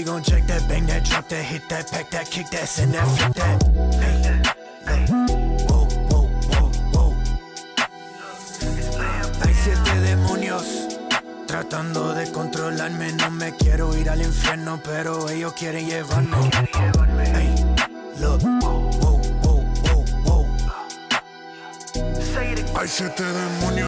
gon' check that, bang that, drop that, hit that, pack that, kick that, send that, flip that. Hey, hey, wow, wow, wow, wow. Hay 7 demonios tratando de controlarme. No me quiero ir al infierno, pero ellos quieren llevarme. Hey, look, wow, wow, wow, wow. Hay 7 demonios.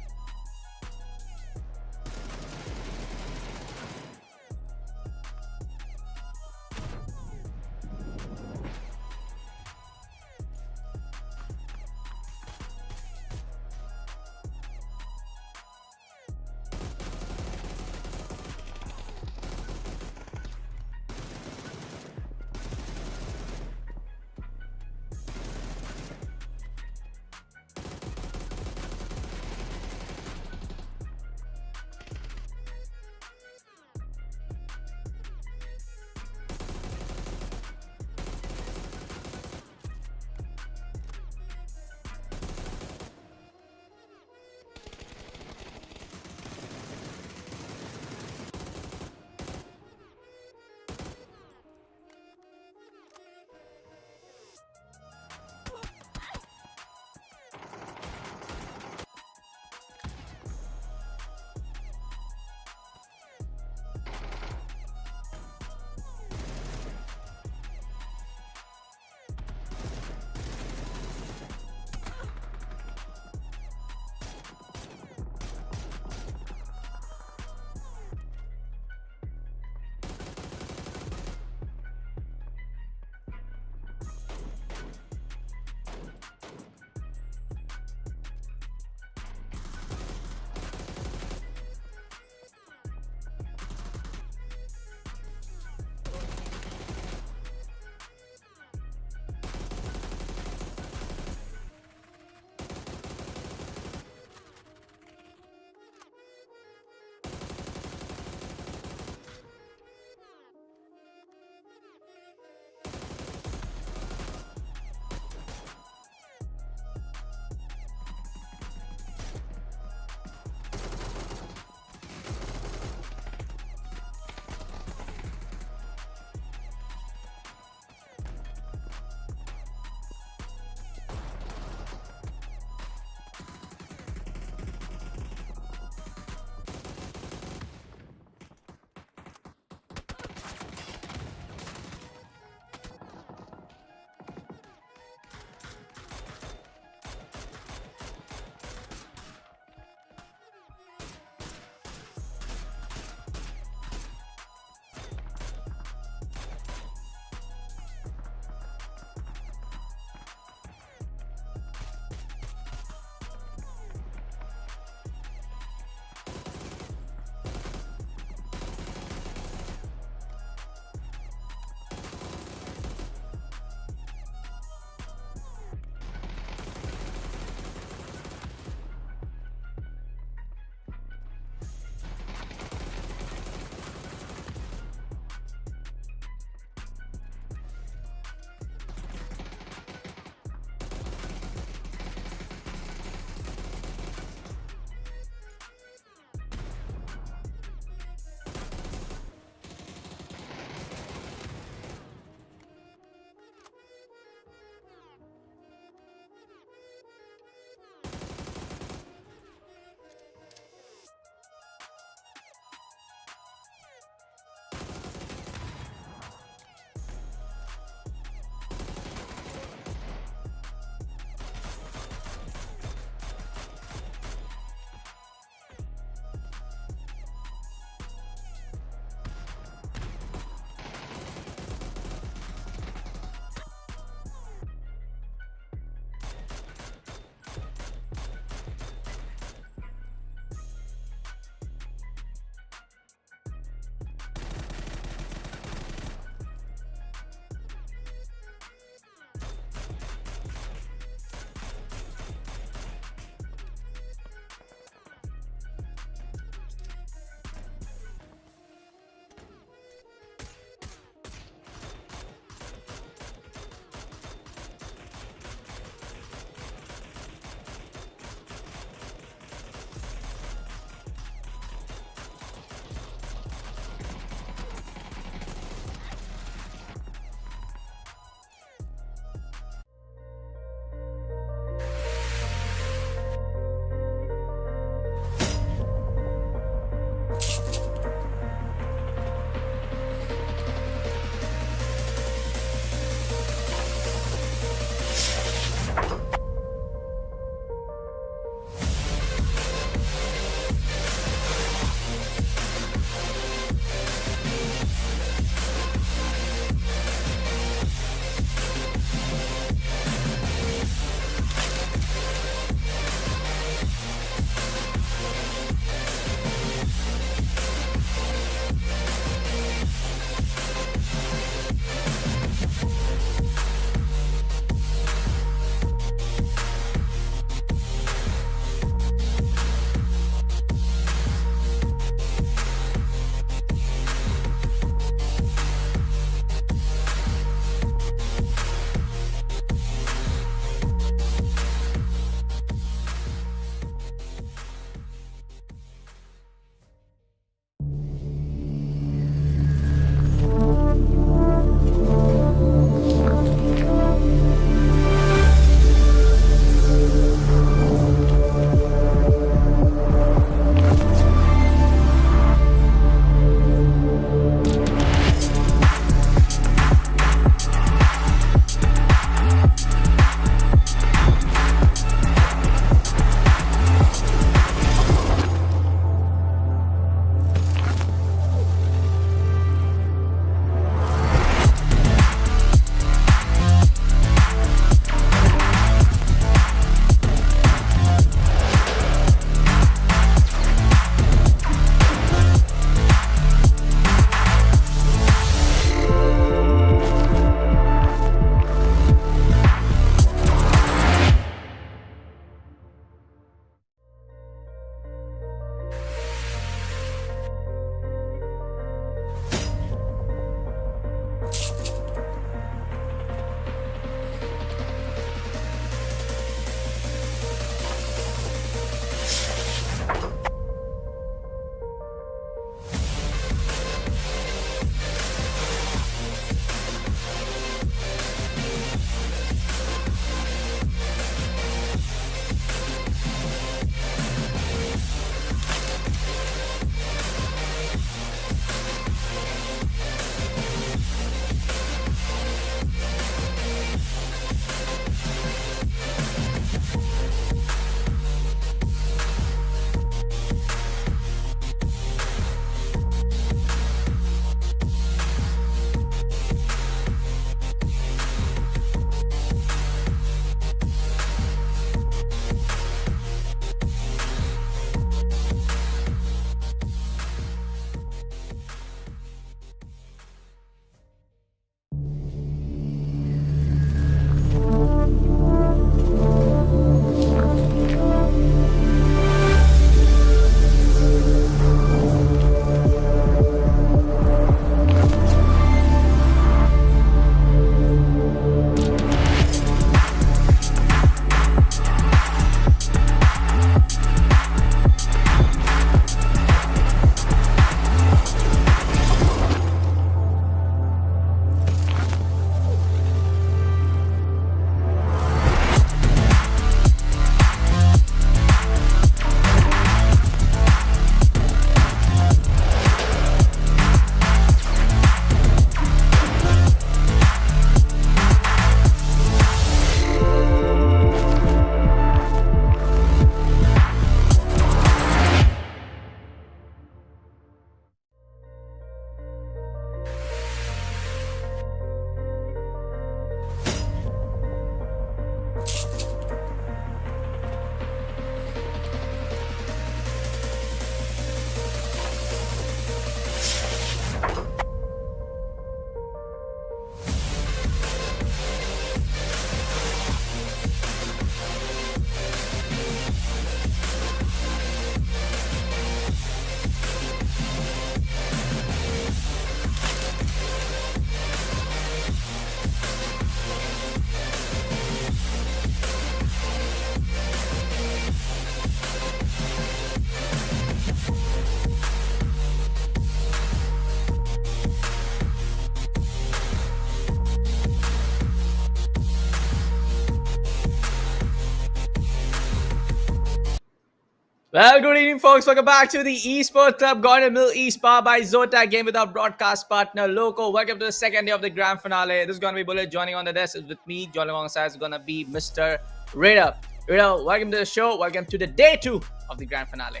Well, good evening, folks. Welcome back to the Esports Club Gauntlet Mill East powered by Zotac, game with our broadcast partner Loco. Welcome to the second day of the grand finale. This is going to be Bullet. Joining on the desk is with me. Joining alongside is going to be Mr. Raider. Raider, welcome to the show. Welcome to the day 2 of the grand finale.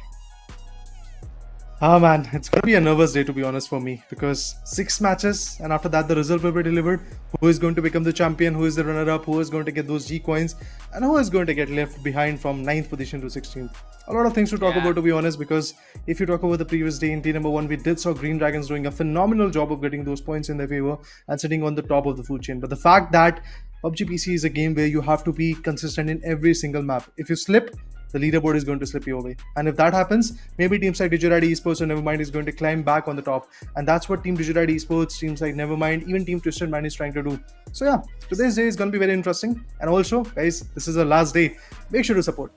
Ah man, it's gonna be a nervous day to be honest for me, because 6 matches and after that the result will be delivered. Who is going to become the champion, who is the runner-up, who is going to get those G coins, and who is going to get left behind from 9th position to 16th. A lot of things to talk about, to be honest, because if you talk about the previous day in T number 1, we did saw Green Dragons doing a phenomenal job of getting those points in their favor and sitting on the top of the food chain. But the fact that PUBG PC is a game where you have to be consistent in every single map. If you slip, the leaderboard is going to slip you away. And if that happens, maybe teams like Digirad Esports or Nevermind is going to climb back on the top. And that's what Team Digirad Esports, teams like Nevermind, even Team Twisted Man is trying to do. So yeah, today's day is going to be very interesting. And also, guys, this is the last day. Make sure to support.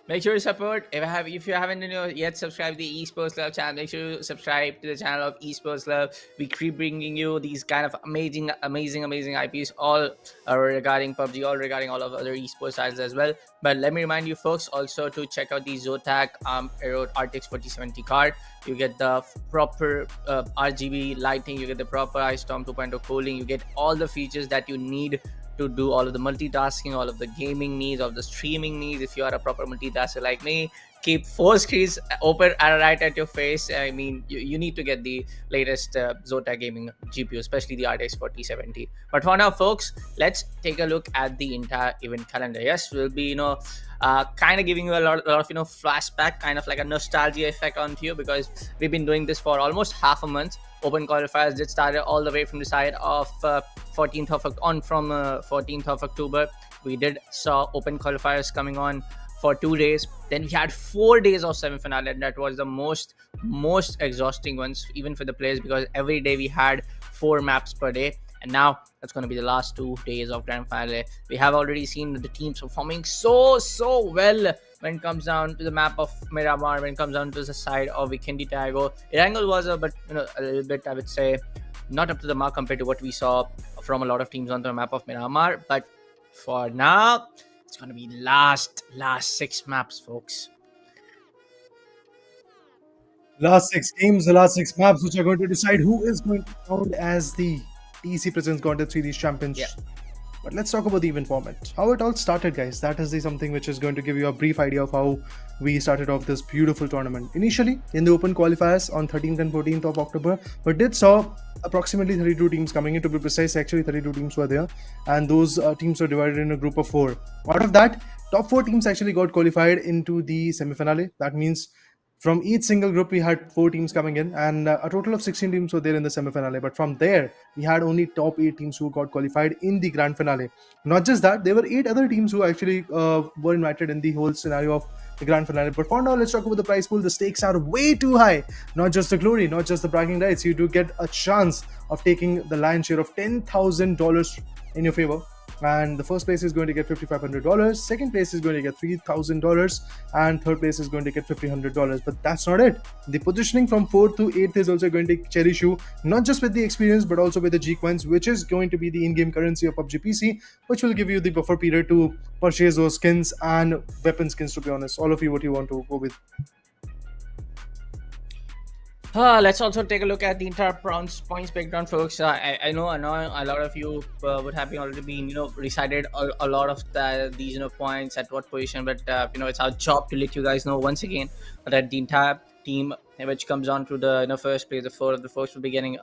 Make sure to support. If you haven't yet subscribed to the Esports Club channel, make sure to subscribe to the channel of Esports Club. We keep bringing you these kind of amazing IPs, all regarding PUBG, all regarding all of other esports titles as well. But let me remind you folks also to check out the Zotac Aero RTX 4070 card. You get the proper RGB lighting, you get the proper Ice Storm 2.0 cooling, you get all the features that you need to do all of the multitasking, all of the gaming needs, all of the streaming needs. If you are a proper multitasker like me, keep 4 screens open right at your face. I mean, you need to get the latest Zotac gaming GPU, especially the RTX 4070. But for now, folks, let's take a look at the entire event calendar. Yes, we'll be kind of giving you a lot of flashback, kind of like a nostalgia effect onto you, because we've been doing this for almost half a month. Open qualifiers did start all the way from the side of 14th of October. We did saw open qualifiers coming on for 2 days. Then we had 4 days of semi-finale, and that was the most exhausting ones, even for the players, because every day we had 4 maps per day. And now that's going to be the last 2 days of grand finale. We have already seen the teams performing so well when it comes down to the map of Miramar, when it comes down to the side of Vendi Tago. Irangle was a little bit, I would say, not up to the mark compared to what we saw from a lot of teams on the map of Miramar. But for now, it's going to be last 6 maps, folks. Last 6 games, the last 6 maps, which are going to decide who is going to count as the TEC Presents Gauntlet Series champions. Yeah. But let's talk about the event format. How it all started, guys. That is something which is going to give you a brief idea of how we started off this beautiful tournament. Initially, in the open qualifiers on 13th and 14th of October, we did saw approximately 32 teams coming in. To be precise, actually 32 teams were there. And those teams were divided in a group of 4. Out of that, top 4 teams actually got qualified into the semi-finale. That means from each single group, we had 4 teams coming in, and a total of 16 teams were there in the semi-finale. But from there, we had only top 8 teams who got qualified in the grand finale. Not just that, there were 8 other teams who actually were invited in the whole scenario of the grand finale. But for now, let's talk about the prize pool. The stakes are way too high. Not just the glory, not just the bragging rights. You do get a chance of taking the lion's share of $10,000 in your favor. And the first place is going to get $5,500, second place is going to get $3,000, and third place is going to get $1,500. But that's not it. The positioning from 4th to 8th is also going to cherish you, not just with the experience, but also with the G coins, which is going to be the in-game currency of PUBG PC, which will give you the buffer period to purchase those skins and weapon skins, to be honest. All of you, what you want to go with. Let's also take a look at the entire points breakdown, folks. I know a lot of you would have already been recited a lot of these points at what position, but it's our job to let you guys know once again that the entire team, which comes on to the first place, the 4 of the first will be getting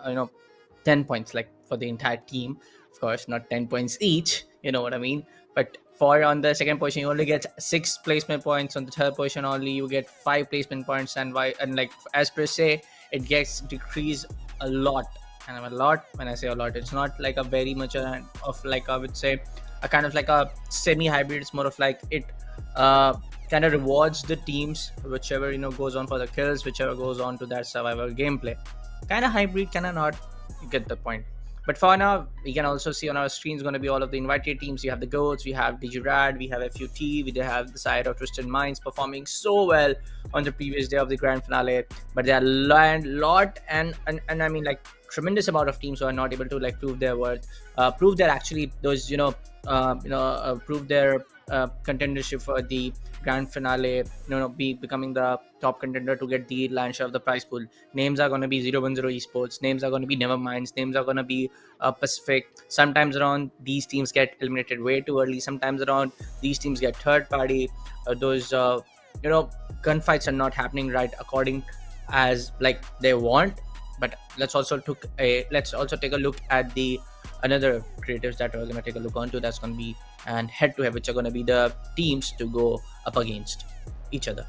10 points, like for the entire team, of course, not 10 points each, you know what I mean. But for on the second position, you only get 6 placement points. On the third position, only you get 5 placement points, and like as per se, it gets decreased a lot. And a lot, when I say a lot, it's not like a very much of like, I would say, a kind of like a semi-hybrid. It's more of like it kind of rewards the teams, whichever goes on for the kills, whichever goes on to that survival gameplay. Kind of hybrid, kind of not. You get the point. But for now, we can also see on our screens going to be all of the invited teams. We have the GOATs, we have Digirad, we have FUT, we have the side of Twisted Minds performing so well on the previous day of the grand finale. But they are lot and I mean, like, tremendous amount of teams who are not able to like prove their worth, prove their actually those prove their contendership for the grand finale, becoming the top contender to get the lion's share of the prize pool. Names are going to be 010 Esports, names are going to be Neverminds, names are going to be Pacific. Sometimes around these teams get eliminated way too early, sometimes around these teams get third party. Those gunfights are not happening right according as like they want. But let's also take a look at the another creatives that we're going to take a look onto. That's going to be and head to head, which are going to be the teams to go up against each other.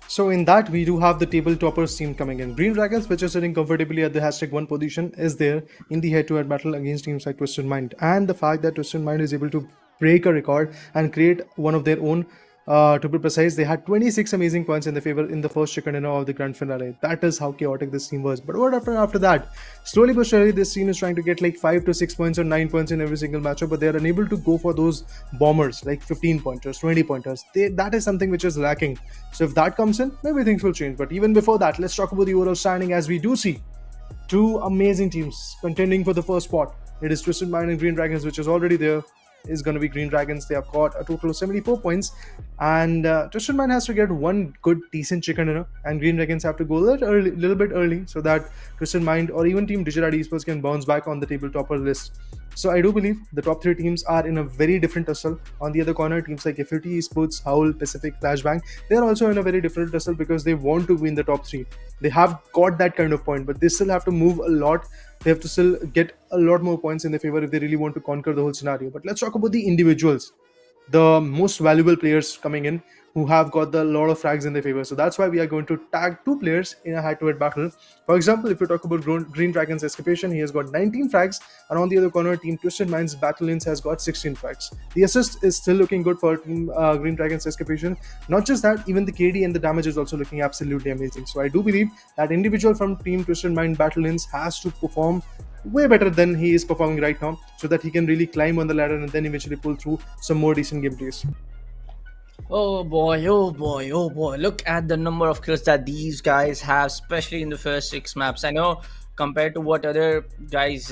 So in that, we do have the table toppers team coming in. Green Dragons, which is sitting comfortably at the #1 position, is there in the head-to-head battle against teams like Twisted Mind. And the fact that Twisted Mind is able to break a record and create one of their own, to be precise, they had 26 amazing points in the favor in the first chicken dinner of the grand finale. That is how chaotic this team was. But what after that? Slowly but surely, this team is trying to get like 5 to 6 points or 9 points in every single matchup, but they are unable to go for those bombers like 15 pointers, 20 pointers. That is something which is lacking. So if that comes in, maybe things will change. But even before that, let's talk about the overall standing, as we do see two amazing teams contending for the first spot. It is Twisted Mind and Green Dragons, which is already there. Is going to be Green Dragons. They have got a total of 74 points, and Twisted Mind has to get one good decent chicken dinner, and Green Dragons have to go a little bit early so that Twisted Mind or even Team Digirad Esports can bounce back on the table topper list. So I do believe the top three teams are in a very different tussle. On the other corner, teams like FUT Esports, Howl, Pacific, Flashbang, they are also in a very different tussle because they want to win the top three. They have got that kind of point, but they still have to move a lot. They have to still get a lot more points in their favor if they really want to conquer the whole scenario. But let's talk about the individuals, the most valuable players coming in who have got the lot of frags in their favor. So that's why we are going to tag two players in a head-to-head battle. For example, if you talk about Green Dragon's Escapation, he has got 19 frags, and on the other corner, Team Twisted Minds Battlelines has got 16 frags. The assist is still looking good for Team Green Dragon's Escapation. Not just that, even the KD and the damage is also looking absolutely amazing. So I do believe that individual from Team Twisted Mind Battlelines has to perform way better than he is performing right now, so that he can really climb on the ladder and then eventually pull through some more decent gameplays. Oh boy, oh boy, oh boy. Look at the number of kills that these guys have, especially in the first 6 maps. I know compared to what other teams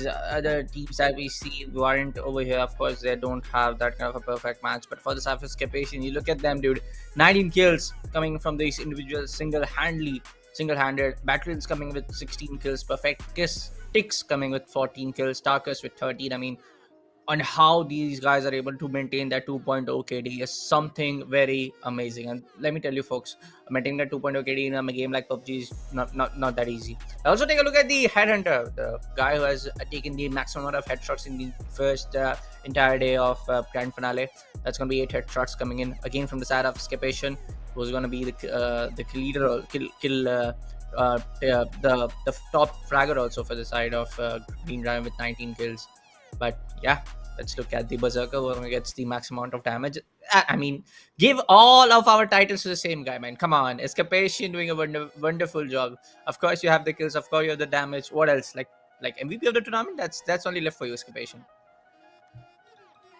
that we see warrant over here, of course, they don't have that kind of a perfect match. But for the Surface Escapation, you look at them, dude. 19 kills coming from these individuals single-handed. Battlins coming with 16 kills. Perfect Ticks coming with 14 kills. Tarkus with 13. I mean, on how these guys are able to maintain that 2.0 KD is something very amazing. And let me tell you, folks, maintaining that 2.0 KD in a game like PUBG is not that easy. Also, take a look at the Headhunter, the guy who has taken the maximum amount of headshots in the first entire day of grand finale. That's going to be 8 headshots coming in again from the side of Escapation, who's going to be the leader or the top fragger also for the side of Green Dragon with 19 kills. But yeah, let's look at the Berserker who gets the maximum amount of damage. I mean, give all of our titles to the same guy, man. Come on, Escapation doing a wonderful job. Of course, you have the kills. Of course, you have the damage. What else? Like MVP of the tournament. That's only left for you, Escapation.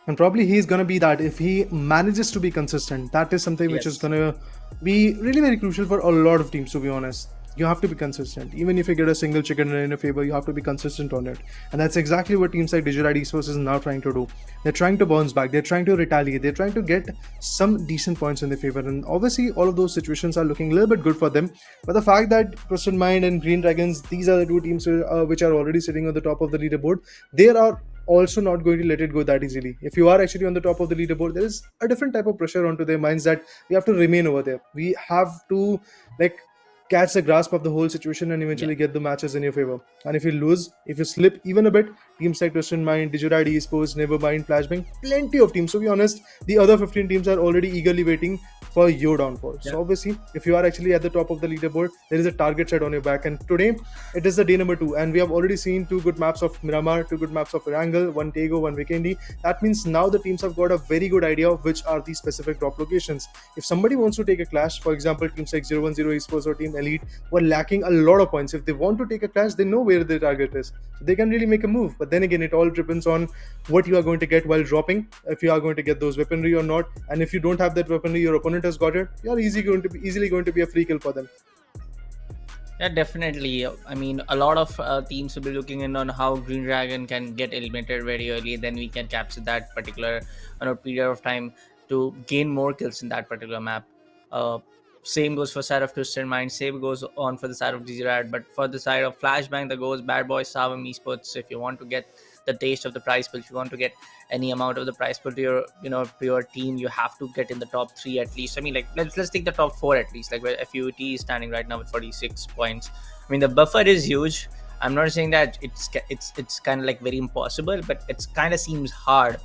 And probably he's going to be that if he manages to be consistent. That is something which is going to be really very crucial for a lot of teams, to be honest. You have to be consistent. Even if you get a single chicken in your favor, you have to be consistent on it. And that's exactly what teams like Digirad Esports is now trying to do. They're trying to bounce back. They're trying to retaliate. They're trying to get some decent points in their favor. And obviously, all of those situations are looking a little bit good for them. But the fact that Twisted Mind and Green Dragons, these are the two teams which are already sitting on the top of the leaderboard, they are also not going to let it go that easily. If you are actually on the top of the leaderboard, there is a different type of pressure onto their minds that we have to remain over there. We have to catch the grasp of the whole situation and eventually get the matches in your favor. And if you lose, if you slip even a bit, teams like Twisted Mind, Digirad Esports, Nevermind, Flashbang, plenty of teams. To be honest, the other 15 teams are already eagerly waiting for your downfall. So obviously, if you are actually at the top of the leaderboard, there is a target set on your back. And today, it is the day number 2. And we have already seen 2 good maps of Miramar, 2 good maps of Erangel, 1 Tego, 1 Vikendi. That means now the teams have got a very good idea of which are the specific drop locations. If somebody wants to take a clash, for example, teams like 010 Esports or Team Elite were lacking a lot of points. If they want to take a clash, they know where their target is. So they can really make a move. But then again, it all depends on what you are going to get while dropping, if you are going to get those weaponry or not. And if you don't have that weaponry, your opponent has got it, you are easily going to be a free kill for them. Yeah, definitely. I mean, a lot of teams will be looking in on how Green Dragon can get eliminated very early. Then we can capture that particular period of time to gain more kills in that particular map. Uh, Same goes for side of Twisted Mind. Same goes on for the side of Digirad. But for the side of Flashbang, that goes Bad Boys, Savam Esports. If you want to get the taste of the prize pool, if you want to get any amount of the prize pool to your to your team, you have to get in the top three at least. I mean, like let's take the top four at least. Like where FUT is standing right now with 46 points. I mean, the buffer is huge. I'm not saying that it's kind of like very impossible, but it's kind of seems hard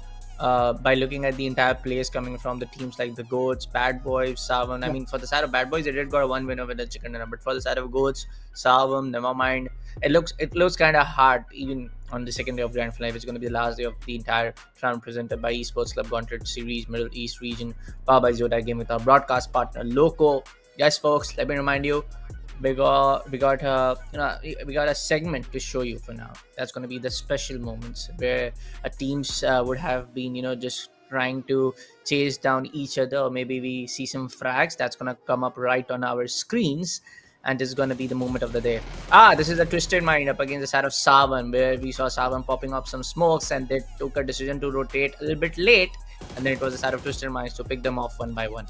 by looking at the entire players coming from the teams like the Goats, Bad Boys, Savan. I Yeah. mean, for the side of Bad Boys, they did got a one winner with the chicken dinner, but for the side of Goats, Savam, Nevermind, it looks kind of hard even on the second day of Grand Finale, which is going to be the last day of the entire round presented by Esports Club Gauntlet Series Middle East Region, powered by Zotac Game with our broadcast partner Loco. Yes, folks, let me remind you, we got a segment to show you for now. That's going to be the special moments where teams would have been just trying to chase down each other, or maybe we see some frags that's going to come up right on our screens, and this is going to be the moment of the day. This is a Twisted Mind up against the side of Savan, where we saw Savan popping up some smokes, and they took a decision to rotate a little bit late, and then it was the side of Twisted Minds to pick them off one by one.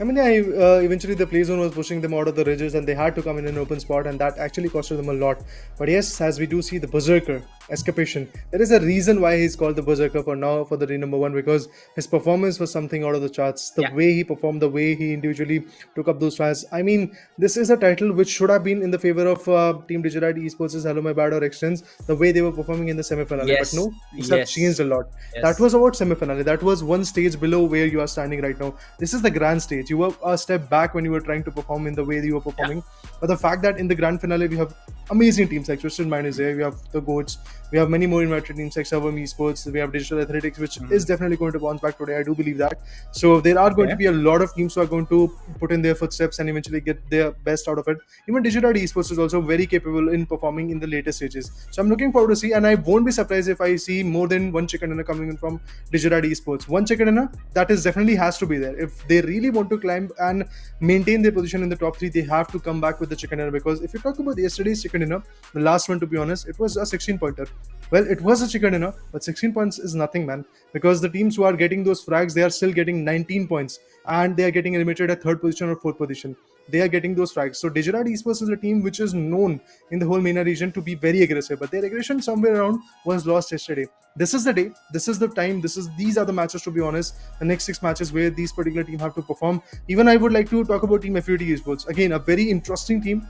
I mean, yeah, eventually the play zone was pushing them out of the ridges and they had to come in an open spot, and that actually costed them a lot. But yes, as we do see the Berserker escapation, there is a reason why he's called the Berserker for now for the day number one, because his performance was something out of the charts. The Yeah. way he performed, the way he individually took up those tries. I mean, this is a title which should have been in the favor of Team Digiride Esports' Hello My Bad or Extends, the way they were performing in the semi-finale. But Yes. no, things have Yes. changed a lot. Yes. That was about semi-finale. That was one stage below where you are standing right now. This is the grand stage. You were a step back when you were trying to perform in the way you were performing. But the fact that in the grand finale we have amazing teams like Twisted Mind is there, we have the Goats, we have many more invited teams like Server Esports, we have Digital Athletics, which is definitely going to bounce back today. I do believe that. So there are going to be a lot of teams who are going to put in their footsteps and eventually get their best out of it. Even Digital Esports is also very capable in performing in the later stages. So I'm looking forward to see, and I won't be surprised if I see more than one chicken dinner coming in from Digital Esports. One chicken dinner that is definitely has to be there. If they really want to climb and maintain their position in the top three, they have to come back with the chicken dinner. Because if you talk about yesterday's chicken dinner, the last one, to be honest, it was a 16 pointer. Well, it was a chicken dinner, but 16 points is nothing, man. Because the teams who are getting those frags, they are still getting 19 points, and they are getting eliminated at third position or fourth position. They are getting those frags. So Digirad Esports is a team which is known in the whole MENA region to be very aggressive, but their aggression somewhere around was lost yesterday. This is the day, this is the time, these are the matches, to be honest. The next 6 matches where these particular team have to perform. Even I would like to talk about Team FUT Esports. Again, a very interesting team,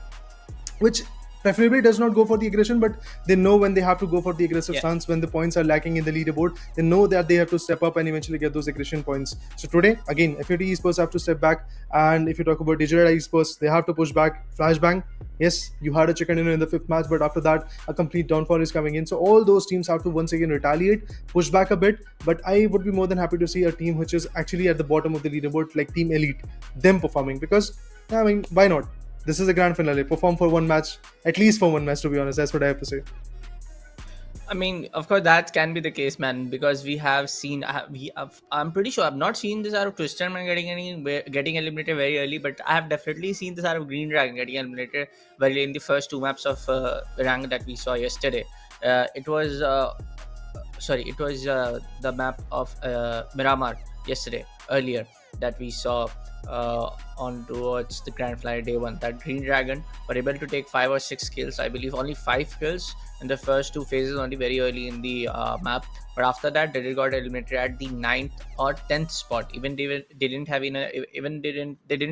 which preferably does not go for the aggression, but they know when they have to go for the aggressive stance. When the points are lacking in the leaderboard, they know that they have to step up and eventually get those aggression points. So today, again, FUT Esports have to step back, and if you talk about Digital Esports, they have to push back. Flashbang, yes, you had a chicken dinner in the 5th match, but after that, a complete downfall is coming in. So all those teams have to once again retaliate, push back a bit. But I would be more than happy to see a team which is actually at the bottom of the leaderboard, like Team Elite, them performing, because I mean, why not? This is a grand finale. Perform for one match, at least for one match, to be honest. That's what I have to say. I mean, of course, that can be the case, man. Because we have seen, I'm pretty sure I've not seen this out of Twister Man getting eliminated very early, but I have definitely seen this out of Green Dragon getting eliminated very early in the first two maps of rank that we saw yesterday. It was the map of Miramar yesterday earlier that we saw on towards the grand finale day one. That Green Dragon were able to take 5 or 6 kills, I believe only 5 kills in the first two phases, only very early in the map. But after that, they got eliminated at the 9th or 10th spot. They didn't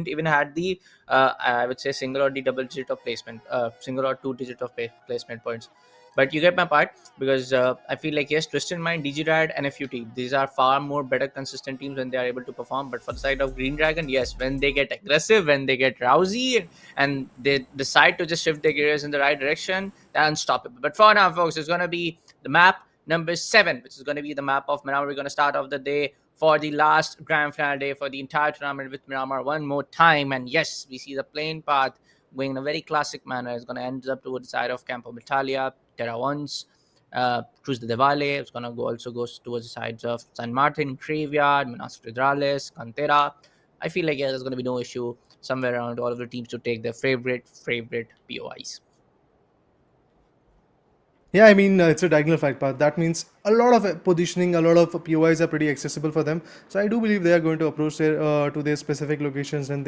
even had the I would say single or the double digit of placement, single or 2 digit of placement points. But you get my part, because I feel like, yes, Twisted Mind, DigiRad, and FUT, these are far more better consistent teams when they are able to perform. But for the side of Green Dragon, yes, when they get aggressive, when they get rousy, and they decide to just shift their gears in the right direction, they're unstoppable. But for now, folks, it's going to be the map number 7, which is going to be the map of Miramar. We're going to start off the day for the last grand final day for the entire tournament with Miramar one more time. And yes, we see the plain path going in a very classic manner. It's going to end up towards the side of Campo Battaglia, Terra Once, Cruz de Valle. It's going to also goes towards the sides of San Martin, Graveyard, Minas Gerais, Cantera. I feel like, yeah, there's going to be no issue somewhere around all of the teams to take their favorite POIs. Yeah, I mean, it's a diagonal flight path. That means a lot of positioning, a lot of POIs are pretty accessible for them. So I do believe they are going to approach their to their specific locations, and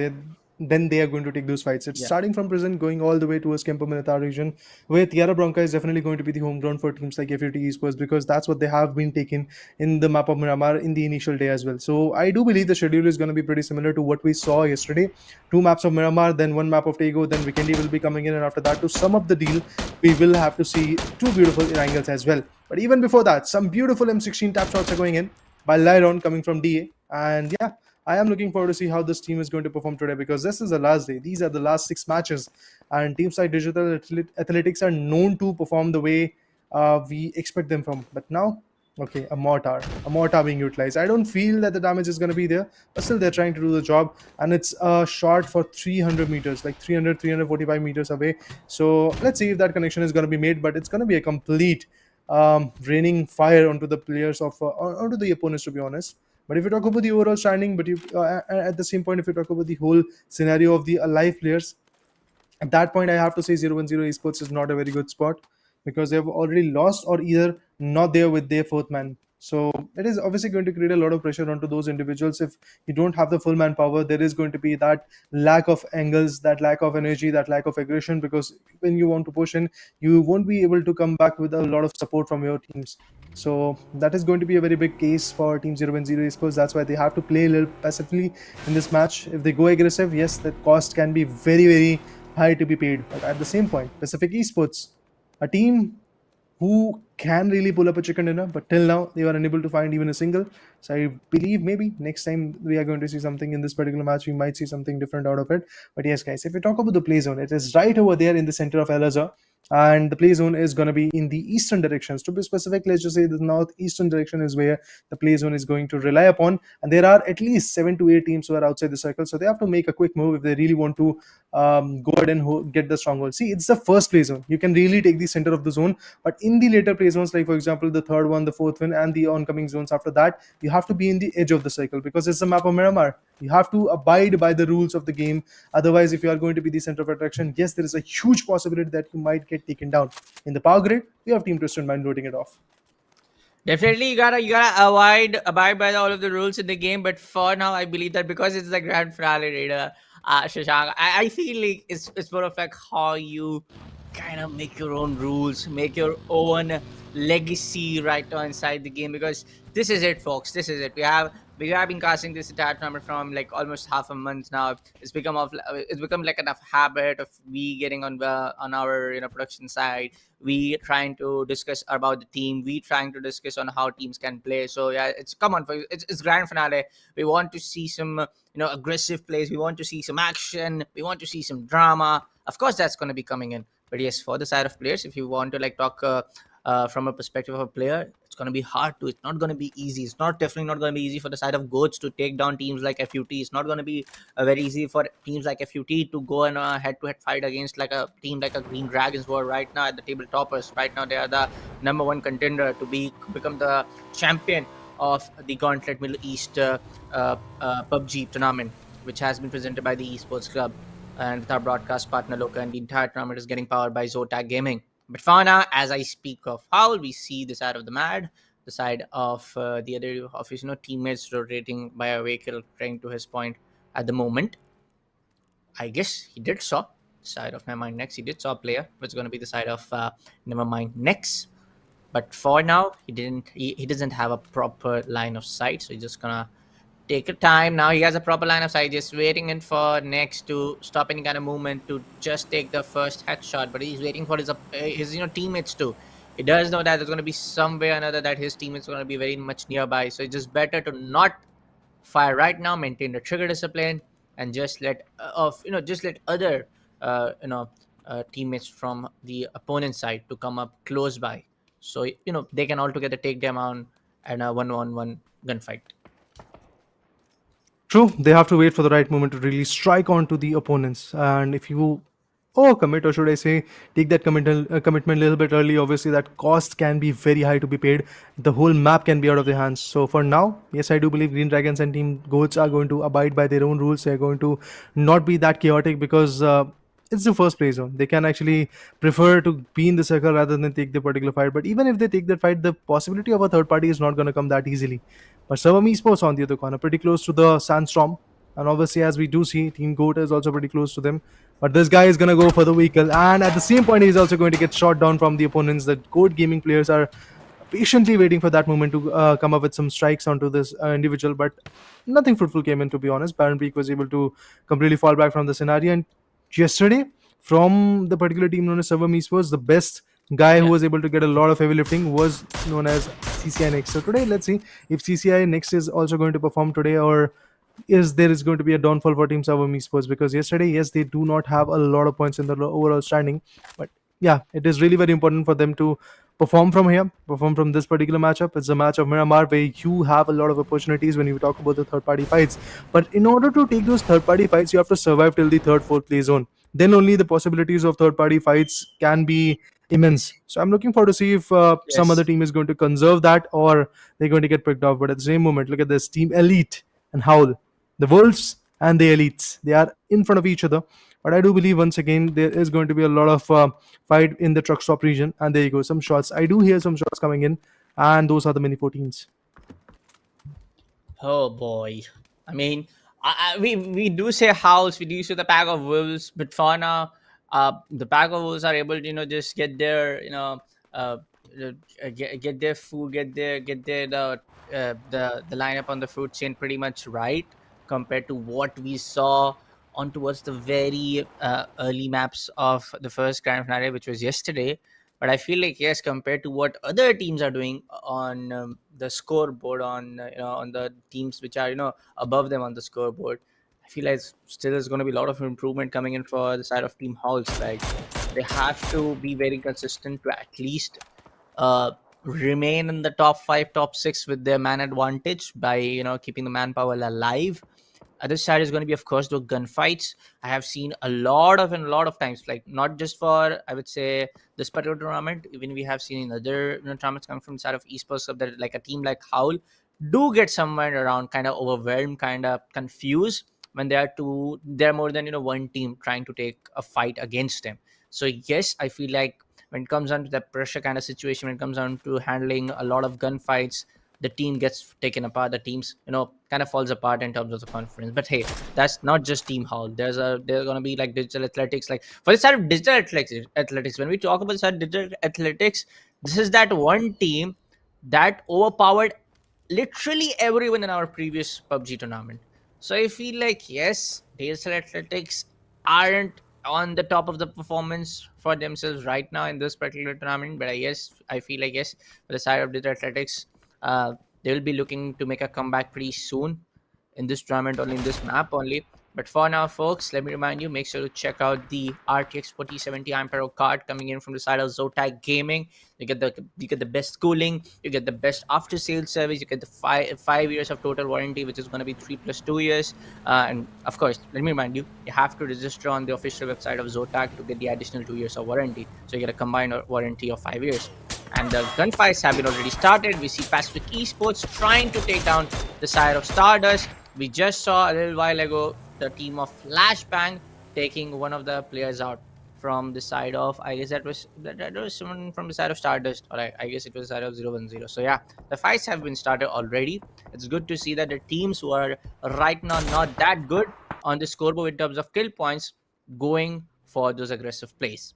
then they are going to take those fights. It's Yeah. starting from prison, going all the way towards Campo Militar region, where Tierra Bronca is definitely going to be the home ground for teams like FUT Esports, because that's what they have been taken in the map of Miramar in the initial day as well. So I do believe the schedule is going to be pretty similar to what we saw yesterday. Two maps of Miramar, then one map of Tego, then Vikendi will be coming in, and after that, to sum up the deal, we will have to see two beautiful angles as well. But even before that, some beautiful M16 tap shots are going in by Lyron coming from DA. And yeah, I am looking forward to see how this team is going to perform today, because this is the last day. These are the last 6 matches. And teams like Digital Athletics are known to perform the way we expect them from. But now, okay, a mortar being utilized. I don't feel that the damage is going to be there, but still they're trying to do the job. And it's a shot for 300 meters, like 345 meters away. So let's see if that connection is going to be made, but it's going to be a complete raining fire onto the players of onto the opponents, to be honest. But if you talk about the overall standing, but you at the same point, if you talk about the whole scenario of the alive players, at that point I have to say 010 Esports is not a very good spot, because they've already lost or either not there with their fourth man. So it is obviously going to create a lot of pressure onto those individuals. If you don't have the full manpower, there is going to be that lack of angles, that lack of energy, that lack of aggression, because when you want to push in, you won't be able to come back with a lot of support from your teams. So that is going to be a very big case for Team 010 Esports. That's why they have to play a little passively in this match. If they go aggressive, yes, the cost can be very, very high to be paid. But at the same point, Pacific Esports, a team who can really pull up a chicken dinner, but till now they were unable to find even a single. So I believe maybe next time we are going to see something in this particular match. We might see something different out of it. But yes, guys, if we talk about the play zone, it is right over there in the center of Elazar. And the play zone is going to be in the eastern directions. To be specific, let's just say the northeastern direction is where the play zone is going to rely upon. And there are at least 7 to 8 teams who are outside the circle. So they have to make a quick move if they really want to go ahead and get the stronghold. See, it's the first play zone. You can really take the center of the zone. But in the later play zones, like for example, the third one, the fourth one, and the oncoming zones after that, you have to be in the edge of the circle, because it's the map of Miramar. You have to abide by the rules of the game. Otherwise, if you are going to be the center of attraction, yes, there is a huge possibility that you might get taken down. In the power grid, we have Team Twisted Mind loading it off. Definitely, you gotta abide by all of the rules in the game. But for now, I believe that because it's the grand finale, Raider, Shashank, I feel like it's more of like how you kind of make your own rules, make your own legacy right now inside the game. Because this is it, folks. This is it. We have been casting this entire tournament from like almost half a month now. It's become like enough habit of we getting on our production side. We trying to discuss about the team. We trying to discuss on how teams can play. So yeah, it's grand finale. We want to see some aggressive plays. We want to see some action. We want to see some drama. Of course, that's going to be coming in. But yes, for the side of players, if you want to like talk from a perspective of a player, it's going to be hard to. It's not going to be easy. It's definitely not going to be easy for the side of goats to take down teams like FUT. It's not going to be very easy for teams like FUT to go and head-to-head fight against like a team like a Green Dragons, who are right now at the table toppers. Right now, they are the number one contender to become the champion of the Gauntlet Middle East PUBG tournament, which has been presented by the Esports Club and with our broadcast partner Loka, and the entire tournament is getting powered by Zotac Gaming. But for now, as I speak of how we see the side of the mad, the side of the other of his teammates rotating by a vehicle trying to his point at the moment, I guess he did saw the side of Nevermind next. He did saw a player, which is going to be the side of Nevermind next. But for now, he didn't. He doesn't have a proper line of sight, so he's just gonna take a time. Now he has a proper line of sight, just waiting in for next to stop any kind of movement to just take the first headshot. But he's waiting for his teammates too. He does know that there's going to be some way or another that his teammates are going to be very much nearby. So it's just better to not fire right now, maintain the trigger discipline, and just let other teammates from the opponent side to come up close by, so they can all together take them on and a 1-on-1 gunfight. True, they have to wait for the right moment to really strike onto the opponents. And if you commit, or should I say, take that commitment a little bit early. Obviously, that cost can be very high to be paid. The whole map can be out of their hands. So for now, yes, I do believe Green Dragons and Team Goats are going to abide by their own rules. They're going to not be that chaotic because it's the first play zone. They can actually prefer to be in the circle rather than take the particular fight. But even if they take that fight, the possibility of a third party is not going to come that easily. But Servam Esports on the other corner, pretty close to the Sandstorm. And obviously, as we do see, Team Goat is also pretty close to them. But this guy is going to go for the vehicle. And at the same point, he's also going to get shot down from the opponents. The Goat gaming players are patiently waiting for that moment to come up with some strikes onto this individual. But nothing fruitful came in, to be honest. Baron Peak was able to completely fall back from the scenario. And yesterday, from the particular team known as Servam Esports, the best guy who was able to get a lot of heavy lifting was known as CCI Next. So today, let's see if CCI Next is also going to perform today, or is there is going to be a downfall for Team Servam Esports, because yesterday, yes, they do not have a lot of points in the overall standing, but yeah, it is really very important for them to perform from this particular matchup. It's a match of Miramar where you have a lot of opportunities when you talk about the third party fights, but in order to take those third party fights, you have to survive till the third, fourth play zone. Then only the possibilities of third party fights can be immense. So I'm looking forward to see if some other Yes. team is going to conserve that, or they're going to get picked off. But at the same moment, look at this Team Elite and Howl. The Wolves and the Elites, they are in front of each other. But I do believe once again there is going to be a lot of fight in the truck stop region. And there you go, some shots. I do hear some shots coming in, and those are the mini 14s. Oh boy. I mean, we do say house, we do say the pack of wolves, but for now, the pack of wolves are able to just get their get their food, get their the lineup on the food chain pretty much right compared to what we saw on towards the very early maps of the first grand finale, which was yesterday. But I feel like yes, compared to what other teams are doing on the scoreboard, on on the teams which are above them on the scoreboard, I feel like still is going to be a lot of improvement coming in for the side of Team Halls. Like they have to be very consistent to at least uh, remain in the top five, top six with their man advantage by keeping the manpower alive. Other side is going to be, of course, the gunfights. I have seen a lot of times, like not just for I would say this particular tournament. Even we have seen in other tournaments coming from the side of esports club that like a team like Howl do get somewhere around kind of overwhelmed, kind of confused when there are two, there are more than one team trying to take a fight against them. So yes, I feel like when it comes down to that pressure kind of situation, when it comes down to handling a lot of gunfights, the team gets taken apart, the teams kind of falls apart in terms of the conference. But hey, that's not just Team Howl. There's gonna be like digital athletics. Like for the side of digital athletics, when we talk about the side of digital athletics, this is that one team that overpowered literally everyone in our previous PUBG tournament. So I feel like yes, digital athletics aren't on the top of the performance for themselves right now in this particular tournament. But I feel like yes, for the side of digital athletics, uh, they will be looking to make a comeback pretty soon in this tournament, only in this map only. But for now, folks, let me remind you, make sure to check out the RTX 4070 Ampero card coming in from the side of Zotac Gaming. You get the best cooling, you get the best after sales service, you get the 5 years of total warranty, which is going to be 3 + 2 years. And of course, let me remind you, you have to register on the official website of Zotac to get the additional 2 years of warranty. So you get a combined warranty of 5 years. And the gunfights have been already started. We see Pacific Esports trying to take down the side of Stardust. We just saw a little while ago the team of Flashbang taking one of the players out from the side of, I guess that was someone from the side of Stardust, or I guess it was the side of 010. So yeah, the fights have been started already. It's good to see that the teams who are right now not that good on the scoreboard in terms of kill points going for those aggressive plays.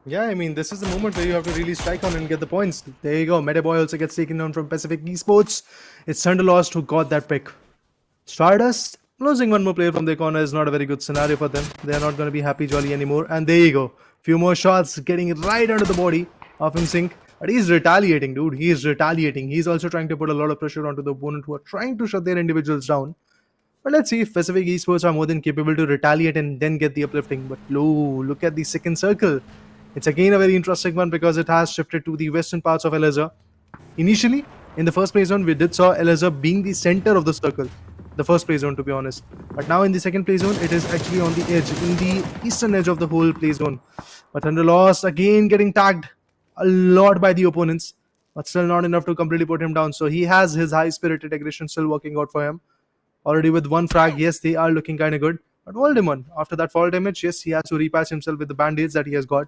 Yeah, I mean, this is the moment where you have to really strike on and get the points. There you go. Metaboy also gets taken down from Pacific Esports. It's Thunderlost who got that pick. Stardust losing one more player from their corner is not a very good scenario for them. They are not going to be happy jolly anymore. And there you go. Few more shots getting right under the body of InSync. But he's retaliating, dude. He is retaliating. He's also trying to put a lot of pressure onto the opponent who are trying to shut their individuals down. But let's see if Pacific Esports are more than capable to retaliate and then get the uplifting. But look at the second circle. It's again a very interesting one because it has shifted to the western parts of Elazar. Initially, in the first play zone, we did saw Elazar being the center of the circle. the first play zone, to be honest. But now in the second play zone, it is actually on the edge, in the eastern edge of the whole play zone. But Thunder lost again, getting tagged a lot by the opponents, but still not enough to completely put him down. So he has his high-spirited aggression still working out for him. Already with one frag, yes, they are looking kind of good. But Voldemort, after that fall damage, yes, he has to repatch himself with the band-aids that he has got.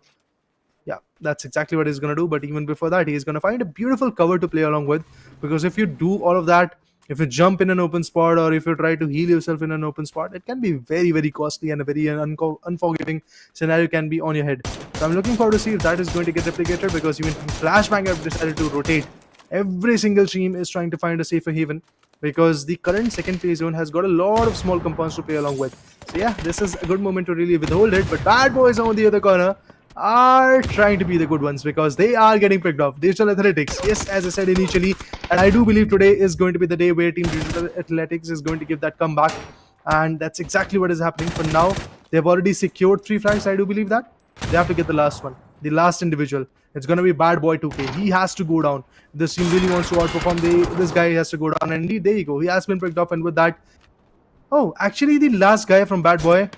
Yeah, that's exactly what he's going to do. But even before that, he's going to find a beautiful cover to play along with. Because if you do all of that, if you jump in an open spot or if you try to heal yourself in an open spot, it can be very, very costly and a very unforgiving scenario can be on your head. So I'm looking forward to see if that is going to get replicated, because even Flashbang have decided to rotate. Every single team is trying to find a safer haven, because the current second play zone has got a lot of small compounds to play along with. So yeah, this is a good moment to really withhold it. But Bad Boys on the other corner are trying to be the good ones, because they are getting picked off. Digital Athletics, yes, as I said initially, and I do believe today is going to be the day where Team Digital Athletics is going to give that comeback, and that's exactly what is happening. For now, they've already secured 3 flags. I do believe that they have to get the last one, the last individual. It's going to be Bad Boy 2K. He has to go down. This team really wants to outperform. This guy has to go down, and there you go. He has been picked up, and with that, oh, actually, the last guy from Bad Boy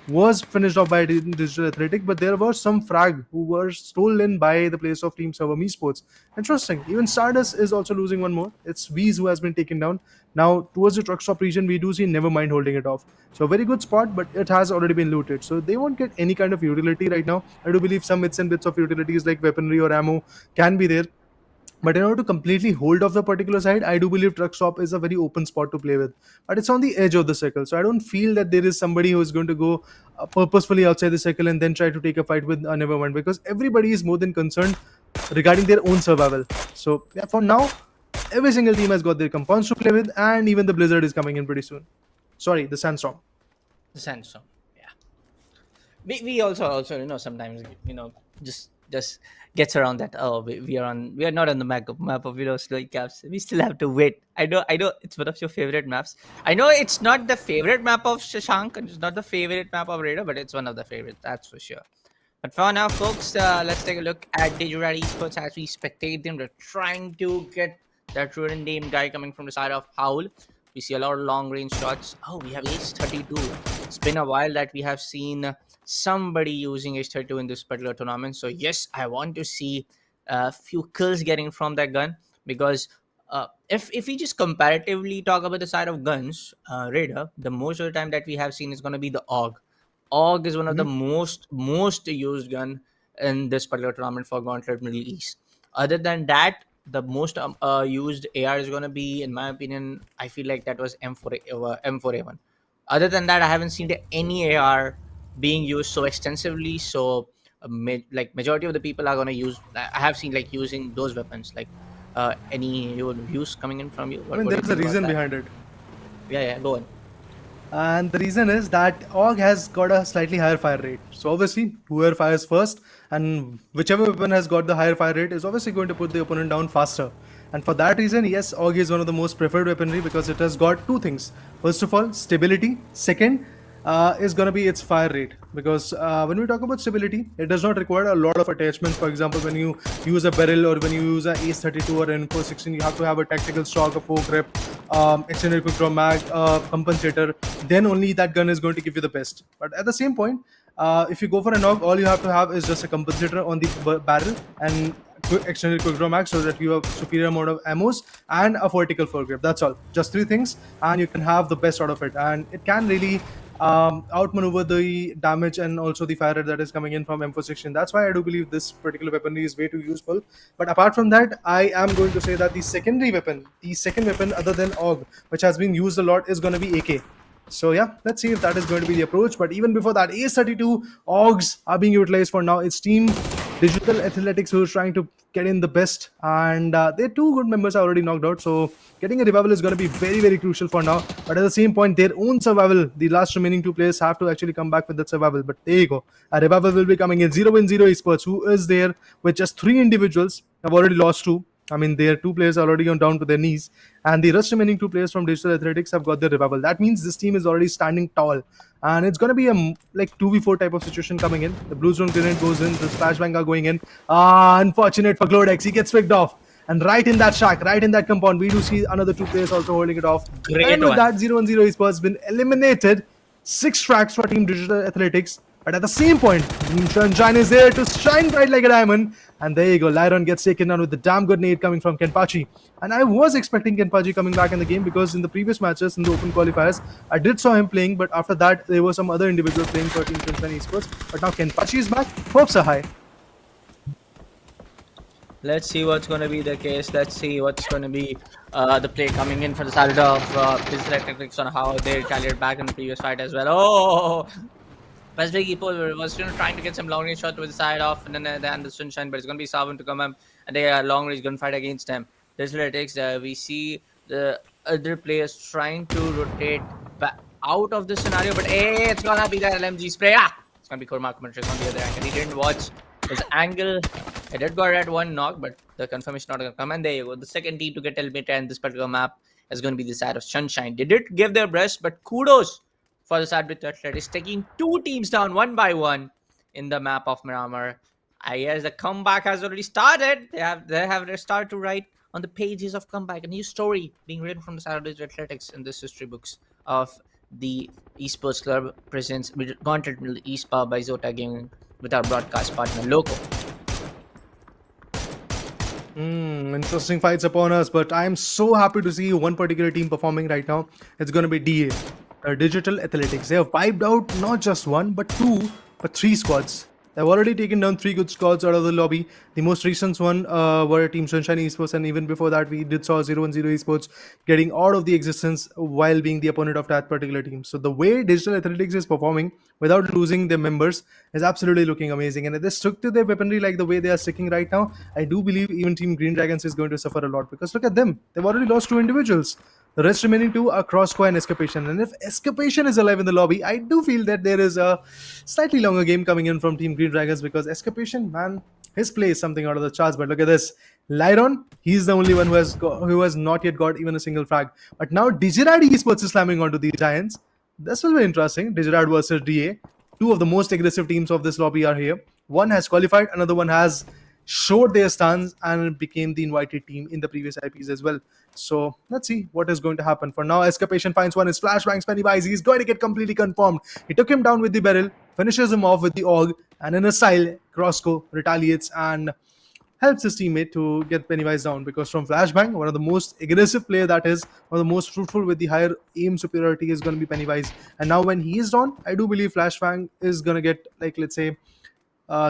was finished off by Digital Athletic, but there were some frag who were stolen by the players of Team Server Esports. Interesting. Even Stardust is also losing one more. It's V's who has been taken down. Now, towards the truck stop region, we do see Nevermind holding it off. So, a very good spot, but it has already been looted. So, they won't get any kind of utility right now. I do believe some bits and bits of utilities like weaponry or ammo can be there. But in order to completely hold off the particular side, I do believe truck stop is a very open spot to play with. But it's on the edge of the circle. So I don't feel that there is somebody who is going to go purposefully outside the circle and then try to take a fight with Nevermind, because everybody is more than concerned regarding their own survival. So yeah, for now, every single team has got their compounds to play with, and even the Blizzard is coming in pretty soon. Sorry, the Sandstorm. The Sandstorm, yeah. We also sometimes just gets around that. Oh, we are not on the map of snowy caps. We still have to wait. I know it's one of your favorite maps. I know it's not the favorite map of Shashank, and it's not the favorite map of Raider, but it's one of the favorites, that's for sure. But for now, folks, let's take a look at Digital Esports as we spectate them. They're trying to get that Ruin Dame guy coming from the side of Howl. We see a lot of long range shots. Oh, we have Ace 32. It's been a while that we have seen somebody using Ace 32 in this particular tournament. So yes, I want to see a few kills getting from that gun, because if we just comparatively talk about the side of guns, Raider, the most of the time that we have seen is going to be the AUG. AUG is one of the most used gun in this particular tournament for Gauntlet Middle East. Other than that, the most used AR is going to be, in my opinion, I feel like that was M4A1. Other than that, I haven't seen any AR being used so extensively. So majority of the people are going to use, I have seen like using those weapons. Like any views coming in from you? I mean, there's a reason behind it. Yeah, go on. And the reason is that AUG has got a slightly higher fire rate. So obviously, whoever fires first and whichever weapon has got the higher fire rate is obviously going to put the opponent down faster. And for that reason, yes, AUG is one of the most preferred weaponry, because it has got 2 things. First of all, stability. Second, is going to be its fire rate, because when we talk about stability, it does not require a lot of attachments. For example, when you use a barrel or when you use a Ace 32 or an M416, you have to have a tactical stock, a foregrip, extended quick draw mag, compensator. Then only that gun is going to give you the best. But at the same point, if you go for an AUG, all you have to have is just a compensator on the barrel and extended quick draw mag, so that you have superior amount of ammos and a vertical foregrip. That's all, just 3 things, and you can have the best out of it, and it can really outmaneuver the damage and also the fire rate that is coming in from M416. That's why I do believe this particular weaponry is way too useful. But apart from that, I am going to say that the second weapon other than AUG, which has been used a lot, is going to be AK. So yeah, let's see if that is going to be the approach. But even before that, Ace 32 AUGs are being utilized for now. It's Team Digital Athletics who is trying to get in the best, and their 2 good members are already knocked out. So getting a revival is going to be very, very crucial for now. But at the same point, their own survival, the last remaining 2 players have to actually come back with that survival. But there you go, a revival will be coming in. 0-0 Esports, who is there with just 3 individuals, have already lost 2. I mean, their 2 players are already down to their knees, and the rest remaining 2 players from Digital Athletics have got their revival. That means this team is already standing tall, and it's going to be a like 2v4 type of situation coming in. The blue zone grenade goes in, the flashbang are going in. Unfortunate for Glodex, he gets picked off, And right in that shack, right in that compound, we do see another 2 players also holding it off. Great And with one. that, 0-1-0 Esports been eliminated. 6 tracks for Team Digital Athletics. But at the same point, Team Sunshine is there to shine bright like a diamond. And there you go, Lyron gets taken down with the damn good nade coming from Kenpachi. And I was expecting Kenpachi coming back in the game because in the previous matches, in the open qualifiers, I did saw him playing. But after that, there were some other individuals playing for Team Sunshine Esports. But now Kenpachi is back. Hopes are high. Let's see what's going to be the case. Let's see what's going to be the play coming in for the side of Digital Athletics on how they retaliated back in the previous fight as well. Oh! Pacific Esports was trying to get some long range shot with the side off and then the Sunshine, but it's going to be Savin to come up and they are long range gunfight against them. Digital Athletics, we see the other players trying to rotate back out of the scenario, but hey, it's going to be that LMG spray. It's going to be Cormac Matrix on the other angle. He didn't watch his angle. He did got at one knock, but the confirmation not going to come. And there you go. The second team to get eliminated in this particular map is going to be the side of Sunshine. They did give their best, but kudos for the side with Athletics, taking 2 teams down one by one in the map of Miramar. I guess the comeback has already started. They have started to write on the pages of comeback a new story being written from the side of the Athletics in this history books of the Esports Club presents Gauntlet Esports by Zotac Gaming with our broadcast partner Loco. Interesting fights upon us, but I'm so happy to see one particular team performing right now. It's going to be DA. Digital Athletics. They have wiped out not just 1 but 2 but 3 squads. They've already taken down 3 good squads out of the lobby. The most recent one were Team Sunshine Esports, and even before that we did saw 0-1-0 Esports getting out of the existence while being the opponent of that particular team. So the way Digital Athletics is performing without losing their members is absolutely looking amazing. And if they stuck to their weaponry like the way they are sticking right now, I do believe even Team Green Dragons is going to suffer a lot, because look at them. They've already lost 2 individuals. The rest remaining 2 are Crossco and Escapation. And if Escapation is alive in the lobby, I do feel that there is a slightly longer game coming in from Team Green Dragons, because Escapation, man, his play is something out of the charts. But look at this. Lyron, he's the only one who has not yet got even a single frag. But now Digirad Esports is slamming onto the Giants. This will be interesting. Digirad versus DA. 2 of the most aggressive teams of this lobby are here. One has qualified, another one has showed their stance and became the invited team in the previous IPs as well. So let's see what is going to happen. For now, Escapation finds one. His flashbangs Pennywise. He's going to get completely confirmed. He took him down with the barrel, finishes him off with the AUG, and in a style, Crossco retaliates and helps his teammate to get Pennywise down, because from flashbang, one of the most aggressive player, that is one of the most fruitful with the higher aim superiority, is going to be Pennywise. And now when he is down, I do believe flashbang is going to get, like, let's say,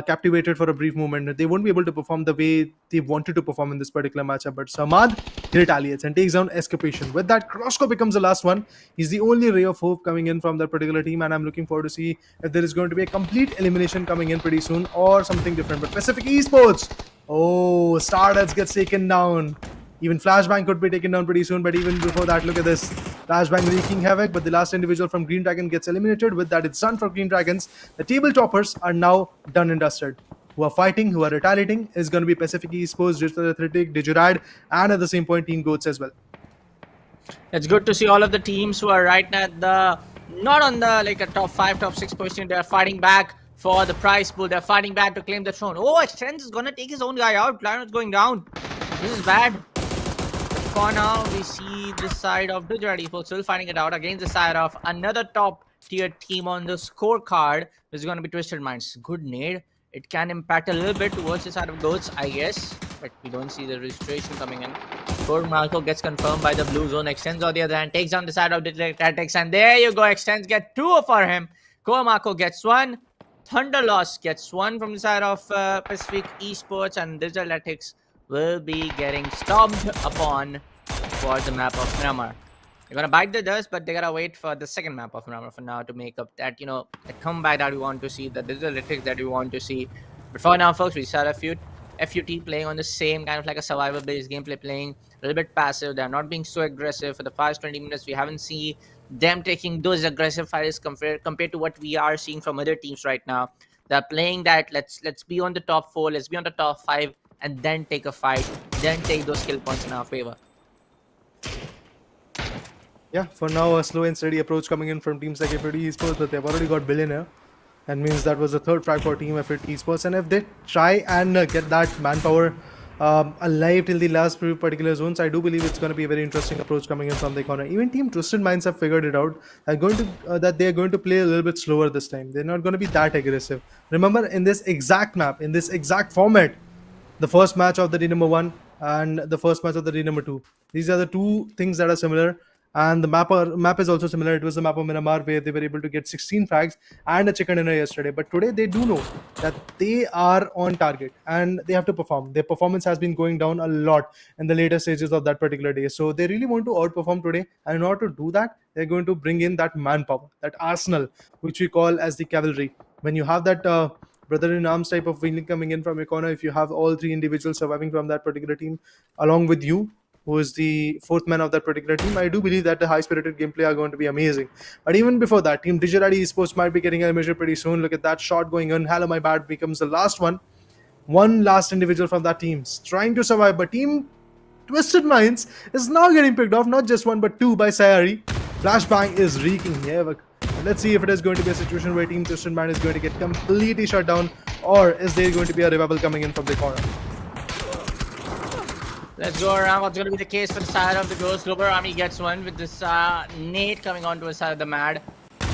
captivated for a brief moment. They won't be able to perform the way they wanted to perform in this particular matchup. But Samad, he retaliates and takes down Escapation. With that, Crossco becomes the last one. He's the only ray of hope coming in from that particular team, and I'm looking forward to see if there is going to be a complete elimination coming in pretty soon or something different. But Pacific Esports, oh, Stardust gets taken down. Even Flashbang could be taken down pretty soon, but even before that, look at this. Flashbang wreaking havoc, but the last individual from Green Dragon gets eliminated. With that, it's done for Green Dragons. The table toppers are now done and dusted. Who are fighting, who are retaliating, is going to be Pacific Esports, Digital Athletic, Digirad, and at the same point, Team Goats as well. It's good to see all of the teams who are right now at the, not on the like a top 5, top 6 position. They're fighting back for the prize pool. They're fighting back to claim the throne. Oh, Extends is going to take his own guy out. Planet's going down. This is bad. For now, we see this side of Digirad Esports still fighting it out against the side of another top tier team on the scorecard, which is going to be Twisted Minds. Good nade. It can impact a little bit towards the side of Goats, I guess, but we don't see the registration coming in. Gord Marco gets confirmed by the blue zone. Extends on the other hand, takes down the side of Digital Tactics, and there you go. Extends get 2 for him. Gord Marco gets 1. Thunderloss gets 1 from the side of Pacific Esports, and Digital Tactics will be getting stomped upon for the map of Miramar. They're gonna bite the dust, but they gotta wait for the second map of Miramar for now to make up that, the comeback that we want to see, the Digital Tactics that we want to see. But for now, folks, we saw a few FUT playing on the same kind of like a survival-based gameplay, playing a little bit passive. They're not being so aggressive. For the past 20 minutes, we haven't seen them taking those aggressive fights compared to what we are seeing from other teams right now. They're playing that let's be on the top 4, let's be on the top 5, and then take a fight, then take those skill points in our favor. Yeah, for now, a slow and steady approach coming in from teams like FUT Esports, but they've already got Billionaire. That means that was the third frag for Team FUT Esports, and if they try and get that manpower alive till the last particular zones. I do believe it's going to be a very interesting approach coming in from the corner. Even Team Twisted Minds have figured it out. That they are going to play a little bit slower this time. They're not going to be that aggressive. Remember, in this exact map, in this exact format, the first match of the day number 1 and the first match of the day number 2. These are the two things that are similar, and the map is also similar. It was the map of Miramar where they were able to get 16 frags and a chicken dinner yesterday. But today they do know that they are on target and they have to perform. Their performance has been going down a lot in the later stages of that particular day. So they really want to outperform today, and in order to do that, they're going to bring in that manpower, that arsenal, which we call as the cavalry. When you have that brother in arms type of feeling coming in from your corner, if you have all three individuals surviving from that particular team along with you, who is the fourth man of that particular team, I do believe that the high spirited gameplay are going to be amazing. But even before that, Team Digital Esports might be getting a measure pretty soon. Look at that shot going on. Hello, my bad becomes the last one. One last individual from that team trying to survive, but Team Twisted Minds is now getting picked off, not just one but two by Sayari. Flashbang is reeking here. Let's see if it is going to be a situation where Team Twisted Mind is going to get completely shut down, or is there going to be a revival coming in from the corner? Let's go around. What's going to be the case for the side of the Ghost? Global Army gets one with this Nate coming onto the side of the Mad.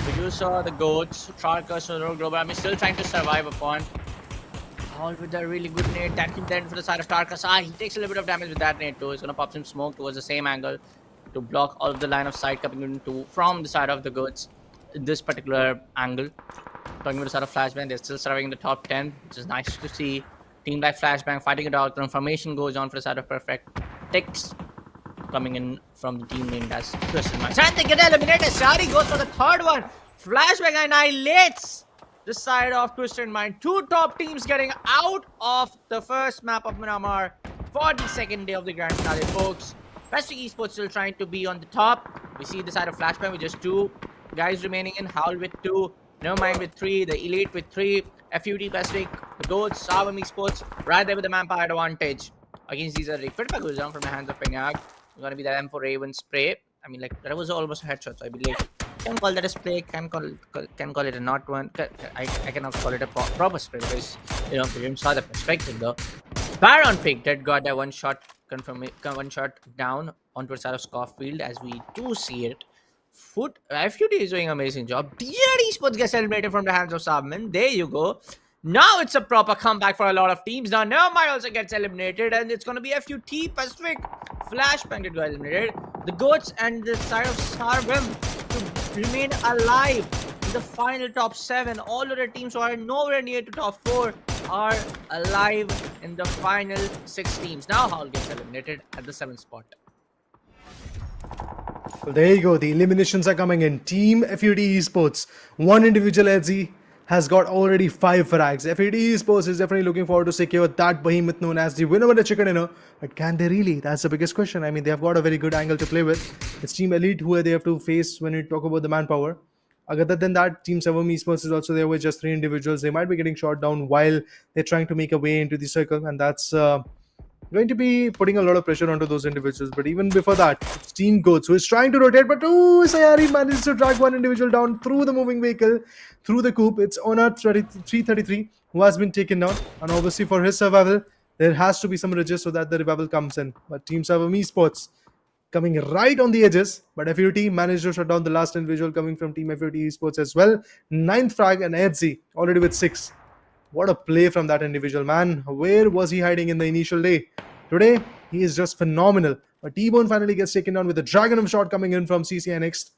We do saw the Goats, Trarkus, Global Army still trying to survive upon. All with a really good nade. That can then for the side of Tarkus. He takes a little bit of damage with that nade too. He's going to pop some smoke towards the same angle to block all of the line of sight coming into from the side of the Goats. This particular angle. Talking about the side of Flashbang, they're still surviving in the top 10, which is nice to see. Team like Flashbang fighting it out. Transformation goes on for the side of Perfect. Ticks coming in from the team named as Twisted Minds. And they get eliminated. Shari goes for the third one. Flashbang annihilates the side of Twisted Mind. Two top teams getting out of the first map of Miramar for the second day of the grand finale, folks. Vendi Esports still trying to be on the top. We see the side of Flashbang with just two guys remaining in. Howl with two, Nevermind with three, the Elite with three, FUT Pacific, the Goats, Savum Esports, right there with the manpower advantage against these. Critical goes down from the hands of Pengag. It's gonna be the M4 Raven spray. I mean, like, that was almost a headshot, so I believe. Can call that a spray, can call it a not one. I cannot call it a proper spray because, you know, we didn't saw the perspective though. Baron pick that got that one shot down onto the side of Scofield, as we do see it. FUT is doing an amazing job. DJD Esports gets eliminated from the hands of Sabman. There you go. Now it's a proper comeback for a lot of teams. Now Nevermind also gets eliminated, and it's going to be FUT Pacific. Flashbang that got eliminated. The Goats and the side of Sarvim to remain alive in the final top 7. All other teams who are nowhere near to top 4 are alive in the final 6 teams. Now Howl gets eliminated at the 7th spot. Well, there you go. The eliminations are coming in. Team FUT Esports, one individual LZ has got already 5 frags. FUT Esports is definitely looking forward to secure that behemoth known as the winner of the chicken dinner. But can they really? That's the biggest question. I mean, they have got a very good angle to play with. It's Team Elite who they have to face when we talk about the manpower. Other than that, Team Savum Esports is also there with just 3 individuals. They might be getting shot down while they're trying to make a way into the circle, and that's going to be putting a lot of pressure onto those individuals. But even before that, it's Team Goats who is trying to rotate, but Sayari manages to drag one individual down through the moving vehicle, through the coop. It's Honor 333 who has been taken down, and obviously for his survival, there has to be some ridges so that the revival comes in. But Team Savum Esports coming right on the edges, but FUT managed to shut down the last individual coming from Team FUT Esports as well. 9th frag and Edzi already with 6. What a play from that individual, man. Where was he hiding in the initial day? Today, he is just phenomenal. But T-Bone finally gets taken down with a Dragon of shot coming in from CCI next.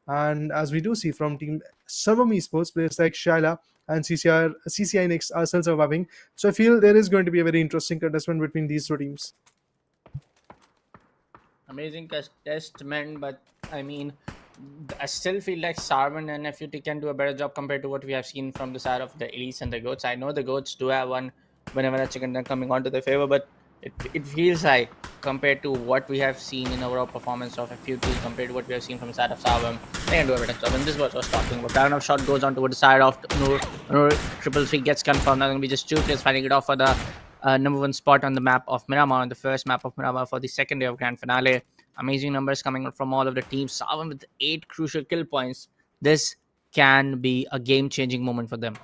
And as we do see from Team Savum Esports, players like Shaila and CCI next are still surviving. So I feel there is going to be a very interesting contestment between these two teams. Amazing contestment, but I mean, I still feel like Sarvan and FUT can do a better job compared to what we have seen from the side of the Elites and the Goats. I know the Goats do have one whenever a chicken dinner coming onto their favor, but it feels like compared to what we have seen in overall performance of FUT compared to what we have seen from the side of Sarvan, they can do a better job. And this is what I was talking about. Baron of shot goes on to the side of Nur. Triple 3 gets confirmed. Now going to be just 2 players fighting it off for the number 1 spot on the map of Miramar, on the first map of Miramar for the second day of grand finale. Amazing numbers coming out from all of the teams. Sarvan with 8 crucial kill points. This can be a game-changing moment for them.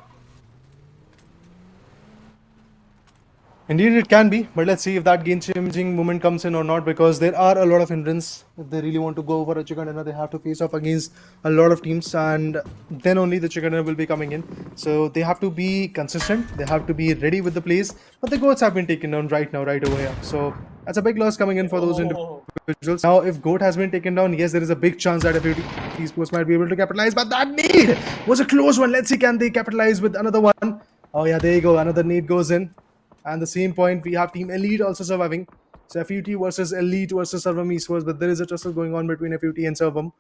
Indeed, it can be, but let's see if that game-changing moment comes in or not, because there are a lot of hindrance. If they really want to go for a chicken dinner, they have to face off against a lot of teams, and then only the chicken dinner will be coming in. So they have to be consistent, they have to be ready with the plays, but the goats have been taken down right now, right over here. So that's a big loss coming in for those individuals. Now, if goat has been taken down, yes, there is a big chance that FUT Esports might be able to capitalize, but that need was a close one. Let's see, can they capitalize with another one? Oh yeah, there you go, another need goes in. And the same point, we have Team Elite also surviving. So FUT versus Elite versus Servam Esports, but there is a tussle going on between FUT and Servam.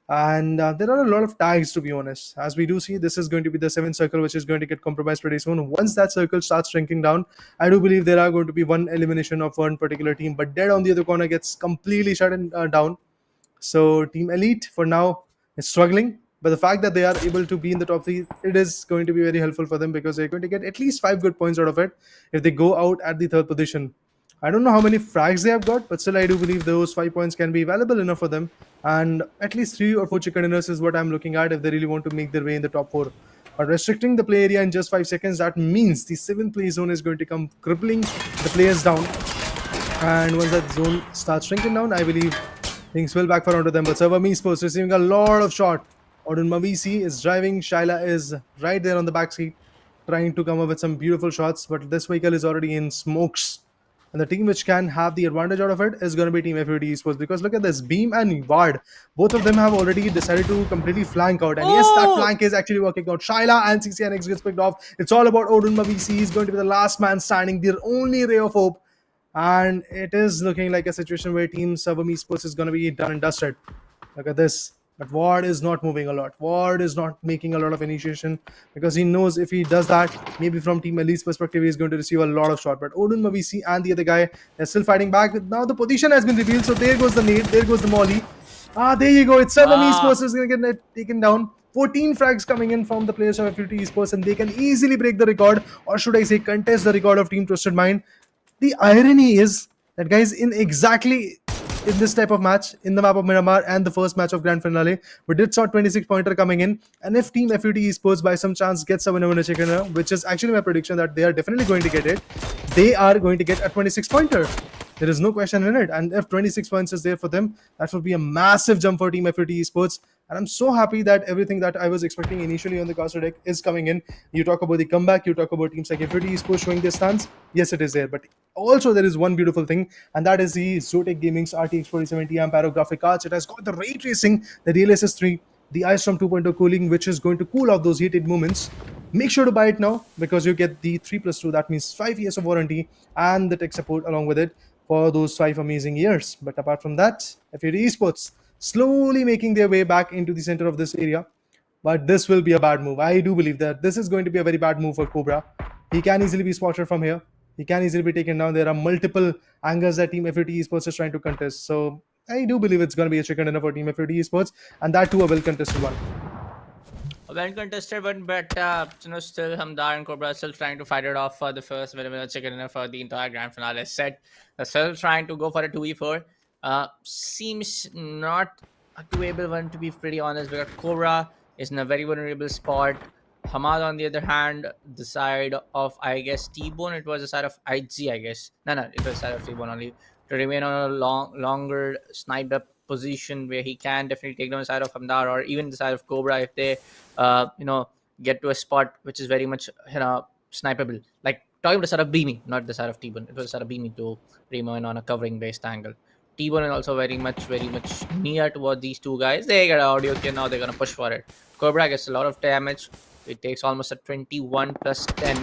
And there are a lot of tags, to be honest. As we do see, this is going to be the 7th circle, which is going to get compromised pretty soon. Once that circle starts shrinking down, I do believe there are going to be one elimination of one particular team. But Dead on the other corner gets completely shut down. So Team Elite, for now, is struggling. But the fact that they are able to be in the top 3, it is going to be very helpful for them, because they're going to get at least 5 good points out of it if they go out at the 3rd position. I don't know how many frags they have got, but still I do believe those 5 points can be valuable enough for them. And at least 3 or 4 chicken dinners is what I'm looking at if they really want to make their way in the top 4. But restricting the play area in just 5 seconds, that means the 7th play zone is going to come crippling the players down. And once that zone starts shrinking down, I believe things will backfire onto them. But Servam Esports receiving a lot of shot. Odin Mavisi is driving. Shaila is right there on the back seat, trying to come up with some beautiful shots. But this vehicle is already in smokes. And the team which can have the advantage out of it is going to be Team FUT Esports. Because look at this, Beam and Ward. Both of them have already decided to completely flank out. And yes, that flank is actually working out. Shaila and CCNX gets picked off. It's all about Odin Mavisi. He's going to be the last man standing, their only ray of hope. And it is looking like a situation where Team Servam Esports is going to be done and dusted. Look at this. But Ward is not moving a lot. Ward is not making a lot of initiation, because he knows if he does that, maybe from Team Elite's perspective, he's going to receive a lot of shot. But Odin Mavisi and the other guy, they're still fighting back. Now the position has been revealed. So there goes the nade. There goes the molly. There you go. It's Servam Esports is going to get taken down. 14 frags coming in from the players of FUT Esports, and they can easily break the record, or should I say contest the record of Team Twisted Mind. The irony is that, guys, in this type of match, in the map of Miramar and the first match of Grand Finale, we did saw 26 pointer coming in. And if Team FUT Esports by some chance gets a winner chicken dinner, which is actually my prediction that they are definitely going to get it, they are going to get a 26 pointer. There is no question in it. And if 26 points is there for them, that would be a massive jump for Team FUT Esports. And I'm so happy that everything that I was expecting initially on the caster deck is coming in. You talk about the comeback, you talk about teams like FUT Esports showing their stance. Yes, it is there. But also there is one beautiful thing, and that is the Zotac Gaming's RTX 4070 Ampero graphic cards. It has got the ray tracing, the DLSS 3, the Ice Storm 2.0 cooling, which is going to cool off those heated moments. Make sure to buy it now, because you get the 3+2, that means 5 years of warranty, and the tech support along with it for those 5 amazing years. But apart from that, FUT Esports slowly making their way back into the center of this area. But this will be a bad move. I do believe that this is going to be a very bad move for Cobra. He can easily be spotted from here. He can easily be taken down. There are multiple angles that Team FUT Esports is trying to contest. So I do believe it's going to be a chicken dinner for Team FUT Esports, and that too a well-contested one. A well-contested one, but still Hamdar and Cobra are still trying to fight it off for the first winner chicken dinner for the entire grand finale set. They're still trying to go for a 2v4. Seems not a doable one, to be pretty honest, because Cobra is in a very vulnerable spot. Hamad, on the other hand, the side of, I guess, T-Bone, it was the side of IG, I guess. No, it was the side of T-Bone only. To remain on a longer sniped up position where he can definitely take down the side of Hamdar, or even the side of Cobra if they, get to a spot which is very much, snipeable. Like, talking about the side of Beamy, not the side of T-Bone. It was the side of Beamy to remain on a covering based angle. T-Bone is also very much near towards these two guys. They get an audio key, now they're going to push for it. Cobra gets a lot of damage. It takes almost a 21 plus 10.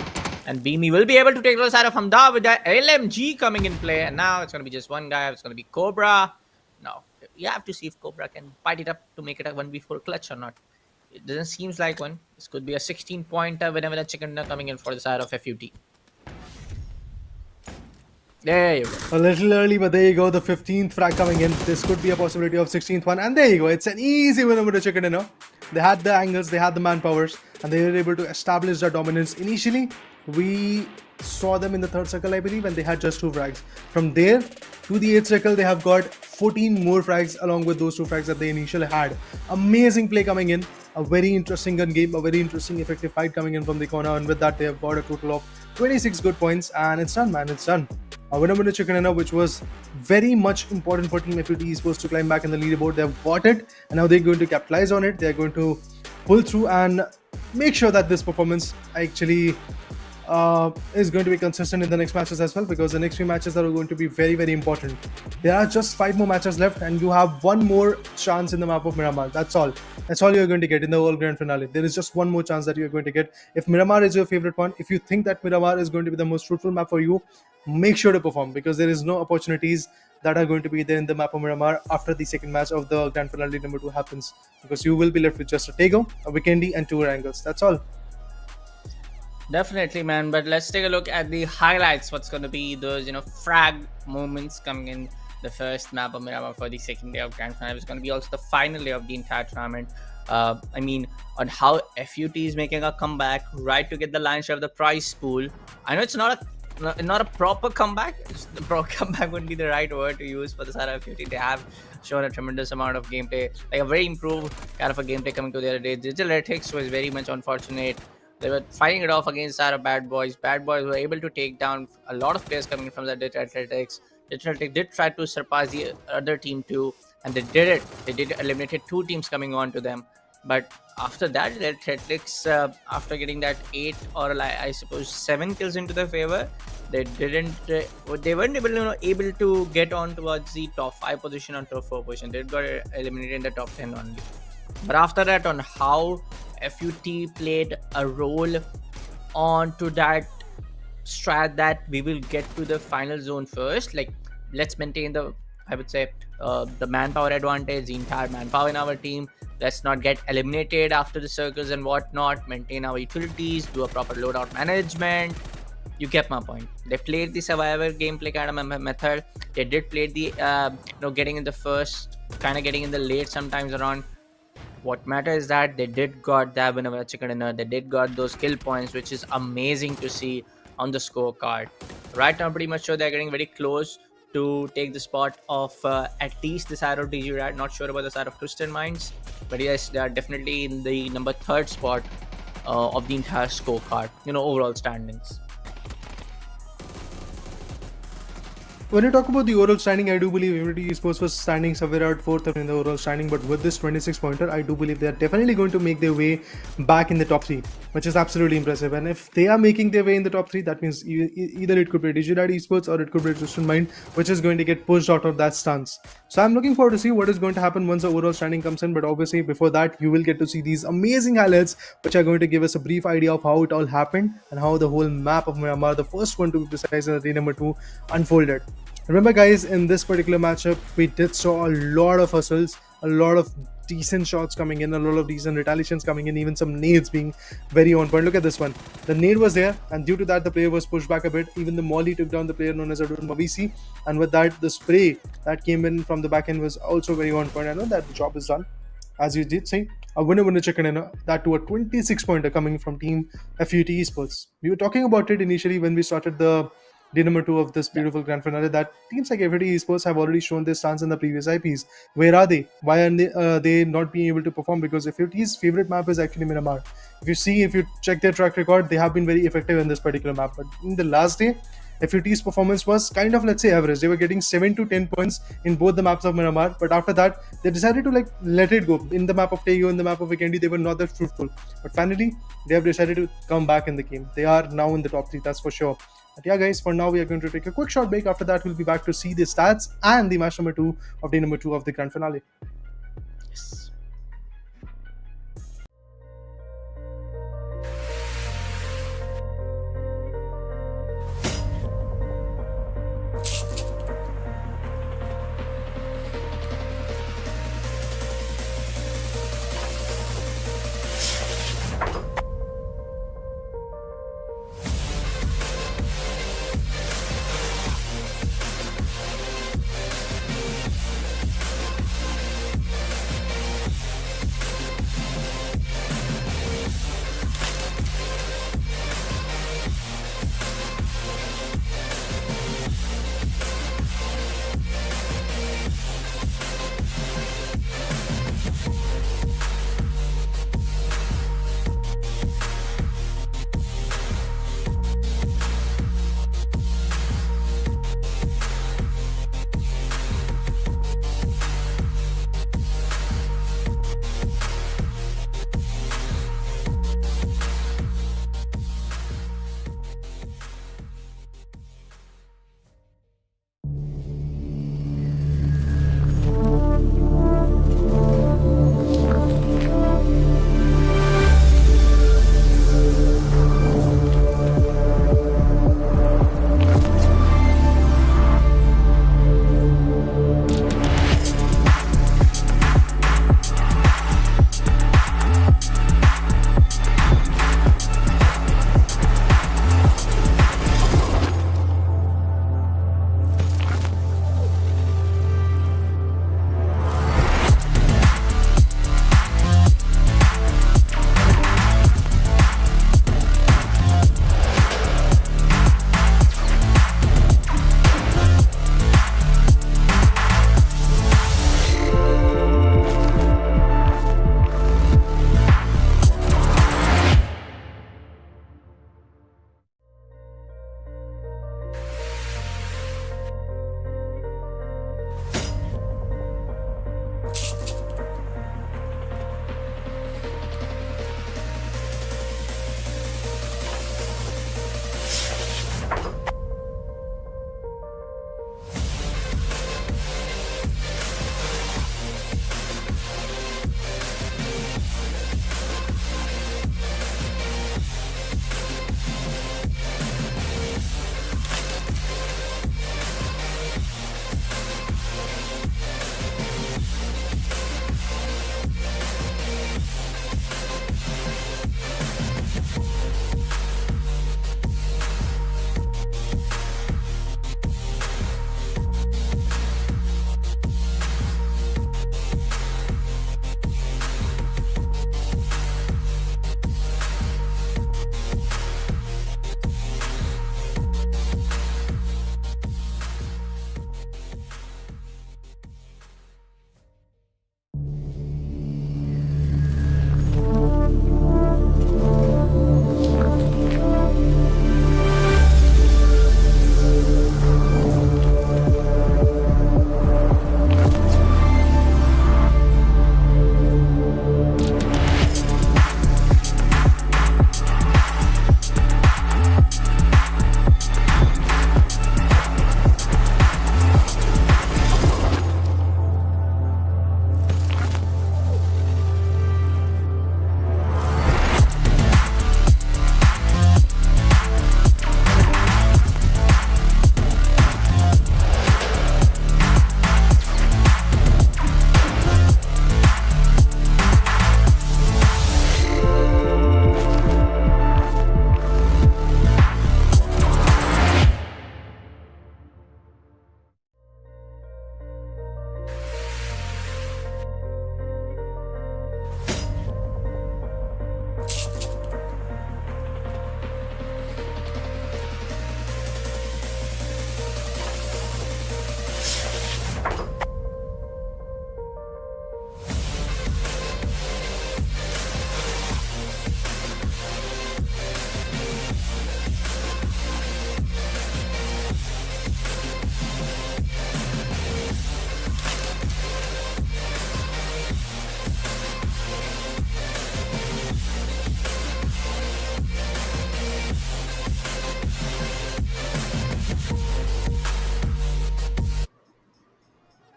And Beamy will be able to take the side of Hamdar with that LMG coming in play. And now it's going to be just one guy. It's going to be Cobra. Now, you have to see if Cobra can fight it up to make it a 1v4 clutch or not. It doesn't seem like one. This could be a 16-pointer whenever the chicken dinner coming in for the side of FUT. There you go. A little early, but there you go. The 15th frag coming in. This could be a possibility of 16th one. And there you go. It's an easy winner with the chicken dinner. They had the angles, they had the manpowers, and they were able to establish their dominance initially. we saw them in the third circle, I believe, and they had just 2 frags. From there to the 8th circle, they have got 14 more frags along with those 2 frags that they initially had. Amazing play coming in, a very interesting gun game, a very interesting effective fight coming in from the corner, and with that they have got a total of 26 good points, and it's done, man, it's done. A winner chicken dinner, which was very much important for Team FUT Esports to climb back in the leaderboard. They've got it, and now they're going to capitalize on it. They're going to pull through and make sure that this performance actually is going to be consistent in the next matches as well, because the next few matches are going to be very, very important. There are just 5 more matches left, and you have 1 more chance in the map of Miramar. That's all you're going to get in the whole grand finale. There is just 1 more chance that you're going to get. If Miramar is your favorite one, if you think that Miramar is going to be the most fruitful map for you, make sure to perform, because there is no opportunities that are going to be there in the map of Miramar after the second match of the grand finale number 2 happens, because you will be left with just a Tego, a Vendi, and 2 angles. That's all. Definitely, man. But let's take a look at the highlights. What's going to be those, frag moments coming in the first map of Miramar for the second day of Grand Final. It's going to be also the final day of the entire tournament. On how FUT is making a comeback, right, to get the lion's share of the prize pool. I know it's not a proper comeback. The proper comeback wouldn't be the right word to use for the side of FUT. They have shown a tremendous amount of gameplay, like a very improved kind of a gameplay coming to the other day. Digital Ethics was very much unfortunate. They were fighting it off against our Bad Boys. Bad Boys were able to take down a lot of players coming from the Digital Athletics. Digital Athletics did try to surpass the other team too, and they did it. They did eliminated 2 teams coming on to them. But after that, the Athletics, after getting that 8 or I suppose 7 kills into their favor, they weren't able to get on towards the top 5 position or top 4 position. They got eliminated in the top 10 only. But after that, on how FUT played a role on to that strat that we will get to the final zone first. Like, let's maintain the, I would say, the manpower advantage, the entire manpower in our team. Let's not get eliminated after the circles and whatnot. Maintain our utilities, do a proper loadout management. You get my point. They played the survivor gameplay kind of method. They did play the getting in the first, kind of getting in the late sometimes around. What matters is that they did got that win over chicken dinner. They did got those kill points, which is amazing to see on the scorecard. Right now, pretty much sure they're getting very close to take the spot of at least the side of DG Rat. Not sure about the side of Twisted Minds, but yes, they are definitely in the number 3rd spot of the entire scorecard, overall standings. When you talk about the overall standing, I do believe Unity Esports was standing somewhere at 4th in the overall standing, but with this 26 pointer, I do believe they are definitely going to make their way back in the top 3, which is absolutely impressive. And if they are making their way in the top 3, that means either it could be Digidad Esports or it could be Twisted Mind, which is going to get pushed out of that stance. So I'm looking forward to see what is going to happen once the overall standing comes in, but obviously before that, you will get to see these amazing highlights, which are going to give us a brief idea of how it all happened and how the whole map of Miramar, the first one to be precise in the day number 2, unfolded. Remember guys, in this particular matchup, we did saw a lot of hustles, a lot of decent shots coming in, a lot of decent retaliations coming in, even some nades being very on point. Look at this one. The nade was there, and due to that, the player was pushed back a bit. Even the molly took down the player known as Mavisi, and with that, the spray that came in from the back end was also very on point. I know that the job is done, as you did say. A winner chicken dinner, that to a 26 pointer coming from Team FUT Esports. We were talking about it initially when we started the day number 2 of this beautiful grand finale, that teams like FUT Esports have already shown their stance in the previous IPs. Where are they? Why are they not being able to perform? Because FUT's favorite map is actually Miramar. If you check their track record, they have been very effective in this particular map. But in the last day, FUT's performance was kind of, let's say, average. They were getting 7 to 10 points in both the maps of Miramar, but after that, they decided to let it go. In the map of Tego, in the map of Vendi, they were not that fruitful. But finally, they have decided to come back in the game. They are now in the top 3, that's for sure. But yeah guys, for now we are going to take a quick short break. After that, we'll be back to see the stats and the match number 2 of day number 2 of the grand finale. Yes.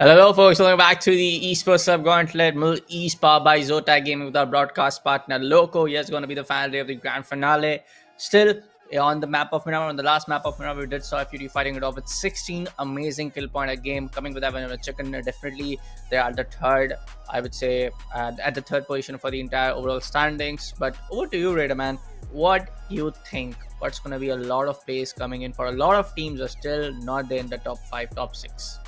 Hello, folks. Welcome back to the Esports Club Gauntlet, Middle East powered by Zotac Gaming with our broadcast partner Loco. Yes, going to be the final day of the grand finale. Still on the map of Miramar, on the last map of Miramar, we did saw FUT fighting it off with 16 amazing kill point a game, coming with that one a chicken. Definitely, they are the third, I would say, at the third position for the entire overall standings. But over to you, Raider man. What you think? What's going to be a lot of plays coming in for a lot of teams are still not there in the top 5, top 6.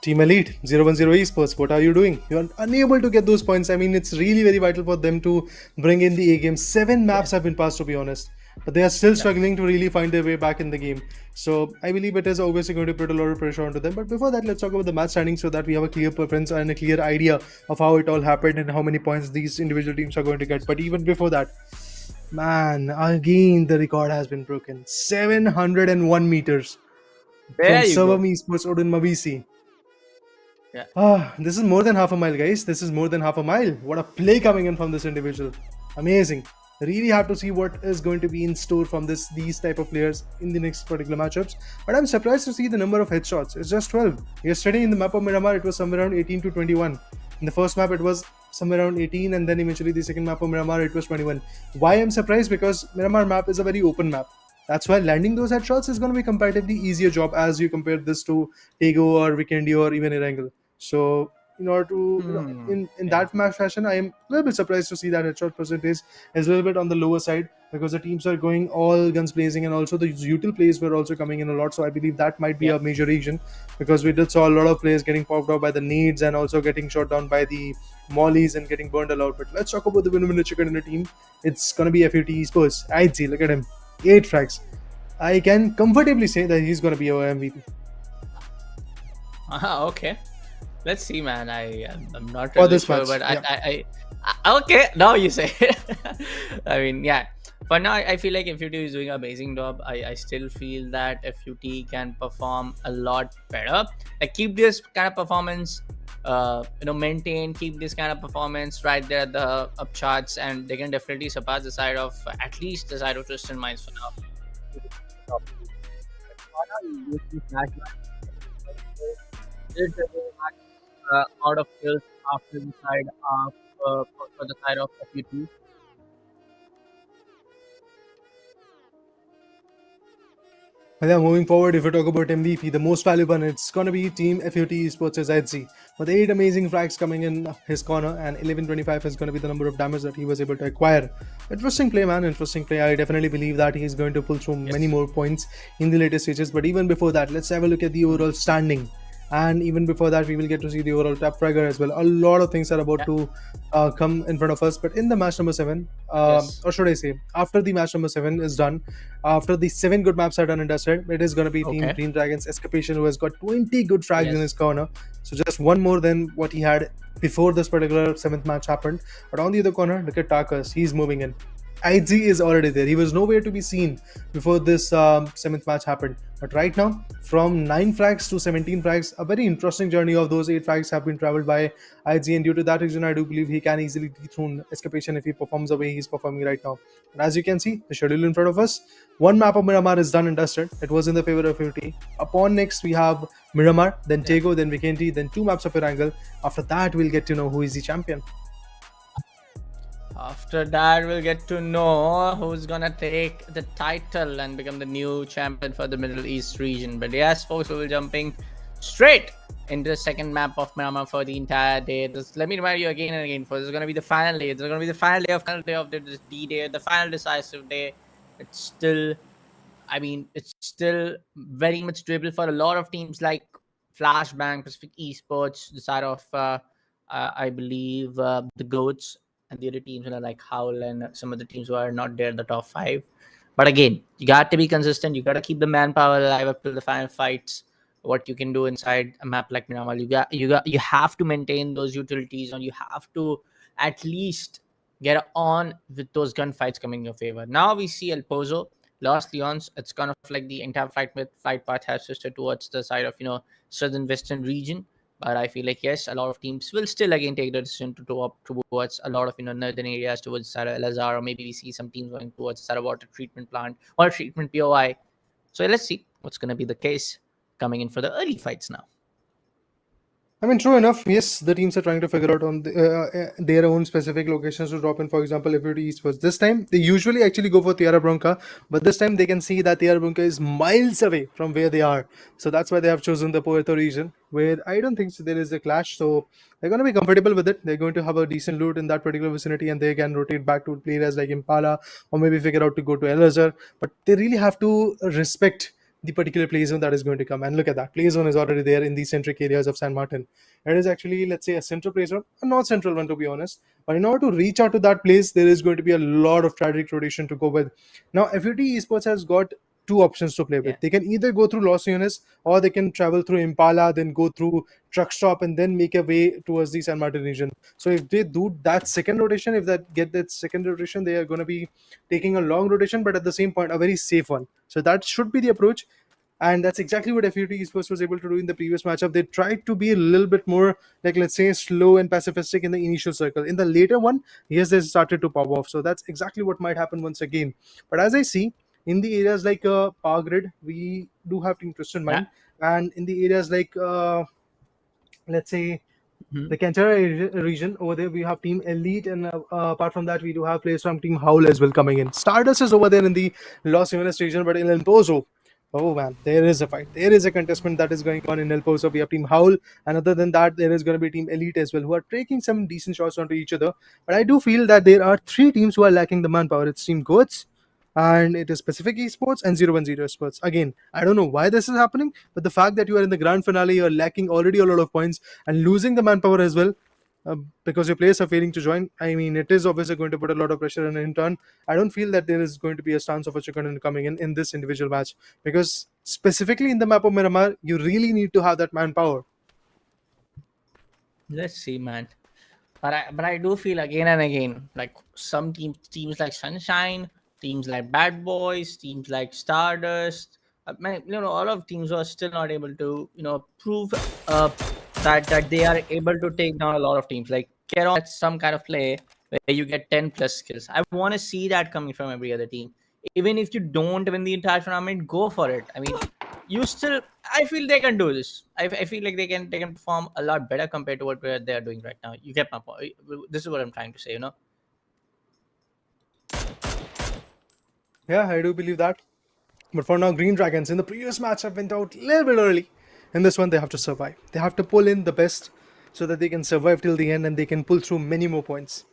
Team Elite 010 Esports, what are you doing? You are unable to get those points. I mean, it's really very vital for them to bring in the A game. 7 maps have been passed, to be honest, but they are still struggling to really find their way back in the game. So I believe it is obviously going to put a lot of pressure onto them. But before that, let's talk about the match standings so that we have a clear preference and a clear idea of how it all happened and how many points these individual teams are going to get. But even before that, man, again the record has been broken. 701 meters There from you go. Servam Esports Odin Mavisi. Yeah. This is more than half a mile, guys. This is more than half a mile. What a play coming in from this individual. Amazing. Really have to see what is going to be in store from these type of players in the next particular matchups. But I'm surprised to see the number of headshots. It's just 12. Yesterday in the map of Miramar, it was somewhere around 18 to 21. In the first map, it was somewhere around 18, and then eventually the second map of Miramar, it was 21. Why I'm surprised? Because Miramar map is a very open map. That's why landing those headshots is going to be comparatively easier job as you compare this to Tego or Vikendi or even Erangel. So in order to in that match fashion, I am a little bit surprised to see that headshot percentage is a little bit on the lower side because the teams are going all guns blazing, and also the util plays were also coming in a lot. So I believe that might be a major reason, because we did saw a lot of players getting popped out by the nades and also getting shot down by the mollies and getting burned a lot. But let's talk about the winner chicken in the team. It's gonna be FUT Esports. I'd see, look at him, 8 frags. I can comfortably say that he's gonna be our MVP. Okay. Let's see, man. I'm not For really this sure, match, but yeah. I okay. Now you say. I mean, yeah. For now, I feel like FUT is doing an amazing job. I still feel that FUT can perform a lot better. Like, keep this kind of performance, maintain, keep this kind of performance right there at the up charts, and they can definitely surpass the side of at least the side of Tristan Mines for now. Out of kills after the side of for the side of FUT. But yeah, moving forward, if we talk about MVP, the most valuable, it's gonna be Team FUT Esports as I'd see. With 8 amazing frags coming in his corner, and 1125 is gonna be the number of damage that he was able to acquire. Interesting play, man. Interesting play. I definitely believe that he's going to pull through many more points in the later stages. But even before that, let's have a look at the overall standing. And even before that, we will get to see the overall top fragger as well. A lot of things are about to come in front of us. But in the match number 7, or should I say, after the match number 7 is done, after the 7 good maps are done and dusted, it is going to be Team Green Dragons Escapation, who has got 20 good frags in his corner. So just one more than what he had before this particular 7th match happened. But on the other corner, look at Tarkus. He's moving in. IG is already there. He was nowhere to be seen before this 7th match happened. But right now, from 9 frags to 17 frags, a very interesting journey of those 8 frags have been traveled by IG, and due to that reason, I do believe he can easily dethrone Escapation if he performs the way he's performing right now. And as you can see, the schedule in front of us, 1 map of Miramar is done and dusted. It was in the favor of FUT. Upon next, we have Miramar, then Tego, then Vikendi, then 2 maps of Erangel. After that, we'll get to know who is the champion. After that, we'll get to know who's gonna take the title and become the new champion for the Middle East region. But yes, folks, we will jumping straight into the second map of Miramar for the entire day. Let me remind you again and again, folks, this is gonna be the final day. This is gonna be the final day of the D-Day, the final decisive day. It's still, it's still very much doable for a lot of teams like Flashbang, Pacific Esports, the side of I believe the Goats, and the other teams like Howl and some of the teams who are not there in the top 5. But again, you got to be consistent. You got to keep the manpower alive up to the final fights. What you can do inside a map like Miramar, you have to maintain those utilities, and you have to at least get on with those gunfights coming in your favor. Now we see El Pozo, Los Leons. It's kind of like the entire flight path has shifted towards the side of southern western region. But I feel like, yes, a lot of teams will still again take the decision to go up towards a lot of northern areas, towards Sarah Elazar, or maybe we see some teams going towards Sarah water treatment plant or treatment POI. So let's see what's going to be the case coming in for the early fights now. I mean, true enough. Yes, the teams are trying to figure out on their own specific locations to drop in. For example, if it is Esports, this time they usually actually go for Tierra Bronca, but this time they can see that Tierra Bronca is miles away from where they are. So that's why they have chosen the Puerto region, where I don't think there is a clash. So they're going to be comfortable with it. They're going to have a decent loot in that particular vicinity, and they can rotate back to areas like Impala, or maybe figure out to go to El Azhar. But they really have to respect the particular play zone that is going to come. And look at that, play zone is already there in the centric areas of San Martin. It is actually, let's say, a central play zone, a not central one to be honest. But in order to reach out to that place, there is going to be a lot of strategic rotation to go with. Now, FUT Esports has got two options to play with. Yeah. They can either go through Los Angeles, or they can travel through Impala, then go through Truck Stop, and then make a way towards the San Martin region. So if they do that second rotation, if that get that second rotation, they are going to be taking a long rotation, but at the same point, a very safe one. So that should be the approach. And that's exactly what FUT Esports was able to do in the previous matchup. They tried to be a little bit more, like, let's say, slow and pacifistic in the initial circle. In the later one, yes, they started to pop off. So that's exactly what might happen once again. But as I see, in the areas like Power Grid, we do have Team Twist in Yeah. mind. And in the areas like, let's say, Mhm. the Canchara region, over there we have Team Elite, and apart from that, we do have players from Team Howl as well coming in. Stardust is over there in the Los Angeles region, but in El Pozo, oh man, there is a fight. There is a contestment that is going on in El Pozo. We have Team Howl, and other than that, there is going to be Team Elite as well, who are taking some decent shots onto each other. But I do feel that there are three teams who are lacking the manpower. It's Team Goats, and it is Pacific Esports and 010 Esports. Again, I don't know why this is happening, but the fact that you are in the grand finale, you're lacking already a lot of points and losing the manpower as well, because your players are failing to join. I mean, it is obviously going to put a lot of pressure, and in turn, I don't feel that there is going to be a stance of a chicken coming in this individual match, because specifically in the map of Miramar, you really need to have that manpower. Let's see, man. But I do feel again and again, like some teams like Sunshine, teams like Bad Boys, teams like Stardust, all of teams are still not able to prove uh, that they are able to take down a lot of teams. Like get on some kind of play where you get 10 plus kills. I want to see that coming from every other team. Even if you don't win the entire tournament, go for it. I mean, you still, I feel they can do this. I feel like they can perform a lot better compared to what they are doing right now. You get my point. This is what I'm trying to say. Yeah, I do believe that. But for now, Green Dragons in the previous matchup went out a little bit early. In this one, they have to survive. They have to pull in the best so that they can survive till the end and they can pull through many more points.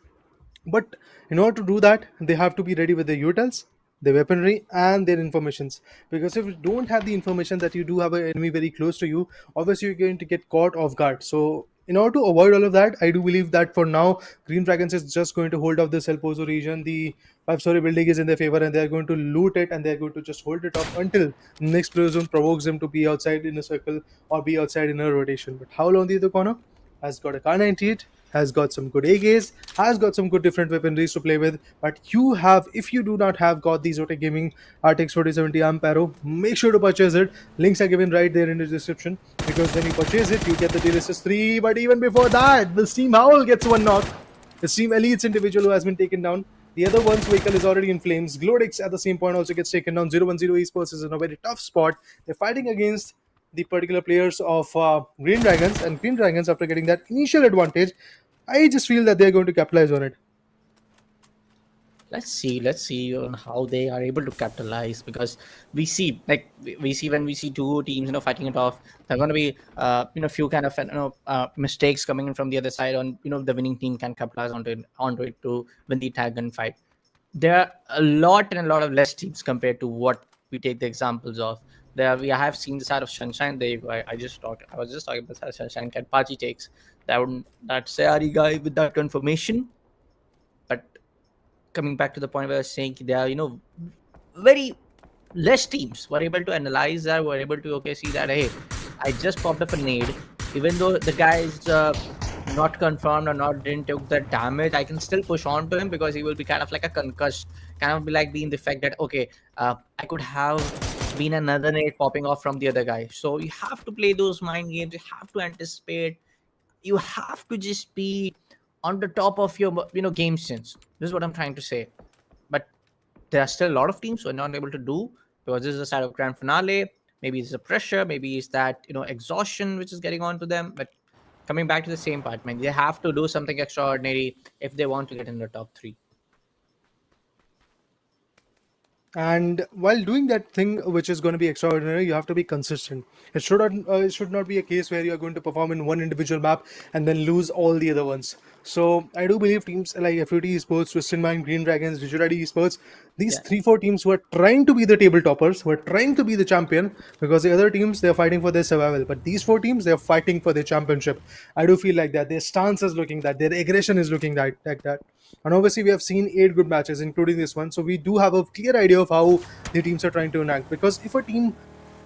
But in order to do that, they have to be ready with their utils, their weaponry, and their informations. Because if you don't have the information that you do have an enemy very close to you, obviously you're going to get caught off guard. So in order to avoid all of that, I do believe that for now, Green Dragons is just going to hold off this El Pozo region. The five-story building is in their favor, and they're going to loot it, and they're going to just hold it off until next player zone provokes them to be outside in a circle or be outside in a rotation. But how long the other corner has got a Kar 98, has got some good AKs, has got some good different weaponries to play with. But you have, if you do not have got the Zotac Gaming RTX 4070 Amparo, make sure to purchase it. Links are given right there in the description, because when you purchase it, you get the DLSS 3. But even before that, the Steam Howl gets one knock. The Steam Elite's individual who has been taken down. The other one's vehicle is already in flames. Glodix at the same point also gets taken down. 010 Esports is in a very tough spot. They're fighting against the particular players of Green Dragons, and Green Dragons, after getting that initial advantage, I just feel that they're going to capitalize on it. Let's see on how they are able to capitalize, because we see, like, we see when we see two teams fighting it off, there are going to be few kind of mistakes coming in from the other side, on the winning team can capitalize onto it to win the tag gunfight. There are a lot of less teams compared to what we take the examples of. I have seen the side of Sunshine. I was just talking about the side of Sunshine. Kenpachi takes that Sayari guy with that confirmation. But coming back to the point where I was saying, there are very less teams were able to analyze that, were able to see that, hey, I just popped up a nade, even though the guy is not confirmed or not didn't take the damage, I can still push on to him, because he will be kind of like a concussed, kind of be like being the fact that, okay, I could have been another nade popping off from the other guy. So you have to play those mind games, you have to anticipate, you have to just be on the top of your game sense. This is what I'm trying to say. But there are still a lot of teams who are not able to do, because this is the side of grand finale. Maybe it's the pressure, maybe it's that exhaustion which is getting on to them. But coming back to the same part, man, they have to do something extraordinary if they want to get in the top 3. And while doing that thing which is going to be extraordinary, you have to be consistent. It should not be a case where you are going to perform in one individual map and then lose all the other ones. So I do believe teams like FUT Esports, Twisted Mind, Green Dragons, Visuality Esports, these Yeah. 3-4 teams who are trying to be the table toppers, who are trying to be the champion, because the other teams, they're fighting for their survival. But these 4 teams, they're fighting for their championship. I do feel like that. Their stance is looking that. Their aggression is looking like that. And obviously, we have seen 8 good matches, including this one. So we do have a clear idea of how the teams are trying to enact. Because if a team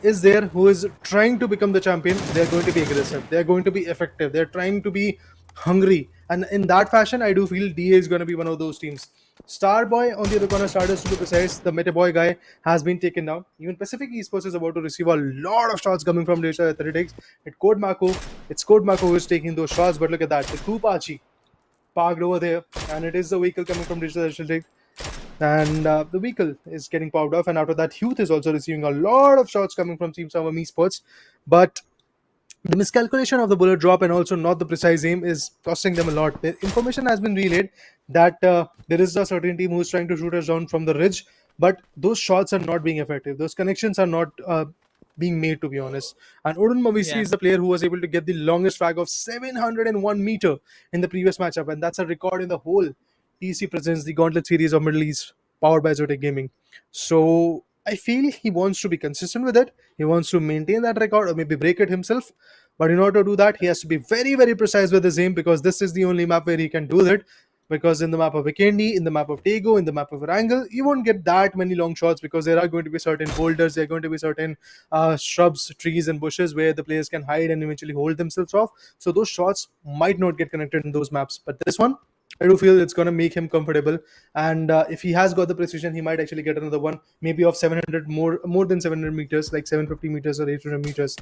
is there who is trying to become the champion, they're going to be aggressive. They're going to be effective. They're trying to be hungry. And in that fashion, I do feel DA is going to be one of those teams. Starboy, on the other corner, Stardust to be precise, the Metaboy guy has been taken down. Even Pacific Esports is about to receive a lot of shots coming from Data Athletics. It's Code Mako who is taking those shots, but look at that. The Kupachi parked over there, and it is the vehicle coming from Digital Athletics. And the vehicle is getting powered off, and after that, Youth is also receiving a lot of shots coming from Team Summer Esports. But the miscalculation of the bullet drop and also not the precise aim is costing them a lot. The information has been relayed that there is a certain team who's trying to shoot us down from the ridge, but those shots are not being effective. Those connections are not being made, to be honest. And Odin Mavisi Yeah. is the player who was able to get the longest frag of 701 meter in the previous matchup, and that's a record in the whole TEC Presents, the Gauntlet series of Middle East, powered by Zotac Gaming. So I feel he wants to be consistent with it. He wants to maintain that record or maybe break it himself. But in order to do that, he has to be very, very precise with his aim, because this is the only map where he can do that. Because in the map of Vikendi, in the map of Tego, in the map of Wrangel, you won't get that many long shots, because there are going to be certain boulders, there are going to be certain shrubs, trees, and bushes where the players can hide and eventually hold themselves off. So those shots might not get connected in those maps. But this one, I do feel it's going to make him comfortable. And if he has got the precision, he might actually get another one, maybe of 700, more than 700 meters, like 750 meters or 800 meters.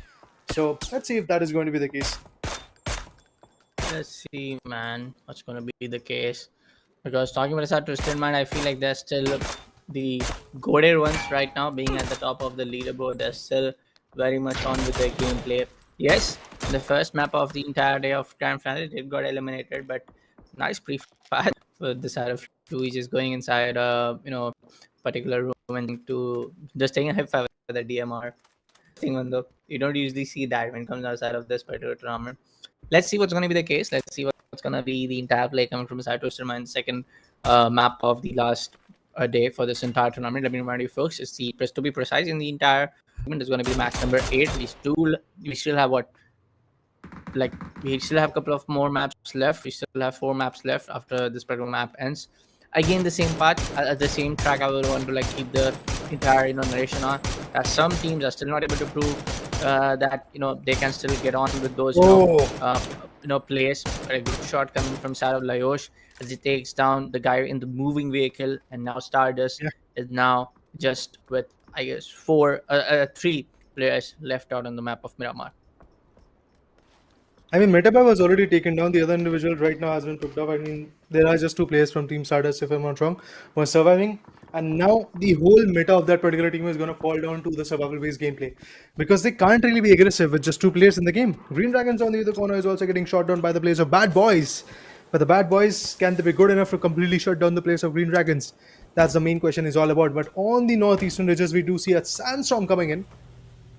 So let's see if that is going to be the case. Let's see, man, what's going to be the case. Because talking about this Twisted Mind, I feel like they're still the goaded ones right now, being at the top of the leaderboard. They're still very much on with their gameplay. Yes, the first map of the entire day of Grand Finale did got eliminated, but nice pre-fire with the side of Louis just going inside particular room and to just taking a hip fire with the DMR thing on the. You don't usually see that when it comes outside of this particular tournament. Let's see what's going to be the case. Let's see what's going to be the entire play coming from Side Twister Mind's second map of the last day for this entire tournament. Let me remind you, folks, it's the to be precise in the entire tournament is going to be match number 8. We still have what? Like, we still have a couple of more maps left. We still have 4 maps left after this particular map ends. Again, the same part, at the same track. I will want to like keep the entire narration on. As some teams are still not able to prove that they can still get on with those plays. A good shot coming from side of Layosh as he takes down the guy in the moving vehicle, and now Stardust is now just with, I guess, 3 players left out on the map of Miramar. I mean, Metaboy was already taken down. The other individual right now has been picked up. I mean, there are just 2 players from Team Stardust, if I'm not wrong, who are surviving. And now the whole meta of that particular team is going to fall down to the survival-based gameplay, because they can't really be aggressive with just 2 players in the game. Green Dragons on the other corner is also getting shot down by the players of Bad Boys. But the Bad Boys, can they be good enough to completely shut down the players of Green Dragons? That's the main question is all about. But on the northeastern ridges, we do see a sandstorm coming in.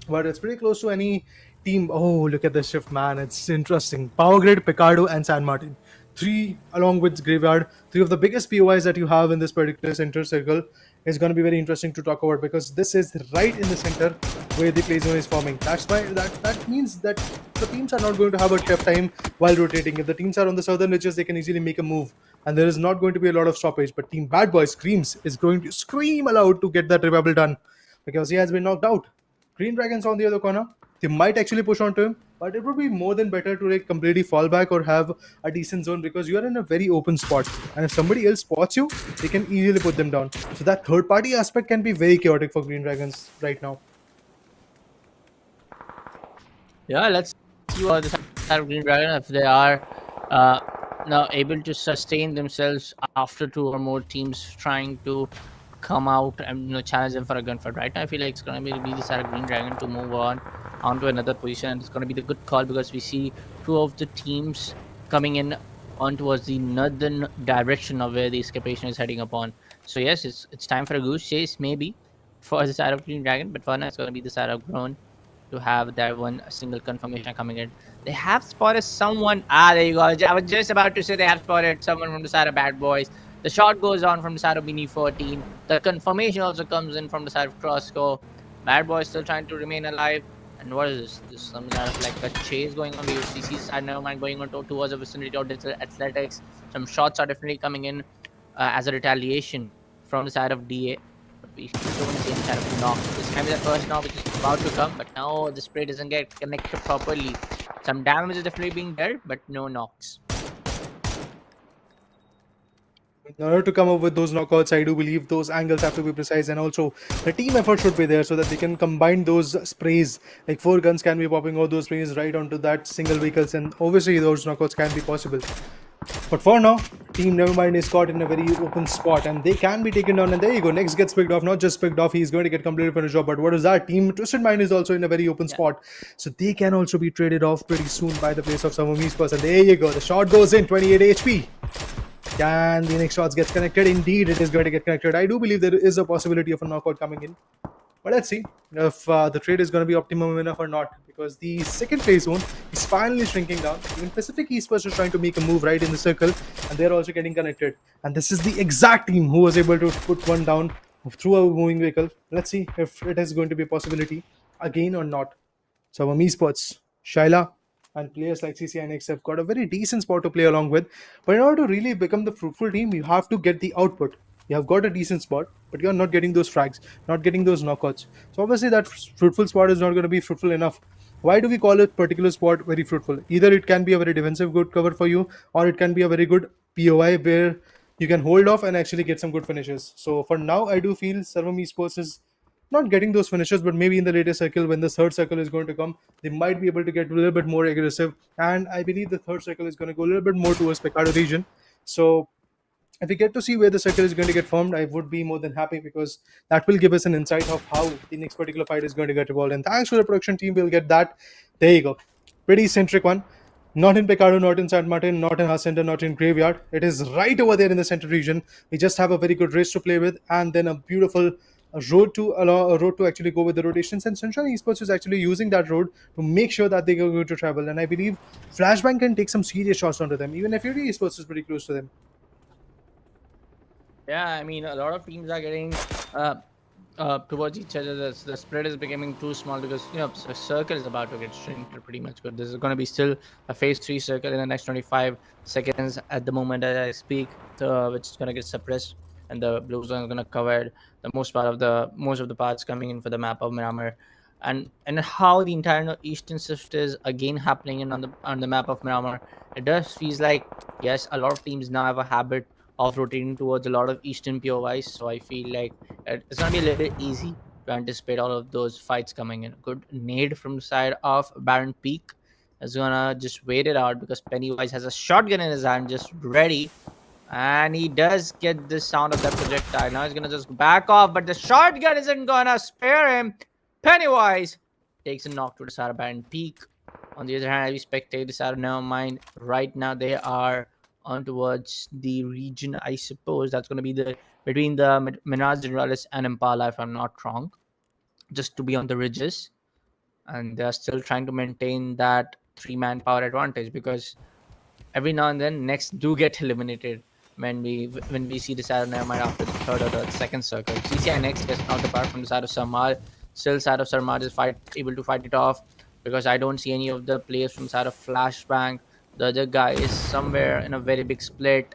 But it's pretty close to any team. Oh, look at this shift, man. It's interesting. Power Grid, Picardo, and San Martin. 3, along with Graveyard, 3 of the biggest POIs that you have in this particular center circle is going to be very interesting to talk about, because this is right in the center where the play zone is forming. That's why that means that the teams are not going to have a tough time while rotating. If the teams are on the southern ridges, they can easily make a move, and there is not going to be a lot of stoppage. But Team Bad Boy Screams is going to scream aloud to get that revival done, because he has been knocked out. Green Dragons on the other corner, they might actually push onto him, but it would be more than better to like completely fall back or have a decent zone, because you are in a very open spot, and if somebody else spots you, they can easily put them down. So that third party aspect can be very chaotic for Green Dragons right now. Yeah, let's see what the side of Green Dragon, if they are now able to sustain themselves after 2 or more teams trying to come out and challenge them for a gunfight. Right now, I feel like it's going to be the side of Green Dragon to move on onto another position. And it's going to be the good call, because we see two of the teams coming in on towards the northern direction of where the escalation is heading upon. So yes, it's time for a goose chase maybe for the side of Green Dragon, but for now it's going to be the side of Grown to have that one single confirmation coming in. They have spotted someone. There you go. I was just about to say they have spotted someone from the side of Bad Boys. The shot goes on from the side of Mini 14. The confirmation also comes in from the side of Crossco. Bad Boy still trying to remain alive. And what is this? This is some kind of like a chase going on. The UCC side, never mind, going on towards the vicinity of Digital Athletics. Some shots are definitely coming in as a retaliation from the side of DA. But we don't see any kind of knock. This can be the first knock which is about to come, but now the spray doesn't get connected properly. Some damage is definitely being dealt, but no knocks. In order to come up with those knockouts, I do believe those angles have to be precise, and also the team effort should be there so that they can combine those sprays. Like 4 guns can be popping all those sprays right onto that single vehicles, and obviously those knockouts can be possible. But for now, Team Nevermind is caught in a very open spot, and they can be taken down. And there you go. Next gets picked off. Not just picked off, he's going to get completely finished off. But what is that? Team Twisted Mind is also in a very open spot, so they can also be traded off pretty soon by the place of some of Esports. And there you go. The shot goes in, 28 HP. Can the next shots get connected? Indeed, it is going to get connected. I do believe there is a possibility of a knockout coming in. But let's see if the trade is going to be optimum enough or not, because the second phase zone is finally shrinking down. Even Pacific Esports is trying to make a move right in the circle, and they're also getting connected. And this is the exact team who was able to put one down through a moving vehicle. Let's see if it is going to be a possibility again or not. So Esports, Shaila, and players like CCNX have got a very decent spot to play along with. But in order to really become the fruitful team, you have to get the output. You have got a decent spot, but you're not getting those frags, not getting those knockouts. So obviously that fruitful spot is not going to be fruitful enough. Why do we call a particular spot very fruitful? Either it can be a very defensive good cover for you, or it can be a very good POI where you can hold off and actually get some good finishes. So for now, I do feel Servam Esports is not getting those finishes, but maybe in the later circle, when the third circle is going to come, they might be able to get a little bit more aggressive. And I believe the third circle is going to go a little bit more towards Pecado region. So if we get to see where the circle is going to get formed, I would be more than happy, because that will give us an insight of how the next particular fight is going to get evolved. And thanks to the production team, we'll get that. There you go. Pretty centric one. Not in Pecado, not in San Martin, not in Hacienda, not in Graveyard. It is right over there in the center region. We just have a very good race to play with, and then a beautiful road to actually go with the rotations. And Sunshine Esports is actually using that road to make sure that they are going to travel. And I believe Flashbang can take some serious shots onto them. Even if FUD Esports is pretty close to them. Yeah, I mean, a lot of teams are getting towards each other. The spread is becoming too small because, you know, the circle is about to get shrinked pretty much. But this is going to be still a phase 3 circle in the next 25 seconds at the moment as I speak, which is going to get suppressed, and the blue zone is going to cover the most of the parts coming in for the map of Miramar. And how the entire eastern shift is again happening in on the map of Miramar. It does feels like, yes, a lot of teams now have a habit of rotating towards a lot of eastern POIs, so I feel like it's gonna be a little easy to anticipate all of those fights coming in. Good nade from the side of Baron Peak is gonna just wait it out, because Pennywise has a shotgun in his hand just ready, and he does get the sound of that projectile. Now he's gonna just back off, but the shotgun isn't gonna spare him. Pennywise takes a knock to the side of Baron Peak. On the other hand, as we spectate the side of Nevermind, right now they are on towards the region, I suppose. That's going to be between the Minas Generalis and Impala, if I'm not wrong, just to be on the ridges. And they're still trying to maintain that 3-man power advantage, because every now and then next do get eliminated when we see the side of Nevermind after the third or the second circle. CCI next gets knocked apart from the side of Samar. Still side of Samar is able to fight it off, because I don't see any of the players from side of Flashbang. The other guy is somewhere in a very big split.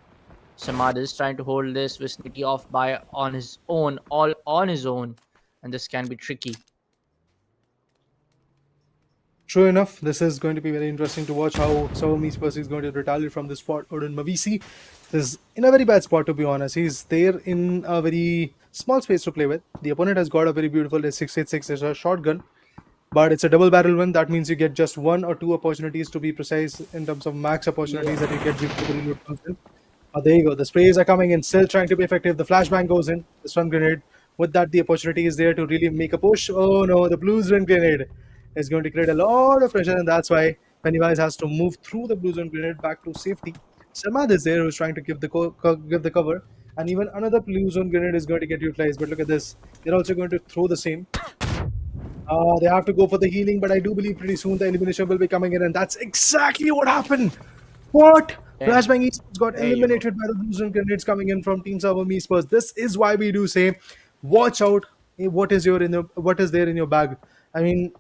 Samad is trying to hold this vicinity off by on his own, all on his own, and this can be tricky. True enough, this is going to be very interesting to watch how Servam Esports is going to retaliate from this spot. Odin Mavisi is in a very bad spot, to be honest. He's there in a very small space to play with. The opponent has got a very beautiful S686 as a shotgun, but it's a double barrel one. That means you get just 1 or 2 opportunities, to be precise, in terms of max opportunities that you get to. There you go. The sprays are coming in, still trying to be effective. The flashbang goes in, the stun grenade. With that, the opportunity is there to really make a push. Oh no, the blue stun grenade is going to create a lot of pressure, and that's why Pennywise has to move through the blue zone grenade back to safety. Salman is there who's trying to give the give the cover, and even another blue zone grenade is going to get utilized. But look at this, they're also going to throw the same. They have to go for the healing, but I do believe pretty soon the elimination will be coming in, and that's exactly what happened. What? Yeah. Flashbang Esports got There you go. eliminated by the blue zone grenades coming in from Team Server Esports. This is why we do say, watch out. What is what is there in your bag? I mean,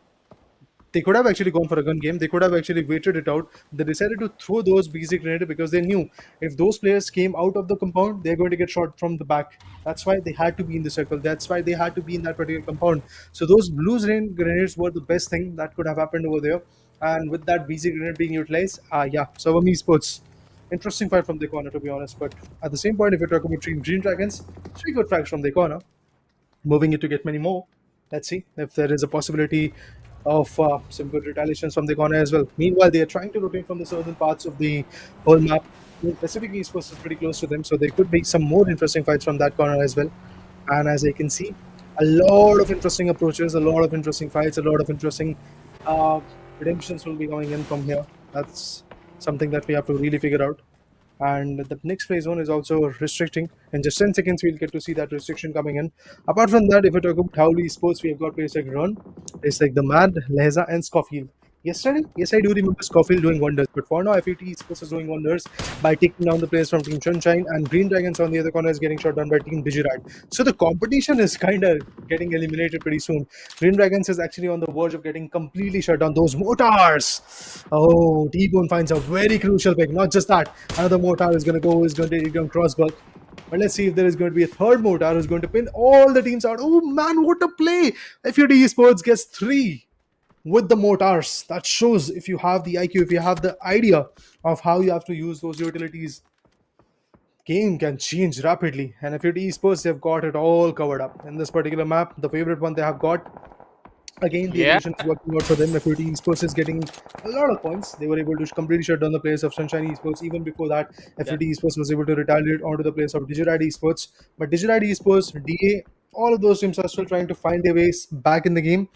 they could have actually gone for a gun game. They could have actually waited it out. They decided to throw those BZ grenades because they knew if those players came out of the compound, they're going to get shot from the back. That's why they had to be in the circle. That's why they had to be in that particular compound. So those blue grenades were the best thing that could have happened over there. And with that BZ grenade being utilized, yeah, Server Esports. Interesting fight from the corner, to be honest. But at the same point, if you're talking about Team Green Dragons, 3 good frags from the corner. Moving it to get many more. Let's see if there is a possibility of some good retaliations from the corner as well. Meanwhile, they are trying to rotate from the southern parts of the whole map. The Pacific Esports is pretty close to them, so there could be some more interesting fights from that corner as well. And as I can see, a lot of interesting approaches, a lot of interesting fights, a lot of interesting redemptions will be going in from here. That's something that we have to really figure out. And the next play zone is also restricting. In just 10 seconds, we'll get to see that restriction coming in. Apart from that, if we talk about Howley Sports, we have got players like Run, players like The Mad, Lehza, and Scofield. Yesterday, yes, I do remember Scofield doing wonders, but for now, FAT Esports is doing wonders by taking down the players from Team Sunshine, and Green Dragons on the other corner is getting shot down by Team Digirad. So the competition is kind of getting eliminated pretty soon. Green Dragons is actually on the verge of getting completely shut down. Those mortars! Oh, T-Bone finds a very crucial pick. Not just that, another mortar is going to take down Crossbuck. But let's see if there is going to be a third mortar who's going to pin all the teams out. Oh man, what a play! FAT Esports gets 3 with the mortars. That shows if you have the IQ, if you have the idea of how you have to use those utilities, game can change rapidly. And FAT Esports, they've got it all covered up. In this particular map, the favorite one they have got, again, the elimination is working out for them. FAT Esports is getting a lot of points. They were able to completely shut down the players of Sunshine Esports. Even before that, FAT Esports was able to retaliate onto the players of Digirad Esports. But Digirad Esports, DA, all of those teams are still trying to find their ways back in the game.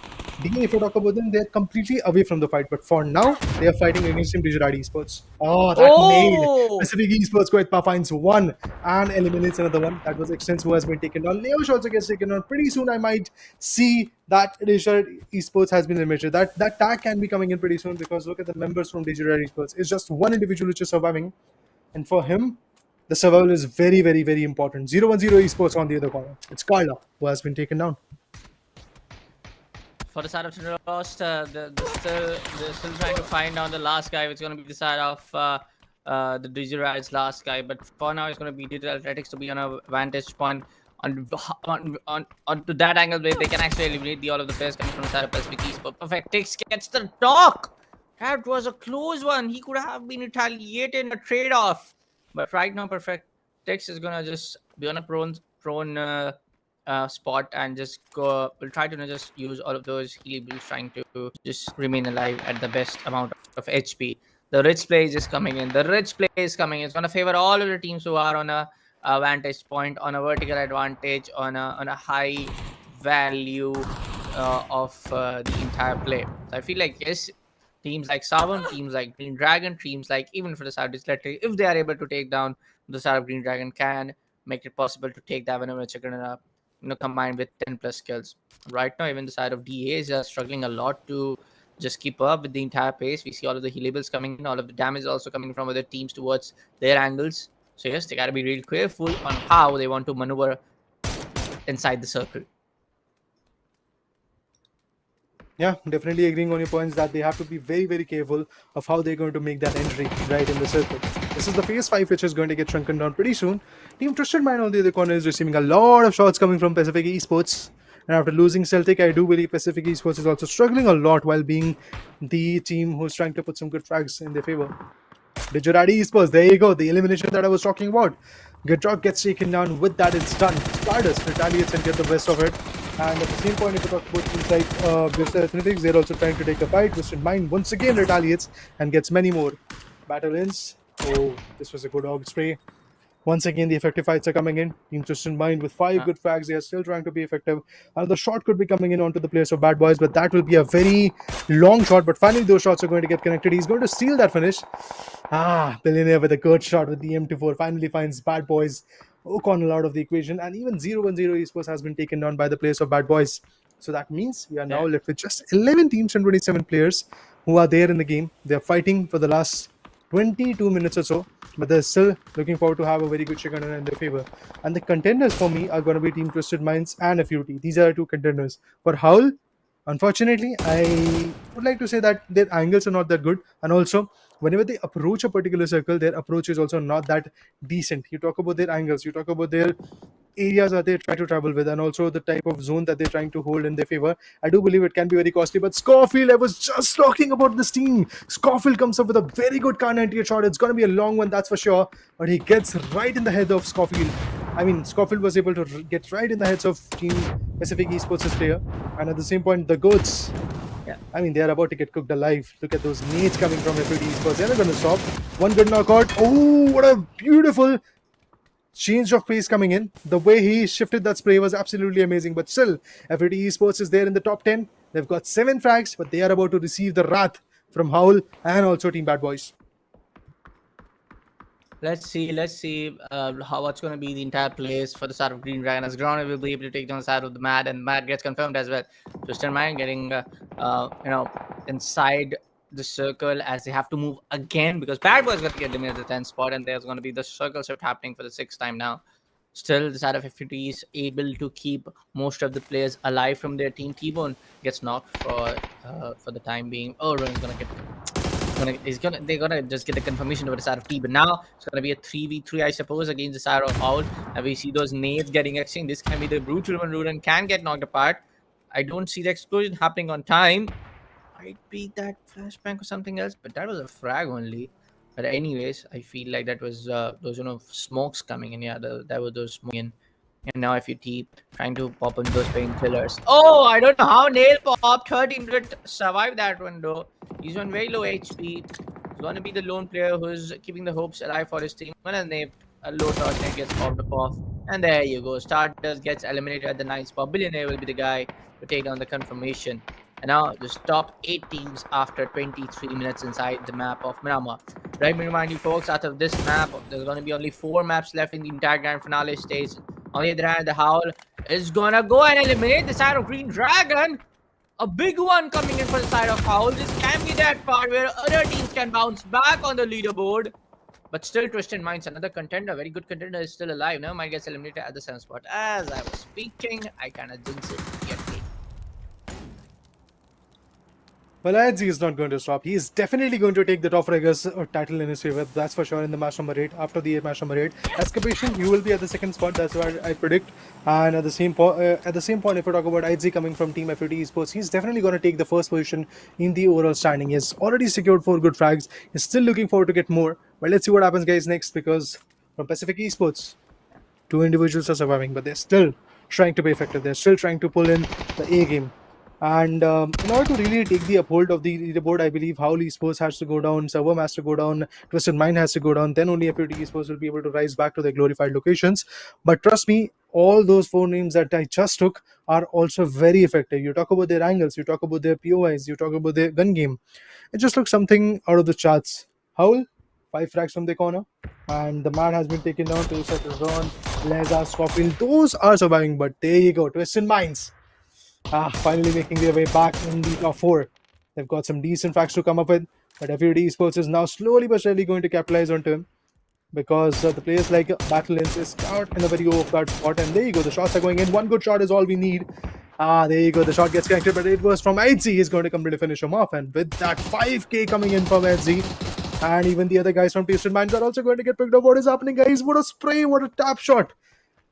DA, if you talk about them, they're completely away from the fight. But for now, they are fighting against Team Digirad Esports. Oh, that made Pacific Esports Koetpa finds 1 and eliminates another one. That was Extens who has been taken down. Leosh also gets taken down. Pretty soon, I might see that Digirad Esports has been eliminated. That tag can be coming in pretty soon because look at the members from Digirad Esports. It's just one individual which is surviving. And for him, the survival is very, very, very important. 0-1-0 Esports on the other corner. It's Carla who has been taken down. For the side of Lost, they're still trying to find out the last guy. It's going to be the side of the Digirad's last guy. But for now, it's going to be Digital Athletics to be on a vantage point on to that angle where they can actually eliminate all of the players coming from the side of Pacific Esports. Perfect Tix gets the knock. That was a close one. He could have been retaliated in a trade-off. But right now, Perfect Tix is gonna just be on a prone spot and just go. We'll try to just use all of those healables, trying to just remain alive at the best amount of HP. The rich play is just coming in. The rich play is coming in. It's gonna favor all of the teams who are on a vantage point, on a vertical advantage, on a high value of the entire play. So I feel like yes. Teams like Savon, teams like Green Dragon, teams like even for the side of Distillery, if they are able to take down the side of Green Dragon, can make it possible to take that whenever it's going to, combined with 10 plus kills. Right now, even the side of DA is struggling a lot to just keep up with the entire pace. We see all of the healables coming in, all of the damage also coming from other teams towards their angles. So yes, they got to be really careful on how they want to maneuver inside the circle. Yeah, definitely agreeing on your points that they have to be very, very careful of how they're going to make that entry right in the circle. This is the phase 5 which is going to get shrunken down pretty soon. Team Twisted Mind on the other corner is receiving a lot of shots coming from Pacific Esports. And after losing Celtic, I do believe Pacific Esports is also struggling a lot while being the team who's trying to put some good frags in their favor. Digirad Esports, there you go, the elimination that I was talking about. Gidrock gets taken down. With that, it's done. Stardust retaliates and get the best of it. And at the same point, if you talk about teams like Bristol Athletics, they're also trying to take a fight. Twisted Mind once again retaliates and gets many more. Battle ends. Oh, this was a good dog spray. Once again, the effective fights are coming in. Team Twisted Mind with 5 good frags. They are still trying to be effective. Another shot could be coming in onto the players of Bad Boys, but that will be a very long shot. But finally, those shots are going to get connected. He's going to steal that finish. Billionaire with a good shot with the M24 finally finds Bad Boys. O'Connell out of the equation. And even 0-1-0 Esports has been taken down by the players of Bad Boys. So that means we are now left with just 11 teams and 27 players who are there in the game. They are fighting for the last 22 minutes or so, but they're still looking forward to have a very good chicken dinner in their favor. And the contenders for me are going to be Team Twisted Minds and FUT. These are the two contenders. For Howl, unfortunately, I would like to say that their angles are not that good, and also whenever they approach a particular circle, their approach is also not that decent. You talk about their angles, you talk about their areas that they try to travel with, and also the type of zone that they're trying to hold in their favor. I do believe it can be very costly. But Scorfield, I was just talking about this team. Scorfield comes up with a very good Kar 98 shot. It's going to be a long one, that's for sure. But he gets right in the head of Scorfield. I mean, Scorfield was able to get right in the heads of Team Pacific Esports' player. And at the same point, the goats, I mean, they are about to get cooked alive. Look at those nades coming from FUT Esports. They're not going to stop. One good knockout. Oh, what a beautiful change of pace coming in. The way he shifted that spray was absolutely amazing. But still, FUT Esports is there in the top 10. They've got 7 frags, but they are about to receive the wrath from Howl and also Team Bad Boys. Let's see how what's going to be the entire place for the side of Green Dragon, as Ground will be able to take down the side of the Mad, and Mad gets confirmed as well. Twisted Mind getting inside the circle as they have to move again, because Bad Boys got to get eliminated at the 10th spot, and there's going to be the circle shift happening for the 6th time now. Still, the side of FUT is able to keep most of the players alive from their team. T-Bone gets knocked for the time being. Oh, Ron's gonna get. They're gonna just get the confirmation over the side of T, but now it's gonna be a 3v3, I suppose, against the side of Owl. And we see those nades getting exchanged. This can be the brutal one. Rudan can get knocked apart. I don't see the explosion happening on time. Might be that flashbang or something else, but that was a frag only. But anyways, I feel like that was those smokes coming in. Yeah, that was those smoke in. And now FUT trying to pop in those painkillers. Oh, I don't know how Nail Pop 13 survived that one though. He's on very low HP. He's going to be the lone player who's keeping the hopes alive for his team. When a low touch and gets popped off. And there you go. Stardust gets eliminated at the 9th spot. Billionaire will be the guy to take down the confirmation. And now the top 8 teams after 23 minutes inside the map of Miramar. Let me remind you folks, out of this map, there's going to be only 4 maps left in the entire grand finale stage. On the other hand, the Howl is going to go and eliminate the side of Green Dragon. A big one coming in for the side of Howl. This can be that part where other teams can bounce back on the leaderboard. But still, Twisted Minds, another contender, very good contender, is still alive. Never mind, gets eliminated at the 7th spot. As I was speaking, I kind of jinxed it. Well, IHG is not going to stop. He is definitely going to take the top fraggers title in his favor. That's for sure in the match number 8. After the match number 8, Escapation, you will be at the 2nd spot. That's what I predict. And at the same point, if we talk about IHG coming from Team FUT Esports, he's definitely going to take the 1st position in the overall standing. He's already secured 4 good frags. He's still looking forward to get more. But let's see what happens, guys, next. Because from Pacific Esports, 2 individuals are surviving, but they're still trying to be effective. They're still trying to pull in the A game. And in order to really take the uphold of the leaderboard, I believe Howl Esports has to go down, Server has to go down, Twisted Mind has to go down, then only FUT Esports will be able to rise back to their glorified locations. But trust me, all those 4 names that I just took are also very effective. You talk about their angles, you talk about their POIs, you talk about their gun game. It just looks something out of the charts. Howl, 5 frags from the corner, and the man has been taken down to set his on. Leza, Scorpion, those are surviving, but there you go, Twisted Minds. Finally making their way back in the top 4. They've got some decent facts to come up with, but FUT Esports is now slowly but surely going to capitalize onto him, because the players like Battle Lens is out in a very off-guard spot, and there you go, the shots are going in. 1 good shot is all we need. There you go, the shot gets connected, but it was from IHG. He's going to come to finish him off, and with that 5k coming in from IHG, and even the other guys from Twisted Minds are also going to get picked up. What is happening, guys? What a spray, what a tap shot.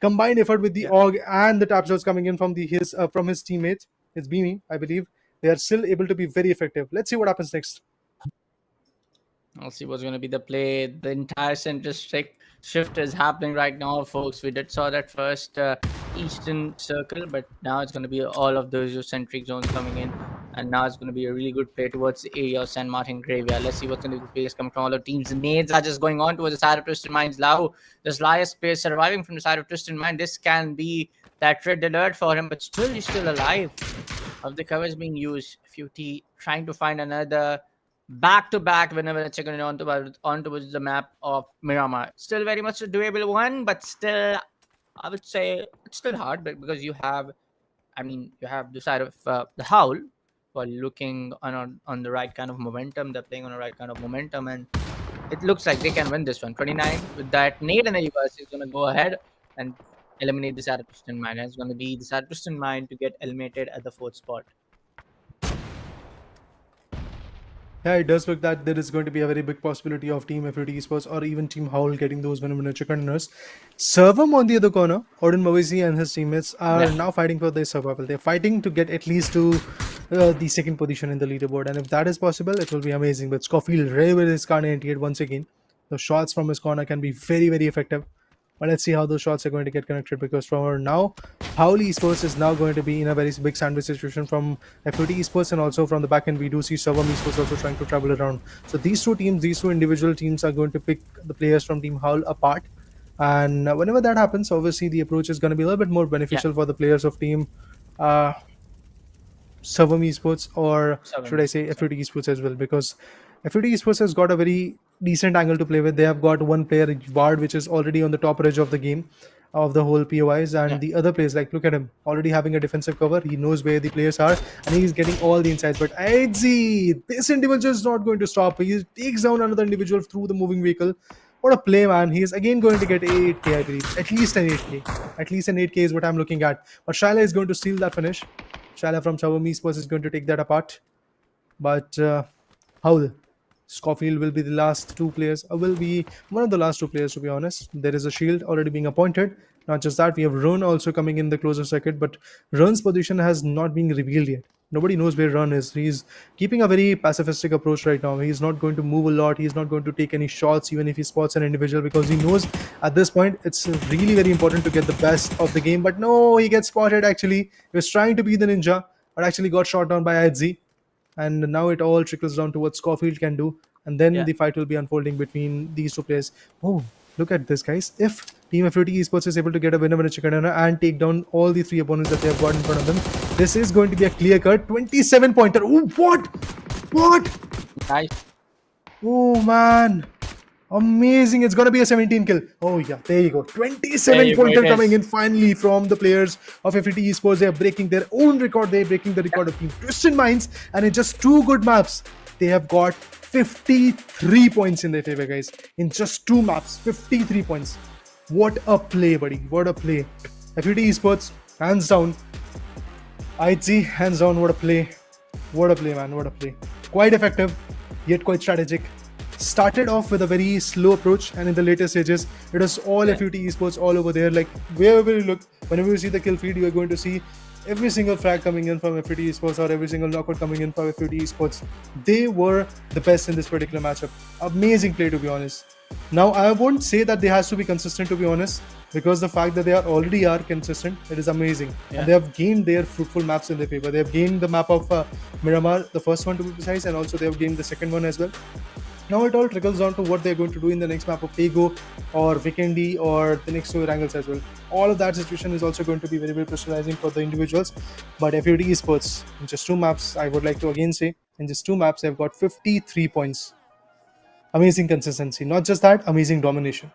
Combined effort with the AUG and the tap shots coming in from his teammates. It's Beamy, I believe. They are still able to be very effective. Let's see what happens next. I'll see what's going to be the play. The entire center shift is happening right now, folks. We saw that first eastern circle, but now it's going to be all of those centric zones coming in. And now it's going to be a really good play towards the area of San Martin Graveyard. Let's see what's going to be the plays coming from all the teams. The nades are just going on towards the side of Twisted Minds. Lau, this Lias player surviving from the side of Twisted Mind. This can be that red alert for him, but still he's still alive. Of the covers being used, FUT trying to find another back-to-back whenever it's going on towards the map of Miramar. Still very much a doable one, but still, I would say it's still hard because you have the side of the Howl who are looking on the right kind of momentum. They're playing on the right kind of momentum, and it looks like they can win this one. 29 with that nade in the universe is going to go ahead and eliminate the Zarathustran Mine. It's going to be the Zarathustran Mine to get eliminated at the 4th spot. Yeah, it does look that there is going to be a very big possibility of Team FUT Esports or even Team Howl getting those winner contenders. Servam on the other corner, Odin Mawisi and his teammates are now fighting for their survival. They're fighting to get at least to the 2nd position in the leaderboard, and if that is possible, it will be amazing. But Scofield Ray with his Kar 98 once again. The shots from his corner can be very, very effective. But let's see how those shots are going to get connected, because from now, Howl Esports is now going to be in a very big sandwich situation from FUT Esports, and also from the back end we do see Servam Esports also trying to travel around. So these two teams, these two individual teams are going to pick the players from Team Howl apart. And whenever that happens, obviously the approach is going to be a little bit more beneficial for the players of Team Servam Esports, or should I say FUT Esports as well, because FUT Esports has got a very decent angle to play with. They have got one player, Bard, which is already on the top edge of the game, of the whole POIs, and the other players, like, look at him, already having a defensive cover. He knows where the players are, and he's getting all the insights. But IZ, this individual is not going to stop. He takes down another individual through the moving vehicle. What a play, man. He's again going to get 8k, I believe. At least an 8k. At least an 8k is what I'm looking at. But Shyla is going to steal that finish. Shyla from Servam Esports is going to take that apart. But Howl, Scofield will be the last two players, will be one of the last two players, to be honest. There is a shield already being appointed. Not just that, we have Run also coming in the closer circuit, but Run's position has not been revealed yet. Nobody knows where Run is. He's keeping a very pacifistic approach right now. He's not going to move a lot. He's not going to take any shots, even if he spots an individual, because he knows at this point it's really very important to get the best of the game. But no, he gets spotted actually. He was trying to be the ninja, but actually got shot down by IZ. And now it all trickles down to what Scofield can do, and then the fight will be unfolding between these two players. Oh, look at this, guys. If Team FUT Esports is able to get a winner chicken dinner and take down all the 3 opponents that they have got in front of them, this is going to be a clear-cut 27-pointer. Oh, what? Nice. Oh, man. Amazing. It's going to be a 17 kill. Oh, yeah. There you go. 27-pointer coming in finally from the players of FUT Esports. They are breaking their own record. They are breaking the record of Team Twisted Minds. And in just 2 good maps, they have got 53 points in their favor, guys. In just 2 maps, 53 points. What a play, buddy. What a play. FUT Esports, hands down. IZ, hands down. What a play. What a play, man. What a play. Quite effective, yet quite strategic. Started off with a very slow approach, and in the later stages it was all FUT Esports all over there. Like, wherever you look, whenever you see the kill feed, you are going to see every single frag coming in from FUT Esports, or every single knockout coming in from FUT Esports. They were the best in this particular matchup. Amazing play, to be honest. Now, I won't say that they has to be consistent, to be honest, because the fact that they already are consistent, it is amazing. And they have gained their fruitful maps in their favor. They have gained the map of Miramar, the first one to be precise, and also they have gained the second one as well. Now it all trickles down to what they're going to do in the next map of Tego or Vendi or the next 2 Wrangles as well. All of that situation is also going to be very, very pressurizing for the individuals. But FUT Esports, in just 2 maps, I would like to again say, in just 2 maps, they've got 53 points. Amazing consistency. Not just that, amazing domination.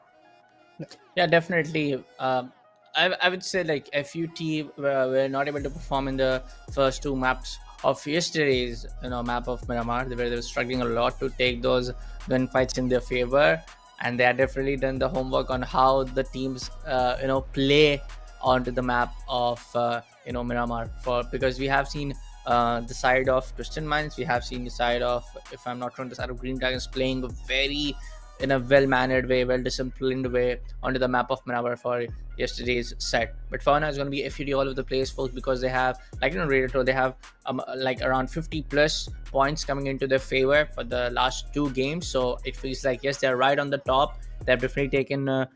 Yeah, definitely. I would say, like, FUT were not able to perform in the first 2 maps of yesterday's map of Miramar, where they were struggling a lot to take those gunfights in their favor, and they had definitely done the homework on how the teams play onto the map of Miramar, because we have seen the side of Twisted Minds, we have seen the side of, if I'm not wrong, the side of Green Dragons playing in a well-mannered way, well-disciplined way onto the map of Miramar for yesterday's set. But for now, it's going to be FUT all over the place, folks, because they have, like Radiator, they have like around 50 plus points coming into their favor for the last 2 games. So it feels like, yes, they're right on the top. They've definitely taken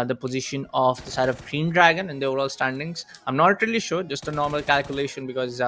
the position of the side of Green Dragon in the overall standings. I'm not really sure, just a normal calculation, because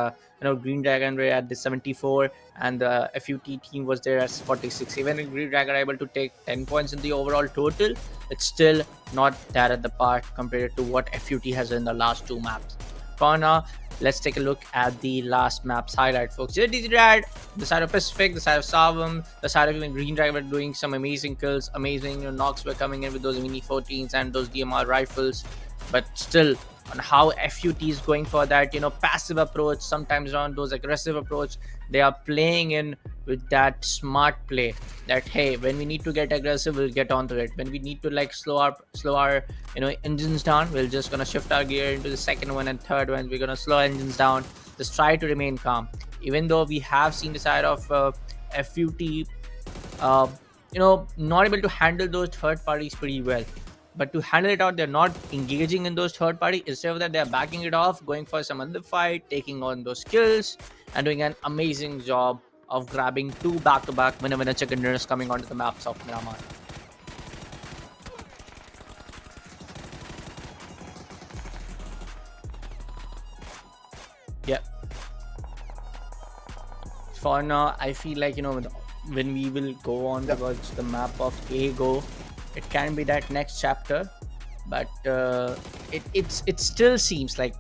Green Dragon were at the 74 and the FUT team was there as 46. Even if Green Dragon are able to take 10 points in the overall total, it's still not that at the part compared to what FUT has in the last two maps. For now, let's take a look at the last map's highlight, folks. JDZ, the side of Pacific, the side of Savam, the side of even Green Dragon were doing some amazing kills, amazing knocks were coming in with those mini 14s and those DMR rifles. But still, on how FUT is going for that passive approach, sometimes on those aggressive approach, they are playing in with that smart play that, hey, when we need to get aggressive, we'll get onto it. When we need to like slow our engines down, we're just gonna shift our gear into the second one and third one. We're gonna slow engines down, just try to remain calm. Even though we have seen the side of FUT not able to handle those third parties pretty well, but to handle it out, they're not engaging in those third party. Instead of that, they're backing it off, going for some other fight, taking on those kills, and doing an amazing job of grabbing two back-to-back winner chicken dinners coming onto the maps of Miramar. Yeah. For now, I feel like when we will go on towards the map of Ego, it can be that next chapter, but it still seems like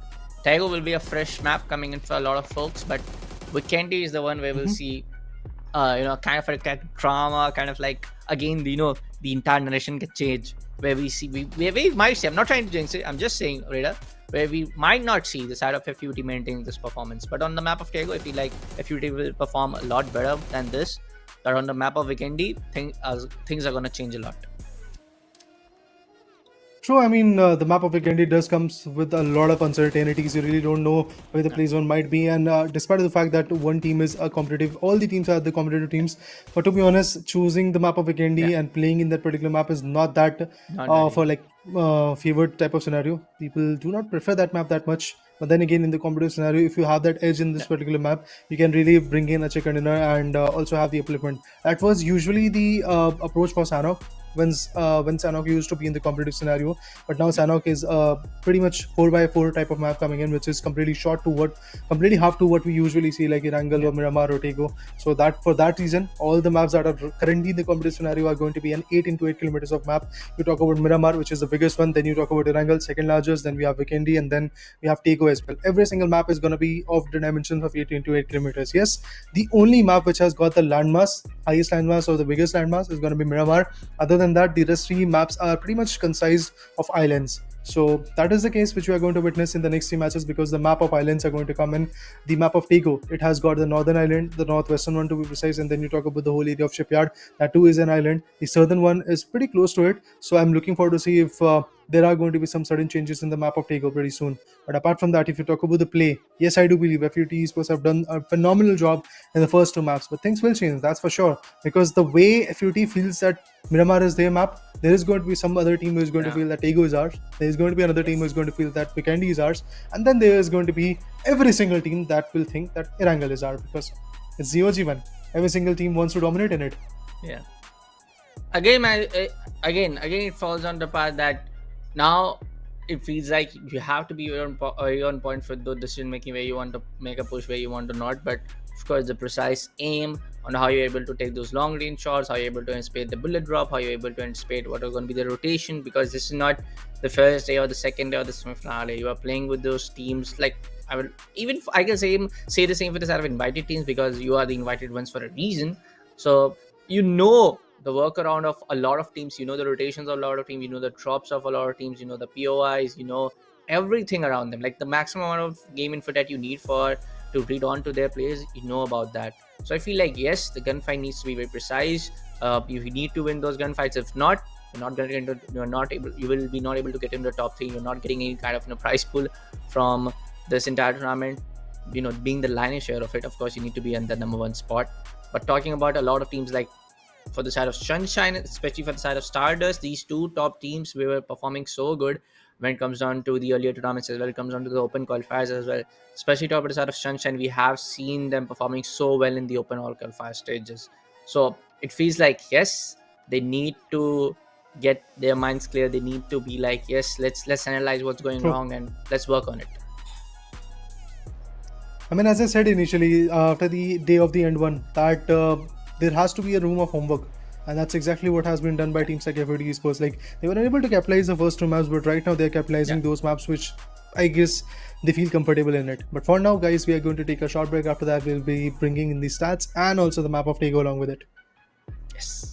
Taego will be a fresh map coming in for a lot of folks, but Weekendy is the one where we'll see kind of like a drama, kind of like again the entire narration get changed, where we might see, I'm not trying to jinx it, I'm just saying, Reda, where we might not see the side of FUT maintaining this performance. But on the map of Taego, I feel like FUT will perform a lot better than this. But on the map of Weekendy, things are going to change a lot. True, I mean, the map of Vendi does comes with a lot of uncertainties. You really don't know where the play zone might be, and despite the fact that one team is a competitive, all the teams are the competitive teams. But to be honest, choosing the map of Vendi and playing in that particular map is not that for like favored type of scenario. People do not prefer that map that much. But then again, in the competitive scenario, if you have that edge in this particular map, you can really bring in a chicken dinner and also have the upliftment. That was usually the approach for Sanok when Sanok used to be in the competitive scenario, but now Sanok is pretty much 4x4 type of map coming in, which is completely half to what we usually see like in Angle or Miramar or Tego. So that for that reason, all the maps that are currently in the competitive scenario are going to be an 8 into 8 kilometers of map. You talk about Miramar, which is the biggest one, then you talk about Erangel, second largest, then we have Weekendy, and then we have Tego as well. Every single map is going to be of the dimensions of 8 into 8 kilometers. Yes, the only map which has got the landmass, highest landmass or the biggest landmass is going to be Miramar. Other than that, the rest three maps are pretty much concise of islands. So that is the case which we are going to witness in the next three matches, because the map of islands are going to come in. The map of Tego, it has got the northern island, the northwestern one to be precise, and then you talk about the whole area of Shipyard. That too is an island. The southern one is pretty close to it. So I'm looking forward to see if there are going to be some sudden changes in the map of Tego pretty soon. But apart from that, if you talk about the play, yes, I do believe FUT Esports have done a phenomenal job in the first two maps, but things will change, that's for sure, because the way FUT feels that Miramar is their map, there is going to be some other team who is going to feel that Tego is ours. There is going to be another team who is going to feel that Weekendy is ours, and then there is going to be every single team that will think that Erangel is ours, because it's GOG1. Every single team wants to dominate in it. Yeah. Again, it falls on the part that now it feels like you have to be on point for the decision making, where you want to make a push, where you want to not. But of course, the precise aim on how you're able to take those long range shots, how you're able to anticipate the bullet drop, how you're able to anticipate what are going to be the rotation, because this is not the first day or the second day or the semi-finale. You are playing with those teams. Like I can say the same for the side of invited teams, because you are the invited ones for a reason. So the workaround of a lot of teams, the rotations of a lot of teams, the drops of a lot of teams, the POIs, everything around them, like the maximum amount of game info that you need to read on to their players, about that. So I feel like, yes, the gunfight needs to be very precise. You need to win those gunfights. If not, you will be not able to get into the top 3. You're not getting any kind of prize pool from this entire tournament. Being the lion's share of it, of course, you need to be in the number 1 spot. But talking about a lot of teams, like for the side of Sunshine, especially for the side of Stardust, these two top teams were performing so good when it comes down to the earlier tournaments as well. It comes down to the open qualifiers as well. Especially top of the side of Sunshine, we have seen them performing so well in the open all qualifier stages. So it feels like, yes, they need to get their minds clear. They need to be like, yes, let's analyze what's going True. wrong and let's work on it. I mean, as I said initially, after the day of the end one, that there has to be a room of homework. And that's exactly what has been done by teams like FOD Esports. Like, they were unable to capitalize the first two maps, but right now they're capitalizing those maps, which I guess they feel comfortable in it. But for now, guys, we are going to take a short break. After that, we'll be bringing in the stats and also the map of Tego along with it. Yes.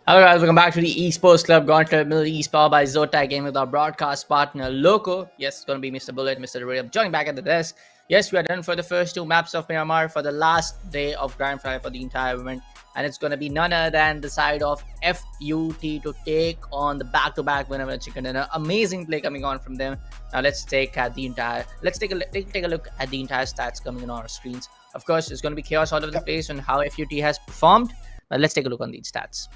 Hello guys, welcome back to the Esports Club Gauntlet Middle East powered by Zotac game with our broadcast partner Loco. Yes, it's gonna be Mr. Bullet, Mr. Rhythm joining back at the desk. Yes, we are done for the first two maps of Miramar for the last day of Grand Final for the entire event, and it's gonna be none other than the side of FUT to take on the back-to-back winner of Chicken Dinner. Amazing play coming on from them. Now let's take a look at the entire stats coming in on our screens. Of course, it's gonna be chaos all over the place on how FUT has performed. But let's take a look on these stats.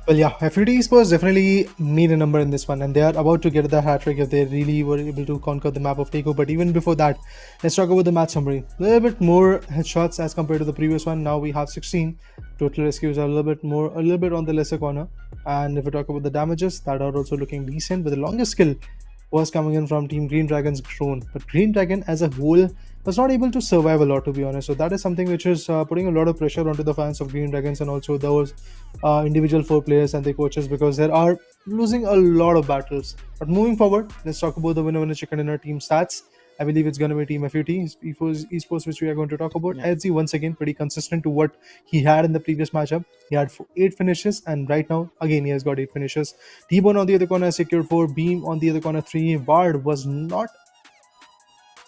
Well, yeah, FUT Esports definitely need a number in this one, and they are about to get the hat trick if they really were able to conquer the map of Takeover. But even before that, let's talk about the match summary. A little bit more headshots as compared to the previous one. Now we have 16. Total rescues are a little bit on the lesser corner. And if we talk about the damages, that are also looking decent. But the longest kill was coming in from Team Green Dragon's drone. But Green Dragon as a whole was not able to survive a lot, to be honest. So that is something which is putting a lot of pressure onto the fans of Green Dragons and also those individual 4 players and their coaches, because they are losing a lot of battles. But moving forward, let's talk about the winner chicken dinner team stats. I believe it's going to be Team FUT Esports, which we are going to talk about. Yeah. LZ once again pretty consistent to what he had in the previous matchup. He had 8 finishes, and right now again he has got 8 finishes. T-Bone on the other corner secured 4, Beam on the other corner 3. Ward was not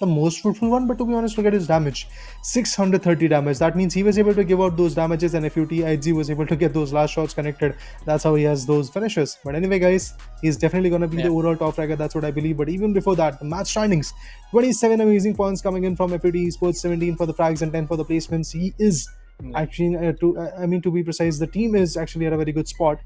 the most fruitful one, but to be honest, look at his damage, 630 damage. That means he was able to give out those damages, and FUT IG was able to get those last shots connected. That's how he has those finishes. But anyway, guys, he's definitely going to be the overall top fragger. That's what I believe. But even before that, the match standings: 27 amazing points coming in from FUT Esports, 17 for the frags and 10 for the placements. He is actually, to be precise, the team is actually at a very good spot.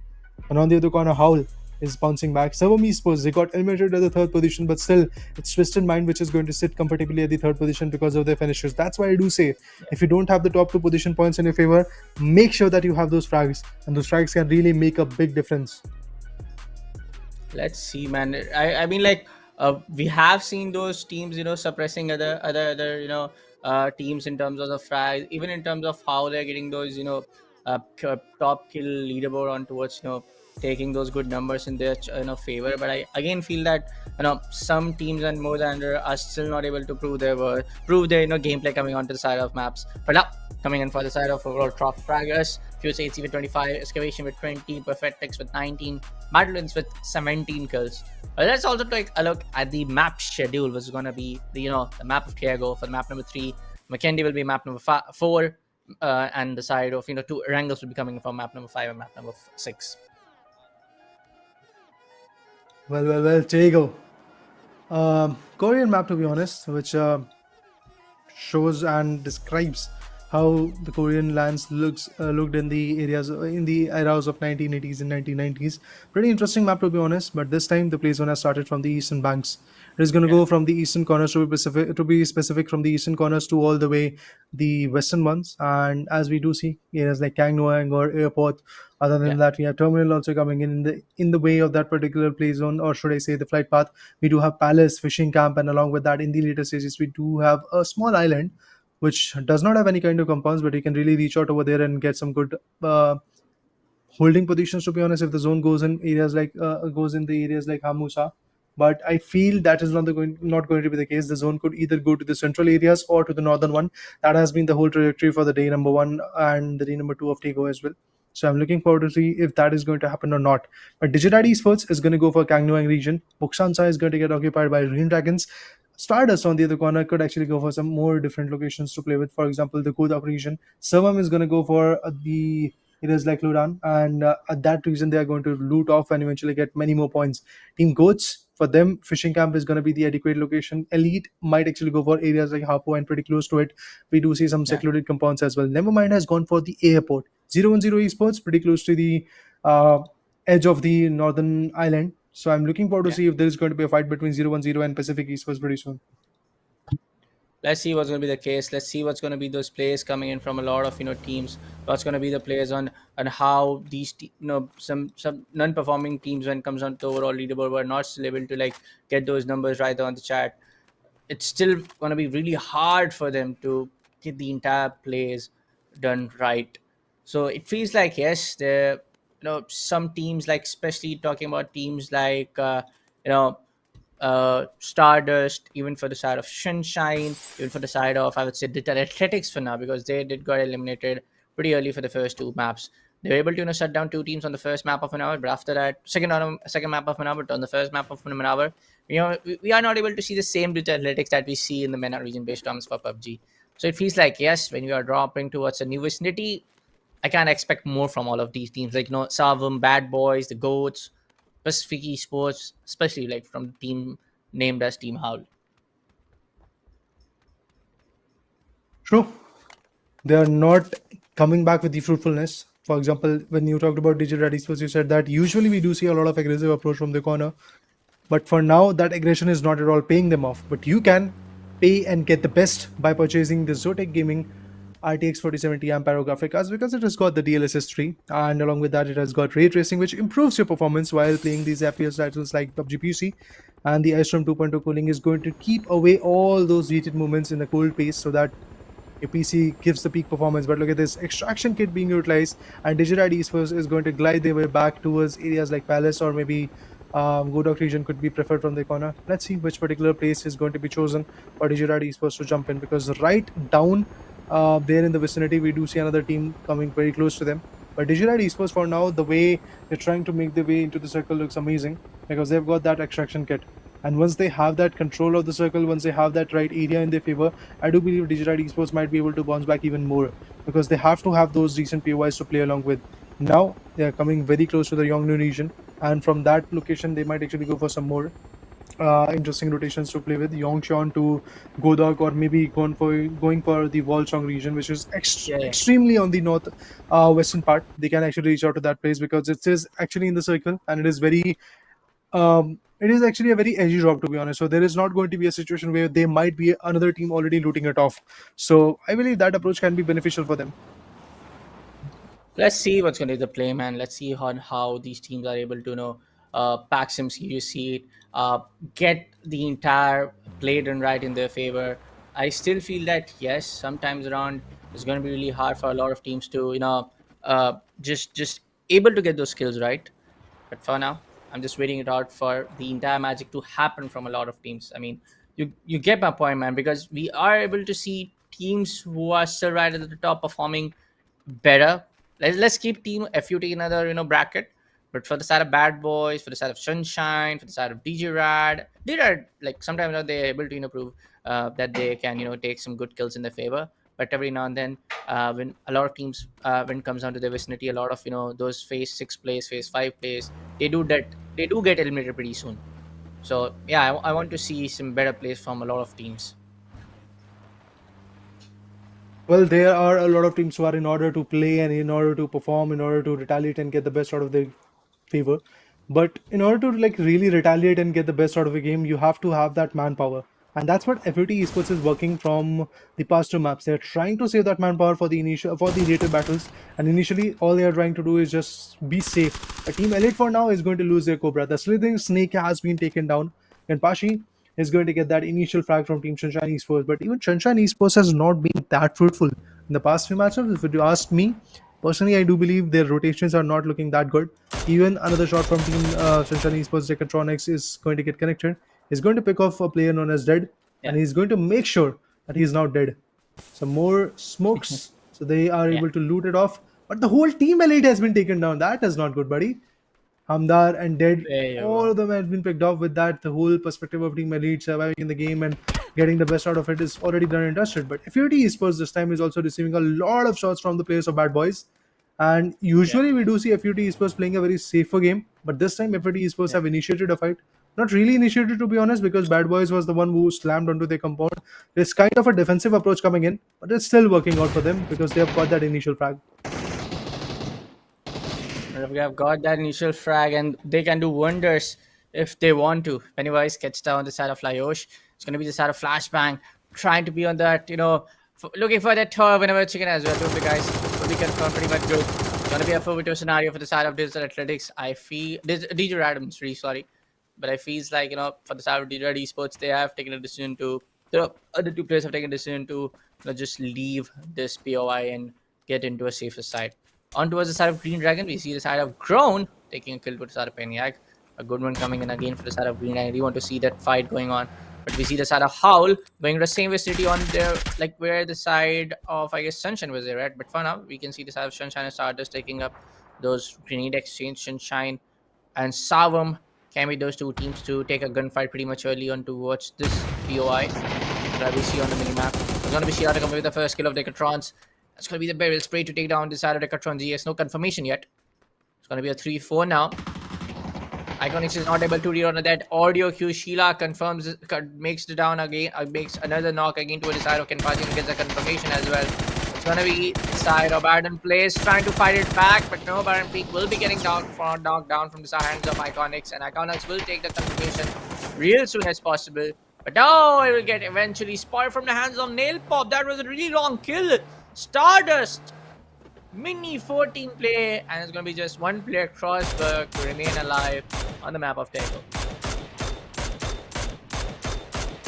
And on the other corner, Howl is bouncing back. Server Esports, they got eliminated at the 3rd position, but still, it's Twisted Mind which is going to sit comfortably at the 3rd position because of their finishes. That's why I do say, if you don't have the top 2 position points in your favor, make sure that you have those frags, and those frags can really make a big difference. Let's see, man. I mean, like, we have seen those teams, suppressing other teams in terms of the frag, even in terms of how they're getting those, top kill leaderboard on towards, taking those good numbers in their favor. But I again feel that some teams and more than under are still not able to prove their gameplay coming onto the side of maps. But now coming in for the side of overall top fraggers, Fuse AC with 25, Excavation with 20, Perfectix with 19, Madeline's with 17 kills. Let's also take a look at the map schedule, which is going to be the map of Tiago for map number 3. McKendy will be map number 4, and the side of 2 Wrangles will be coming from map number 5 and map number 6. Well, there you go. Korean map, to be honest, which shows and describes how the Korean lands looked in the eras of 1980s and 1990s. Pretty interesting map, to be honest. But this time the play zone has started from the eastern banks. It is going to go from the eastern corners to be specific from the eastern corners to all the way the western ones. And as we do see areas like Kangnoang or Airport. Other than that, we have terminal also coming in the way of that particular play zone, or should I say the flight path. We do have Palace, Fishing Camp, and along with that, in the later stages, we do have a small island which does not have any kind of compounds, but you can really reach out over there and get some good holding positions, to be honest, if the zone goes in the areas like Hamusa. But I feel that is not going to be the case. The zone could either go to the central areas or to the northern one. That has been the whole trajectory for the day number 1 and the day number 2 of Tego as well. So I'm looking forward to see if that is going to happen or not. But Digitide Esports is going to go for Kangnoang region. Buksansa is going to get occupied by Green Dragons. Stardust on the other corner could actually go for some more different locations to play with. For example, the Kodak region. Servam is going to go for the areas like Ludan, and at that reason they are going to loot off and eventually get many more points. Team Goats, for them, Fishing Camp is going to be the adequate location. Elite might actually go for areas like Hapo, and pretty close to it we do see some secluded compounds as well. Nevermind has gone for the airport. 010 Esports, pretty close to the edge of the northern island. So I'm looking forward to see if there is going to be a fight between 010 and Pacific Esports pretty soon. Let's see what's going to be the case. Let's see what's going to be those players coming in from a lot of teams. What's going to be the players on how these some non-performing teams, when it comes on to overall leaderboard, were not still able to get those numbers right on the chat. It's still going to be really hard for them to get the entire plays done right. So it feels like, yes, there some teams, like especially talking about teams like Stardust, even for the side of Sunshine, even for the side of, I would say, Digital Athletics for now, because they did got eliminated pretty early for the first 2 maps. They were able to shut down two teams on the first map of an hour, but after that, second map of an hour, but on the first map of an hour, we are not able to see the same data analytics that we see in the MENA region based terms for PUBG. So it feels like, yes, when you are dropping towards a new vicinity, I can't expect more from all of these teams. Like, Savum, Bad Boys, the Goats, Pacific Esports, especially like from the team named as Team Howl. True. They are not coming back with the fruitfulness. For example, when you talked about digital esports, you said that usually we do see a lot of aggressive approach from the corner, but for now that aggression is not at all paying them off. But you can pay and get the best by purchasing the Zotac Gaming RTX 4070 Ampere graphic cards, because it has got the DLSS 3, and along with that it has got ray tracing, which improves your performance while playing these FPS titles like PUBG PC. And the Ice Storm 2.0 cooling is going to keep away all those heated movements in a cold pace, so that your PC gives the peak performance. But look at this extraction kit being utilized, and Digital Esports is going to glide their way back towards areas like Palace, or maybe Godok region could be preferred from the corner. Let's see which particular place is going to be chosen for Digital Esports to jump in, because right down there in the vicinity we do see another team coming very close to them. But Digital Esports, for now, the way they're trying to make their way into the circle looks amazing, because they've got that extraction kit. And once they have that control of the circle, once they have that right area in their favor, I do believe Digital Esports might be able to bounce back even more, because they have to have those decent POIs to play along with. Now they are coming very close to the Yongnu region, and from that location they might actually go for some more interesting rotations to play with, Yongshan to Godok, or maybe going for the Wolchong region, which is extremely on the north western part. They can actually reach out to that place, because it is actually in the circle, and it is very it is actually a very edgy drop, to be honest. So there is not going to be a situation where there might be another team already looting it off. So I believe that approach can be beneficial for them. Let's see what's going to be the play, man. Let's see how these teams are able to, pack some serious heat, get the entire play done right in their favor. I still feel that, yes, sometimes around it's going to be really hard for a lot of teams to, just able to get those skills right. But for now, I'm just waiting it out for the entire magic to happen from a lot of teams. I mean, you get my point, man, because we are able to see teams who are still right at the top performing better. Let's keep team FUT in another bracket. But for the side of Bad Boys, for the side of Sunshine, for the side of DJ Rad, they are like sometimes they're able to prove that they can take some good kills in their favor. But every now and then, when a lot of teams when it comes down to their vicinity, a lot of those phase 6 plays, phase 5 plays, they do get eliminated pretty soon. So yeah, I want to see some better plays from a lot of teams. Well, there are a lot of teams who are, in order to play and in order to perform, in order to retaliate and get the best out of their favor. But in order to really retaliate and get the best out of a game, you have to have that manpower. And that's what FUT Esports is working from the past two maps. They're trying to save that manpower for the later battles. And initially, all they are trying to do is just be safe. A Team Elite for now is going to lose their Cobra. The Slithering Snake has been taken down. And Pashi is going to get that initial frag from Team Sunshine Esports. But even Sunshine Esports has not been that fruitful in the past few matchups. If you ask me, personally, I do believe their rotations are not looking that good. Even another shot from Team Sunshine Esports, Decatronics, is going to get connected. He's going to pick off a player known as Dead, and he's going to make sure that he's now dead. Some more smokes, so they are able to loot it off. But the whole Team Elite has been taken down. That is not good, buddy. Hamdar and Dead, all of them have been picked off. With that, the whole perspective of Team Elite surviving in the game and getting the best out of it is already done and dusted. But FUT Esports this time is also receiving a lot of shots from the players of Bad Boys. And usually we do see FUT Esports playing a very safer game, but this time FUT Esports have initiated a fight. Not really initiated, to be honest, because Bad Boys was the one who slammed onto their compound. There's kind of a defensive approach coming in, but it's still working out for them because they have got that initial frag. We have got that initial frag, and they can do wonders if they want to. Pennywise gets down the side of Lyosh. It's going to be the side of Flashbang, trying to be on that, looking for that tour whenever chicken as well. Both the guys will be confirmed pretty much good. It's going to be a 4v2 scenario for the side of Digital Athletics. I feel DJ Adams, really sorry, but I feel like for the side of Digital Esports, they have taken a decision to. The other two players have taken a decision to just leave this POI and get into a safer side. On towards the side of Green Dragon, we see the side of Grown taking a kill to the side of Peniac. A good one coming in again for the side of Green. I really want to see that fight going on. But we see the side of Howl going to the same vicinity on their, like where the side of, I guess, Sunshine was there, right? But for now, we can see the side of Sunshine and Stardust taking up those grenade exchange. Sunshine and Savam can be those two teams to take a gunfight pretty much early on towards this POI that we see on the minimap. It's going to be Shiara coming with the first kill of Decatrons. It's going to be the barrel spray to take down the side of Decatrons. Yes, no confirmation yet. It's going to be a 3-4 now. Iconics is not able to read on that audio cue. Sheila confirms, makes the down again, makes another knock again to the side of Kenpachi and gets a confirmation as well. It's gonna be the side of Baron Place trying to fight it back, but no, Baron Peak will be getting knocked down from the hands of Iconics, and Iconics will take the confirmation real soon as possible. But no, it will get eventually spoiled from the hands of Nail Pop. That was a really long kill. Stardust Mini 14 play, and it's going to be just one player Crossberg to remain alive on the map of Tego.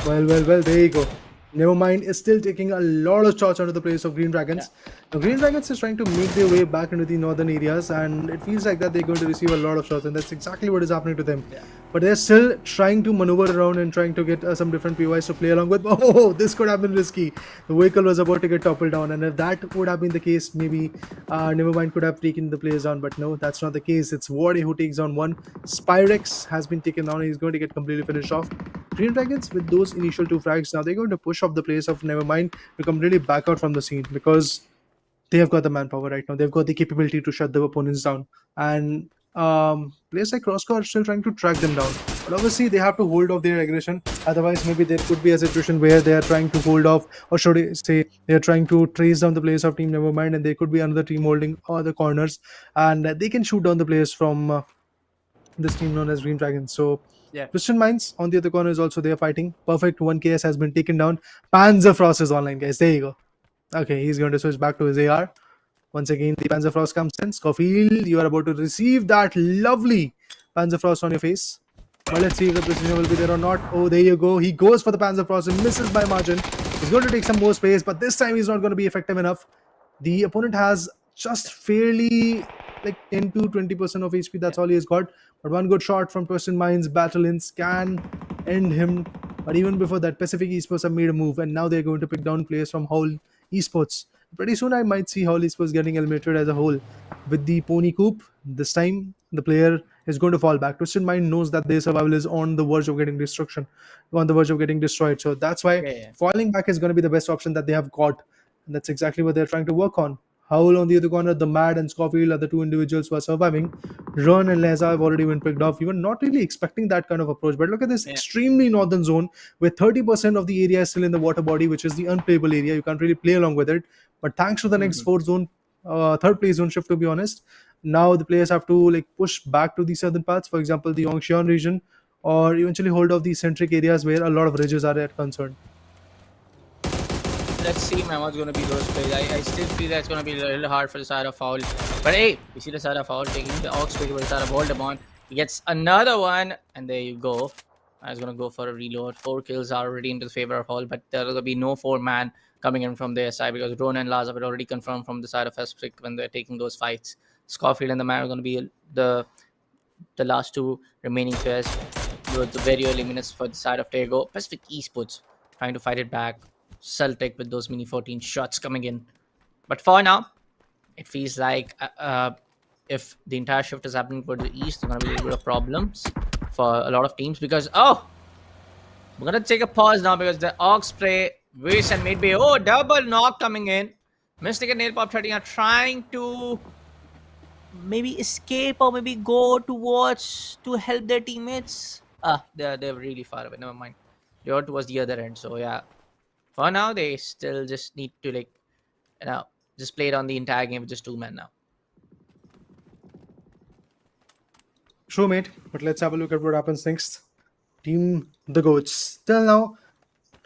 Well, there you go. Nevermind is still taking a lot of shots onto the place of Green Dragons. Now, Green Dragons is trying to make their way back into the northern areas, and it feels like that they're going to receive a lot of shots, and that's exactly what is happening to them. But they're still trying to maneuver around and trying to get some different POIs to play along with. Oh, this could have been risky. The vehicle was about to get toppled down, and if that would have been the case, maybe Nevermind could have taken the players down. But no, that's not the case. It's Wade who takes down one. Spyrex has been taken down. He's going to get completely finished off. Green Dragons, with those initial two frags, now they're going to push off the place of Nevermind to completely back out from the scene, because they have got the manpower right now. They've got the capability to shut the opponents down. And players like Crosscore are still trying to track them down. But obviously, they have to hold off their aggression. Otherwise, maybe there could be a situation where they are trying to hold off, or should I say, they are trying to trace down the players of Team Nevermind, and there could be another team holding the corners, and they can shoot down the players from this team known as Green Dragons. So, Christian Mines on the other corner is also there fighting. Perfect. 1KS has been taken down. Panzerfrost is online, guys. There you go. Okay, he's going to switch back to his AR. Once again, the Panzerfrost comes in. Scofield, you are about to receive that lovely Panzerfrost on your face. But let's see if the precision will be there or not. Oh, there you go. He goes for the Panzerfrost and misses by margin. He's going to take some more space, but this time he's not going to be effective enough. The opponent has just fairly like 10 to 20% of HP. That's all he has got. But one good shot from Twisted Minds, Battle-Ins can end him. But even before that, Pacific Esports have made a move, and now they're going to pick down players from Howl Esports. Pretty soon I might see Howl Esports getting eliminated as a whole. With the Pony Coop, this time the player is going to fall back. Twisted Mind knows that their survival is on the verge of getting destroyed. So that's why falling back is going to be the best option that they have got. And that's exactly what they're trying to work on. Howl on the other corner, the Mad and Scofield are the two individuals who are surviving. Ron and Leza have already been picked off. You were not really expecting that kind of approach. But look at this extremely northern zone where 30% of the area is still in the water body, which is the unplayable area. You can't really play along with it. But thanks to the next third place zone shift, to be honest, now the players have to like push back to the southern parts, for example, the Yongxian region, or eventually hold off the centric areas where a lot of ridges are concerned. Let's see, man, what's going to be those plays. I still feel that it's going to be a little hard for the side of Foul. But hey, we see the side of Foul taking the Ox play to the side of Voldemort. He gets another one, and there you go. I was going to go for a reload. 4 kills are already into the favor of Foul, but there will be no 4-man coming in from their side, because Ron and Laz have already confirmed from the side of Esprit when they're taking those fights. Scofield and the Man are going to be the last two remaining players. With the very early minutes for the side of Tego. Pacific Esports trying to fight it back. Celtic with those mini 14 shots coming in. But for now, it feels like if the entire shift is happening for the east, there's going to be a little bit of problems for a lot of teams, because we're going to take a pause now, because the Ox play, Wish and Midway, double knock coming in. Mystic and Nail Pop 13 are trying to maybe escape or maybe go towards to help their teammates. They're really far away. Never mind. They're towards the other end. So yeah, for now they still just need to just play it on the entire game with just 2 men now. True, mate. But let's have a look at what happens next. Team the Goats. Till now,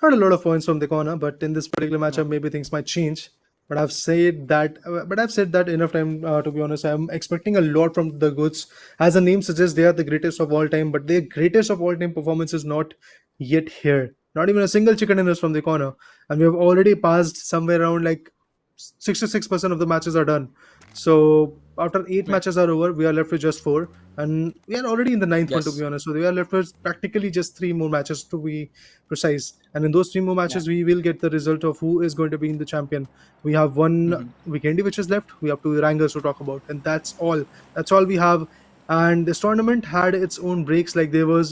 not a lot of points from the corner, but in this particular matchup, maybe things might change. But I've said that enough time, to be honest. I'm expecting a lot from the Goods. As the name suggests, they are the greatest of all time, but their greatest of all time performance is not yet here. Not even a single chicken dinner from the corner. And we have already passed somewhere around like 66% of the matches are done. So after 8 Right. matches are over, we are left with just 4, and we are already in the ninth one, to be Yes. honest. So we are left with practically just 3 more matches, to be precise. And in those 3 more Yeah. matches, we will get the result of who is going to be in the champion. We have one Hmm. weekendy which is left. We have 2 Rangers to talk about, and that's all. That's all we have. And this tournament had its own breaks. Like there was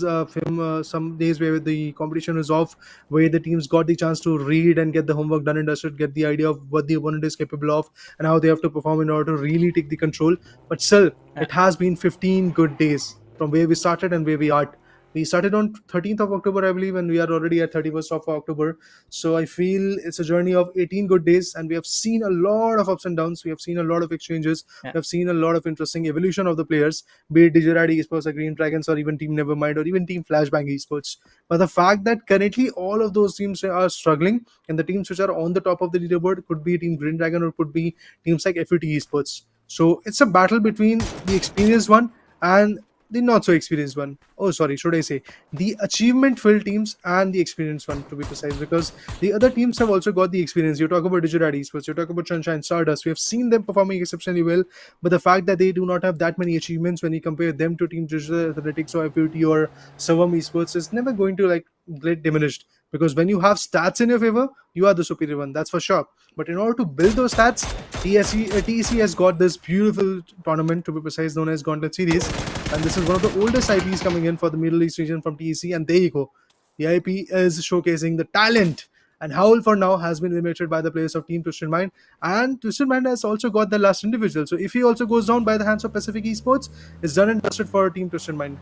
some days where the competition is off, where the teams got the chance to read and get the homework done and dusted, get the idea of what the opponent is capable of and how they have to perform in order to really take the control. But still, Yeah. it has been 15 good days from where we started and where we are. We started on 13th of October, I believe, and we are already at 31st of October. So I feel it's a journey of 18 good days, and we have seen a lot of ups and downs. We have seen a lot of exchanges. Yeah. We have seen a lot of interesting evolution of the players, be it Digirad Esports or Green Dragons or even Team Nevermind or even Team Flashbang Esports. But the fact that currently all of those teams are struggling, and the teams which are on the top of the leaderboard could be Team Green Dragon or could be teams like FUT Esports. So it's a battle between the experienced one and the not so experienced one. Oh, sorry, should I say the achievement filled teams and the experienced one, to be precise, because the other teams have also got the experience. You talk about Digirad Esports, you talk about Sunshine Stardust. We have seen them performing exceptionally well, but the fact that they do not have that many achievements when you compare them to Team Digital Athletics or FUT or Savam Esports is never going to like get diminished, because when you have stats in your favor, you are the superior one, that's for sure. But in order to build those stats, TEC has got this beautiful tournament, to be precise, known as Gauntlet Series, and this is one of the oldest IPs coming in for the Middle East region from TEC. And there you go, the IP is showcasing the talent. And Howl for now has been eliminated by the players of Team Twisted Mind, and Twisted Mind has also got the last individual. So if he also goes down by the hands of Pacific Esports, it's done and dusted for Team Twisted Mind.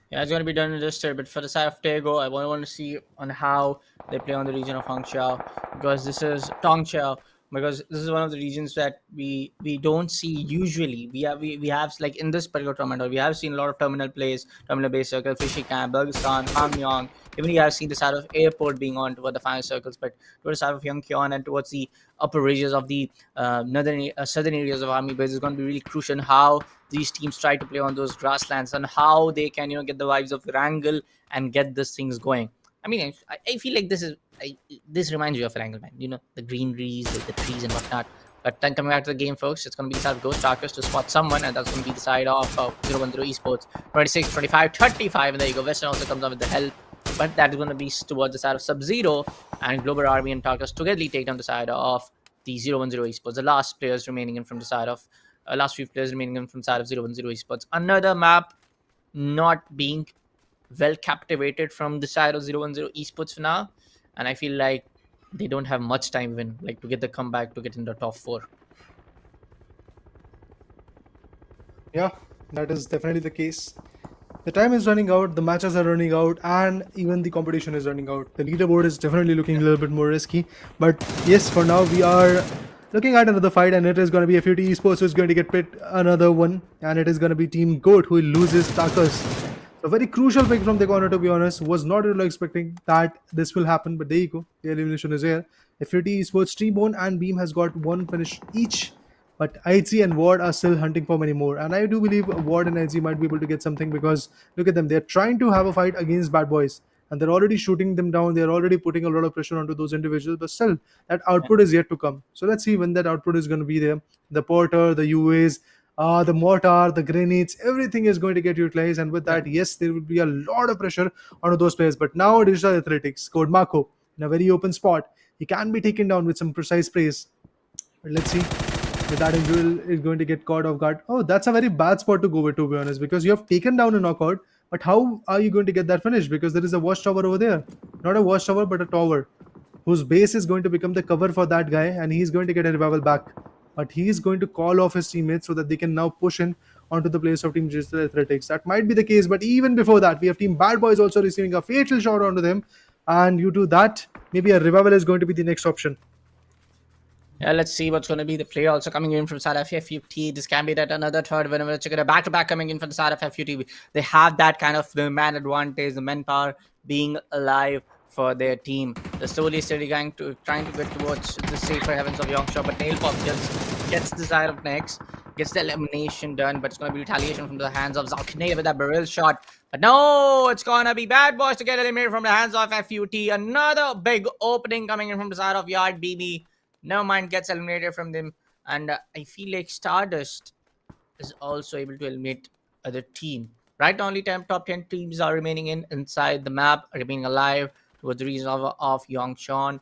Yeah, it's going to be done in this year. But for the side of Tego, I want to see on how they play on the region of Hangzhou, because this is Tongchao. Because this is one of the regions that we don't see usually. We have like in this particular tournament, or we have seen a lot of terminal plays, terminal base circle, Fishy Camp, Burgistan, Hamyong. Even you have seen the side of airport being on toward the final circles, but towards the side of Yongkyon and towards the upper ridges of the southern areas of army base is going to be really crucial. How these teams try to play on those grasslands and how they can get the vibes of Wrangle and get these things going. I mean, I feel like this reminds you of Wrangle, man. The greeneries, the trees and whatnot. But then coming back to the game, folks, it's going to be the side of Ghost Darkers to spot someone, and that's going to be the side of 010 Esports. 26, 25, 35, and there you go. Western also comes up with the help, but that is going to be towards the side of Sub-Zero, and Global Army and Tarkus together take down the side of the 010 Esports. The last players remaining in from the side of last few players remaining in from the side of 010 Esports. Another map not being well captivated from the side of 010 Esports for now, and I feel like they don't have much time even like to get the comeback to get in the top 4. Yeah, that is definitely the case. The time is running out, the matches are running out, and even the competition is running out. The leaderboard is definitely looking a little bit more risky. But yes, for now we are looking at another fight, and it is going to be FUT Esports who is going to get pit another one, and it is going to be Team Goat who loses Takas. A very crucial pick from the corner, to be honest. Was not really expecting that this will happen, but there you go. The elimination is here. FUT Esports, T-Bone and Beam has got one finish each, but IZ and Ward are still hunting for many more. And I do believe Ward and IZ might be able to get something, because look at them. They're trying to have a fight against Bad Boys, and they're already shooting them down. They're already putting a lot of pressure onto those individuals, but still, that output is yet to come. So let's see when that output is going to be there. The Porter, the UAs, the mortar, the grenades, everything is going to get utilized. And with Yeah. that, yes, there will be a lot of pressure onto those players. But now Digital Athletics scored Marco in a very open spot. He can be taken down with some precise plays. But let's see. With that individual is going to get caught off guard. Oh, that's a very bad spot to go with, to be honest, because you have taken down a knockout. But how are you going to get that finish? Because there is a watchtower over there. Not a watchtower, but a tower, whose base is going to become the cover for that guy, and he's going to get a revival back. But he is going to call off his teammates so that they can now push in onto the place of Team Digital Athletics. That might be the case, but even before that, we have Team Bad Boys also receiving a fatal shot onto them, and due to that, maybe a revival is going to be the next option. Yeah, let's see what's going to be the play also coming in from side of FUT. This can be that another third whenever it's a back-to-back coming in from the side of FUT. They have that kind of the man advantage, the manpower being alive for their team. They're slowly steady trying to get towards the safer heavens of Yongshaw, but Nail Pop just gets the side of next, gets the elimination done, but it's going to be retaliation from the hands of Zalknade with that barrel shot. But no, it's going to be Bad Boys to get eliminated from the hands of FUT. Another big opening coming in from the side of Yard BB. Nevermind gets eliminated from them, and I feel like Stardust is also able to eliminate other team. Right now, only top 10 teams are remaining inside the map, remaining alive towards the region of Yongchon.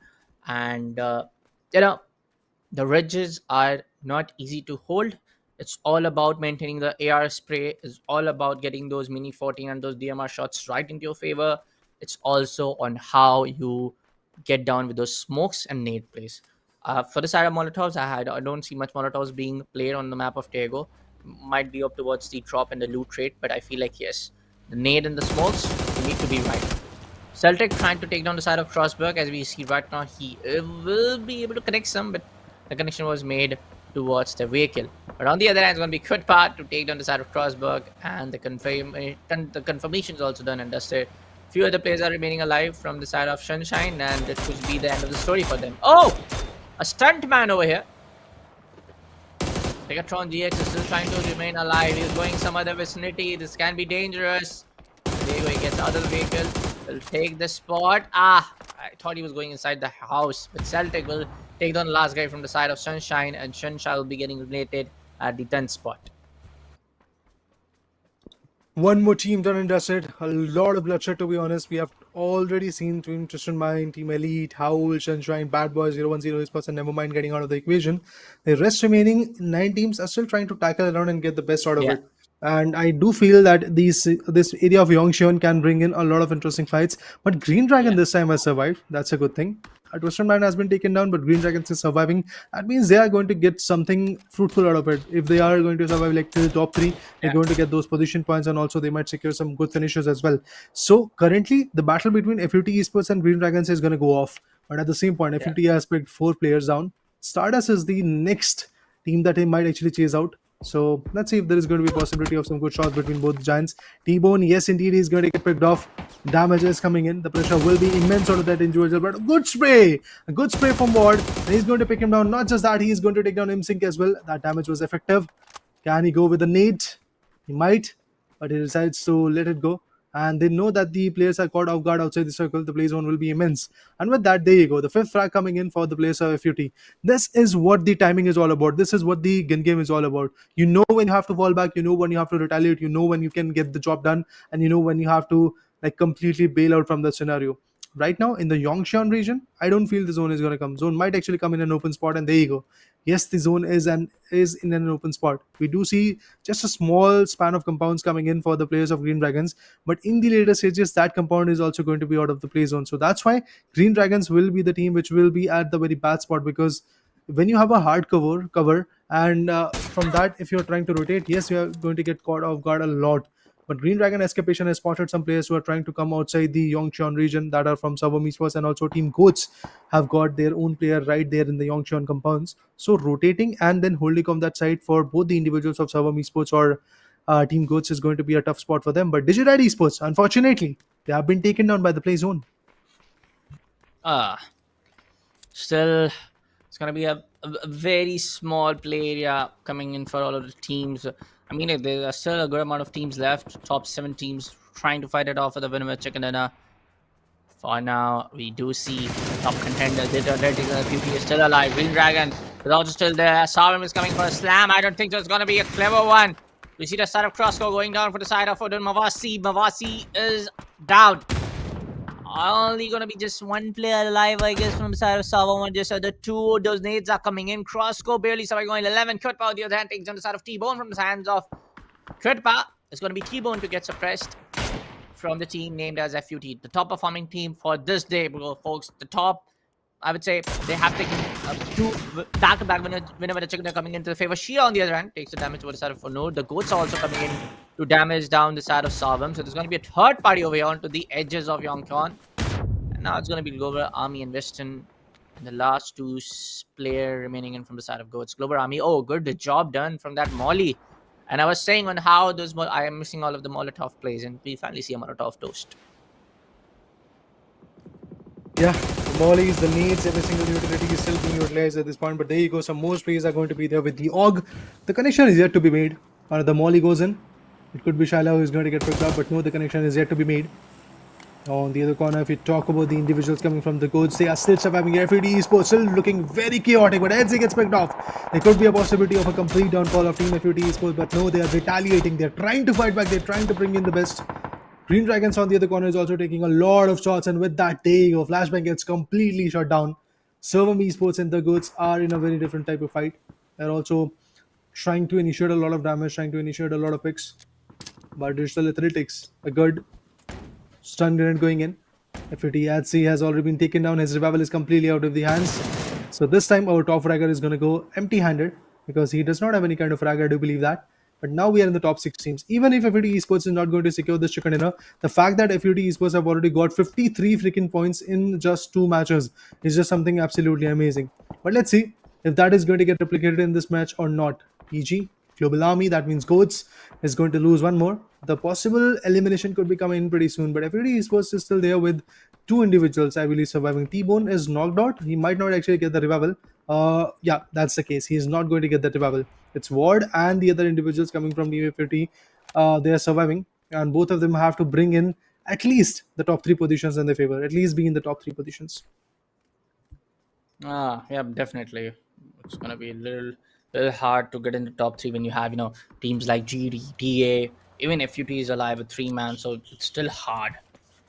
And, you know, the ridges are not easy to hold. It's all about maintaining the AR spray. It's all about getting those mini 14 and those DMR shots right into your favor. It's also on how you get down with those smokes and nade plays. For the side of Molotovs, I don't see much Molotovs being played on the map of Tego. Might be up towards the drop and the loot rate, but I feel like yes, the nade and the smokes need to be right. Celtic trying to take down the side of Crossberg. As we see right now, he will be able to connect some, but the connection was made towards the vehicle. But on the other hand, it's going to be good part to take down the side of Crossberg, and the confirmation is also done and dusted. Few other players are remaining alive from the side of Sunshine, and it could be the end of the story for them. Oh, a stunt man over here. Megatron GX is still trying to remain alive. He's going some other vicinity. This can be dangerous. There you go. He gets out of the vehicle. Will take the spot. I thought he was going inside the house. But Celtic will take down the last guy from the side of Sunshine, and Sunshine will be getting eliminated at the 10th spot. One more team done and dusted. A lot of bloodshed, to be honest. We have already seen Team Tristan Mine, Team Elite, Howl, Sunshine, Bad Boys, 010 Esports, and Nevermind getting out of the equation. The rest remaining 9 teams are still trying to tackle around and get the best out of it. And I do feel that this area of Yongxion can bring in a lot of interesting fights. But Green Dragon this time has survived. That's a good thing. Twisted Man has been taken down, but Green Dragons is surviving. That means they are going to get something fruitful out of it. If they are going to survive like till top 3, they're going to get those position points, and also they might secure some good finishes as well. So currently, the battle between FUT Esports and Green Dragons is going to go off. But at the same point, FUT has picked 4 players down. Stardust is the next team that he might actually chase out. So let's see if there is going to be a possibility of some good shots between both giants. T-Bone, yes indeed, he's going to get picked off. Damage is coming in. The pressure will be immense out of that individual, but a good spray from Ward. And he's going to pick him down. Not just that, he's going to take down ImSync as well. That damage was effective. Can he go with the nade? He might, but he decides to let it go. And they know that the players are caught off guard outside the circle. The play zone will be immense. And with that, there you go. The 5th frag coming in for the players of FUT. This is what the timing is all about. This is what the gun game is all about. You know when you have to fall back. You know when you have to retaliate. You know when you can get the job done. And you know when you have to like completely bail out from the scenario. Right now, in the Yongxian region, I don't feel the zone is going to come. Zone might actually come in an open spot, and there you go. Yes, the zone is in an open spot. We do see just a small span of compounds coming in for the players of Green Dragons, but in the later stages, that compound is also going to be out of the play zone. So that's why Green Dragons will be the team which will be at the very bad spot, because when you have a hard cover, and from that, if you're trying to rotate, yes, you are going to get caught off guard a lot. But Green Dragon Escapation has spotted some players who are trying to come outside the Yongxian region that are from Savam Esports, and also Team Goats have got their own player right there in the Yongxian compounds. So rotating and then holding on that side for both the individuals of Savam Esports or Team Goats is going to be a tough spot for them. But Digitide Esports, unfortunately, they have been taken down by the play zone. Still, it's going to be a very small play area coming in for all of the teams. I mean, there are still a good amount of teams left. Top 7 teams trying to fight it off for the winner with chicken dinner. For now, we do see top contenders. PP is still alive. Green Dragon is also still there. Sarum is coming for a slam. I don't think there's going to be a clever one. We see the side of Crossco going down for the side of Odin Mavasi. Mavasi is down. Only gonna be just one player alive, I guess, from the side of Sava. Just the 2 those nades are coming in. Crossco barely surviving, going 11. Kurtpa on the other hand takes on the side of T-Bone from the hands of Kurtpa. It's gonna be T-Bone to get suppressed from the team named as FUT. The top performing team for this day, folks. The top, I would say, they have taken 2 back-to-back whenever the chicken are coming into the favor. Shia on the other hand takes the damage over the side of Fonor. The goats are also coming in to damage down the side of Savam. So there's going to be a 3rd party over here onto the edges of Yongkon. And now it's going to be Global Army and Western. And the last 2 player remaining in from the side of goats. Global Army. Oh, good. The job done from that Molly. And I was saying on how those I am missing all of the Molotov plays, and we finally see a Molotov toast. Yeah, the mollies, the nades, every single utility is still being utilized at this point. But there you go. Some more sprays are going to be there with the AUG. The connection is yet to be made. The molly goes in. It could be Shyla who is going to get picked up, but no, the connection is yet to be made. On the other corner, if we talk about the individuals coming from the coach, they are still surviving. FUT Esports still looking very chaotic, but as he gets picked off, there could be a possibility of a complete downfall of Team FUT Esports, but no, they are retaliating. They're trying to fight back. They're trying to bring in the best. Green Dragons on the other corner is also taking a lot of shots, and with that, there you go. Flashbang gets completely shut down. Servam Esports and the goods are in a very different type of fight. They're also trying to initiate a lot of damage, trying to initiate a lot of picks. But Digital Athletics, a good stun grenade going in. FUT Adsi has already been taken down. His revival is completely out of the hands. So this time our top fragger is going to go empty-handed because he does not have any kind of frag, I do believe that. But now we are in the top 6 teams. Even if FUT Esports is not going to secure this chicken dinner, the fact that FUT Esports have already got 53 freaking points in just 2 matches is just something absolutely amazing. But let's see if that is going to get replicated in this match or not. EG, Global Army, that means Goats is going to lose one more. The possible elimination could be coming in pretty soon, but FUT Esports is still there with 2 individuals, I believe, surviving. T-Bone is knocked out. He might not actually get the revival. Yeah, that's the case. He is not going to get the revival. It's Ward and the other individuals coming from Team FUT. They are surviving, and both of them have to bring in at least the top 3 positions in their favor. At least be in the top 3 positions. Yeah, definitely. It's gonna be a little hard to get in the top 3 when you have teams like GD, TA, even FUT is alive with 3 man, so it's still hard.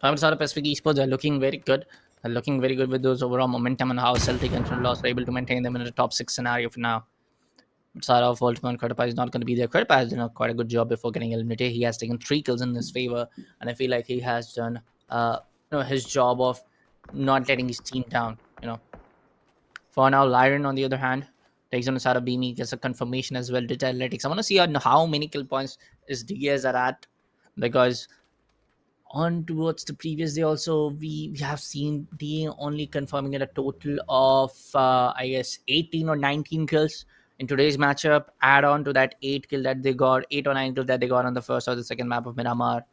However, South Pacific Esports are looking very good. They're looking very good with those overall momentum and how Celtic and Loss are able to maintain them in the top 6 scenario for now. Sara of Ultima and Kurtapa is not going to be there. Kurtapa has done quite a good job before getting eliminated. He has taken 3 kills in his favor, and I feel like he has done his job of not letting his team down. For now, Lyron on the other hand takes on the side of Beamy, gets a confirmation as well. Digital Athletics. I want to see how many kill points is Diaz are at, because on towards the previous day also we have seen DA only confirming at a total of I guess 18 or 19 kills in today's matchup. Add on to that 8 or 9 kills that they got on the first or the second map of Miramar,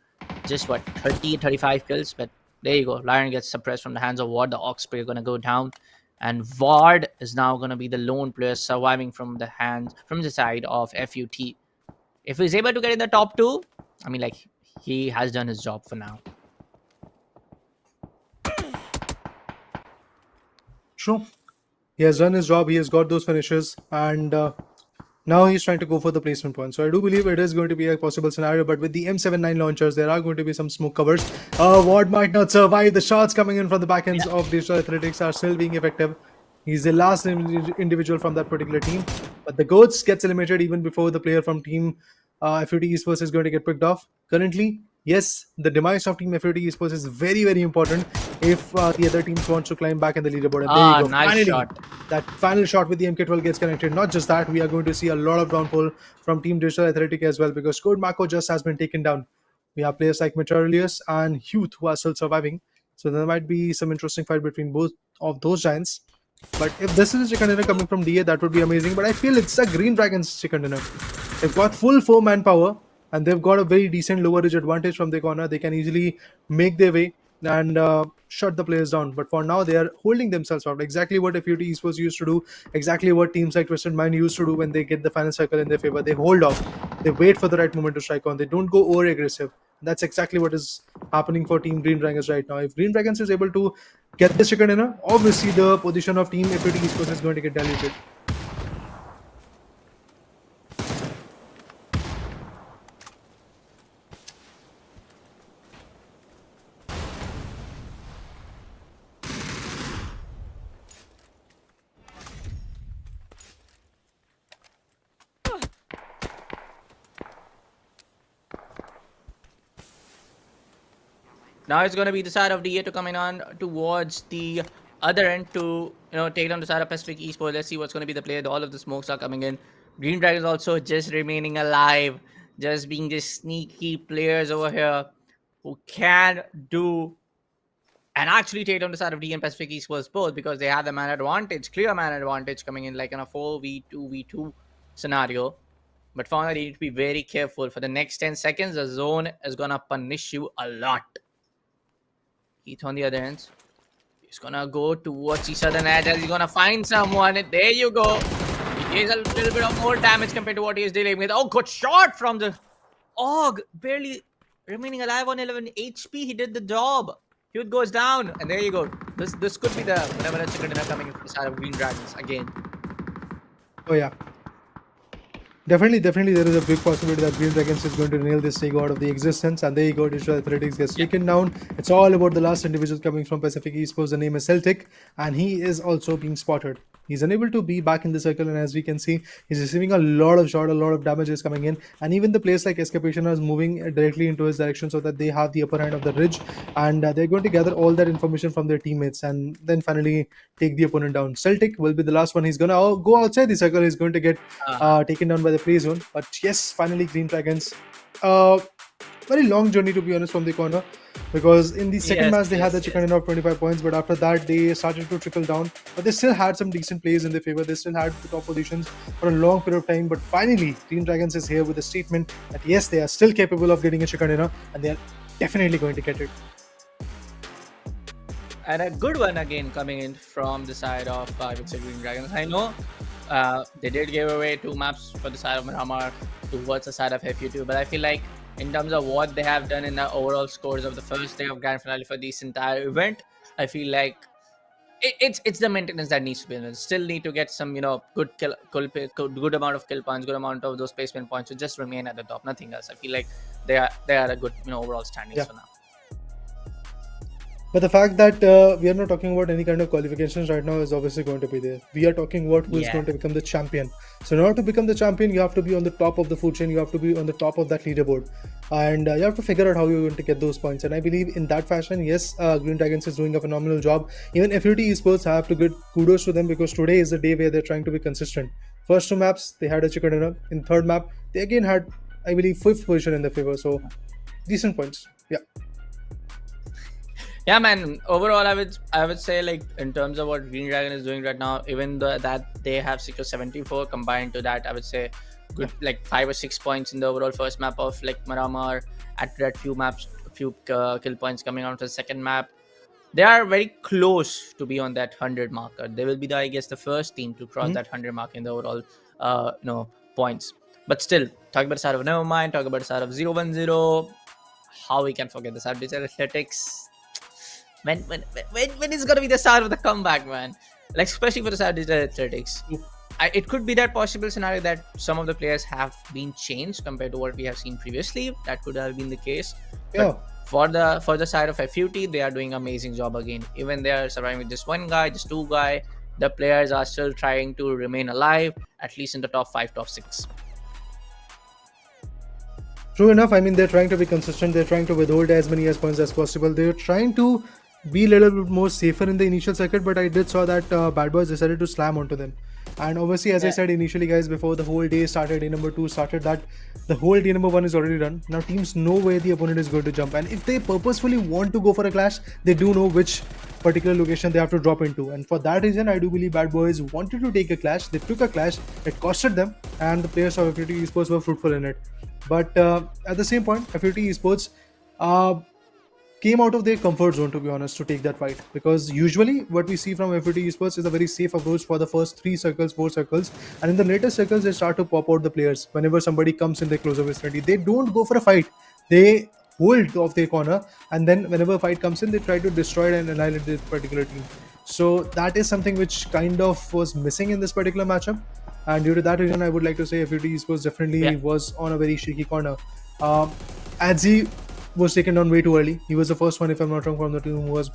just 35 kills. But there you go, Lion gets suppressed from the hands of Ward. The Osprey are going to go down, and Ward is now going to be the lone player surviving from the side of FUT. If he's able to get in the top 2, I mean, like, he has done his job for now. True. He has done his job. He has got those finishes, and now he's trying to go for the placement point. So I do believe it is going to be a possible scenario, but with the M79 launchers, there are going to be some smoke covers. Ward might not survive. The shots coming in from the back ends of Digital Athletics are still being effective. He's the last individual from that particular team, but the Goats gets eliminated even before the player from Team FUT Esports is going to get picked off. Currently, yes, the demise of Team FUT Esports is very, very important if the other teams want to climb back in the leaderboard. And there you go. Nice Finally, shot. that final shot with the MK12 gets connected. Not just that, we are going to see a lot of downfall from Team Digital Athletic as well, because Code Mako just has been taken down. We have players like Meteorolius and Huth who are still surviving. So there might be some interesting fight between both of those giants. But if this is a chicken dinner coming from DA, that would be amazing. But I feel it's a Green Dragons chicken dinner. They've got full 4 manpower, and they've got a very decent lowerage advantage from their corner. They can easily make their way and shut the players down. But for now, they are holding themselves out. Exactly what FUT Esports used to do, exactly what teams like Twisted Mind used to do when they get the final circle in their favor. They hold off. They wait for the right moment to strike on. They don't go over aggressive. That's exactly what is happening for Team Green Dragons right now. If Green Dragons is able to get this chicken dinner, obviously the position of Team FUT Esports is going to get diluted. Now it's going to be the side of DA to coming on towards the other end to take down the side of Pacific Esports. Let's see what's going to be the play. All of the smokes are coming in. Green Dragons also just remaining alive, just being just sneaky players over here who can do and actually take down the side of DA and Pacific Esports both, because they have the man advantage, clear man advantage coming in like in a 4v2v2 scenario. But for now, you need to be very careful. For the next 10 seconds, the zone is going to punish you a lot. Heath on the other end. He's gonna go towards the southern edge as he's gonna find someone. There you go. He is a little bit of more damage compared to what he is dealing with. Oh, good shot from the Og. Barely remaining alive on 11 HP. He did the job. Huge goes down, and there you go. This could be the whenever chicken dinner coming from the side of Green Dragons again. Oh yeah. Definitely, there is a big possibility that Green Dragons is going to nail this thing out of the existence. And there you go, Digital Athletics gets taken down. It's all about the last individual coming from Pacific Esports. The name is Celtic, and he is also being spotted. He's unable to be back in the circle, and as we can see, he's receiving a lot of shot, a lot of damage is coming in, and even the players like Escapation are moving directly into his direction so that they have the upper hand of the ridge, and they're going to gather all that information from their teammates, and then finally take the opponent down. Celtic will be the last one. He's gonna go outside the circle. He's going to get taken down by the play zone, but yes, finally Green Dragons. Very long journey, to be honest, from the corner, because in the second match they had the chicken dinner of 25 points, but after that they started to trickle down, but they still had some decent plays in their favor. They still had the top positions for a long period of time, but finally Green Dragons is here with a statement that yes, they are still capable of getting a chicken dinner, and they are definitely going to get it. And a good one again coming in from the side of I would say Green Dragons. I know they did give away 2 maps for the side of Miramar towards the side of FU2, but I feel like in terms of what they have done in the overall scores of the first day of grand finale for this entire event, I feel like it's the maintenance that needs to be done. Still need to get some good good amount of kill points, good amount of those placement points to just remain at the top. Nothing else. I feel like they are a good overall standings for now. But the fact that we are not talking about any kind of qualifications right now is obviously going to be there. We are talking about who is going to become the champion. So in order to become the champion, you have to be on the top of the food chain. You have to be on the top of that leaderboard. And you have to figure out how you're going to get those points. And I believe in that fashion, yes, Green Dragons is doing a phenomenal job. Even FUT Esports have to give kudos to them, because today is the day where they're trying to be consistent. First 2 maps, they had a chicken dinner. In third map, they again had, I believe, 5th position in their favor. So decent points. Yeah. Yeah, man. Overall, I would say, like, in terms of what Green Dragon is doing right now, even though that they have secured 74, combined to that, I would say good like 5 or 6 points in the overall first map of like Miramar. At that few kill points coming out of the second map, they are very close to be on that 100 marker. They will be I guess the first team to cross that 100 mark in the overall points. But still, talk about the side of Nevermind, talk about the side of 010. How we can forget the side of Digital Athletics? When is gonna be the start of the comeback, man? Like, especially for the side of Digital Athletics. It could be that possible scenario that some of the players have been changed compared to what we have seen previously. That could have been the case. Yeah. But for the side of FUT, they are doing amazing job again. Even they are surviving with just 1 guy, just 2 guy. The players are still trying to remain alive, at least in the top 5, top 6. True enough. I mean, they're trying to be consistent. They're trying to withhold as many points as possible. They're trying to be a little bit more safer in the initial circuit, but I did saw that Bad Boys decided to slam onto them. And obviously, as I said initially, guys, before the whole day started, day number 2 started, that the whole day number 1 is already done. Now teams know where the opponent is going to jump, and if they purposefully want to go for a clash, they do know which particular location they have to drop into. And for that reason, I do believe Bad Boys wanted to take a clash. They took a clash, it costed them, and the players of FUT Esports were fruitful in it. But at the same point, FUT Esports came out of their comfort zone, to be honest, to take that fight, because usually what we see from FUT Esports is a very safe approach for the first 3 circles, 4 circles, and in the later circles they start to pop out the players. Whenever somebody comes in their closer vicinity, they don't go for a fight, they hold off their corner, and then whenever a fight comes in, they try to destroy and annihilate this particular team. So that is something which kind of was missing in this particular matchup, and due to that reason, I would like to say FUT Esports definitely was on a very shaky corner. Adzi was taken down way too early. He was the first one, if I'm not wrong, from the team who was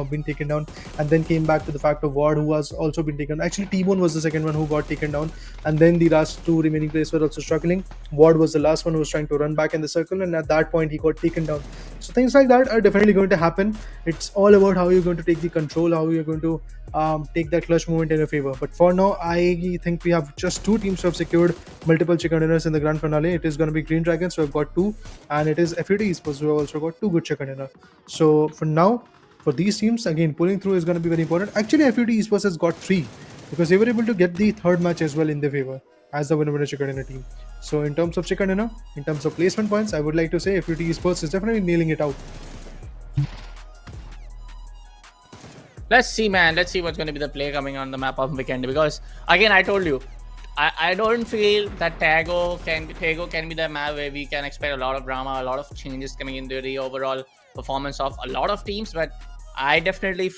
been taken down, and then came back to the fact of Ward, who has also been taken. Actually, T-Bone was the second one who got taken down, and then the last 2 remaining players were also struggling. Ward was the last one who was trying to run back in the circle, and at that point he got taken down. So things like that are definitely going to happen. It's all about how you're going to take the control, how you're going to take that clutch moment in your favor. But for now, I think we have just 2 teams who have secured multiple chicken dinners in the grand finale. It is going to be Green Dragons, who have got 2, and it is FUT Esports, who have also got 2 good chicken dinner. So for now, for these teams, again, pulling through is going to be very important. Actually, FUT Esports has got 3, because they were able to get the 3rd match as well in their favor as the winner chicken dinner team. So in terms of chicken dinner, in terms of placement points, I would like to say FUT Esports is definitely nailing it out. Let's see, man. Let's see what's going to be the play coming on the map of Weekend, because again, I told you, I don't feel that Tago can be the map where we can expect a lot of drama, a lot of changes coming into the overall performance of a lot of teams. But I definitely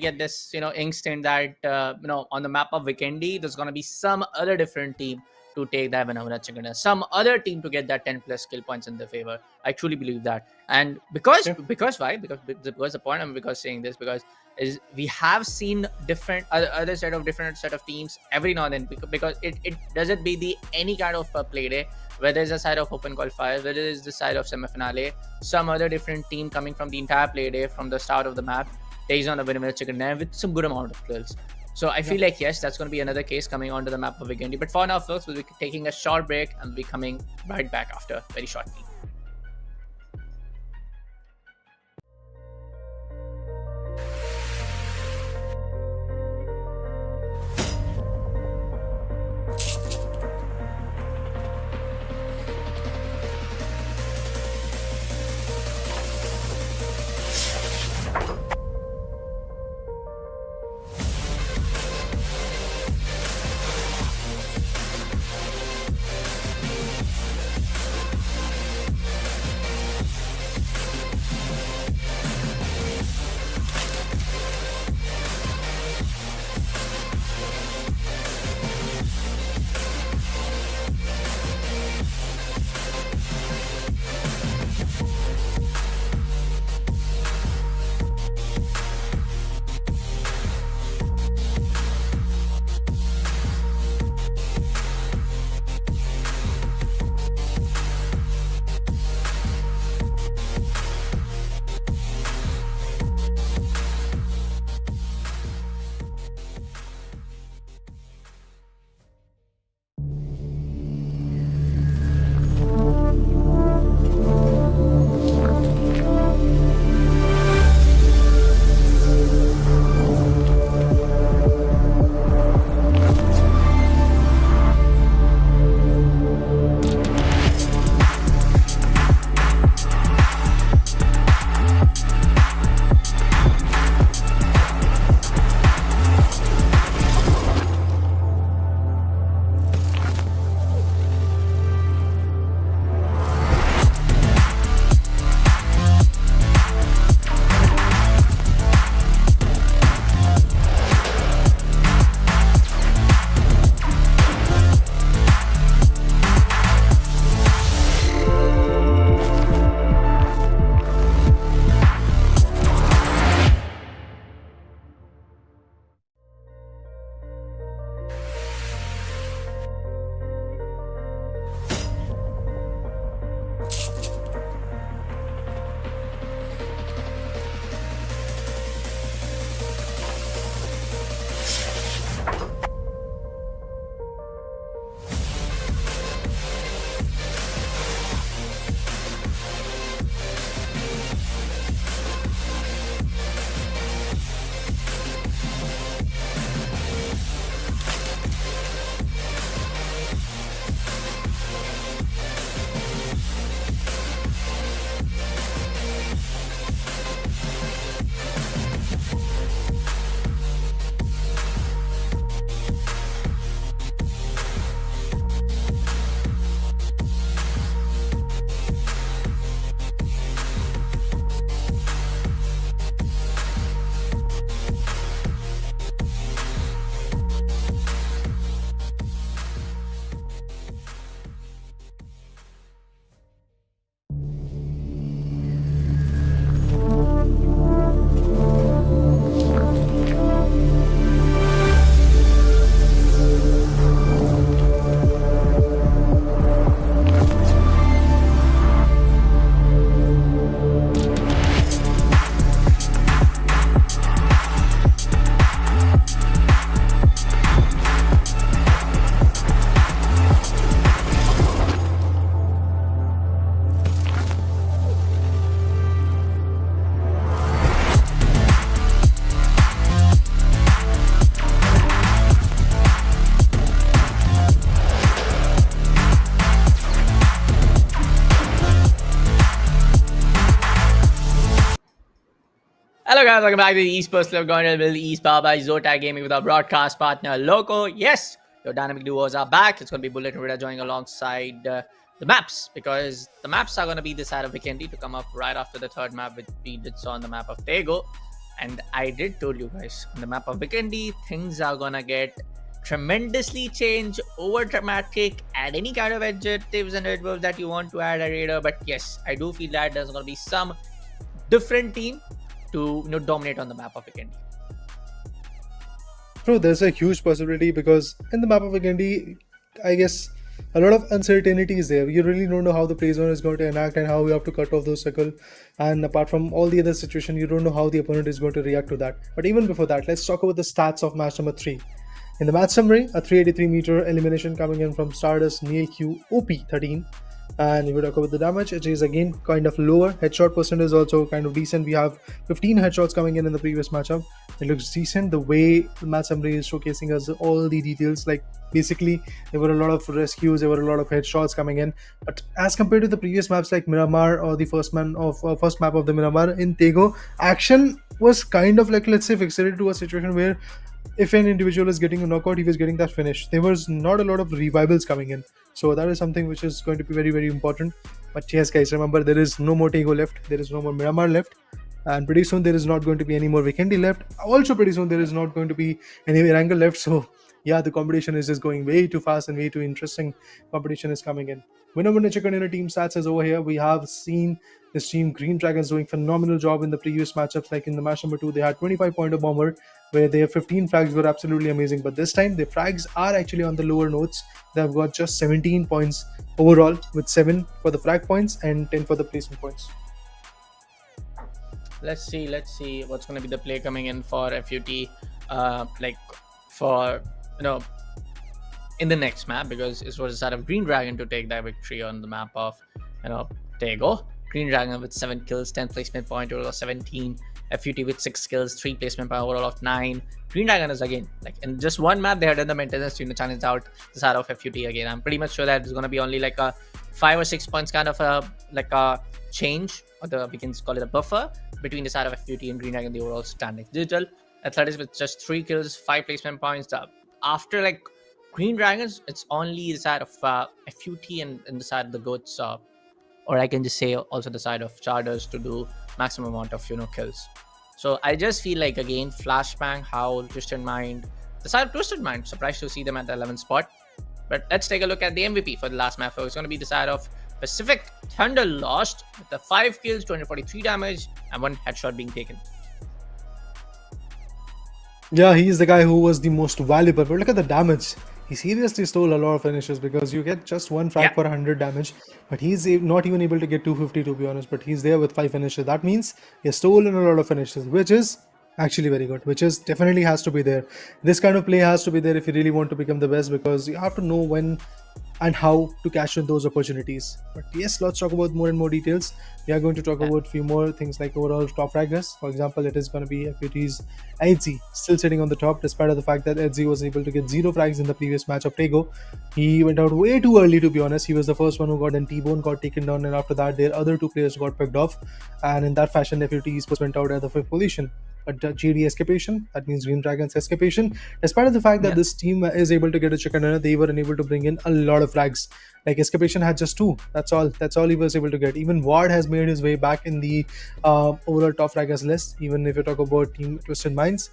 get this instinct that on the map of Vikendi, there's gonna be some other different team to take that winner chicken, some other team to get that 10 plus skill points in their favor. I truly believe that, and because why? Because the point I'm saying this because is we have seen different other set of teams every now and then because it doesn't be the any kind of play day, whether it's the side of open qualifiers, whether it's the side of semi-finale, some other different team coming from the entire play day from the start of the map takes on a winner chicken dinner with some good amount of kills. So I feel like yes, that's going to be another case coming onto the map of Vendi. But for now, folks, we'll be taking a short break and we'll be coming right back after very shortly. Hello guys, welcome back to the Esports Club Gauntlet with East powered by Zotac Gaming with our broadcast partner Loco. Yes, Your dynamic duos are back. It's going to be Bullet and Rita joining alongside the maps, because the maps are going to be the side of Vikendi to come up right after the third map, which we did saw on the map of Tego. And I did told you guys, on the map of Vikendi, things are going to get tremendously changed, over dramatic, add any kind of adjectives and adverbs that you want to add a raider. But yes, I do feel that there's going to be some different team to dominate on the map of Vikendi. True, there's a huge possibility because in the map of Vendi, I guess a lot of uncertainty is there. You really don't know how the play zone is going to enact and how you have to cut off those circle. And apart from all the other situation, you don't know how the opponent is going to react to that. But even before that, let's talk about the stats of match number 3. In the match summary, a 383-meter elimination coming in from Stardust Neil Q OP13. And if we talk about the damage, it is again kind of lower. Headshot percent is also kind of decent. We have 15 headshots coming in the previous matchup. It looks decent. The way the match summary is showcasing us all the details, like basically there were a lot of rescues, there were a lot of headshots coming in. But as compared to the previous maps like Miramar or the first map of the Miramar in Tego, action was kind of like, let's say, fixated to a situation where if an individual is getting a knockout, he was getting that finish. There was not a lot of revivals coming in. So that is something which is going to be very, very important. But yes, guys, remember there is no more Tego left. There is no more Miramar left. And pretty soon there is not going to be any more Vikendi left. Also pretty soon there is not going to be any Erangel left. So yeah, the competition is just going way too fast and way too interesting. Competition is coming in. Winner chicken in a team stats is over here. We have seen this team Green Dragons doing phenomenal job in the previous matchups. Like in the match number 2, they had 25-pointer bomber where their 15 frags were absolutely amazing. But this time, their frags are actually on the lower notes. They've got just 17 points overall, with 7 for the frag points and 10 for the placement points. Let's see what's going to be the play coming in for FUT, like for in the next map, because it was a sort of Green Dragon to take that victory on the map of Tego. Green Dragon with 7 kills, 10 placement point, total of 17. FUT with 6 kills, 3 placement point, overall of 9. Green Dragon is again, like in just one map, they had done the maintenance to challenge out the side of FUT again. I'm pretty much sure that it's going to be only like a 5 or 6 points kind of a change, or we can call it a buffer between the side of FUT and Green Dragon, the overall standing. Digital Athletics with just 3 kills, 5 placement points. After like Green Dragons, it's only the side of FUT and the side of the goats, or I can just say also the side of Charters to do maximum amount of kills. So I just feel like again Flashbang, Howl, Twisted Mind, the side of Twisted Mind, surprised to see them at the 11th spot. But let's take a look at the MVP for the last map. So it's going to be the side of Pacific Thunder Lost with the 5 kills, 243 damage, and 1 headshot being taken. Yeah, he's the guy who was the most valuable. But look at the damage. He seriously stole a lot of finishes, because you get just 1 frag for 100 damage, but he's not even able to get 250 to be honest, but he's there with 5 finishes. That means he has stolen a lot of finishes, which is actually very good, which is definitely has to be there. This kind of play has to be there if you really want to become the best, because you have to know when and how to cash in those opportunities. But yes, let's talk about more and more details. We are going to talk about a few more things like overall top fraggers. For example, it is going to be FUT's Edzi still sitting on the top, despite of the fact that Edzi was able to get 0 frags in the previous match of Tego. He went out way too early, to be honest. He was the first one who got, and T-Bone got taken down, and after that their other 2 players got picked off, and in that fashion FUT Esports went out at the 5th position. But GD Escapation, that means Green Dragons Escapation, despite of the fact that this team is able to get a chicken dinner, they were unable to bring in a lot of frags. Like Escapation had just 2. That's all he was able to get. Even Ward has made his way back in the overall top fraggers list. Even if you talk about Team Twisted Minds,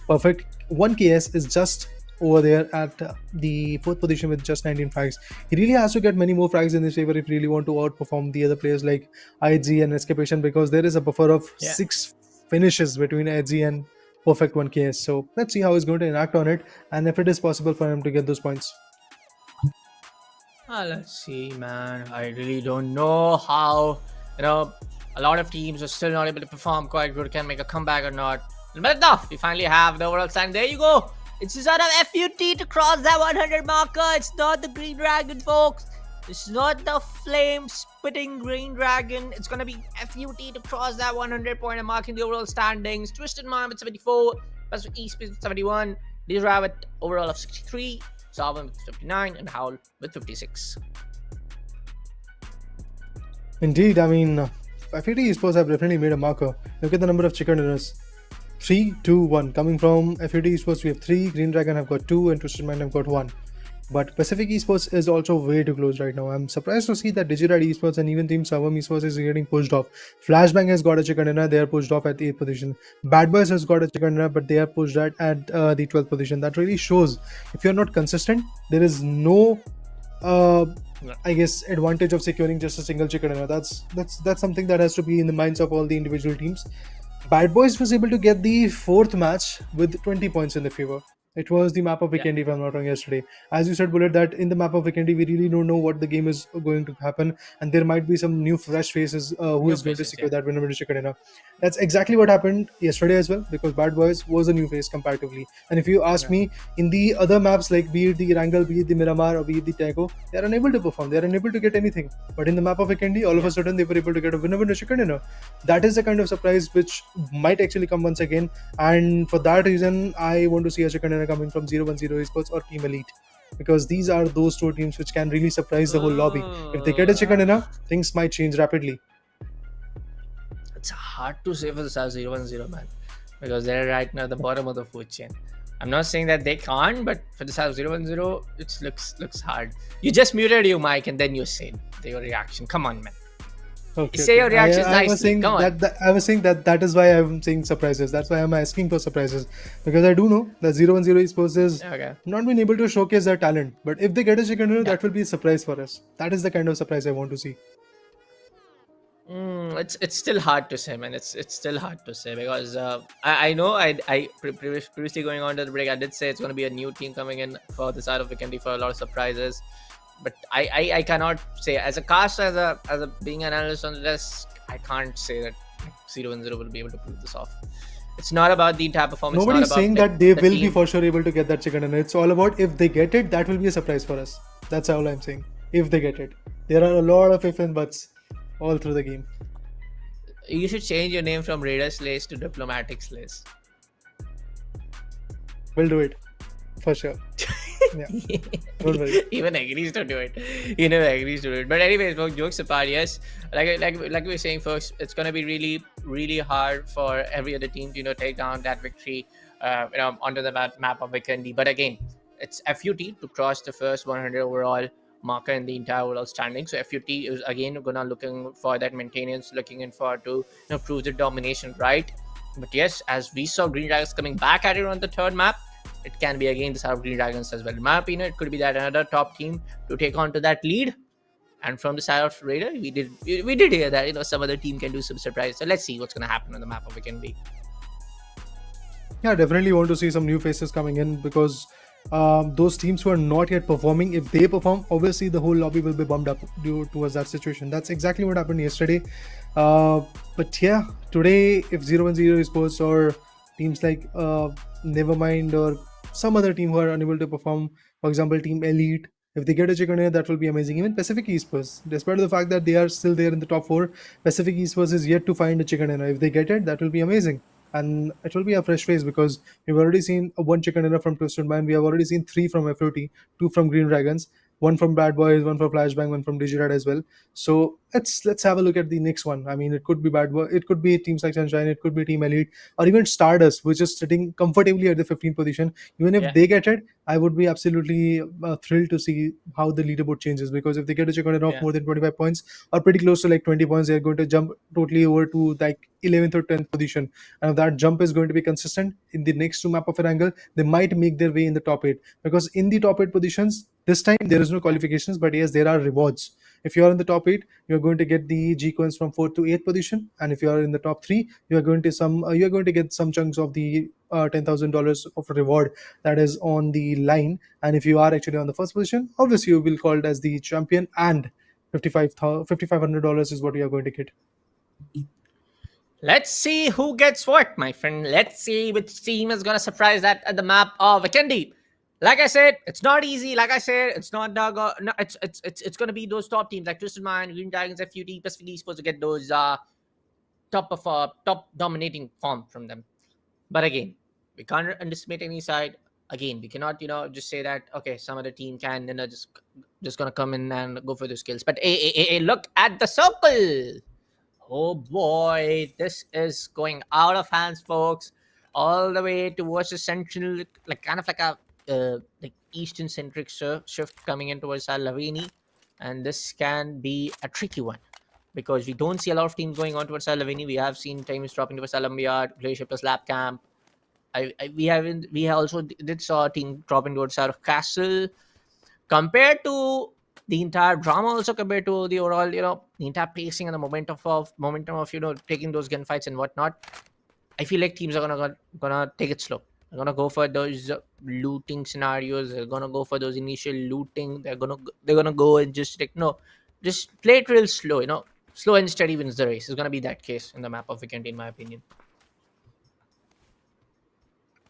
perfect 1KS is just over there at the 4th position with just 19 frags. He really has to get many more frags in his favor if you really want to outperform the other players like IG and Escapation, because there is a buffer of 6 finishes between Edgy and perfect 1KS. So let's see how he's going to enact on it, and if it is possible for him to get those points. Let's see, man. I really don't know how a lot of teams are still not able to perform quite good, can make a comeback or not. But enough, we finally have the overall stand. There you go. It's just out of FUT to cross that 100 marker. It's not the Green Dragon, folks. It's not the flame-spitting Green Dragon. It's going to be FUT to cross that 100-pointer mark in the overall standings. Twisted Mind with 74, plus East with 71. Lizra with overall of 63. Zarvan with 59, and Howl with 56. Indeed, I mean, FUT Esports have definitely made a marker. Look at the number of chicken dinners. 3, 2, 1. Coming from FUT Esports, we have 3. Green Dragon have got 2, and Twisted Mind have got 1. But Pacific Esports is also way too close right now. I'm surprised to see that Digirad Esports and even Team Savam Esports is getting pushed off. Flashbang has got a chicken dinner, they are pushed off at the 8th position. Bad Boys has got a chicken dinner, but they are pushed at the 12th position. That really shows if you're not consistent, there is no I guess advantage of securing just a single chicken dinner. That's something that has to be in the minds of all the individual teams. Bad Boys was able to get the 4th match with 20 points in their favor. It was the map of Vikendi, if I'm not wrong, yesterday. As you said, Bullet, that in the map of Vikendi, we really don't know what the game is going to happen, and there might be some new fresh faces who is going to secure that winner with chicken dinner. That's exactly what happened yesterday as well, because Bad Boys was a new face comparatively. And if you ask me, in the other maps, like be it the Wrangle, be it the Miramar, or be it the Tego, they are unable to perform. They are unable to get anything. But in the map of Vikendi, all of a sudden, they were able to get a winner with chicken dinner. That is the kind of surprise which might actually come once again. And for that reason, I want to see a chicken dinner coming from 010 Esports or Team Elite, because these are those two teams which can really surprise the whole lobby. If they get a chicken dinner, things might change rapidly. It's hard to say for the South 010, man, because they're right now at the bottom of the food chain. I'm not saying that they can't, but for the South 010, it looks hard. You just muted your mic and then you said your reaction. Come on, man. Okay, say your reactions I was saying Come on. I was saying that is why I'm saying surprises. That's why I'm asking for surprises, because I do know that 010 Esports is not been able to showcase their talent. But if they get a chicken dinner, that will be a surprise for us. That is the kind of surprise I want to see. It's still hard to say, man. It's still hard to say, because I know I previously going on to the break, I did say it's going to be a new team coming in for the side of Vikendi for a lot of surprises. But I cannot say as a cast, as a being an analyst on the desk, I can't say that 010 will be able to pull this off. It's not about the entire performance. Nobody's saying that they will be for sure able to get that chicken dinner. It's all about if they get it, that will be a surprise for us. That's all I'm saying. If they get it, there are a lot of ifs and buts all through the game. You should change your name from Raider Slays to Diplomatic Slays. We'll do it for sure. Yeah. Don't worry. Even agrees to do it. He never agrees to do it. But anyways, jokes apart, yes, like we were saying, folks, it's gonna be really hard for every other team to take down that victory, onto the map of Vikendi. But again, it's FUT to cross the first 100 overall marker in the entire overall standing. So FUT is again gonna looking for that maintenance, looking in for to prove the domination, right? But yes, as we saw Green Dragons coming back at it on the third map, it can be again the side of Green Dragons as well. In my opinion, it could be that another top team to take on to that lead. And from the side of Raider, we did hear that some other team can do some surprise. So let's see what's gonna happen on the map of Vikendi. Yeah, definitely want to see some new faces coming in, because those teams who are not yet performing, if they perform, obviously the whole lobby will be bumped up due towards that situation. That's exactly what happened yesterday. But yeah, today if 010 Esports or teams like Nevermind or some other team who are unable to perform, for example Team Elite, if they get a chicken dinner, that will be amazing. Even Pacific Esports, despite the fact that they are still there in the top 4, Pacific Esports is yet to find a chicken dinner. If they get it, that will be amazing. And it will be a fresh face, because we've already seen one chicken dinner from Twisted Mind. We have already seen 3 from FOT, 2 from Green Dragons, 1 from Bad Boys, 1 from Flashbang, 1 from Digirad as well. So let's have a look at the next one. I mean, it could be Bad Boy, it could be teams like Sunshine, it could be Team Elite, or even Stardust, which is sitting comfortably at the 15th position. Even if they get it, I would be absolutely thrilled to see how the leaderboard changes, because if they get a chicken dinner of more than 25 points or pretty close to like 20 points, they're going to jump totally over to like 11th or 10th position. And if that jump is going to be consistent in the next 2 map of an angle, they might make their way in the top 8, because in the top 8 positions this time there is no qualifications, but yes, there are rewards. If you are in the top 8, you are going to get the G coins from 4th to 8th position, and if you are in the top 3, you are going to get some chunks of the $10,000 of reward that is on the line. And if you are actually on the first position, obviously you will be called as the champion, and $5,500 is what you are going to get. Let's see who gets what, my friend. Let's see which team is gonna surprise that at the map of Vikendi. Like I said, it's not easy. Like I said, it's not no, it's gonna be those top teams like Twisted Mind, Green Dragons, FUT, Pacific Esports to get those top dominating form from them. But again, we can't underestimate any side. Again, we cannot just say that okay, some other team can just gonna come in and go for the skills. But hey, look at the circle. Oh boy, this is going out of hands, folks. all the way towards the central, like kind of like a like eastern centric shift coming in towards Lavini, and this can be a tricky one because we don't see a lot of teams going on towards Lavini. We have seen teams dropping towards Alambia, Glacier plus Lap Camp. We also did saw a team dropping towards our Castle. Compared to the entire drama, also compared to the overall, the entire pacing and the momentum of taking those gunfights and whatnot, I feel like teams are gonna take it slow. They're gonna go for those looting scenarios. They're gonna go for those initial looting. They're gonna go and just like no, just play it real slow. Slow and steady wins the race. It's gonna be that case in the map of Vikendi, in my opinion.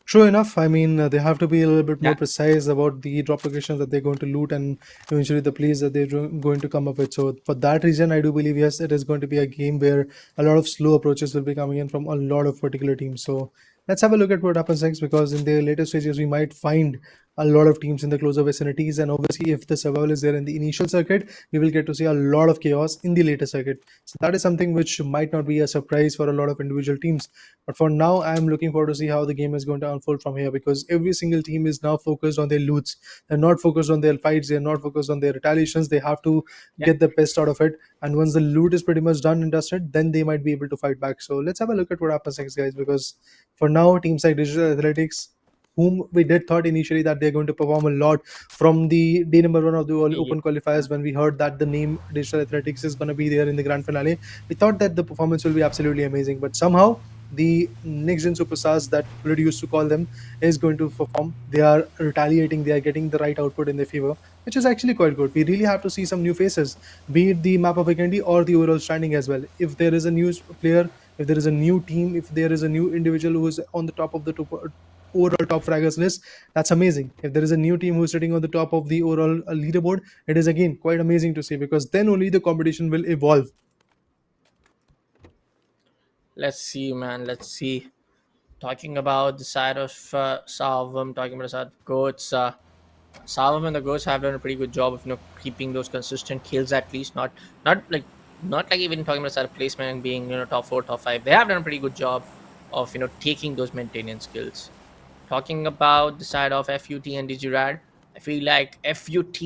True enough. I mean, they have to be a little bit more Yeah. precise about the drop locations that they're going to loot and eventually the place that they're going to come up with. So, for that reason, I do believe, yes, it is going to be a game where a lot of slow approaches will be coming in from a lot of particular teams. So, let's have a look at what happens next because in the later stages, we might find a lot of teams in the closer vicinities. And obviously, if the survival is there in the initial circuit, we will get to see a lot of chaos in the later circuit. So, that is something which might not be a surprise for a lot of individual teams. But for now, I'm looking forward to see how the game is going to unfold from here because every single team is now focused on their loots. They're not focused on their fights. They're not focused on their retaliations. They have to Yeah. get the best out of it. And once the loot is pretty much done and dusted, then they might be able to fight back. So let's have a look at what happens next, guys. Because for now, teams like Digital Athletics, whom we did thought initially that they're going to perform a lot from the day number one of the Yeah. open qualifiers when we heard that the name Digital Athletics is going to be there in the grand finale. We thought that the performance will be absolutely amazing, but somehow the next gen superstars that Bullet used to call them is going to perform. They are retaliating, they are getting the right output in their favor, which is actually quite good. We really have to see some new faces, be it the map of Vikendi or the overall standing as well. If there is a new player, if there is a new team, if there is a new individual who is on the top of the overall top fraggers list, that's amazing. If there is a new team who's sitting on the top of the overall leaderboard, it is again quite amazing to see because then only the competition will evolve. Let's see, man. Let's see. Talking about the side of Salvam, talking about the side of Goats. Salvam and the Goats have done a pretty good job of keeping those consistent kills at least. Not like even talking about the side of placement and being top 4, top 5. They have done a pretty good job of taking those maintenance kills. Talking about the side of FUT and Digirad, I feel like FUT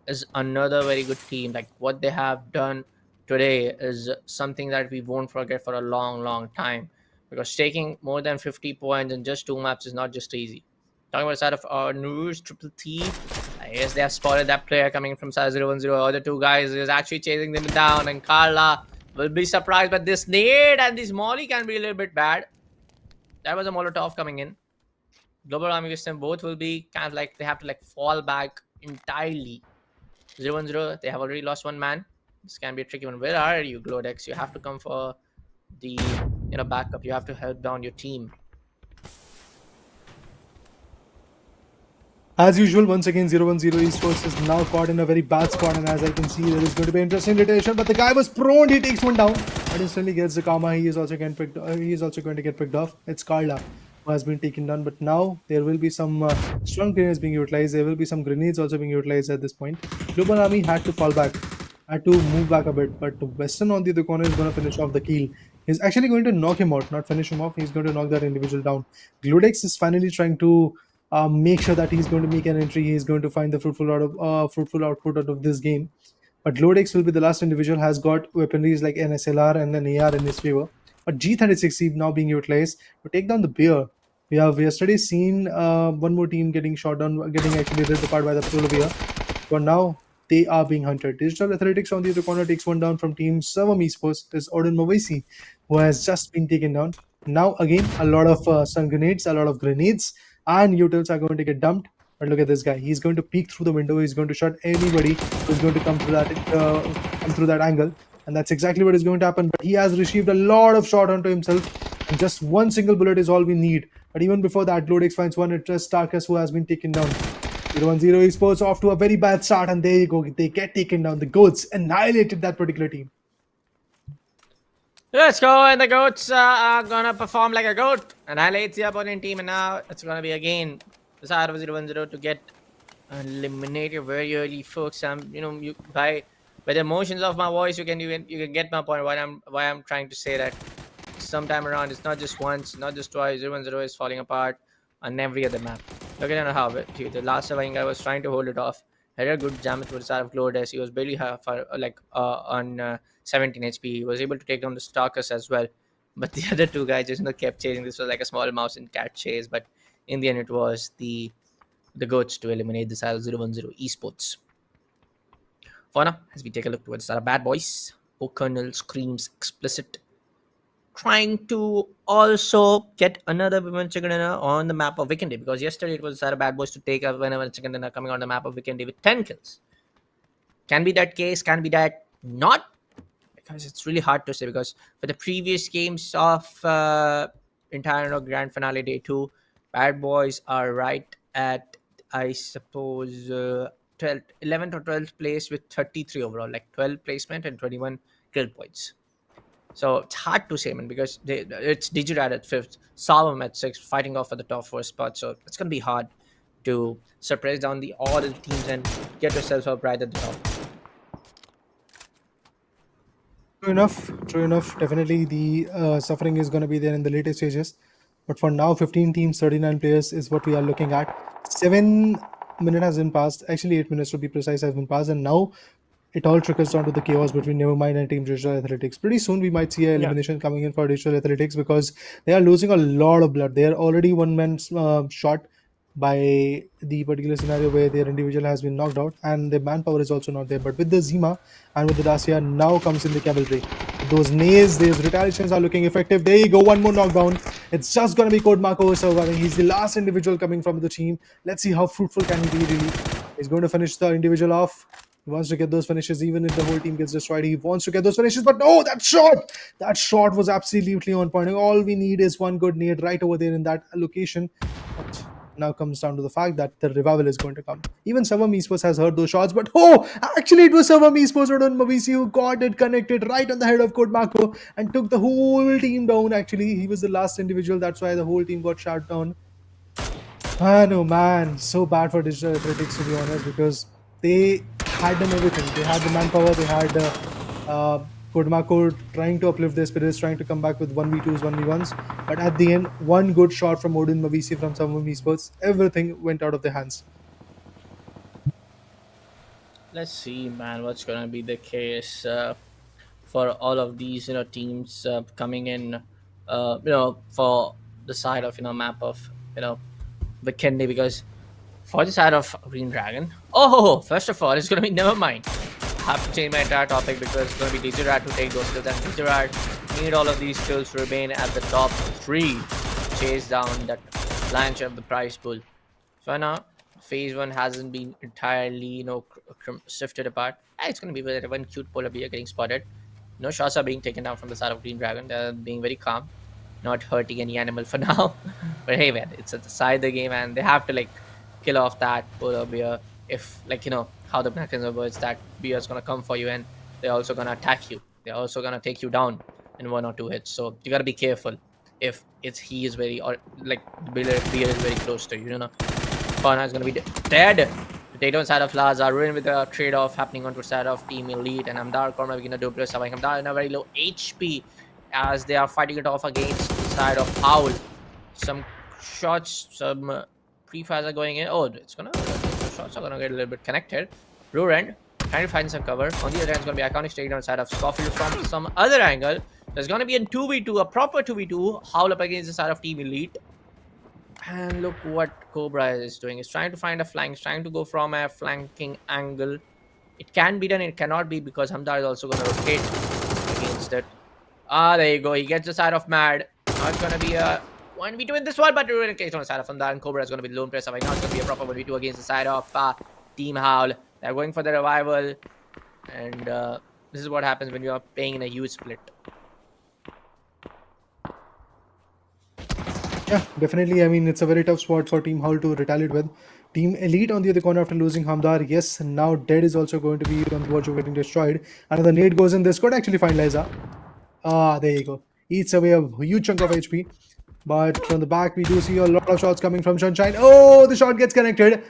is another very good team. Like what they have done today is something that we won't forget for a long, long time. Because taking more than 50 points in just 2 maps is not just easy. Talking about the side of Noors, Triple T, I guess they have spotted that player coming from side 010. Other two guys is actually chasing them down, and Carla will be surprised. But this nade and this molly can be a little bit bad. That was a Molotov coming in. Global Army System both will be kind of like they have to like fall back entirely. 010, they have already lost one man. This can be a tricky one. Where are you, Glodex? You have to come for the backup. You have to help down your team. As usual, once again, 010 Esports is now caught in a very bad spot, and as I can see, there is going to be interesting rotation. But the guy was prone; he takes one down, but instantly gets the karma. He is also going to get picked off. It's Carla who has been taken down. But now there will be some strong grenades being utilized. There will be some grenades also being utilized at this point. Global Army had to fall back, had to move back a bit. But Western on the other corner is going to finish off the kill. He's actually going to knock him out, not finish him off. He's going to knock that individual down. Glodex is finally trying to make sure that he's going to make an entry. He's going to find the fruitful output out of this game. But Glodex will be the last individual has got weaponries like an SLR and an AR in his favor. But G36 now being utilized to take down the bear. We have yesterday seen one more team getting shot down, getting actually ripped apart by the patrol bear. But now they are being hunted. Digital Athletics on the other corner takes one down from Team Servam Esports. Is Odin Mavesi, who has just been taken down. Now again, a lot of stun grenades, a lot of grenades, and utils are going to get dumped. But look at this guy. He's going to peek through the window. He's going to shot anybody who's going to come through that angle. And that's exactly what is going to happen. But he has received a lot of shot onto himself. And just one single bullet is all we need. But even before that, Glodex finds one. It's just Starkus who has been taken down. 010 Esports off to a very bad start. And there you go. They get taken down. The Goats annihilated that particular team. Let's go, and the Goats are gonna perform like a goat. Annihilate the opponent team, and now it's gonna be again the side of 010 to get eliminated very early, folks. By the emotions of my voice, you can get my point. Why I'm trying to say that sometime around. It's not just once, not just twice. 0-1-0 is falling apart on every other map. Look at how the last surviving guy was trying to hold it off. Had a good jam towards out of Lourdes. He was barely on 17 HP. He was able to take down the Stalkers as well. But the other two guys just kept chasing. This was like a small mouse and cat chase. But in the end, it was the goats to eliminate the side of 0-1-0 Esports. For now, as we take a look towards our bad boys, O'Connell screams explicit, trying to also get another women's chicken dinner on the map of Weekend Day, because yesterday it was Sarah Bad Boys to take a women's chicken dinner coming on the map of Weekend Day with 10 kills. Can be that case, can be that not, because it's really hard to say, because for the previous games of entire Grand Finale Day 2, Bad Boys are right at, I suppose, 11th or 12th place with 33 overall, like 12 placement and 21 kill points. So it's hard to say, man, because it's Digirad at 5th, Salvam at 6th, fighting off for the top 4 spot. So it's going to be hard to suppress down all the teams and get yourself up right at the top. True enough. Definitely the suffering is going to be there in the later stages. But for now, 15 teams, 39 players is what we are looking at. 7 minutes has been passed. Actually, 8 minutes to be precise has been passed. And now it all trickles down to the chaos between Nevermind and Team Digital Athletics. Pretty soon we might see an elimination coming in for Digital Athletics, because they are losing a lot of blood. They are already one man shot by the particular scenario where their individual has been knocked out, and the manpower is also not there. But with the Zima and with the Dacia, now comes in the cavalry. Those nades, those retaliations are looking effective. There you go, one more knockdown. It's just going to be Code Marco surviving. He's the last individual coming from the team. Let's see how fruitful can he be really. He's going to finish the individual off. He wants to get those finishes, even if the whole team gets destroyed. He wants to get those finishes, but no, that shot was absolutely on point. All we need is one good nade right over there in that location. But now comes down to the fact that the revival is going to come. Even Savam Esports has heard those shots, but actually it was Savam Esports or Mavisi who got it connected right on the head of Code Marco and took the whole team down. Actually, he was the last individual. That's why the whole team got shot down. No, man, so bad for Digital Athletics, to be honest, because they had done everything. They had the manpower, they had Code Marco trying to uplift their spirits, trying to come back with 1v2s, 1v1s. But at the end, one good shot from Odin Mavisi from Savam Esports, everything went out of their hands. Let's see, man, what's going to be the case for all of these, teams coming in, for the side of, map of, the Kennedy, because for the side of Green Dragon, first of all, it's going to be Nevermind. I have to change my entire topic because it's going to be Digirad to take those kills, and Digirad need all of these kills to remain at the top 3, chase down that launch of the Prizepool. So now, phase 1 hasn't been entirely, sifted apart. It's going to be one cute polar bear getting spotted. No shots are being taken down from the side of Green Dragon. They're being very calm, not hurting any animal for now. But hey, man, it's at the side of the game, and they have to kill off that polar bear. If how the mechanism works, that bear is gonna come for you, and they're also gonna attack you. They're also gonna take you down in 1 or 2 hits. So you gotta be careful if he is very, or the bear is very close to you. Fauna is gonna be dead. The Tato side of Laz are ruined with the trade-off happening onto the side of Team Elite, and Amdar Korma begin to do plus surviving. Amdar in a very low HP as they are fighting it off against the side of Owl. Some shots, some pre-fires are going in. The shots are gonna get a little bit connected. Ruren trying to find some cover. On the other hand, it's gonna be iconic takedown side of Scofield from some other angle. There's gonna be a 2v2, a proper 2v2. Howl up against the side of Team Elite. And look what Cobra is doing. He's trying to find a flank. He's trying to go from a flanking angle. It can be done. It cannot be, because Hamdar is also going to rotate against it. There you go. He gets the side of Mad. Now it's going to be a 1v2 in this one, but in case on the side of Hamdar, and Cobra is going to be lone press. Now it's going to be a proper 1v2 against the side of Team Howl. They're going for the revival. And this is what happens when you are playing in a huge split. Yeah, definitely. I mean, it's a very tough spot for Team Howl to retaliate with. Team Elite on the other corner after losing Hamdar. Yes, now Dead is also going to be on the verge of getting destroyed. Another nade goes in. This could actually find Liza. There you go. Eats away a huge chunk of HP. But from the back, we do see a lot of shots coming from Sunshine. The shot gets connected.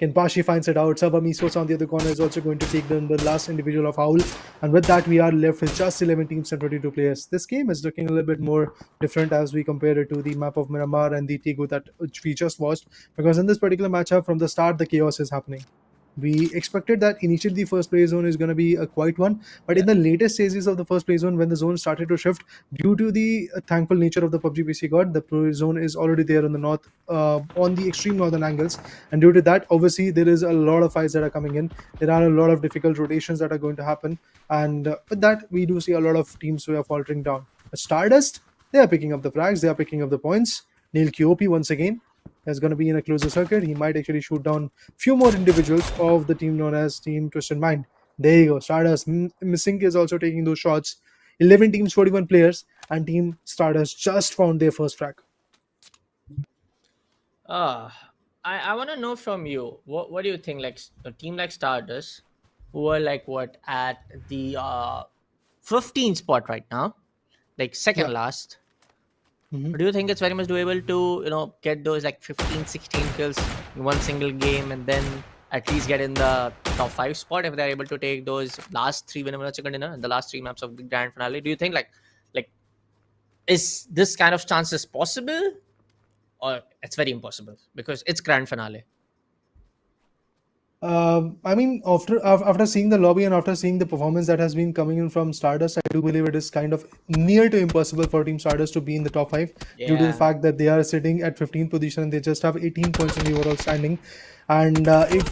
Kenpachi finds it out. Sabam Esports on the other corner is also going to take down the last individual of Howl. And with that, we are left with just 11 teams and 22 players. This game is looking a little bit more different as we compare it to the map of Miramar and the TEC that which we just watched. Because in this particular matchup, from the start, the chaos is happening. We expected that initially the first play zone is going to be a quiet one, but in the latest stages of the first play zone, when the zone started to shift due to the thankful nature of the PUBG PC god, the play zone is already there on the north, on the extreme northern angles, and due to that, obviously there is a lot of fights that are coming in. There are a lot of difficult rotations that are going to happen, and with that, we do see a lot of teams who are faltering down. But Stardust, they are picking up the frags, they are picking up the points. Neil QOP once again is going to be in a closer circuit. He might actually shoot down few more individuals of the team known as Team Twisted Mind. There you go. Stardust. Missing is also taking those shots. 11 teams, 41 players, and Team Stardust just found their first frag. Uh, I want to know from you, what do you think? Like a team like Stardust, who are like what at the 15th spot right now, like second Yeah. last. Mhm. Do you think it's very much doable to get those like 15, 16 kills in one single game and then at least get in the top 5 spot if they're able to take those last 3 winner chicken dinner and the last 3 maps of the grand finale? Do you think like is this kind of chances possible, or it's very impossible because it's grand finale? I mean, after seeing the lobby and after seeing the performance that has been coming in from Stardust, I do believe it is kind of near to impossible for Team Stardust to be in the top 5 due to the Yeah. fact that they are sitting at 15th position and they just have 18 points in the overall standing. And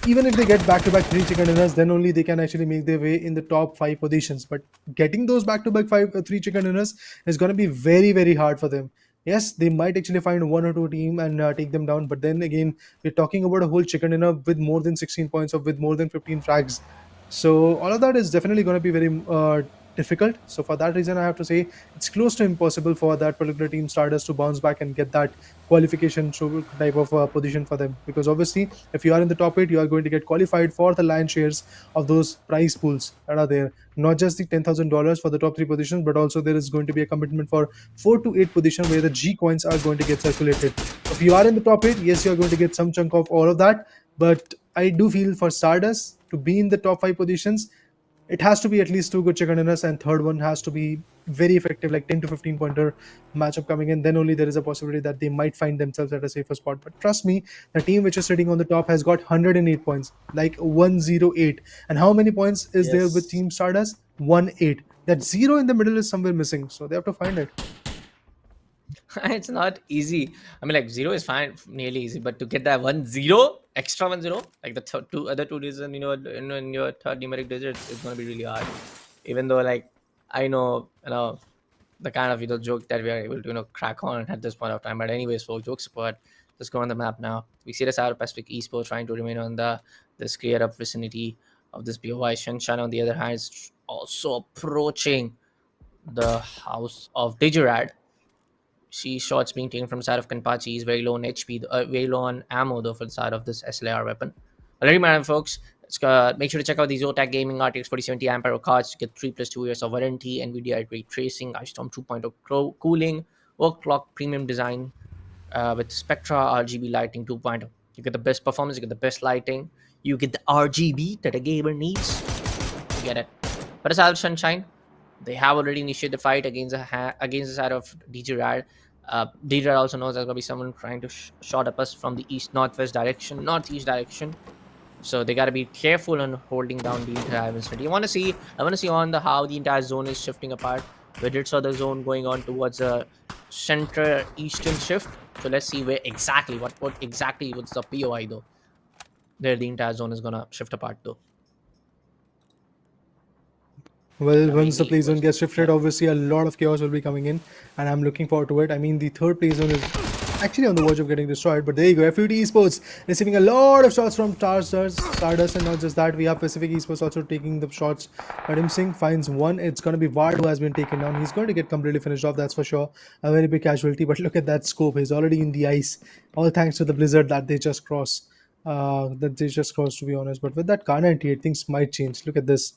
even if they get back-to-back 3 chicken dinners, then only they can actually make their way in the top 5 positions. But getting those back-to-back 3 chicken dinners is going to be very, very hard for them. Yes, they might actually find one or two team and take them down, but then again, we're talking about a whole chicken dinner with more than 16 points or with more than 15 frags. So all of that is definitely going to be very difficult. So for that reason, I have to say it's close to impossible for that particular team Stardust to bounce back and get that qualification type of position for them. Because obviously, if you are in the top 8, you are going to get qualified for the lion shares of those prize pools that are there. Not just the $10,000 for the top 3 positions, but also there is going to be a commitment for 4 to 8 position where the G coins are going to get circulated. If you are in the top 8, yes, you are going to get some chunk of all of that. But I do feel for Stardust to be in the top 5 positions, it has to be at least 2 good chicken dinners, and third one has to be very effective, like 10 to 15 pointer matchup coming in. Then only there is a possibility that they might find themselves at a safer spot. But trust me, the team which is sitting on the top has got 108 points, like 108. And how many points is there with Yes. Team Stardust? 1-8. That zero in the middle is somewhere missing, so they have to find it. It's not easy. I mean, like zero is fine, nearly easy, but to get that 1-0, extra 1-0, like the two other two digits, and in your third numeric digit, it's gonna be really hard. Even though, like, I know, the kind of joke that we are able to crack on at this point of time. But anyways, for jokes apart, let's go on the map now. We see the South Pacific Esports trying to remain on this clear up vicinity of this BOI. Shanshan, on the other hand, is also approaching the house of Digirad. See shots being taken from the side of Kenpachi. He's very low on HP, very low on ammo though for the side of this SLR weapon. Alright, man, folks. Make sure to check out the Zotac Gaming RTX 4070 Ampere cards to get 3 plus 2 years of warranty, NVIDIA ray tracing, Ice Storm 2.0 cooling, overclock premium design with Spectra RGB lighting 2.0. You get the best performance, you get the best lighting, you get the RGB that a gamer needs. You get it. But aside of Sunshine, they have already initiated the fight against against the side of DJ Rad. DJ Rad also knows there's gonna be someone trying to shot up us from the east northwest direction, northeast direction. So they gotta be careful on holding down the entire vicinity. I wanna see on the how the entire zone is shifting apart. We did saw the zone going on towards a center eastern shift. So let's see where exactly what's the POI though. There the entire zone is gonna shift apart though. Well, once the Mainly play zone towards gets shifted, yeah. obviously a lot of chaos will be coming in, and I'm looking forward to it. I mean, the third play zone is actually on the verge of getting destroyed, but there you go. FUT Esports receiving a lot of shots from Stardust, and not just that, we have Pacific Esports also taking the shots. Kadim Singh finds one. It's going to be Ward who has been taken down. He's going to get completely finished off, that's for sure. A very big casualty, but look at that scope. He's already in the ice, all thanks to the blizzard that they just crossed. To be honest. But with that Car 98, things might change. Look at this.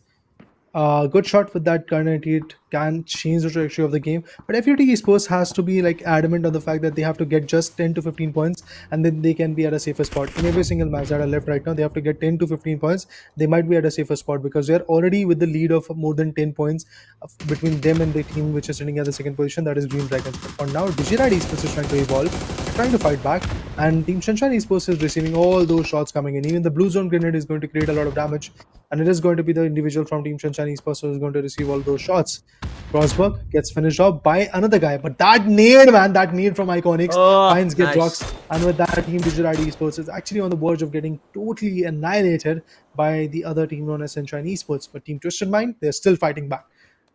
good shot with that grenade. It can change the trajectory of the game. But FUT Esports has to be like adamant on the fact that they have to get just 10 to 15 points, and then they can be at a safer spot. In every single match that are left right now, they have to get 10 to 15 points. They might be at a safer spot because they're already with the lead of more than 10 points between them and the team which is sitting at the second position, that is Green Dragons. But for now, Digirad Esports is trying to evolve, trying to fight back, and Team Sunshine Esports is receiving all those shots coming in. Even the blue zone grenade is going to create a lot of damage, and it is going to be the individual from Team Sunshine Esports who is going to receive all those shots. Crossberg gets finished off by another guy, but that nade, man, that nade from Iconics finds get rocks, and with that, Team Digirad Esports is actually on the verge of getting totally annihilated by the other team known as Sunshine Esports. But Team Twisted Mind, they're still fighting back,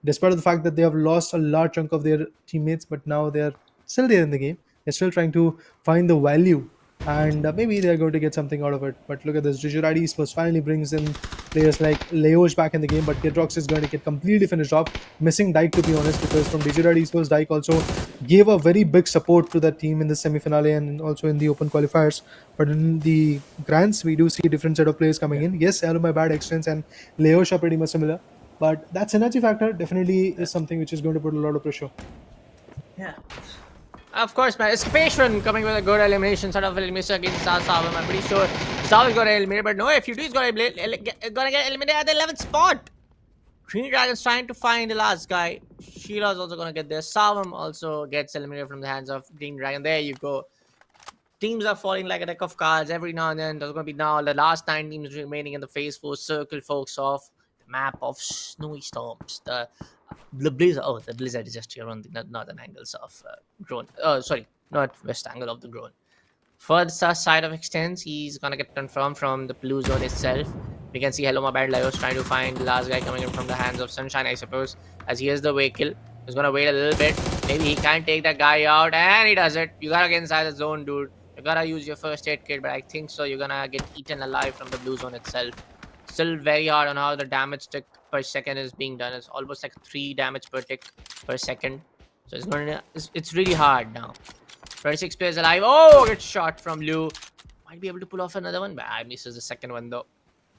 despite the fact that they have lost a large chunk of their teammates, but now they're still there in the game. They're still trying to find the value, and maybe they're going to get something out of it. But look at this, Digirad Esports finally brings in players like Leosh back in the game, but Gedrox is going to get completely finished off, missing Dyke, to be honest, because from Digirad Esports, Dyke also gave a very big support to that team in the semi-finale and also in the open qualifiers. But in the grands, we do see a different set of players coming in. Yes, Hello My Bad, Extents and Leosh are pretty much similar, but that synergy factor definitely is something which is going to put a lot of pressure. Yeah. Of course, man. Escalation coming with a good elimination sort of elimination against Salvam. I'm pretty sure Salvam is going to eliminate, but no, FUT is going to get eliminated at the 11th spot. Green Dragon's trying to find the last guy. Sheila's also going to get there. Salvam also gets eliminated from the hands of Green Dragon. There you go. Teams are falling like a deck of cards every now and then. There's going to be now the last 9 teams remaining in the Phase 4 circle, folks, of the map of Snowy Storms. The blizzard. Oh, the blizzard is just here on the northern angles of Groan. Oh, sorry, not west angle of the Groan. Further side of Extends, he's gonna get confirmed from the blue zone itself. We can see Hello My Bad Lyos trying to find the last guy coming in from the hands of Sunshine, I suppose, as he has the vehicle. He's gonna wait a little bit. Maybe he can't take that guy out, and he does it. You gotta get inside the zone, dude. You gotta use your first aid kit, but I think so. You're gonna get eaten alive from the blue zone itself. Still very hard on how the damage tick per second is being done. It's almost like 3 damage per tick per second. So it's really hard now. 26 players alive. Oh, good shot from Liu. Might be able to pull off another one, but I misses the second one though.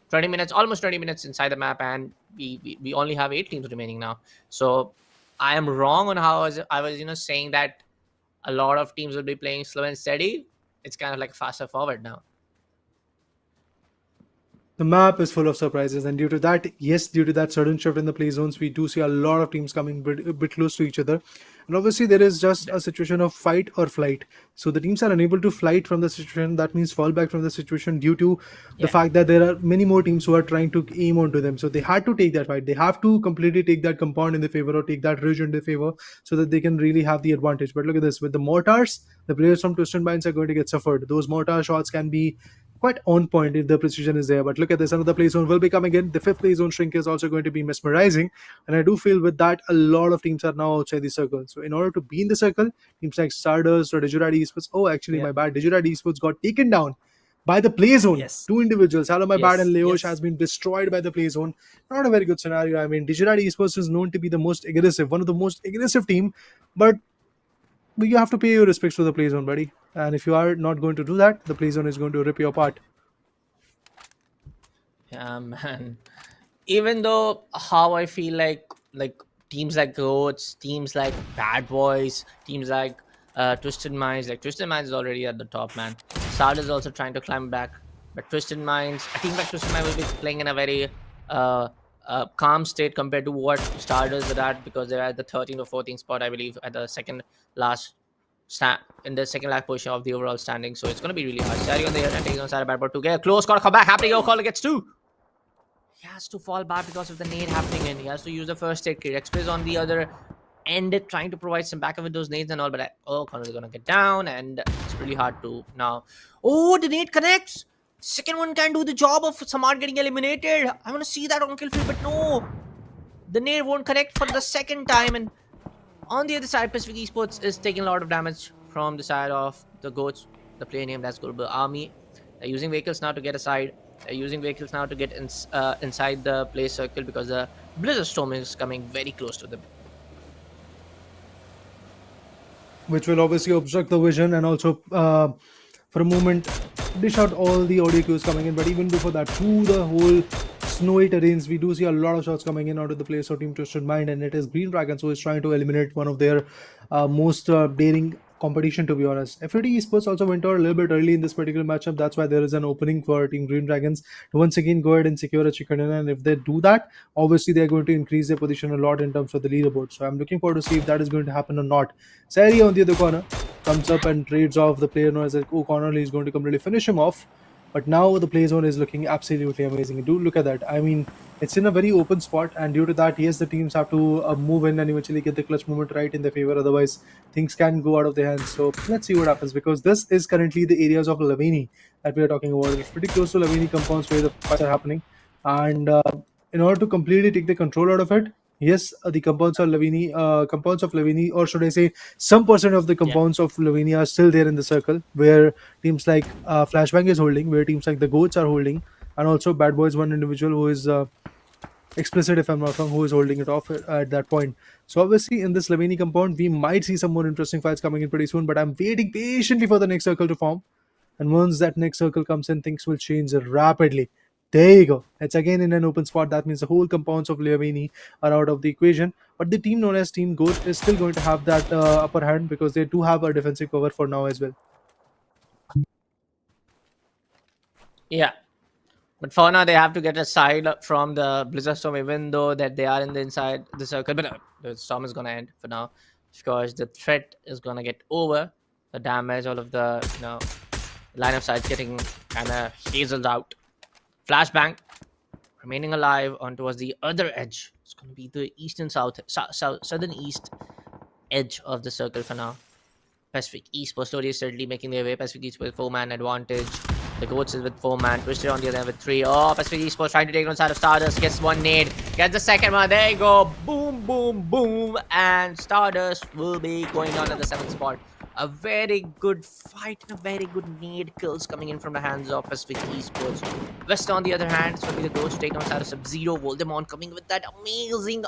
20 minutes, almost 20 minutes inside the map, and we only have 8 teams remaining now. So I am wrong on how I was saying that a lot of teams will be playing slow and steady. It's kind of like faster forward now. The map is full of surprises, and due to that sudden shift in the play zones, we do see a lot of teams coming a bit close to each other. And obviously there is just a situation of fight or flight. So the teams are unable to flight from the situation. That means fall back from the situation due to the fact that there are many more teams who are trying to aim onto them. So they had to take that fight. They have to completely take that compound in their favor or take that ridge in their favor so that they can really have the advantage. But look at this, with the mortars, the players from Twisted Minds are going to get suffered. Those mortar shots can be quite on point if the precision is there. But look at this, another play zone will be coming in. The 5th play zone shrink is also going to be mesmerizing, and I do feel with that a lot of teams are now outside the circle. So in order to be in the circle, teams like Stardust or Digirad Esports, my bad, Digirad Esports got taken down by the play zone. Yes. 2 individuals, Hello My Bad and Leosh, yes. has been destroyed by the play zone. Not a very good scenario. I mean, Digirad Esports is known to be the most aggressive, one of the most aggressive team, but you have to pay your respects to the play zone, buddy. And if you are not going to do that, the play zone is going to rip you apart. Yeah, man. Even though how I feel like teams like Goats, teams like Bad Boys, teams like Twisted Minds, like Twisted Minds is already at the top, man. Stardust is also trying to climb back, but Twisted Minds, I think like Twisted Minds will be playing in a very calm state compared to what Stardust are at, because they're at the 13th or 14th spot, I believe, at the second last position of the overall standing. So it's going to be really hard. Sari on the air and taking on Sarah Bad Boy to get a close call, come back, happening. Oh, Call gets 2. He has to fall back because of the nade happening, and he has to use the first aid kit. Express on the other end, trying to provide some backup with those nades and all, but Connor is going to get down, and it's really hard to now. Oh, the nade connects. Second one can do the job of Samad getting eliminated. I want to see that on kill field, but no. The nade won't connect for the second time, and on the other side, Pacific Esports is taking a lot of damage from the side of the Goats, the player named as Global Army. They're using vehicles now to get aside. They're using vehicles now to get inside the play circle because the Blizzard Storm is coming very close to them. Which will obviously obstruct the vision and also, for a moment, dish out all the audio cues coming in. But even before that, through the whole snowy terrains, we do see a lot of shots coming in out of the players of Team Twisted Mind, and it is Green Dragons who is trying to eliminate one of their most daring competition, to be honest. FAT Esports also went out a little bit early in this particular matchup. That's why there is an opening for Team Green Dragons to once again go ahead and secure a chicken dinner. And if they do that, obviously they're going to increase their position a lot in terms of the leaderboard. So I'm looking forward to see if that is going to happen or not. Sari on the other corner comes up and trades off the player known as O'Connell. He's going to completely finish him off. But now the play zone is looking absolutely amazing. Do look at that. I mean, it's in a very open spot, and due to that, yes, the teams have to move in and eventually get the clutch moment right in their favor. Otherwise, things can go out of their hands. So let's see what happens, because this is currently the areas of Lavini that we are talking about. It's pretty close to Lavini compounds where the fights are happening, and in order to completely take the control out of it, yes, the compounds of Lavini, or should I say, some percent of the compounds of Lavini are still there in the circle, where teams like Flashbang is holding, where teams like the Goats are holding, and also Bad Boys, one individual who is explicit, if I'm not wrong, who is holding it off at that point. So obviously in this Lavini compound, we might see some more interesting fights coming in pretty soon, but I'm waiting patiently for the next circle to form. And once that next circle comes in, things will change rapidly. There you go. It's again in an open spot. That means the whole compounds of Leovini are out of the equation. But the team known as Team Ghost is still going to have that upper hand, because they do have a defensive cover for now as well. Yeah. But for now, they have to get a side from the Blizzard Storm, even though that they are in the inside the circle. But the storm is going to end for now, because the threat is going to get over. The damage, all of the line of sight getting kind of hazeled out. Flashbang remaining alive on towards the other edge. It's going to be the eastern southern east edge of the circle for now. Pacific Esports slowly is certainly making their way. Pacific Esports with 4-man advantage. The Goats is with 4-man. Twisted on the other end with 3. Oh, Pacific Esports trying to take on side of Stardust. Gets one nade. Gets the second one. There you go. Boom, boom, boom. And Stardust will be going on at the 7th spot. A very good fight and a very good nade kills coming in from the hands of Pacific Esports. West on the other hand, it's going to be the Ghost take on side of Sub-Zero. Voldemort coming with that amazing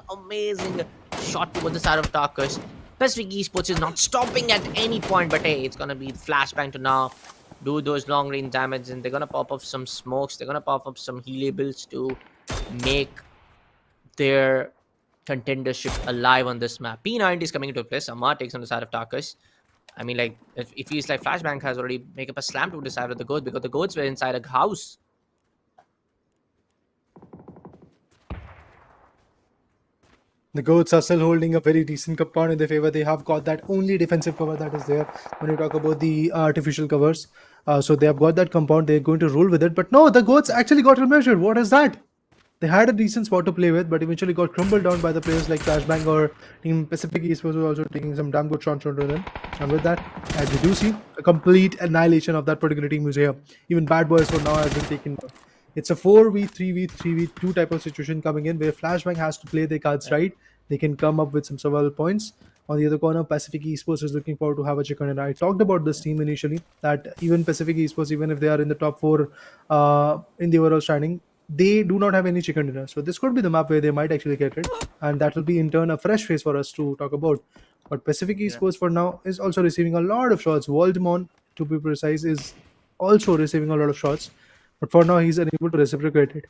shot towards the side of Tarkus. Pacific Esports is not stopping at any point, but hey, it's going to be Flashbang to now do those long range damage, and they're going to pop up some smokes. They're going to pop up some heliables to make their contendership alive on this map. P90 is coming into play. Samar takes on the side of Tarkus. I mean, like, it feels like Flashbang has already made up a slam to the side of the Goats, because the Goats were inside a house. The Goats are still holding a very decent compound in their favor. They have got that only defensive cover that is there when you talk about the artificial covers. So they have got that compound. They're going to roll with it. But no, the Goats actually got measured. What is that? They had a decent spot to play with, but eventually got crumbled down by the players like Flashbang or Team Pacific Esports, who also taking some damn good shots onto them. And with that, as you do see, a complete annihilation of that particular team is here. Even Bad Boys for now has been taken down. It's a 4v3v3v2 type of situation coming in, where Flashbang has to play their cards right. They can come up with some survival points. On the other corner, Pacific Esports is looking forward to have a chicken. And I talked about this team initially, that even Pacific Esports, even if they are in the top 4 in the overall standing, they do not have any chicken dinner. So this could be the map where they might actually get it. And that will be in turn a fresh face for us to talk about. But Pacific Esports for now is also receiving a lot of shots. Voldemort, to be precise, is also receiving a lot of shots. But for now, he's unable to reciprocate it.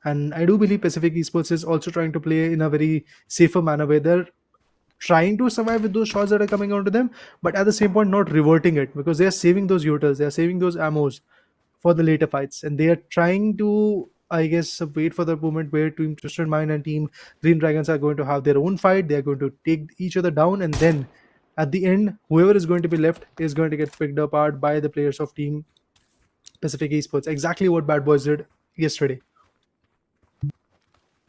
And I do believe Pacific Esports is also trying to play in a very safer manner, where they're trying to survive with those shots that are coming onto them, but at the same point not reverting it, because they are saving those utils, they are saving those ammos for the later fights, and they are trying to, I guess, wait for the moment where Team Twisted Mind and Team Green Dragons are going to have their own fight. They are going to take each other down, and then at the end, whoever is going to be left is going to get picked apart by the players of Team Pacific Esports. Exactly what Bad Boys did yesterday.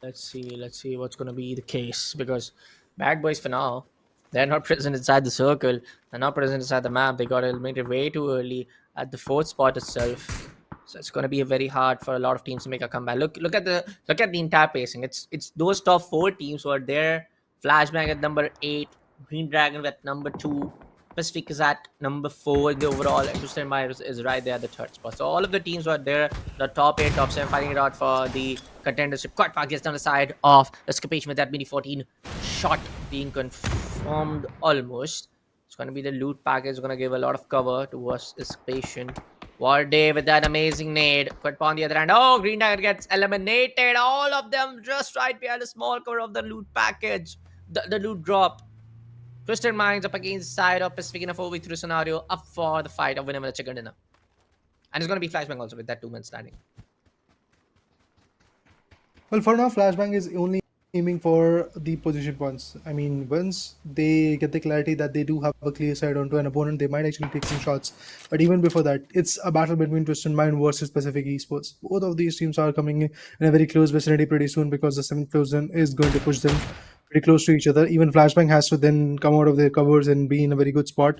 Let's see what's going to be the case, because Bad Boys for now, they're not present inside the circle. They're not present inside the map. They got eliminated way too early at the 4th spot itself. So it's going to be very hard for a lot of teams to make a comeback. Look at the entire pacing. It's those top 4 teams who are there. Flashbang at number 8, Green Dragon at number 2, Pacific is at number 4 in the overall, and Twisted Mind is right there at the 3rd spot. So all of the teams who are there, the top 8, top 7, fighting it out for the contendership. Quad Park gets down the side of Escapation with that mini 14 shot being confirmed almost. It's going to be the loot package. It's going to give a lot of cover towards Escapation. War Day with that amazing nade. Quid on the other hand. Oh, Green Dragon gets eliminated. All of them just right behind the small cover of the loot package. The loot drop. Twisted Minds up against the side of Pacific in a 4v3 scenario, up for the fight of winner with a chicken dinner. And it's going to be flashbang also with that 2-man standing. Well, for now, Flashbang is only aiming for the position points. I mean, once they get the clarity that they do have a clear side onto an opponent, they might actually take some shots. But even before that, it's a battle between Twisted Mind versus Pacific Esports. Both of these teams are coming in a very close vicinity pretty soon because the 7th close is going to push them pretty close to each other. Even Flashbang has to then come out of their covers and be in a very good spot.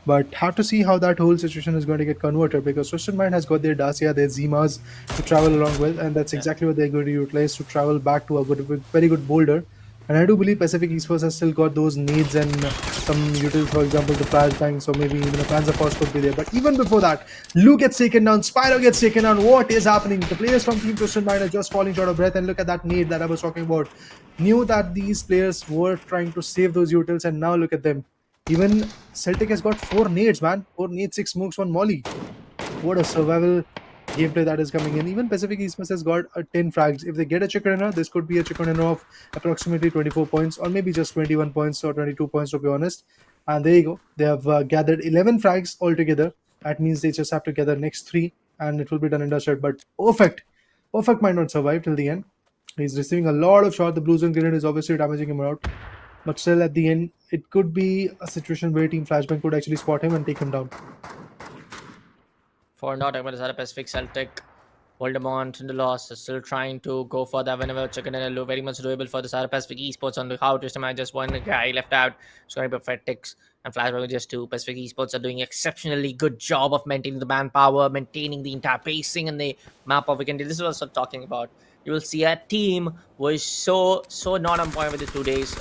But have to see how that whole situation is going to get converted because Twisted Mind has got their Dacia, their Zimas to travel along with, and that's exactly what they're going to utilize to travel back to a very good boulder. And I do believe Pacific Esports has still got those needs and some utils, for example, the flashbangs, or maybe even a Panzer Force could be there. But even before that, Lu gets taken down, Spyro gets taken down. What is happening? The players from Team Twisted Mind are just falling short of breath. And look at that nade that I was talking about. Knew that these players were trying to save those utils, and now look at them. Even Celtic has got 4 nades, man. 4 nades, 6 smokes, 1 molly. What a survival gameplay that is coming in. Even Pacific Esports has got 10 frags. If they get a chicken dinner, this could be a chicken dinner of approximately 24 points, or maybe just 21 points or 22 points to be honest. And there you go. They have gathered 11 frags altogether. That means they just have to gather next 3 and it will be done and dusted. But perfect. Perfect might not survive till the end. He's receiving a lot of shot. The blue zone grenade is obviously damaging him out. But still, at the end, it could be a situation where Team Flashbang could actually spot him and take him down. For not about the Pacific, Celtic, Voldemort in the loss is still trying to go for that whenever chicken and low. Very much doable for the Pacific Esports on the how to man. Just one guy left out. Scoring Perfectix and Flashbang with just 2. Pacific Esports are doing exceptionally good job of maintaining the manpower, maintaining the entire pacing and the map of weekend. This is what I'm talking about. You will see a team was so not on point with the 2 days,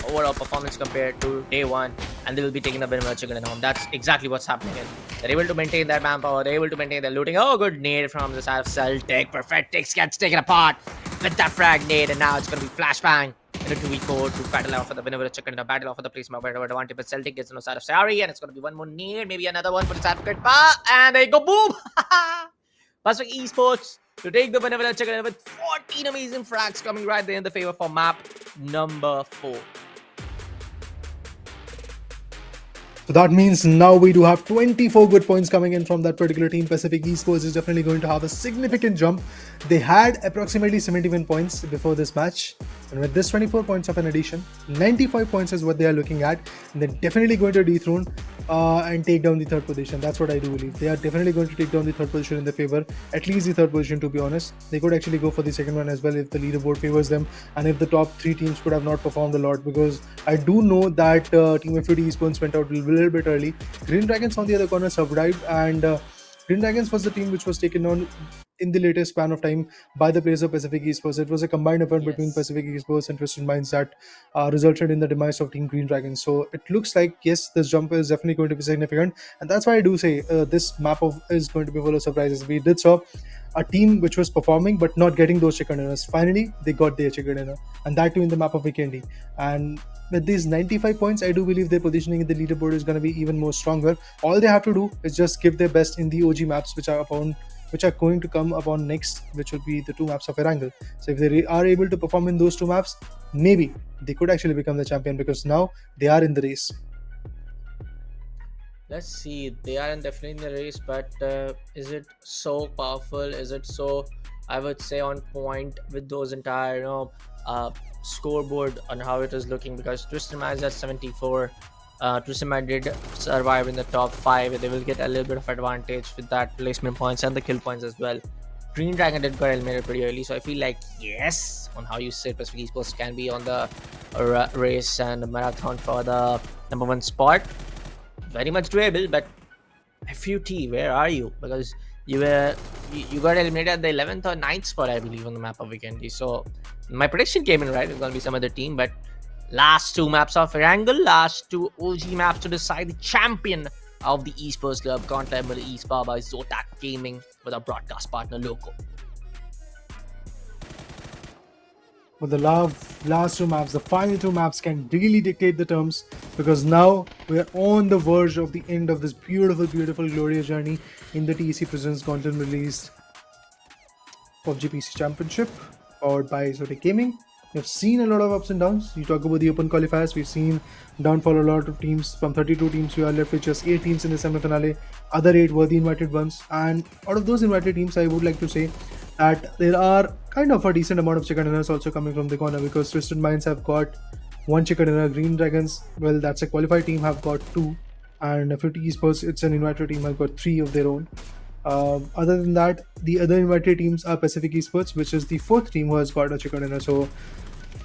overall performance compared to day 1, and they will be taking the benefit of chicken and home. That's exactly what's happening. They're able to maintain their manpower. They're able to maintain their looting. Oh, good nade from the side of Celtic. Perfectix gets taken apart with that frag nade, and now it's going to be flashbang in a 2v4 to battle out for the winner with a chicken and a battle out for the placement of advantage. But Celtic gets on the side of Sari, and it's going to be one more nade, maybe another one for the side of Kidpa, and they go boom. Pacific Esports to take the benevolent chicken with 14 amazing frags coming right there in the favor for map number 4. So that means now we do have 24 good points coming in from that particular team. Pacific Esports is definitely going to have a significant jump. They had approximately 71 points before this match. And with this 24 points of an addition, 95 points is what they are looking at. And they're definitely going to dethrone and take down the 3rd position. That's what I do believe. They are definitely going to take down the 3rd position in their favor. At least the 3rd position, to be honest. They could actually go for the 2nd one as well if the leaderboard favors them. And if the top 3 teams could have not performed a lot. Because I do know that Team FUT Esports went out a little bit early. Green Dragons on the other corner survived, and Green Dragons was the team which was taken on in the latest span of time by the players of Pacific Esports. It was a combined effort between Pacific Esports and Twisted Minds that resulted in the demise of Team Green Dragons. So it looks like, yes, this jump is definitely going to be significant, and that's why I do say this map is going to be full of surprises. We did saw a team which was performing but not getting those chicken dinners. Finally, they got their chicken dinner, and that too in the map of Vikendi. And with these 95 points, I do believe their positioning in the leaderboard is going to be even more stronger. All they have to do is just give their best in the OG maps which are going to come upon next, which will be the 2 maps of Erangel. So if they are able to perform in those 2 maps, maybe they could actually become the champion, because now they are in the race. Let's see, they are definitely in the race, but is it so powerful? Is it so, I would say, on point with those entire scoreboard on how it is looking? Because Twisted Minds at 74. Twisted Mind did survive in the top 5. They will get a little bit of advantage with that placement points and the kill points as well. Green Dragon did got eliminated pretty early, so I feel like, yes, on how you say Pacific Esports can be on the race and marathon for the number 1 spot. Very much doable, but FUT, where are you? Because you got eliminated at the 11th or 9th spot, I believe, on the map of Vikendi. So my prediction came in right. It's going to be some other team, but last 2 maps of Erangel, last 2 OG maps to decide the champion of the Esports Club Gauntlet with the Esports by Zotac Gaming with our broadcast partner Loco. But the last 2 maps, the final 2 maps, can really dictate the terms because now we are on the verge of the end of this beautiful, beautiful, glorious journey in the TEC Presents Gauntlet released PUBG PC Championship powered by Zotac Gaming. We've seen a lot of ups and downs. You talk about the open qualifiers, we've seen downfall a lot of teams. From 32 teams, we are left with just 8 teams in the semi-finale. Other 8 were the invited ones. And out of those invited teams, I would like to say that there are kind of a decent amount of chicken dinners also coming from the corner, because Twisted Minds have got 1 chicken dinner. Green Dragons, well, that's a qualified team, have got 2. And 50 Esports, it's an invited team, have got 3 of their own. Other than that, the other invited teams are Pacific Esports, which is the 4th team who has got a chicken dinner. So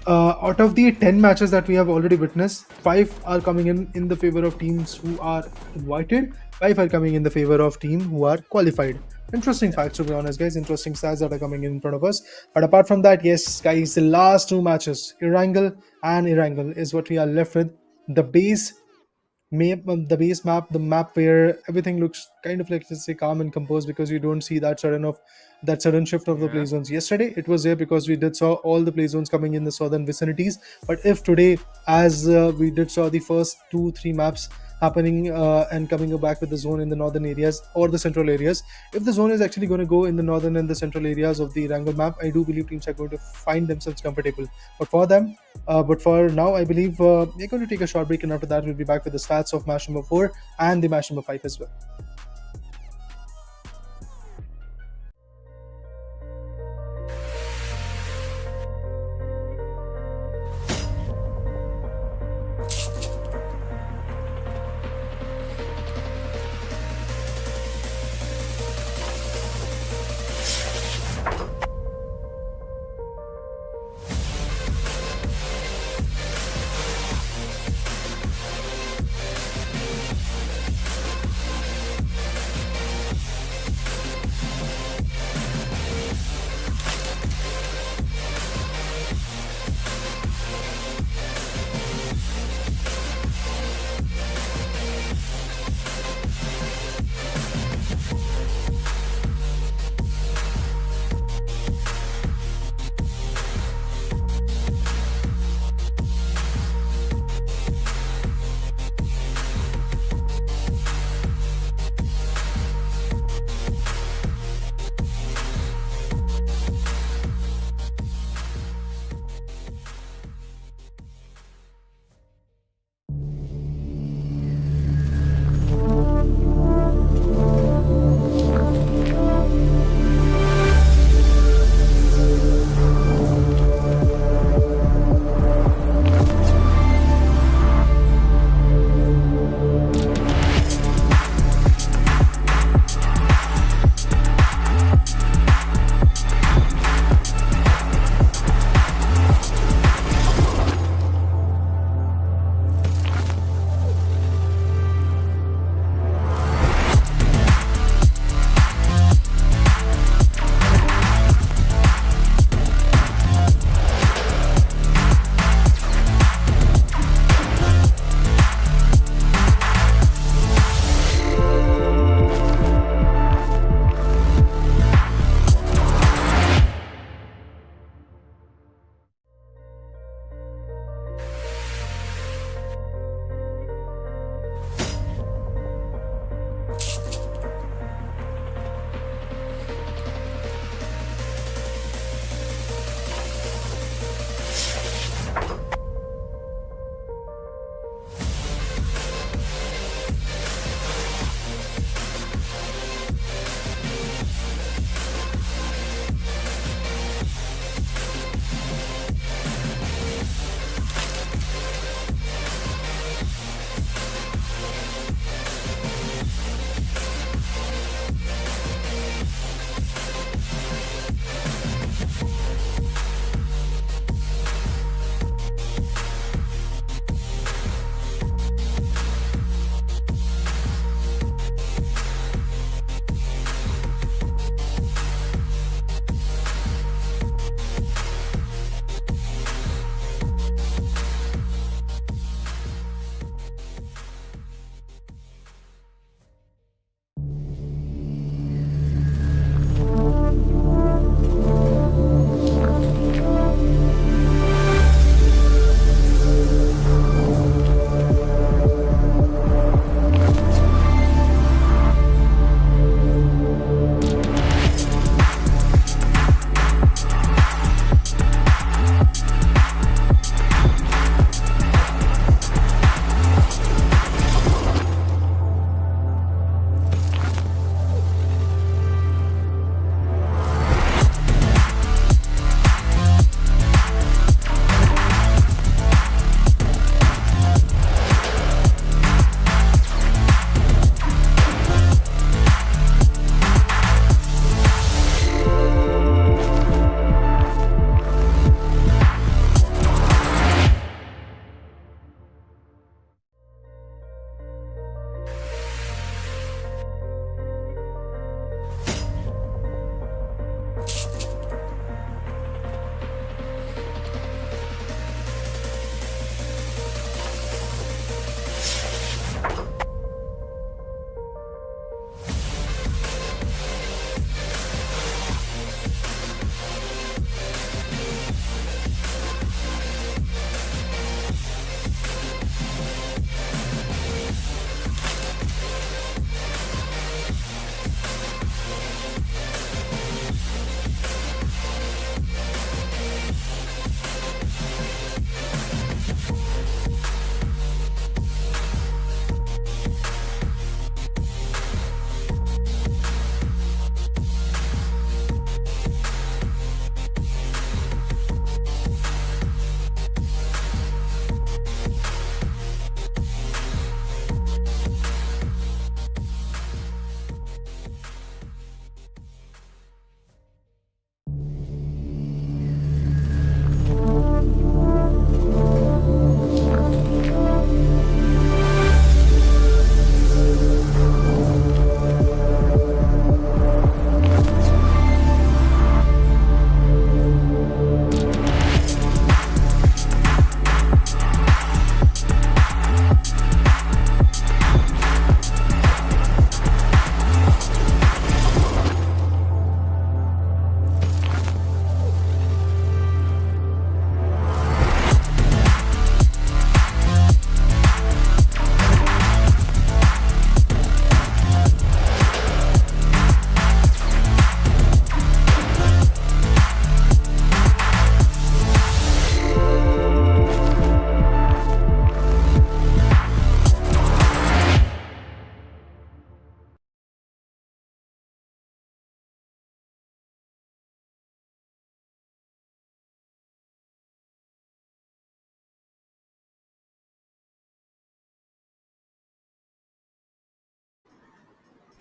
out of the 10 matches that we have already witnessed, 5 are coming in the favor of teams who are invited, 5 are coming in the favor of team who are qualified. Interesting facts, to be honest, guys. Interesting stats that are coming in front of us. But apart from that, yes, guys, the last 2 matches, Erangel and Erangel, is what we are left with. The base map, the map where everything looks kind of like, let's say, calm and composed, because you don't see that sudden shift of the play zones. Yesterday it was there because we did saw all the play zones coming in the southern vicinities. But if today, as we did saw the first 2-3 maps happening and coming back with the zone in the northern areas or the central areas, if the zone is actually going to go in the northern and the central areas of the Erangel map, I do believe teams are going to find themselves comfortable. But for now, I believe we're going to take a short break, and after that we'll be back with the stats of match number 4 and the match number 5 as well.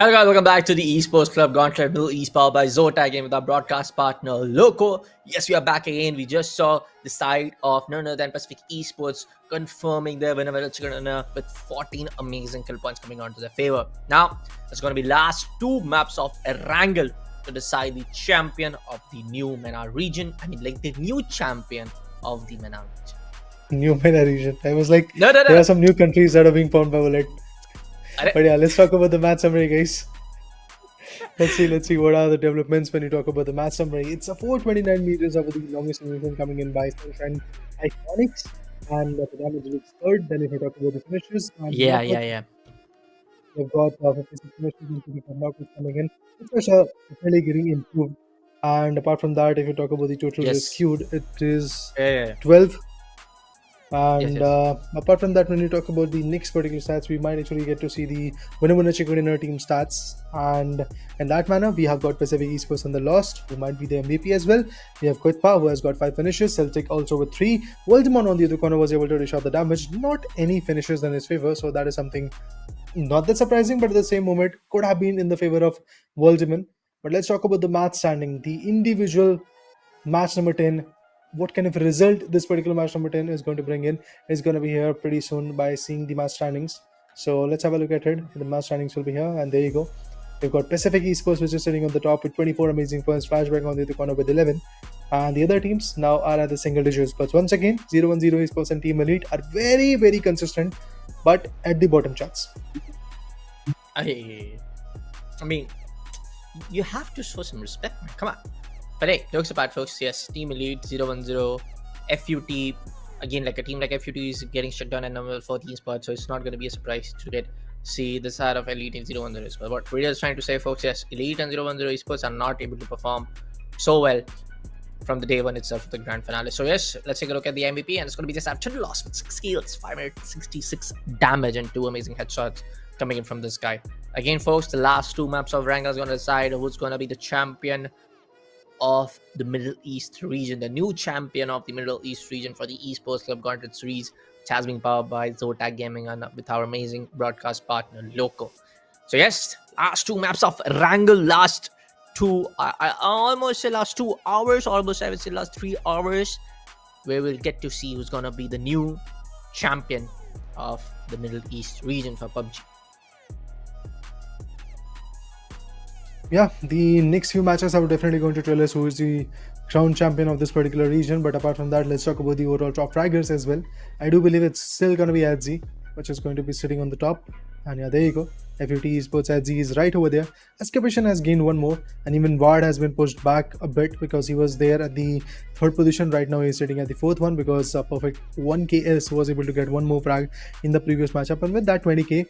Hello guys, welcome back to the Esports Club Gauntlet Middle East powered by Zotac game with our broadcast partner Loco. Yes, we are back again. We just saw the side of none other than Pacific Esports confirming their winner with 14 amazing kill points coming onto their favor. Now, it's going to be last two maps of Erangel to decide the champion of the new MENA region. I mean, like the new champion of the MENA region. New MENA region. I was like, No. there are some new countries that are being found by Bullet. But yeah, let's talk about the match summary, guys. Let's see what are the developments when you talk about the match summary. It's a 429 meters over the longest animation coming in by Sunshine Iconics, and the damage looks third. Then if you talk about the finishes, Yeah. we've got 56 finishes into the knockouts coming in, which are really getting improved. And apart from that, if you talk about the total rescued, it is 12. And apart from that, when you talk about the next particular stats, we might actually get to see the winner chicken dinner team stats. And in that manner, we have got Pacific Esports on the lost, who might be the MVP as well. We have Quitpa, who has got 5 finishes, Celtic also with 3. Voldemon on the other corner was able to dish out the damage, not any finishes in his favor, so that is something not that surprising, but at the same moment could have been in the favor of Voldemon. But let's talk about the match standing, the individual match number 10. What kind of result this particular match number 10 is going to bring in is going to be here pretty soon by seeing the match standings. So let's have a look at it. The match standings will be here, and there you go. We've got Pacific Esports, which is sitting on the top with 24 amazing points, Flashback on the other corner with 11, and the other teams now are at the single digits. But once again, 0-1-0 Esports and Team Elite are very, very consistent, but at the bottom charts. I mean, you have to show some respect, man. Come on. But hey, jokes apart, folks. Yes, Team Elite 0-1-0, FUT. Again, like a team like FUT is getting shut down at number 14 spot, so it's not going to be a surprise to see the side of Elite in 0-1-0 as well. What Video is trying to say, folks, yes, Elite and 0-1-0 Esports are not able to perform so well from the day one itself of the grand finale. So yes, let's take a look at the MVP, and it's going to be just after loss with 6 kills, 566 damage, and 2 amazing headshots coming in from this guy. Again, folks, the last 2 maps of Rank is going to decide who's going to be the champion of the Middle East region, the new champion of the Middle East region for the Esports Club Gauntlet series, which has been powered by Zotac Gaming and with our amazing broadcast partner Loco. So yes, last 2 maps of Wrangle, last 2 I almost say last 2 hours, almost I would say last 3 hours, where we'll get to see who's gonna be the new champion of the Middle East region for PUBG. Yeah, the next few matches are definitely going to tell us who is the crown champion of this particular region. But apart from that, let's talk about the overall top fraggers as well. I do believe it's still going to be Adzi, which is going to be sitting on the top. And yeah, there you go. FUT Esports Adzi is right over there. Escalation has gained 1 more, and even Ward has been pushed back a bit because he was there at the 3rd position. Right now he's sitting at the 4th one because perfect 1KS was able to get 1 more frag in the previous matchup, and with that 20k.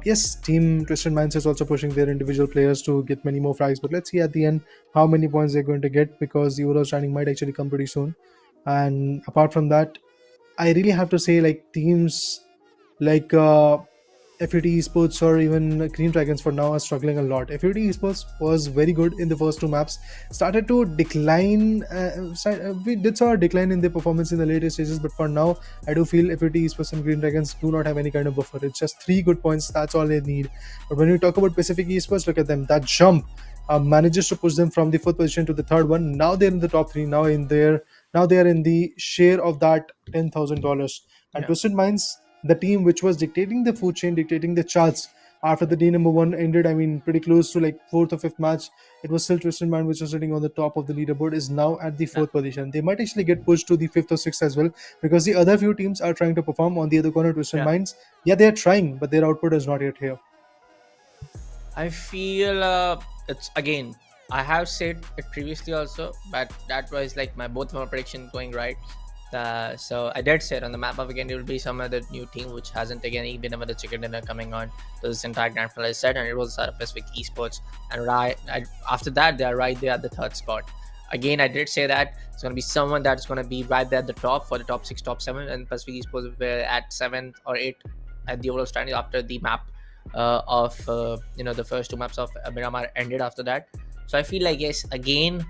Yes, Team Twisted Minds is also pushing their individual players to get many more frags, but let's see at the end how many points they're going to get, because the overall standing might actually come pretty soon. And apart from that, I really have to say, like, teams like FUT Esports or even Green Dragons for now are struggling a lot. FUT Esports was very good in the first 2 maps, started to decline. We did saw a decline in their performance in the later stages, but for now, I do feel FUT Esports and Green Dragons do not have any kind of buffer. It's just 3 good points, that's all they need. But when you talk about Pacific Esports, look at them. That jump manages to push them from the 4th position to the 3rd one. Now they're in the top 3. Now they are in the share of that $10,000. And Twisted Minds, the team which was dictating the food chain, dictating the charts after the day number 1 ended, I mean, pretty close to like 4th or 5th match, it was still Twisted Mind which was sitting on the top of the leaderboard, is now at the 4th position. They might actually get pushed to the 5th or 6th as well, because the other few teams are trying to perform. On the other corner, Twisted Minds, yeah, they are trying, but their output is not yet here. I feel it's, again, I have said it previously also, but that was like both my prediction going right. So I did say it on the map of again, it will be some other new team which hasn't again even another chicken dinner coming on to this entire grand final, I said, and it was Pacific Esports, and after that they are right there at the 3rd spot. Again, I did say that it's going to be someone that's going to be right there at the top for the top 6, top 7, and Pacific Esports were at 7th or 8th at the overall standing after the map of the first 2 maps of Miramar ended after that. So I feel like, yes, again,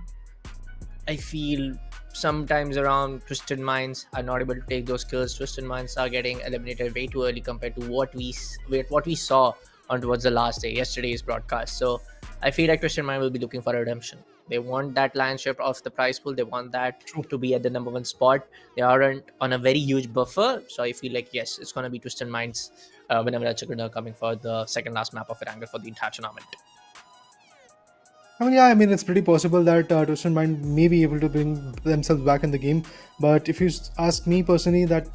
I feel sometimes around Twisted Minds are not able to take those kills. Twisted Minds are getting eliminated way too early compared to what we saw on towards the last day, yesterday's broadcast. So I feel like Christian Mind will be looking for redemption. They want that lion's share of the prize pool. They want that to be at the number one spot. They aren't on a very huge buffer. So I feel like, yes, it's going to be Twisted Minds whenever that's going to coming for the second last map of Erangel for the entire tournament. I mean, yeah, I mean, it's pretty possible that Twisted Mind may be able to bring themselves back in the game. But if you ask me personally that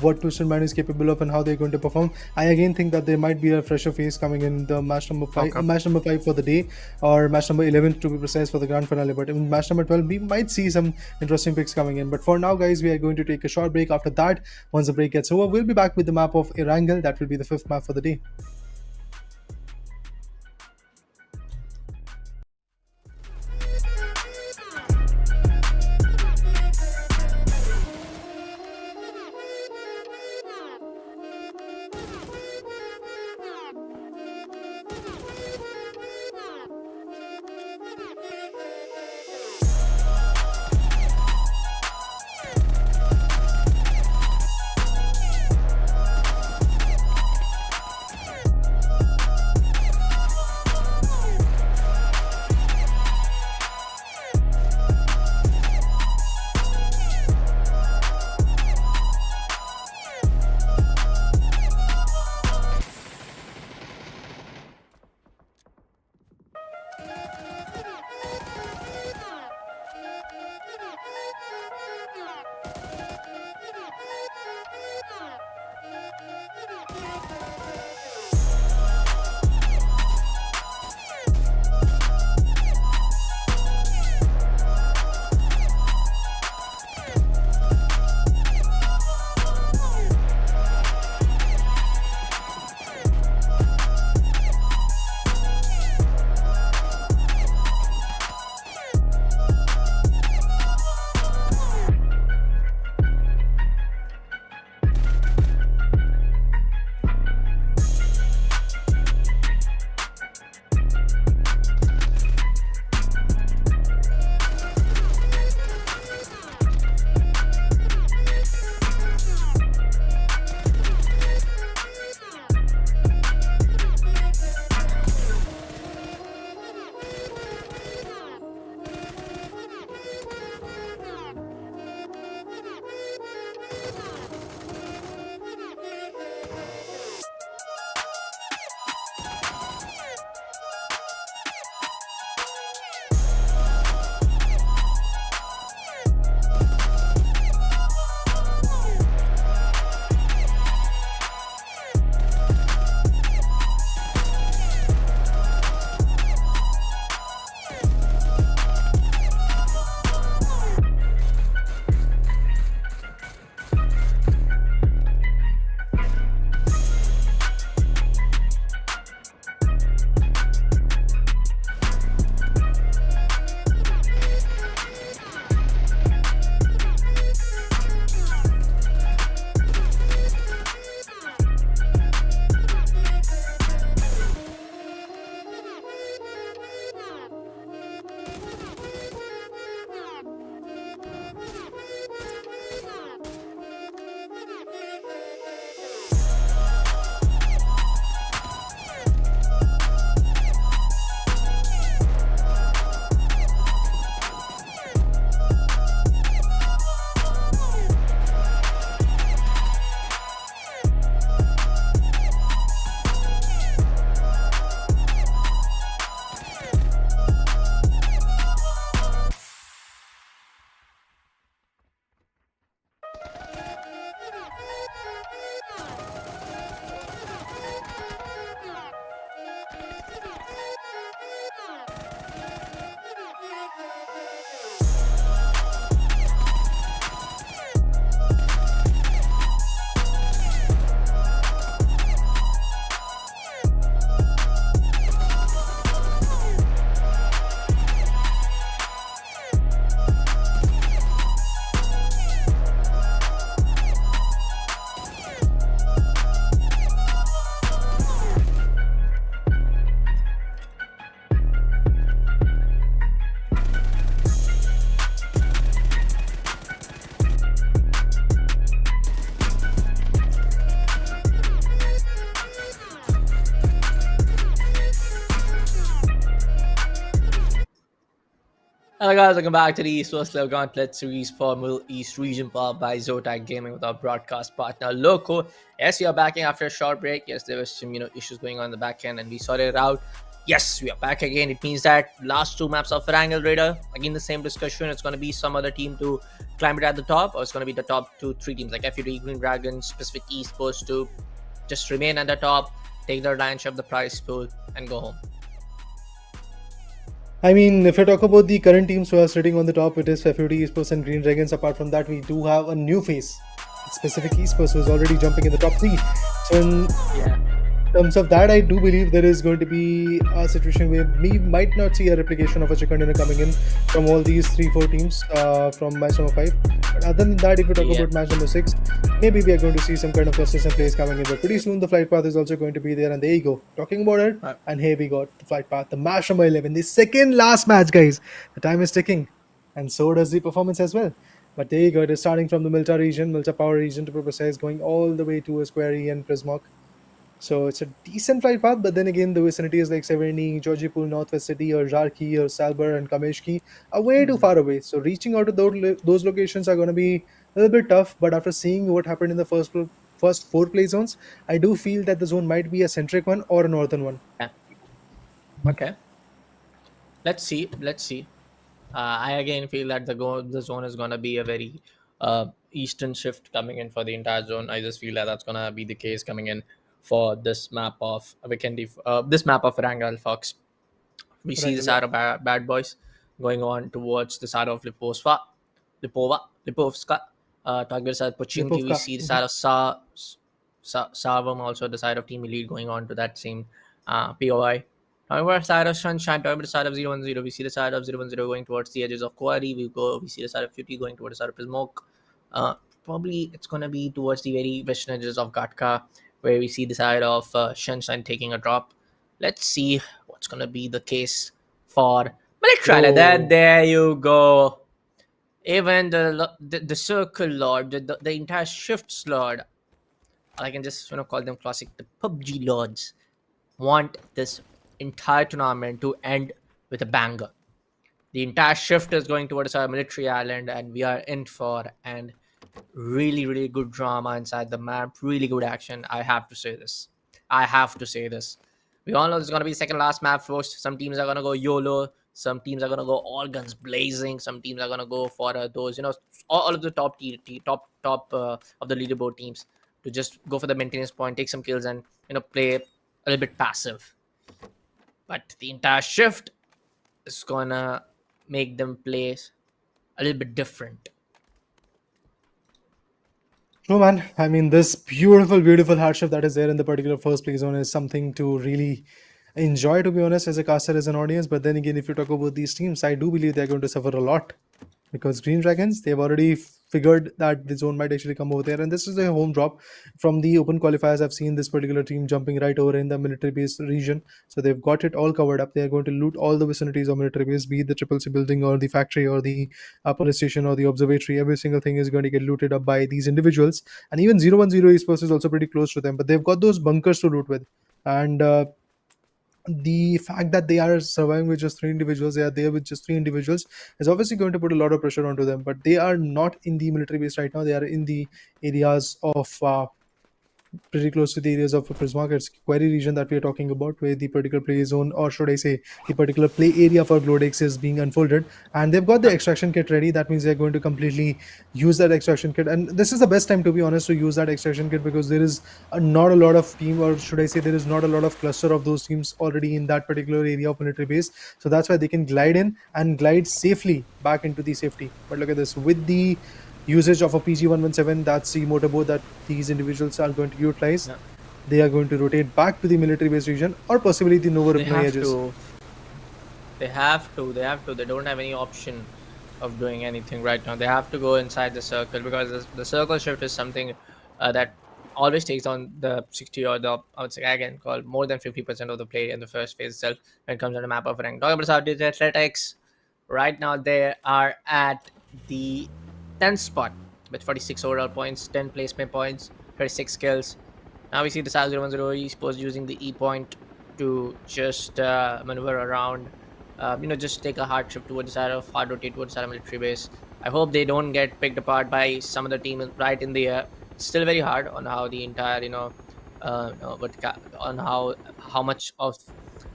what Twisted Mind is capable of and how they're going to perform, I again think that there might be a fresher face coming in the match number 5, match number 5 for the day, or match number 11 to be precise for the grand finale. But in match number 12, we might see some interesting picks coming in. But for now, guys, we are going to take a short break. After that, once the break gets over, we'll be back with the map of Erangel. That will be the 5th map for the day. Hello guys, welcome back to the Esports Gauntlet series for Middle East region powered by Zotac Gaming with our broadcast partner Loco. Yes, we are back in after a short break. Yes, there was some issues going on in the back end and we sorted it out. Yes, we are back again. It means that last two maps of Triangle Raider, again the same discussion. It's going to be some other team to climb it at the top, or it's going to be the top 2-3 teams like FUD, Green Dragons, Pacific Esports to just remain at the top, take their lion's share of the prize pool and go home. I mean, if I talk about the current teams who are sitting on the top, it is FUD Esports and Green Dragons. Apart from that, we do have a new face, Specific Esports, who is already jumping in the top 3. So in terms of that, I do believe there is going to be a situation where we might not see a replication of a chicken dinner coming in from all these 3-4 teams from match number 5. But other than that, if we talk about match number 6, maybe we are going to see some kind of consistent plays coming in. But pretty soon the flight path is also going to be there, and there you go. Talking about it, and here we got the flight path, the match number 11, the second last match, guys. The time is ticking, and so does the performance as well. But there you go. It is starting from the Milta region, Milta Power region to be precise, going all the way to Squarey and Prismok. So it's a decent flight path, but then again, the vicinity is like Severny, Georgiepool, Northwest City, or Jarki, or Salber, and Kameshki are way too far away. So reaching out to those locations are going to be a little bit tough. But after seeing what happened in the first 4 play zones, I do feel that the zone might be a centric one or a northern one. Yeah. Okay. Let's see. I again feel that the zone is gonna be a very eastern shift coming in for the entire zone. I just feel that that's gonna be the case coming in for this map of Vendi, this map of Rangal Fox. We see the side of Bad Boys going on towards the side of Lipovska. Target side Pochinki. We see the side of Sarvam, also the side of Team Elite going on to that same POI. However, side of Sunshine, the side of 010, we see the side of 010 going towards the edges of Quarry. We see the side of QT going towards the side of Prismok. Probably it's gonna be towards the very western edges of Gatka, where we see the side of Sunshine taking a drop. Let's see what's gonna be the case for Military. There you go. Even the Circle Lord, the entire Shifts Lord, I can just call them classic, the PUBG Lords, want this entire tournament to end with a banger. The entire shift is going towards our military island, and we are in for and really good drama inside the map, really good action. I have to say this. We all know this is going to be the second last map first. Some teams are going to go YOLO, some teams are going to go all guns blazing, some teams are going to go for those all of the top of the leaderboard teams to just go for the maintenance point, take some kills, and play a little bit passive. But the entire shift is gonna make them play a little bit different. True, man. I mean, this beautiful hardship that is there in the particular first play zone is something to really enjoy, to be honest, as a caster, as an audience. But then again, if you talk about these teams, I do believe they're going to suffer a lot, because Green Dragons, they've already figured that the zone might actually come over there, and this is a home drop from the open qualifiers. I've seen this particular team jumping right over in the military base region, so they've got it all covered up. They're going to loot all the vicinities of military base, be it the Triple C building or the factory or the police station or the observatory. Every single thing is going to get looted up by these individuals, and even 010 Esports is also pretty close to them, but they've got those bunkers to loot with. And the fact that they are surviving with just 3 individuals, they are there with just 3 individuals, is obviously going to put a lot of pressure onto them. But they are not in the military base right now. They are in the areas of pretty close to the areas of Prismok. It's Quarry region that we are talking about, where the particular play zone, or should I say the particular play area for Glodex, is being unfolded, and they've got the extraction kit ready. That means they're going to completely use that extraction kit, and this is the best time, to be honest, to use that extraction kit, because there is not a lot of team, or should I say there is not a lot of cluster of those teams already in that particular area of military base. So that's why they can glide in and glide safely back into the safety. But look at this, with the usage of a PG-117, that's the motorboat that these individuals are going to utilize. They are going to rotate back to the military base region, or possibly the Nova Rupna edges. They have to. They don't have any option of doing anything right now. They have to go inside the circle, because the circle shift is something that always takes on the 60, or the, I would say again, called more than 50% of the play in the first phase itself when it comes to the map of rank. Talking about Saudi Athletics, right now they are at the 10th spot with 46 overall points, 10 placement points, 36 kills. Now we see the Sal 010 Esports using the E point to just maneuver around just take a hard trip towards the side of hard rotate towards the side of military base. I hope they don't get picked apart by some other team right in the air. It's still very hard on how the entire on how much of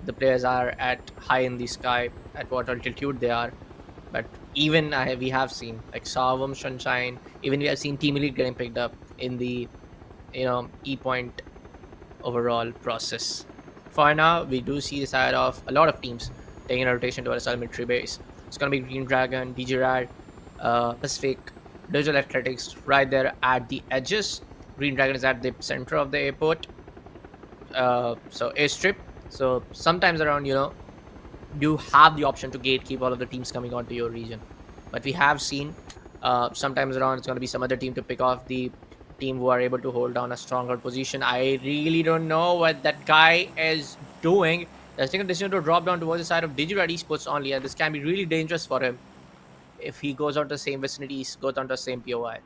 the players are at high in the sky, at what altitude they are. But even we have seen like Savam, Sunshine, even we have seen Team Elite getting picked up in the E point overall process. For now, we do see the side of a lot of teams taking a rotation towards our military base. It's gonna be Green Dragon, DJ Rad, Pacific, Digital Athletics right there at the edges. Green Dragon is at the center of the airport. So airstrip. So sometimes around, you have the option to gatekeep all of the teams coming onto your region. But we have seen sometimes around it's going to be some other team to pick off the team who are able to hold down a stronger position. I really don't know what that guy is doing. He's taking a decision to drop down towards the side of Digital Esports only, and this can be really dangerous for him if he goes on to the same vicinities, goes on to the same POI.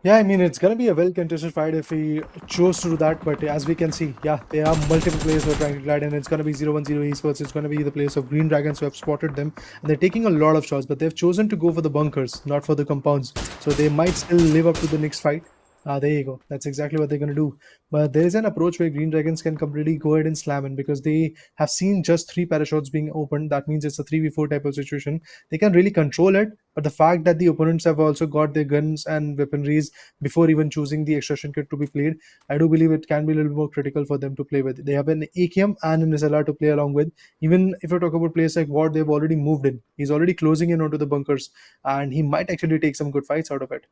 Yeah, I mean, it's going to be a well-contested fight if we chose to do that. But as we can see, yeah, there are multiple players who are trying to glide in. It's going to be 0-1-0 Esports. It's going to be the players of Green Dragons who have spotted them. And they're taking a lot of shots, but they've chosen to go for the bunkers, not for the compounds. So they might still live up to the next fight. There you go. That's exactly what they're going to do. But there is an approach where Green Dragons can completely go ahead and slam in because they have seen just 3 parachutes being opened. That means it's a 3v4 type of situation. They can really control it. But the fact that the opponents have also got their guns and weaponries before even choosing the extraction kit to be played, I do believe it can be a little more critical for them to play with. They have an AKM and an SLR to play along with. Even if you talk about players like Ward, they've already moved in. He's already closing in onto the bunkers. And he might actually take some good fights out of it.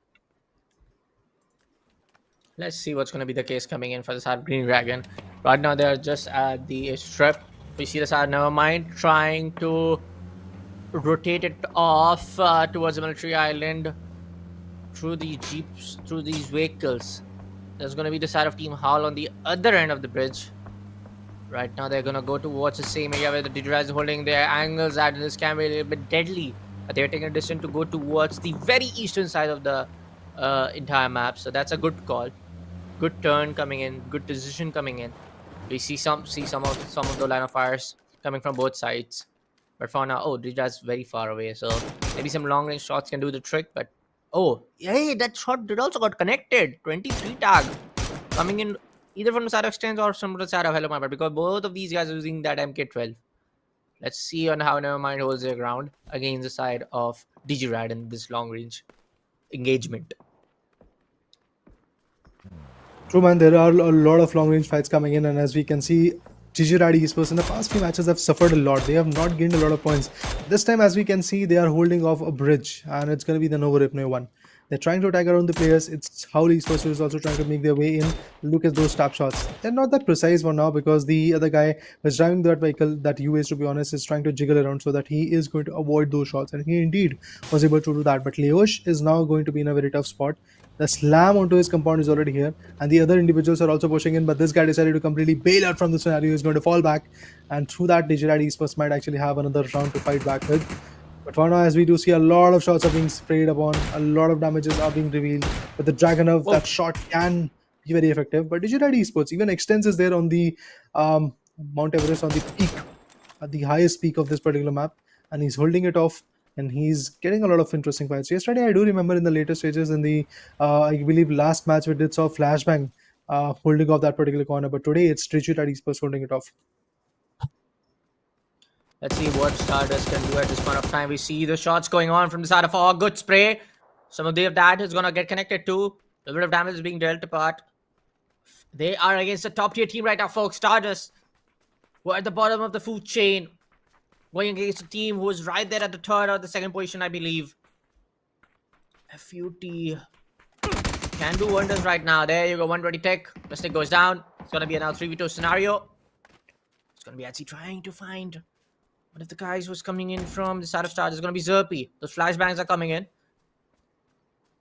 Let's see what's going to be the case coming in for the side Green Dragon. Right now, they're just at the strip. We see the side Nevermind trying to rotate it off towards the military island through the jeeps, through these vehicles. There's going to be the side of Team Howl on the other end of the bridge. Right now, they're going to go towards the same area where the Digirize is holding their angles at. This can be a little bit deadly. But they're taking a decision to go towards the very eastern side of the entire map. So that's a good call. Good turn coming in, good decision coming in. We see some of the line of fires coming from both sides. But for now, Dija's very far away, so maybe some long range shots can do the trick. But hey, that shot did also got connected. 23 tag coming in either from the side of Stance or from the side of Hello Mapper, because both of these guys are using that MK12. Let's see on how Nevermind holds their ground against the side of Digirad in this long range engagement. True, man. There are a lot of long-range fights coming in, and as we can see, Digirad Esports in the past few matches have suffered a lot. They have not gained a lot of points. This time, as we can see, they are holding off a bridge, and it's going to be the Nova Ripno one. They're trying to attack around the players. It's Howl Esports who is also trying to make their way in. Look at those tap shots. They're not that precise for now because the other guy who's driving that vehicle, that UAS to be honest, is trying to jiggle around so that he is going to avoid those shots. And he indeed was able to do that. But Leosh is now going to be in a very tough spot. The slam onto his compound is already here, and the other individuals are also pushing in, but this guy decided to completely bail out from the scenario. He's going to fall back, and through that, Digirad Esports might actually have another round to fight back with. But for now, as we do see, a lot of shots are being sprayed upon, a lot of damages are being revealed. But the Dragonov, that shot can be very effective. But Digirad Esports, even Extens is there on the Mount Everest, on the peak, at the highest peak of this particular map, and he's holding it off. And he's getting a lot of interesting fights. Yesterday, I do remember in the later stages in the, I believe, last match we did saw Flashbang holding off that particular corner. But today, it's Digirad Esports holding it off. Let's see what Stardust can do at this point of time. We see the shots going on from the side of all. Good spray. Some of that is going to get connected too. A little bit of damage is being dealt apart. They are against a top tier team right now, folks. Stardust, who are at the bottom of the food chain, going against a team who is right there at the third or the second position, I believe. FUT can do wonders right now. There you go, 120 tech. Mystic goes down. It's going to be a now 3v2 scenario. It's going to be actually trying to find one of the guys who's coming in from the side of Stars. It's going to be Zerpy. Those flashbangs are coming in.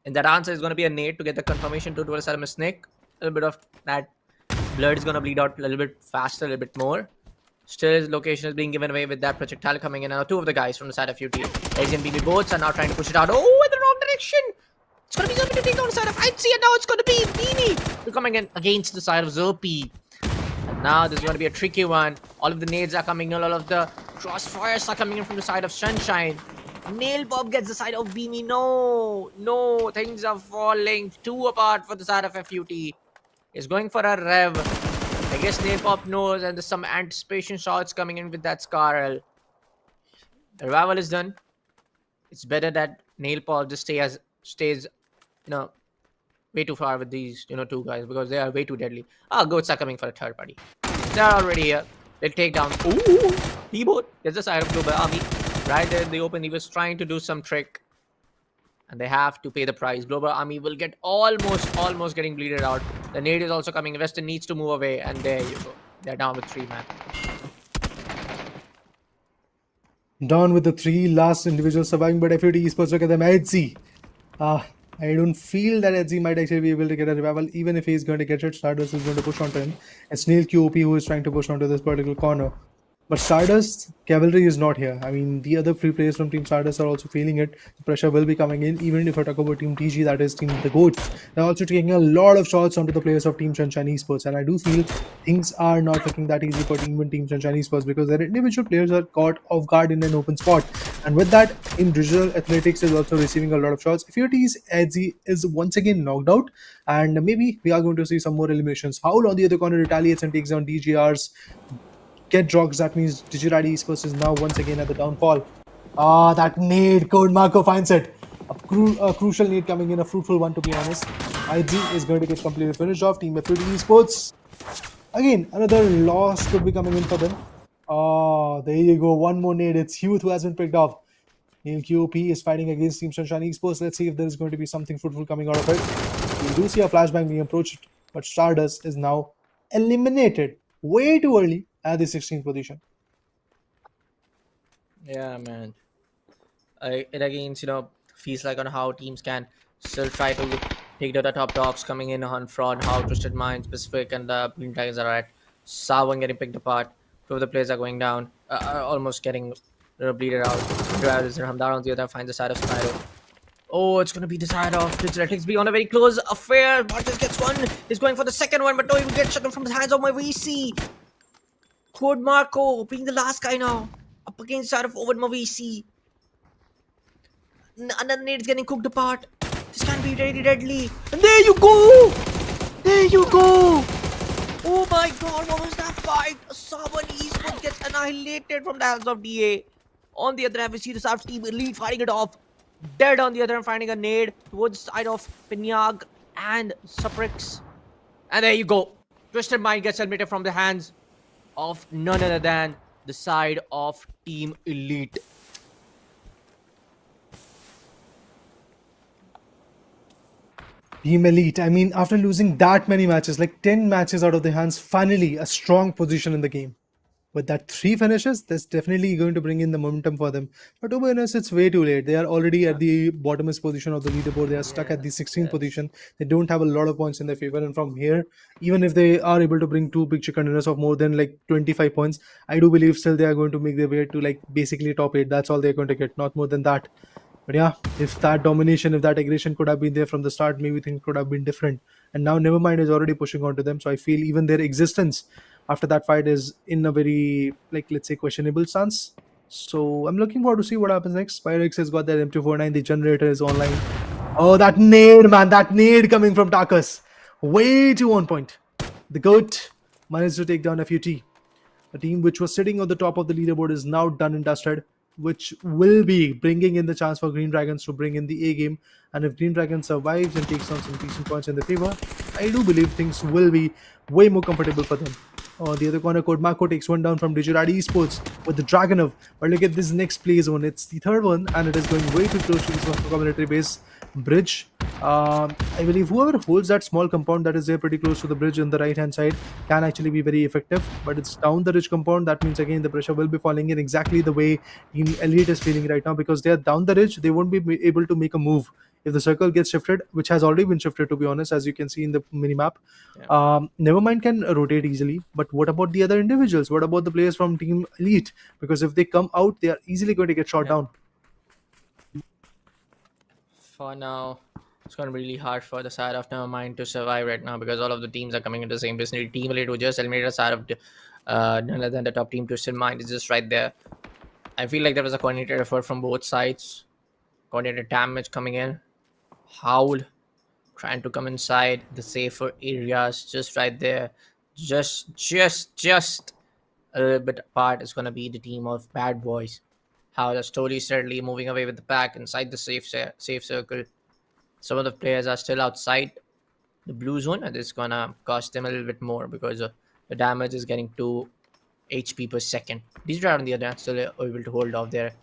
And that answer is going to be a nade to get the confirmation to the side of Snake. A little bit of that blood is going to bleed out a little bit faster, a little bit more. Still, his location is being given away with that projectile coming in. Now, two of the guys from the side of UT, Eggs and BB boats are now trying to push it out. Oh, in the wrong direction! It's going to be Zerpy to take on the side of IC, and now it's going to be Beanie. They're coming in against the side of Zerpy. Now this is going to be a tricky one. All of the nades are coming in. All of the crossfires are coming in from the side of Sunshine. Nail Pop gets the side of Beamy. No, things are falling two apart for the side of FUT. Is going for a rev. I guess Nail Pop knows, and there's some anticipation shots coming in with that Scarl. The revival is done. It's better that Nail Pop just stays, way too far with these, two guys, because they are way too deadly. Goats are coming for a third party. They're already here. They'll take down. Ooh, T-Boat. There's the side of Global Army. Right there in the open, he was trying to do some trick. And they have to pay the price. Global Army will get almost getting bleeded out. The nade is also coming. Western needs to move away. And there you go. They're down with 3 man. Down with the 3 last individuals surviving, but FUT Esports, look at them. Edzy. I don't feel that Edzy might actually be able to get a revival, even if he's going to get it. Stardust is going to push onto him. It's Snail QOP who is trying to push onto this particular corner. But Stardust, Cavalry is not here. I mean, the other free players from Team Stardust are also feeling it. The pressure will be coming in, even if I talk about Team TG, that is Team The Goat. They're also taking a lot of shots onto the players of Team Sunshine Esports. And I do feel things are not looking that easy for Team Sunshine Esports, because their individual players are caught off guard in an open spot. And with that, Team Digital Athletics is also receiving a lot of shots. FUT's Edzy is once again knocked out. And maybe we are going to see some more eliminations. Howl on the other corner retaliates and takes down DGR's Get Drogs. That means Digiradi Esports is now once again at the downfall. That nade, Code Marco finds it. A crucial nade coming in, a fruitful one to be honest. IG is going to get completely finished off. Team FUT Esports. Again, another loss could be coming in for them. There you go. One more nade. It's Youth who has been picked off. Neil QOP is fighting against Team Sunshine Esports. Let's see if there is going to be something fruitful coming out of it. We do see a flashbang being approached, but Stardust is now eliminated way too early at the 16th position. Yeah, man. It again, feels like on how teams can still try to take down the top dogs coming in on Fraud, how Twisted Minds, Pacific, and the Green Tigers are at. Sawan getting picked apart. 2 of the players are going down, almost getting bleeded out. Hamdar on the other finds the side of Spyro. Oh, it's going to be the side of Digital Athletics. Be on a very close affair. Marcus gets one. He's going for the second one, but no, he will get shut down from the hands of my VC. Code Marco being the last guy now. Up against the side of Owen Mavisi. Another nade is getting cooked apart. This can be very deadly. And there you go! There you go! Oh my god, what was that fight? Saban Esports gets annihilated from the hands of DA. On the other hand, we see the South Team Elite fighting it off. Dead on the other hand, finding a nade towards the side of Pinyag and Suprix. And there you go. Twisted Mind gets eliminated from the hands of none other than the side of Team Elite. Team Elite, I mean, after losing that many matches, like 10 matches out of their hands, finally a strong position in the game. With that 3 finishes, that's definitely going to bring in the momentum for them. But to be honest, it's way too late. They are already at the bottomest position of the leaderboard. They are stuck at the 16th position. They don't have a lot of points in their favor. And from here, even if they are able to bring 2 big chicken dinners of more than like 25 points, I do believe still they are going to make their way to like basically top 8. That's all they're going to get, not more than that. But yeah, if that domination, if that aggression could have been there from the start, maybe things could have been different. And now Nevermind is already pushing onto them. So I feel even their existence after that fight is in a very, like, let's say, questionable stance. So I'm looking forward to see what happens next. Pyrex has got that M249. The generator is online. Oh, that nade, man. That nade coming from Tarkus. Way too on point. The GOAT managed to take down FUT. A team which was sitting on the top of the leaderboard is now done and dusted, which will be bringing in the chance for Green Dragons to bring in the A game. And if Green Dragon survives and takes on some decent points in their favor, I do believe things will be way more comfortable for them. The other corner, Code Marco takes one down from Digiradi Esports with the Dragonov. But look at this next play zone. It's the third one, and it is going way too close to this community base bridge. I believe whoever holds that small compound that is there pretty close to the bridge on the right hand side can actually be very effective. But it's down the ridge compound. That means again the pressure will be falling in exactly the way Team Elite is feeling right now, because they are down the ridge. They won't be able to make a move. If the circle gets shifted, which has already been shifted to be honest, as you can see in the mini-map, Nevermind can rotate easily. But what about the other individuals? What about the players from Team Elite? Because if they come out, they are easily going to get shot down. For now, It's going to be really hard for the side of Nevermind to survive right now because all of the teams are coming into the same vicinity. Team Elite who just eliminated the side of none other than the top team. Twisted Mind is just right there. I feel like there was a coordinated effort from both sides. Coordinated damage coming in. Howl trying to come inside the safer areas just right there. Just a little bit apart is going to be the team of Bad Boys. Howl is slowly, steadily moving away with the pack inside the safe circle. Some of the players are still outside the blue zone, and it's gonna cost them a little bit more because the damage is getting 2 HP per second. These are on the other hand still able to hold off their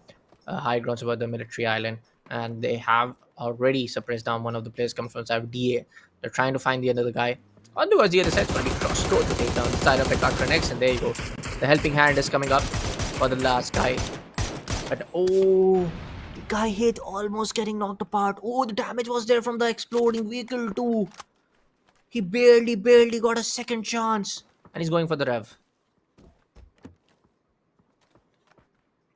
high grounds over the military island, and they have already suppressed down one of the players coming from the side of DA. They're trying to find the other guy. On towards the other side, it's going to be crossroad to take down the side of Doctor next, and there you go. The helping hand is coming up for the last guy. But oh, the guy hit, almost getting knocked apart. Oh, the damage was there from the exploding vehicle too. He barely got a second chance. And he's going for the rev.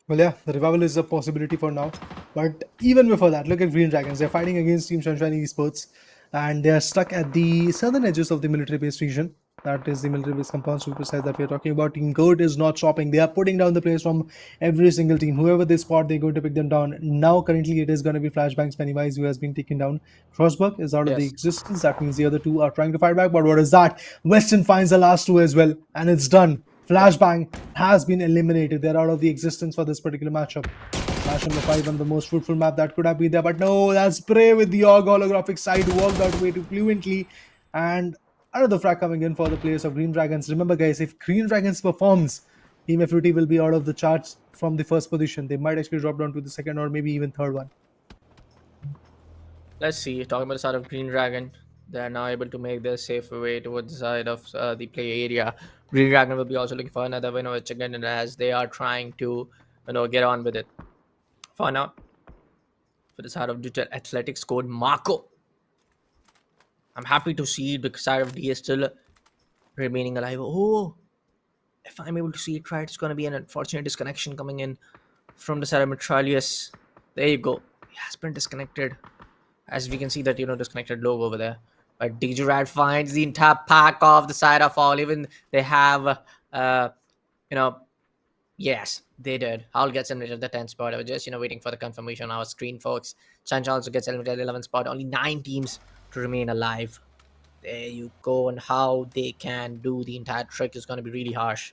Well, yeah, the revival is a possibility for now. But even before that, look at Green Dragons. They're fighting against Team Sunshine Esports, and they are stuck at the southern edges of the military-based region. That is the military-based compound, to be precise, that we are talking about. Team Goat is not stopping. They are putting down the players from every single team. Whoever they spot, they're going to pick them down. Now, currently, it is going to be Flashbang's Pennywise who has been taken down. Crossbuck is out of the existence. That means the other two are trying to fight back. But what is that? Weston finds the last two as well, and it's done. Flashbang has been eliminated. They're out of the existence for this particular matchup. Match number 5 on the most fruitful map that could have been there. But no, that's Prey with the AUG holographic side worked out way too fluently. And another frag coming in for the players of Green Dragons. Remember, guys, if Green Dragons performs, Team FUT will be out of the charts from the first position. They might actually drop down to the second or maybe even third one. Let's see. Talking about the side of Green Dragon, they are now able to make their safer way towards the side of the play area. Green Dragon will be also looking for another win over Chicken as they are trying to, get on with it. For now, for the side of Digital Athletics scored Marco. I'm happy to see the side of DS still remaining alive. Oh, if I'm able to see it right, it's going to be an unfortunate disconnection coming in from the side of Metralius. There you go. He has been disconnected. As we can see that, disconnected logo over there. But Digirad finds the entire pack off the side of all. Even they have, yes, they did. Howl gets eliminated at the 10th spot. I was just, waiting for the confirmation on our screen, folks. Sunshine also gets eliminated at the 11th spot. Only 9 teams to remain alive. There you go. And how they can do the entire trick is going to be really harsh.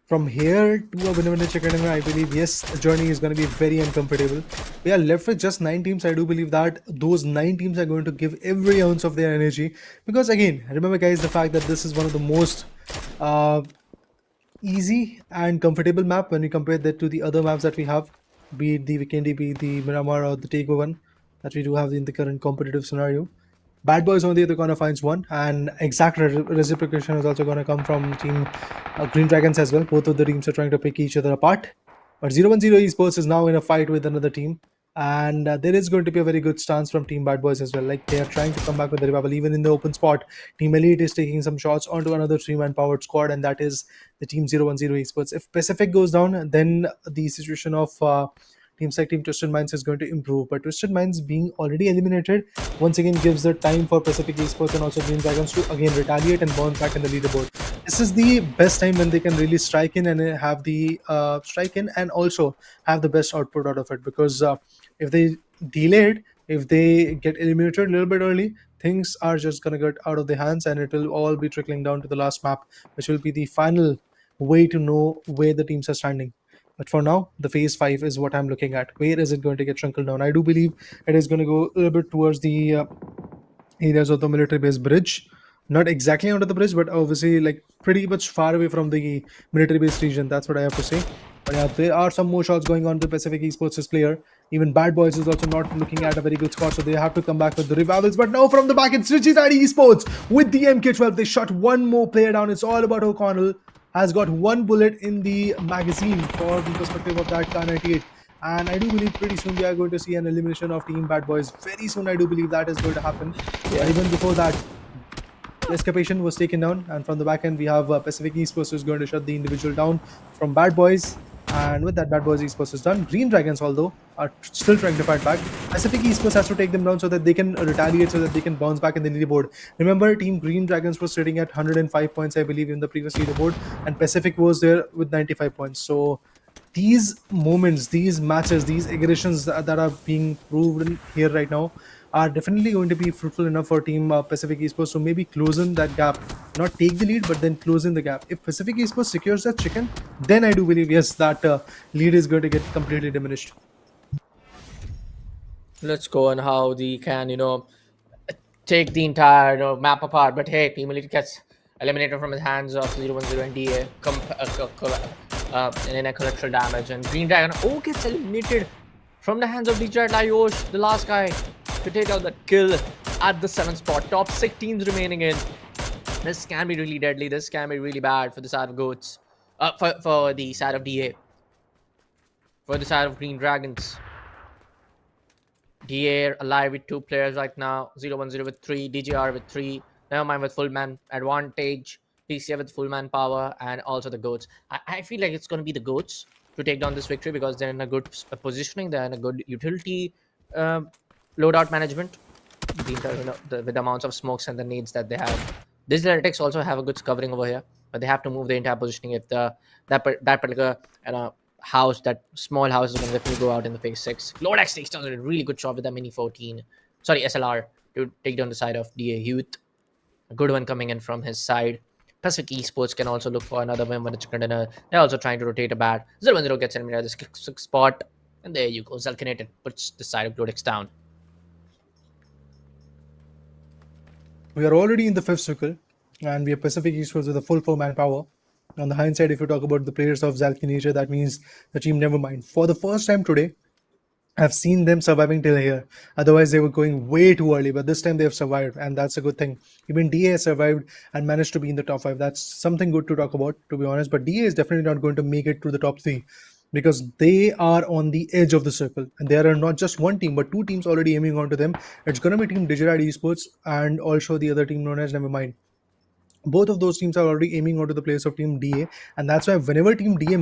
From here to a winner chicken, I believe, yes, the journey is going to be very uncomfortable. We are left with just 9 teams. I do believe that those 9 teams are going to give every ounce of their energy. Because again, remember guys, the fact that this is one of the most easy and comfortable map when we compare that to the other maps that we have. Be it the Vendi, be it the Miramar or the TEC one that we do have in the current competitive scenario. Bad Boys on the other corner finds one, and exact reciprocation is also going to come from Team Green Dragons as well. Both of the teams are trying to pick each other apart. But 0-1-0 Esports is now in a fight with another team, and there is going to be a very good stance from Team Bad Boys as well. Like, they are trying to come back with the revival even in the open spot. Team Elite is taking some shots onto another 3-man powered squad, and that is the Team 0-1-0 Esports. If Pacific goes down, then the situation of teams like Team Twisted Minds is going to improve. But Twisted Minds being already eliminated once again gives the time for Pacific Esports and also Green Dragons to again retaliate and bounce back in the leaderboard. This is the best time when they can really strike in and have the strike in and also have the best output out of it. Because if they delayed, if they get eliminated a little bit early, things are just going to get out of their hands and it will all be trickling down to the last map, which will be the final way to know where the teams are standing. But for now, the phase 5 is what I'm looking at. Where is it going to get trunkled down? I do believe it is going to go a little bit towards the areas of the military base bridge. Not exactly under the bridge, but obviously like pretty much far away from the military base region. That's what I have to say. But yeah, there are some more shots going on to Pacific Esports' player. Even Bad Boys is also not looking at a very good spot, so they have to come back with the revivals. But now from the back, it's Richie Esports with the MK12. They shot one more player down. It's all about O'Connell. Has got one bullet in the magazine for the perspective of that Kar 98. And I do believe pretty soon we are going to see an elimination of Team Bad Boys. Very soon I do believe that is going to happen. Yeah. Even before that, Escapation was taken down. And from the back end, we have Pacific Esports is going to shut the individual down from Bad Boys. And with that, Bad Boys Esports is done. Green Dragons, although, are still trying to fight back. Pacific Esports has to take them down so that they can retaliate, so that they can bounce back in the leaderboard. Remember, Team Green Dragons was sitting at 105 points, I believe, in the previous leaderboard, and Pacific was there with 95 points. So these moments, these matches, these aggressions that are being proven here right now are definitely going to be fruitful enough for Team Pacific Esports to maybe close in that gap. Not take the lead, but then close in the gap. If Pacific Esports secures that chicken, then I do believe, yes, that lead is going to get completely diminished. Let's go on how they can, take the entire map apart. But hey, Team Elite gets eliminated from his hands of 0-1-0 and DA in a collateral damage. And Green Dragon gets eliminated from the hands of DJ Lyosh, the last guy to take out that kill at the 7th spot. Top 6 teams remaining in. This can be really deadly. This can be really bad for the side of Goats. For the side of DA. For the side of Green Dragons. DA alive with 2 players right now. 0-1-0 with 3. DJR with 3. Nevermind with full man advantage. PCA with full man power. And also the Goats. I feel like it's going to be the Goats to take down this victory because they're in a good positioning. They're in a good utility loadout management. With the amounts of smokes and the nades that they have. Digital Heretics also have a good covering over here. But they have to move the entire positioning if that particular house, that small house, is going to definitely go out in the phase 6. Lodax takes down a really good shot with the Mini 14. Sorry, SLR to take down the side of DA Youth. A good one coming in from his side. Pacific Esports can also look for another win when it's chicken dinner. They're also trying to rotate a bat. 0-1-0 gets eliminated at the 6th spot. And there you go. Zalkinated puts the side of Lodax down. We are already in the 5th circle, and we have Pacific Esports with a full 4 manpower. On the hindsight, if you talk about the players of Zalkinature, that means the team Nevermind. For the first time today, I've seen them surviving till here. Otherwise, they were going way too early, but this time they have survived, and that's a good thing. Even DA has survived and managed to be in the top 5. That's something good to talk about, to be honest. But DA is definitely not going to make it to the top 3 because they are on the edge of the circle, and there are not just one team, but 2 teams already aiming onto them. It's going to be Team Digirad Esports and also the other team known as Nevermind. Both of those teams are already aiming onto the players of Team DA, and that's why whenever Team DA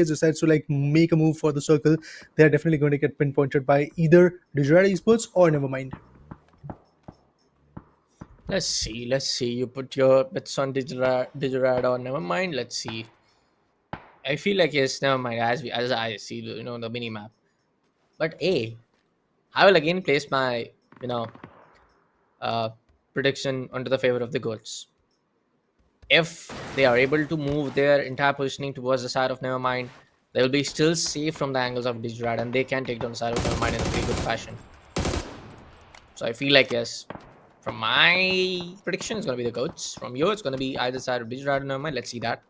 decides to make a move for the circle, they are definitely going to get pinpointed by either Digirad Esports or Nevermind. Let's see. You put your bets on Digirad or Nevermind. Let's see. I feel like yes, Nevermind as I see the mini map. But I will again place my prediction under the favor of the Goats. If they are able to move their entire positioning towards the side of Nevermind, they will be still safe from the angles of Digirad, and they can take down the side of Nevermind in a pretty good fashion. So I feel like yes, from my prediction, it's going to be the Goats. From you, it's going to be either side of Digirad or Nevermind. Let's see that.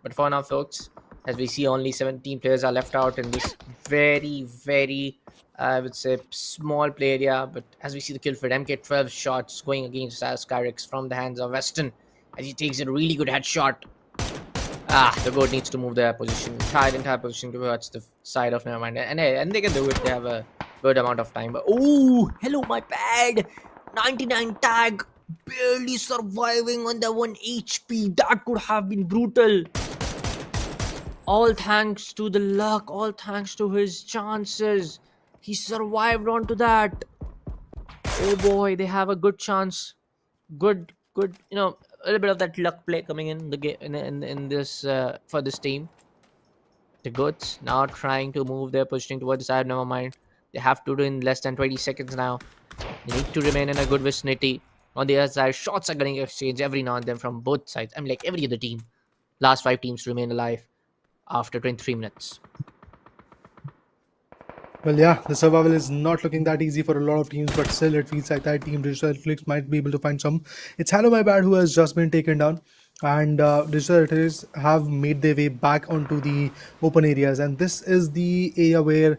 But for now, folks, as we see, only 17 players are left out in this very, very I would say small play area, but as we see the kill for MK12 shots going against Skyrix from the hands of Weston as he takes a really good headshot. The Goat needs to move their position, entire position towards the side of Nevermind, and they can do it. They have a good amount of time. But hello, my bad. 99 tag, barely surviving on the 1 HP. That could have been brutal. All thanks to the luck, all thanks to his chances. He survived onto that. Oh boy, they have a good chance. Good, a little bit of that luck play coming in the game in this for this team. The Goats now trying to move their positioning towards the side. Nevermind. They have to do in less than 20 seconds now. They need to remain in a good vicinity. On the other side, shots are getting exchanged every now and then from both sides. I mean, like every other team. Last 5 teams remain alive after 23 minutes. Well, yeah, the survival is not looking that easy for a lot of teams, but still it feels like that Team Digital Flix might be able to find some. It's Hello My Bad who has just been taken down, and Digital Athletes have made their way back onto the open areas, and this is the area where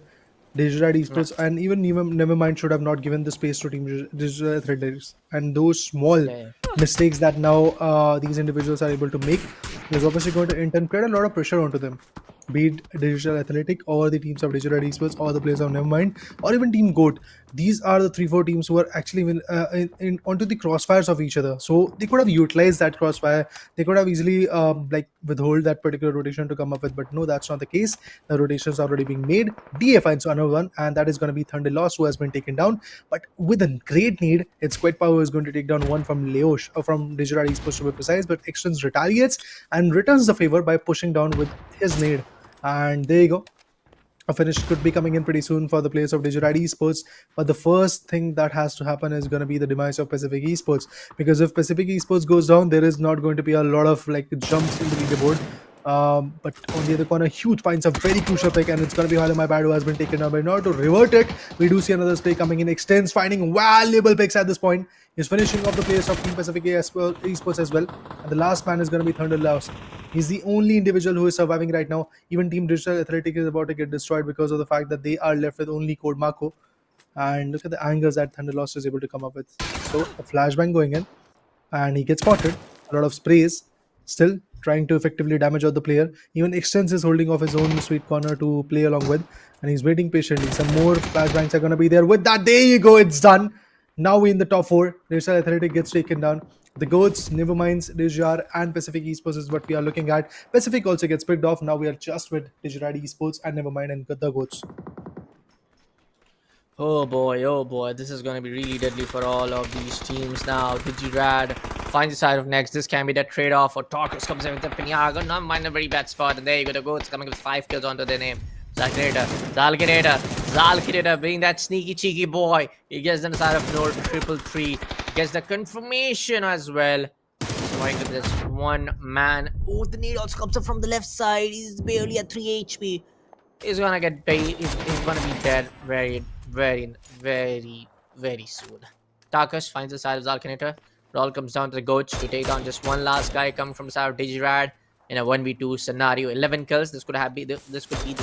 Digital Esports and even Nevermind should have not given the space to Team Digital Athletics. And those small mistakes that now these individuals are able to make is obviously going to in turn create a lot of pressure onto them. be it Digital Athletic or the teams of Digital Esports or the players of Nevermind or even Team Goat. These are the 3-4 teams who are actually onto the crossfires of each other. So they could have utilized that crossfire. They could have easily like withhold that particular rotation to come up with, but no, that's not the case. The rotations are already being made. DA finds another one, and that is going to be Thunder Loss, who has been taken down. But with a great need, its Quick Power is going to take down one from Leosh, or from Digital Esports to be precise, but Extends retaliates and returns the favor by pushing down with his nade. And there you go. A finish could be coming in pretty soon for the players of Digital Esports, but the first thing that has to happen is going to be the demise of Pacific Esports, because if Pacific Esports goes down, there is not going to be a lot of like jumps in the leaderboard. But on the other corner, Huge finds a very crucial pick, and it's going to be Harlem My Bad, who has been taken down. But in order to revert it, we do see another spray coming in. Extends finding valuable picks at this point. He's finishing off the players of Team Pacific Esports as well. And the last man is going to be Thunder Lost. He's the only individual who is surviving right now. Even Team Digital Athletic is about to get destroyed because of the fact that they are left with only Code Marco. And look at the angles that Thunder Lost is able to come up with. So a flashbang going in, and he gets spotted. A lot of sprays, still trying to effectively damage out the player. Even Extends is holding off his own sweet corner to play along with, and he's waiting patiently. Some more flashbangs are going to be there. With that, there you go, it's done. Now we're in the top 4. Digital Athletic gets taken down. The Goats, Neverminds, Dijar, and Pacific Esports is what we are looking at. Pacific also gets picked off. Now we are just with Digital Esports and Nevermind and the Goats. Oh boy, this is going to be really deadly for all of these teams now. Digirad finds the side of next. This can be the trade-off. Or Talkers comes in with the Pinyago. Not mind a very bad spot. And there you go, the Goats coming with 5 kills onto their name. Zalkinator being that sneaky cheeky boy. He gets them side of Nord 333. Gets the confirmation as well. Going to this one man. Oh, the nade also comes up from the left side. He's barely at 3 HP. He's gonna get bait. He's gonna be dead very soon. Tarkus finds the side of Zalkinator. It all comes down to the Goats to take on just one last guy coming from the side of Digirad in a 1v2 scenario. 11 kills. This could be the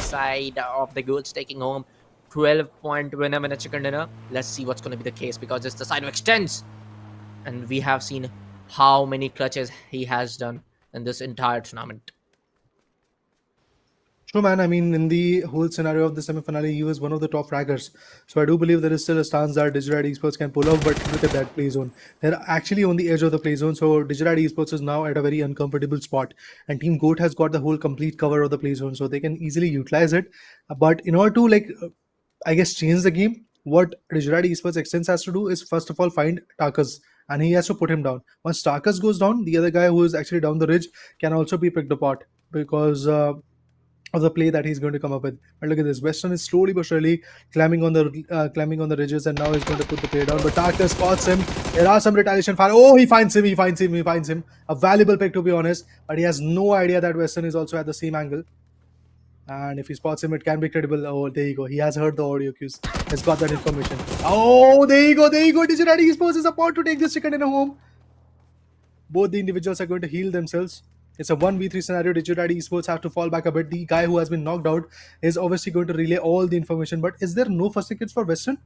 side of the Goats taking home 12-point winner in a chicken dinner. Let's see what's going to be the case, because it's the side of Extends, and we have seen how many clutches he has done in this entire tournament. True, man. I mean, in the whole scenario of the semi-finale, he was one of the top fraggers. So I do believe there is still a stance that Digital Esports can pull off, but look at that play zone. They're actually on the edge of the play zone, so Digital Esports is now at a very uncomfortable spot. And Team Goat has got the whole complete cover of the play zone, so they can easily utilize it. But in order to, like, I guess, change the game, what Digital Esports Extends has to do is, first of all, find Tarkus, and he has to put him down. Once Tarkus goes down, the other guy who is actually down the ridge can also be picked apart, because of the play that he's going to come up with. But look at this, Western is slowly but surely climbing on the ridges, and now he's going to put the player down. But Tarkus spots him. There are some retaliation fire. Oh, he finds him. A valuable pick, to be honest, but he has no idea that Western is also at the same angle. And if he spots him, it can be credible. Oh, there you go. He has heard the audio cues. He's got that information. Oh, there you go. Digital Esports is about to take this chicken in a home. Both the individuals are going to heal themselves. It's a 1v3 scenario. Digital Esports have to fall back a bit. The guy who has been knocked out is obviously going to relay all the information. But is there no first tickets for Western?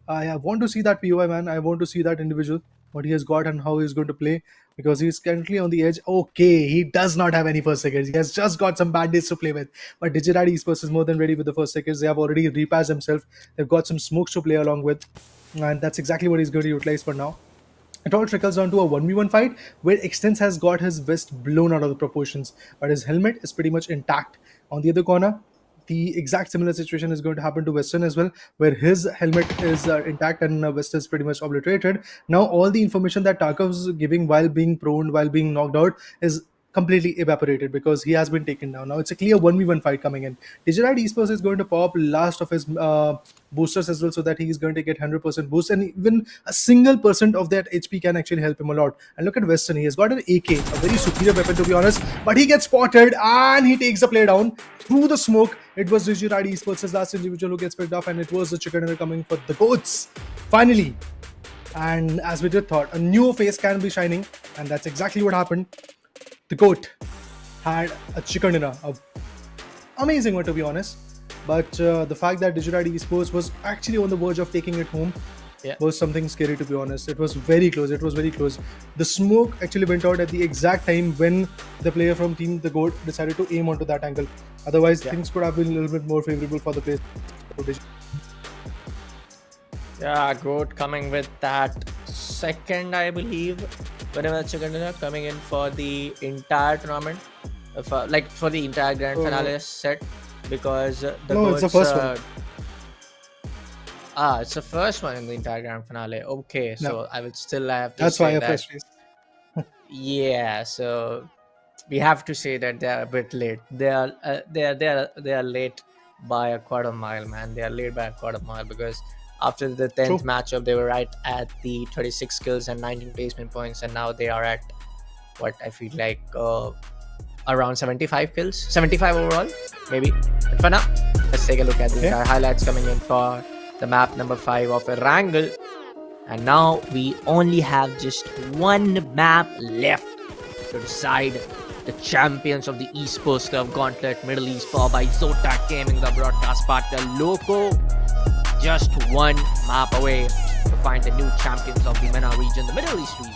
I want to see that POI, man. I want to see that individual, what he has got and how he's going to play, because he's currently on the edge. Okay, he does not have any first tickets. He has just got some bandits to play with. But Digital Esports is more than ready with the first tickets. They have already repassed themselves. They've got some smokes to play along with. And that's exactly what he's going to utilize for now. It all trickles down to a 1v1 fight where Extends has got his vest blown out of the proportions, but his helmet is pretty much intact. On the other corner, the exact similar situation is going to happen to Western as well, where his helmet is intact and vest is pretty much obliterated. Now all the information that Tarkov was giving while being prone, while being knocked out, is completely evaporated because he has been taken down. Now it's a clear 1v1 fight coming in. Digital Esports is going to pop last of his boosters as well, so that he is going to get 100% boost, and even a single percent of that HP can actually help him a lot. And look at Western, he has got an AK, a very superior weapon, to be honest, but he gets spotted and he takes the player down through the smoke. It was Digital Esports' last individual who gets picked off, and it was the chicken dinner coming for the Goats finally. And as we did thought, a new face can be shining, and that's exactly what happened. The Goat had a chicken dinner, a amazing one, to be honest. But the fact that Digital Esports was actually on the verge of taking it home was something scary, to be honest. It was very close. It was very close. The smoke actually went out at the exact time when the player from Team The Goat decided to aim onto that angle. Otherwise, things could have been a little bit more favorable for the players. Yeah, Goat coming with that second, I believe. Whenever second coming in for the entire tournament, like for the entire grand finale set, because the it's the first one. It's the first one in the entire grand finale. Okay, so I will still have to That's say why I that. pressed this. Yeah, so we have to say that they are a bit late. They are late by a quarter mile, man. They are late by a quarter mile, because after the 10th matchup, they were right at the 36 kills and 19 placement points, and now they are at what I feel like around 75 kills, 75 overall, maybe. But for now, let's take a look at the entire highlights coming in for the map number 5 of Erangel. And now we only have just one map left to decide the champions of the Esports Club Gauntlet Middle East, powered by Zotac Gaming, the broadcast partner Loco. Just one map away to find the new champions of the MENA region, the Middle East region.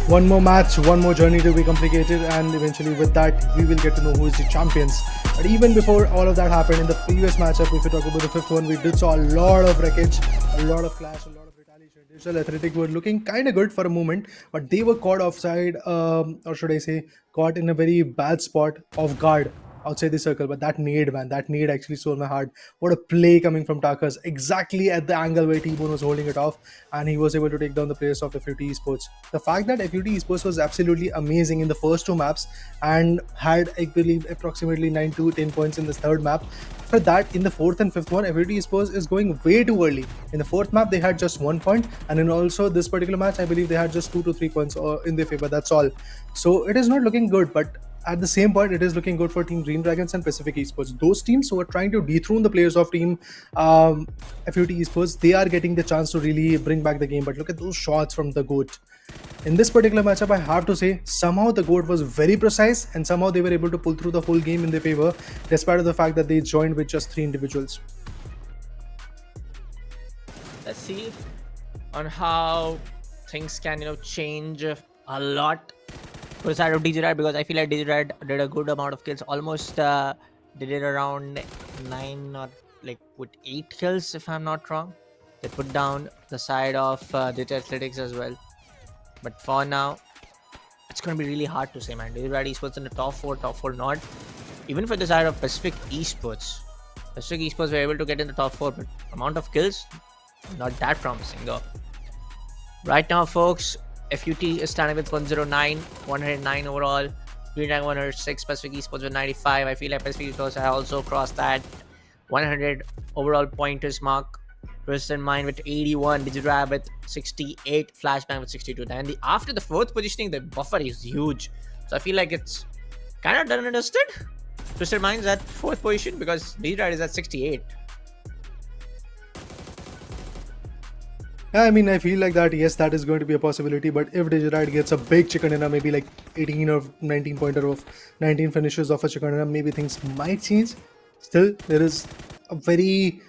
One more match, one more journey to be complicated, and eventually with that we will get to know who is the champions. But even before all of that happened, in the previous matchup, if we talk about the 5th one, we did saw a lot of wreckage, a lot of clash, a lot of retaliation. Digital Athletic were looking kind of good for a moment, but they were caught offside, or should I say caught in a very bad spot, off guard outside the circle. But that nade, man, that nade actually stole my heart. What a play coming from Takas, exactly at the angle where T-Bone was holding it off, and he was able to take down the players of FUT Esports. The fact that FUT Esports was absolutely amazing in the first 2 maps and had, I believe, approximately 9 to 10 points in this 3rd map. After that, in the 4th and 5th one, FUT Esports is going way too early. In the 4th map, they had just 1 point, and in also this particular match, I believe they had just 2 to 3 points in their favor. That's all. So it is not looking good, but at the same point, it is looking good for Team Green Dragons and Pacific Esports. Those teams who are trying to dethrone the players of Team FUT Esports, they are getting the chance to really bring back the game. But look at those shots from the GOAT. In this particular matchup, I have to say, somehow the GOAT was very precise, and somehow they were able to pull through the whole game in their favor, despite of the fact that they joined with just 3 individuals. Let's see on how things can, change a lot for the side of DigiRad, because I feel like DigiRad did a good amount of kills. Almost they did around 9 or like with 8 kills, if I'm not wrong. They put down the side of Digital Athletics as well. But for now, it's going to be really hard to say, man. DigiRad Esports in the top 4 not. Even for the side of Pacific Esports were able to get in the top 4, but amount of kills, not that promising though. Right now, folks, FUT is standing with 109 overall. Green Dragon 106, Pacific Esports with 95. I feel like Pacific Esports have also crossed that 100 overall pointers mark. Twisted Mind with 81, DigiRad with 68, Flashbang with 62. And after the 4th positioning, the buffer is huge. So I feel like it's kind of done and dusted. Twisted Mind's at 4th position because DigiRad is at 68. Yeah, I mean, I feel like that, yes, that is going to be a possibility, but if DigiRad gets a big chicken dinner, maybe like 18 or 19 pointer of 19 finishes of a chicken dinner, maybe things might change. Still, there is a very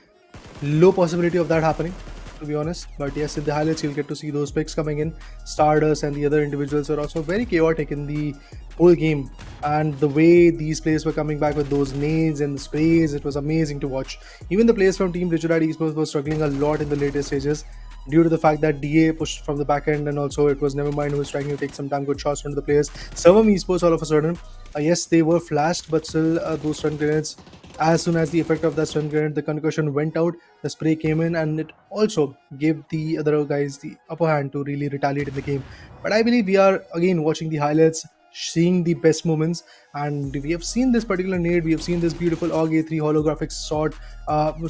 low possibility of that happening, to be honest. But yes, in the highlights, you'll get to see those picks coming in. Stardust and the other individuals are also very chaotic in the whole game, and the way these players were coming back with those nades and sprays, it was amazing to watch. Even the players from Team DigiRad Esports were struggling a lot in the later stages, due to the fact that DA pushed from the back end, and also it was Nevermind who was trying to take some damn good shots from the players. Servam Esports all of a sudden, yes, they were flashed, but still those stun grenades, as soon as the effect of that stun grenade, the concussion went out, the spray came in, and it also gave the other guys the upper hand to really retaliate in the game. But I believe we are again watching the highlights, seeing the best moments, and we have seen this particular nade, we have seen this beautiful AUG A3 holographic shot,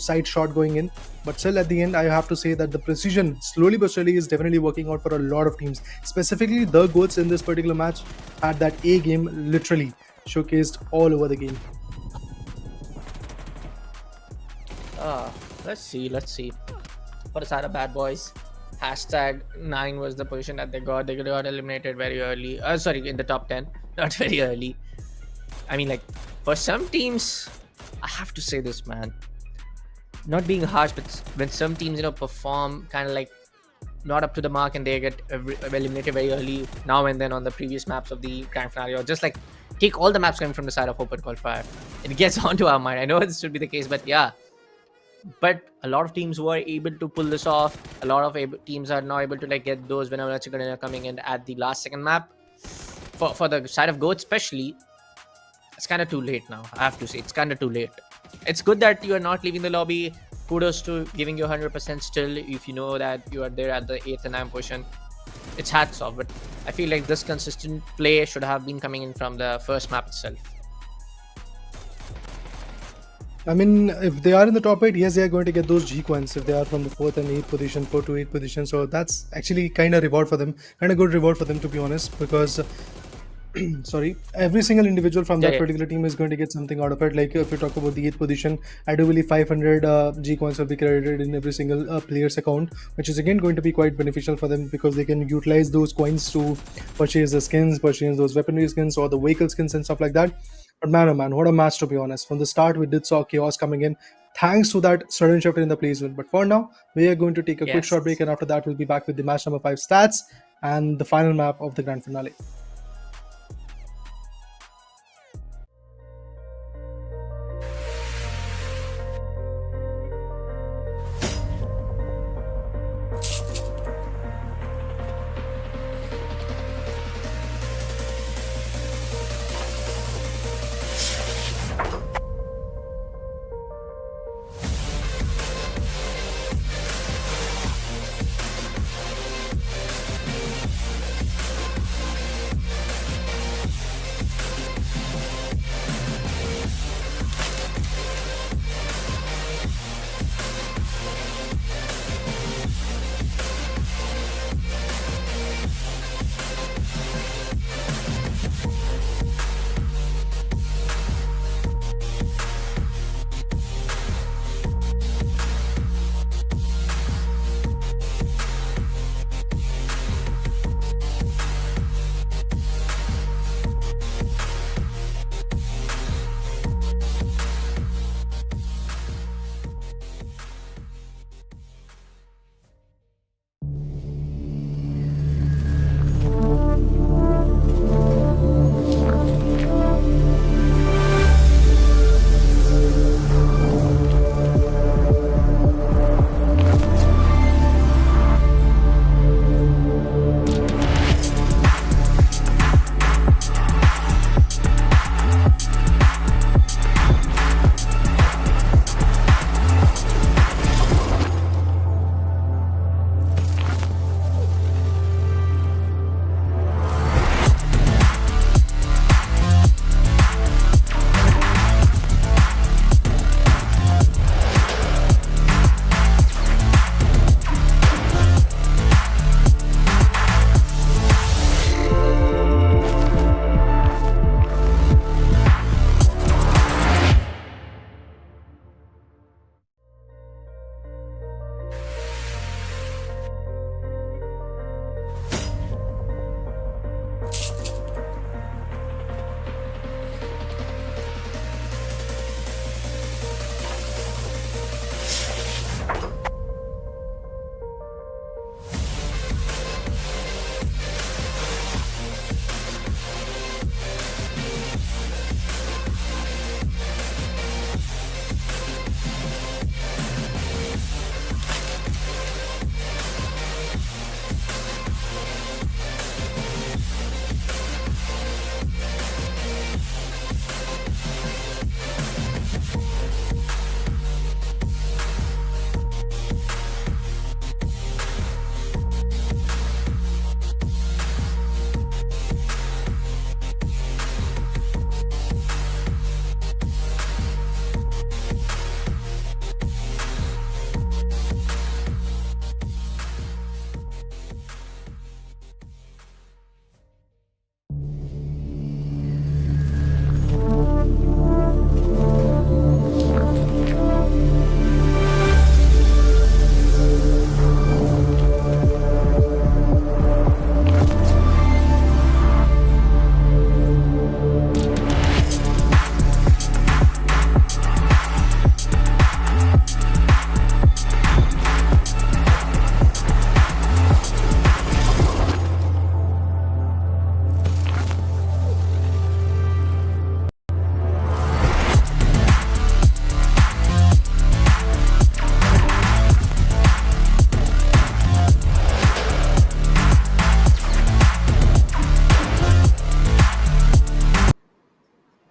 side shot going in, but still at the end I have to say that the precision slowly but surely is definitely working out for a lot of teams. Specifically the GOATs in this particular match had that A game literally showcased all over the game. Let's see. For the side of Bad Boys, hashtag 9 was the position that they got. They got eliminated very early. In the top 10, not very early. I mean, like, for some teams, I have to say this, man. not being harsh, but when some teams perform kind of like not up to the mark and they get eliminated very early now and then on the previous maps of the grand finale, or just like take all the maps coming from the side of open qualifier, it gets onto our mind. I know this should be the case, but yeah. But a lot of teams were able to pull this off. A lot of teams are now able to like get those whenever chicken coming in at the last second map. For the side of Goat especially, it's kind of too late now. I have to say, it's kind of too late. It's good that you are not leaving the lobby. Kudos to giving you 100% still if you know that you are there at the 8th and 9th position. It's hats off, but I feel like this consistent play should have been coming in from the first map itself. I mean, if they are in the top 8, yes, they are going to get those G coins if they are from the 4th and 8th position, 4th to 8th position. So that's actually kind of reward for them, kind of good reward for them, to be honest, because sorry, every single individual from that particular team is going to get something out of it. Like if you talk about the 8th position, I do believe 500 G coins will be credited in every single player's account, which is again going to be quite beneficial for them because they can utilize those coins to purchase the skins, purchase those weaponry skins or the vehicle skins and stuff like that. But man, oh man, what a match, to be honest. From the start, we did saw chaos coming in thanks to that sudden shift in the placement. But for now, we are going to take a quick short break, and after that, we'll be back with the match number 5 stats and the final map of the grand finale.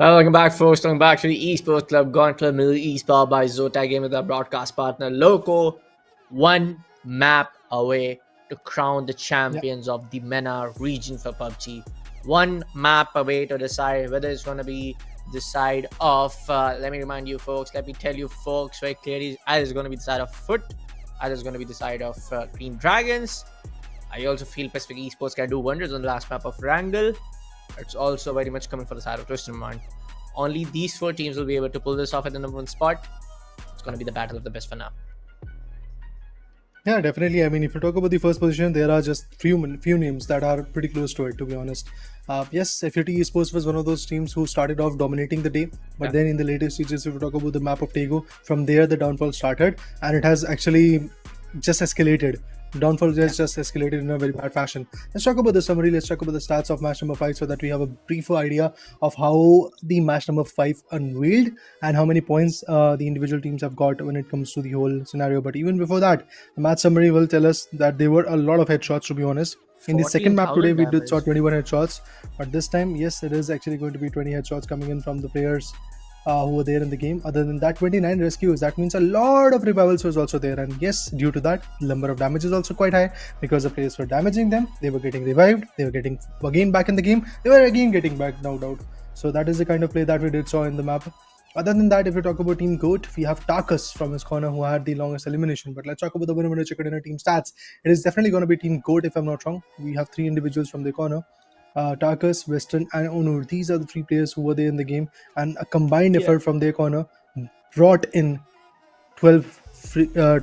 Well, welcome back, folks. Welcome back to the Esports Club Gauntlet Middle East powered by Zotac game with our broadcast partner Loco. One map away to crown the champions of the MENA region for PUBG. One map away to decide whether it's going to be the side of, let me remind you, folks, let me tell you, folks, very clearly, either it's going to be the side of Foot, either it's going to be the side of Green Dragons. I also feel Pacific Esports can do wonders on the last map of Wrangle. It's also very much coming for the side of Twisted Mind. Only these 4 teams will be able to pull this off at the number 1 spot. It's going to be the battle of the best for now. Yeah, definitely. I mean, if you talk about the first position, there are just few names that are pretty close to it, to be honest. Yes, FUT Esports was one of those teams who started off dominating the day, but then in the later stages, if you talk about the map of Tego, from there the downfall started, and it has actually just escalated. Downfall just escalated in a very bad fashion. Let's talk about the summary. Let's talk about the stats of match number 5 so that we have a briefer idea of how the match number 5 unveiled and how many points the individual teams have got when it comes to the whole scenario. But even before that, the match summary will tell us that there were a lot of headshots, to be honest. In the second map today, we saw 21 headshots, but this time, yes, it is actually going to be 20 headshots coming in from the players who were there in the game. Other than that, 29 rescues. That means a lot of revivals was also there, and yes, due to that, the number of damage is also quite high because the players were damaging them. They were getting revived. They were getting again back in the game. They were again getting back, no doubt. So that is the kind of play that we did saw in the map. Other than that, if we talk about Team GOAT, we have Tarkus from his corner who had the longest elimination. But let's talk about the winner chicken dinner team stats. It is definitely going to be Team GOAT if I'm not wrong. We have 3 individuals from the corner. Tarkus, Western, and Onur. These are the 3 players who were there in the game, and a combined effort from their corner brought in 12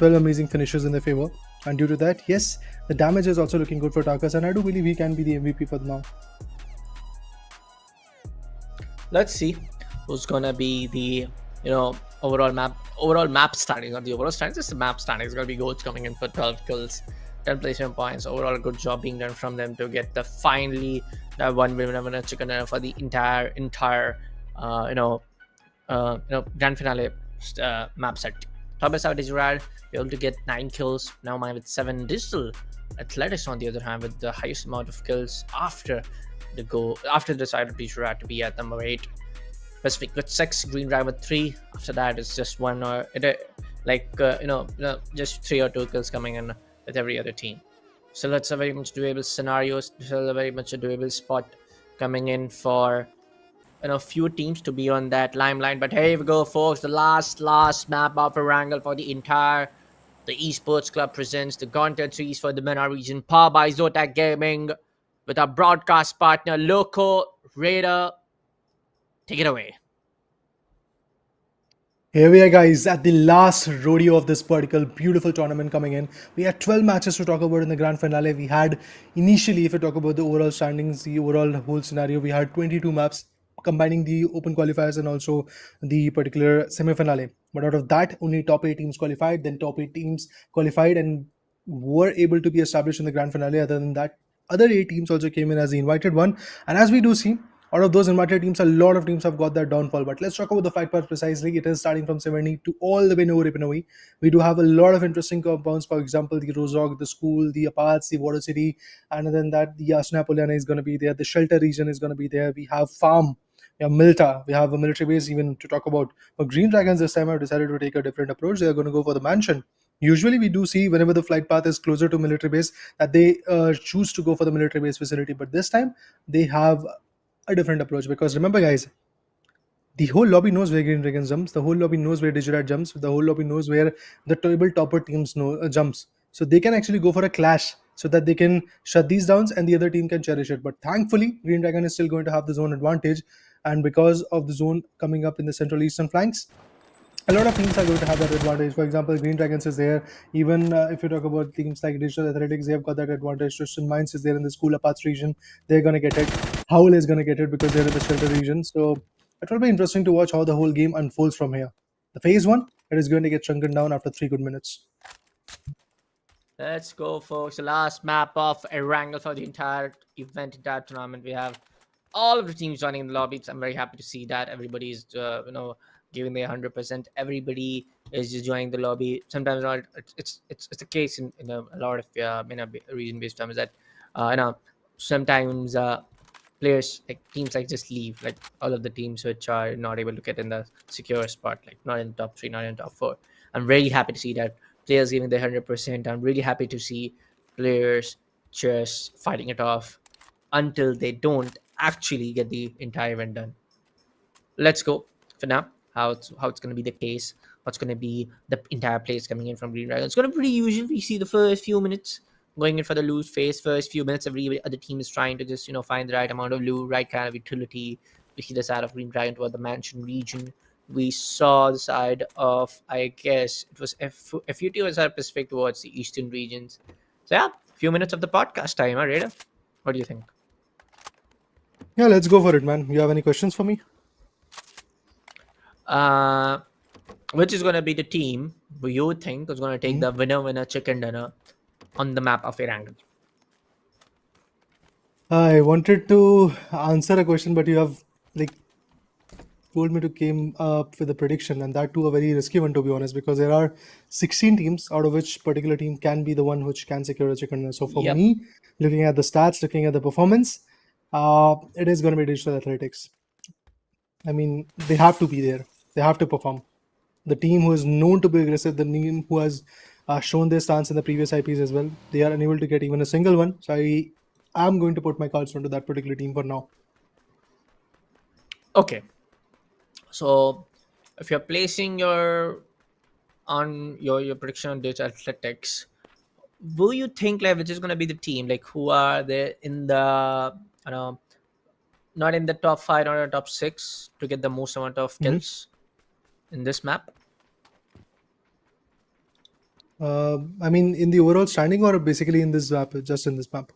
amazing finishes in their favor. And due to that, yes, the damage is also looking good for Tarkus, and I do believe he can be the MVP for now. Let's see who's gonna be the overall map standing, not the overall standing, just the map standing. It's gonna be Goats coming in for 12 kills, 10 placement points. Overall, a good job being done from them to get the finally that one winner chicken dinner for the entire grand finale map set. Top is out Digirad, able to get 9 kills. Now mine with 7. Digital Athletics on the other hand with the highest amount of kills after the side of Digirad to be at number 8. Pacific with 6, Green Dragon with 3. After that, it's just one or just 3 or 2 kills coming in with every other team. So that's a very much doable scenario. Still a very much a doable spot coming in for few teams to be on that limelight. But here we go, folks. The last map of a wrangle for the Esports Club presents the Gauntlet series for the MENA region, powered by Zotac Gaming, with our broadcast partner Loco Raider. Take it away. Here we are, guys, at the last rodeo of this particular beautiful tournament coming in. We had 12 matches to talk about in the grand finale. We had initially, if we talk about the overall standings, the overall whole scenario, we had 22 maps combining the open qualifiers and also the particular semi-finale. But out of that, only top 8 teams qualified. Then top 8 teams qualified and were able to be established in the grand finale. Other than that, other 8 teams also came in as the invited one. And as we do see, out of those invited teams, a lot of teams have got their downfall. But let's talk about the flight path precisely. It is starting from 70 to all the way to Ripanawi. We do have a lot of interesting compounds. For example, the Rozog, the school, the Aparts, the Water City. And other than that, the Asna Polyana is going to be there. The shelter region is going to be there. We have farm. We have Milta. We have a military base even to talk about. But Green Dragons this time have decided to take a different approach. They are going to go for the mansion. Usually we do see whenever the flight path is closer to military base that they choose to go for the military base facility. But this time they have a different approach, because remember, guys, the whole lobby knows where Green Dragons jumps, the whole lobby knows where Digirad jumps, the whole lobby knows where the table topper teams jumps. So they can actually go for a clash so that they can shut these down and the other team can cherish it. But thankfully, Green Dragon is still going to have the zone advantage, and because of the zone coming up in the central eastern flanks, a lot of teams are going to have that advantage. For example, Green Dragons is there. Even if you talk about teams like Digital Athletics, they have got that advantage. Tristan Mines is there in the School Aparts region. They're going to get it. Howl is going to get it because they're in the shelter region. So it will be interesting to watch how the whole game unfolds from here. The phase 1, it is going to get shrunken down after 3 good minutes. Let's go, folks. The last map of a wrangle for the entire event, entire tournament. We have all of the teams joining in the lobbies. I'm very happy to see that everybody's giving their 100%. Everybody is just joining the lobby. Sometimes not. It's the case in a lot of region-based tournaments that sometimes players like teams like just leave, like all of the teams which are not able to get in the secure spot, like not in top 3, not in top 4. I'm really happy to see that players giving their 100%. I'm really happy to see players just fighting it off until they don't actually get the entire event done. Let's go for now. How it's going to be the case. What's going to be the entire place coming in from Green Dragon? It's going to be pretty usual. We see the first few minutes going in for the loot phase. First few minutes, every other team is trying to just find the right amount of loot, right kind of utility. We see the side of Green Dragon toward the mansion region. We saw the side of, I guess it was FUT or side Pacific towards the eastern regions. So yeah, few minutes of the podcast time, huh, Raider? What do you think? Yeah, let's go for it, man. You have any questions for me? Which is going to be the team who you think is going to take the winner chicken dinner on the map of Erangel? I wanted to answer a question, but you have like told me to came up with a prediction, and that too a very risky one, to be honest, because there are 16 teams, out of which particular team can be the one which can secure a chicken dinner. So for Yep. me, looking at the stats, looking at the performance, it is going to be Digital Athletics. I mean, they have to be there. They have to perform. The team who is known to be aggressive, the team who has shown their stance in the previous IPs as well, they are unable to get even a single one. So I am going to put my cards onto that particular team for now. Okay. So if you're placing your prediction on Digital Athletics, will you think like which is going to be the team, like who are there in the not in the top 5 or the top 6 to get the most amount of kills in this map? I mean, in the overall standing or basically in this map, just in this map?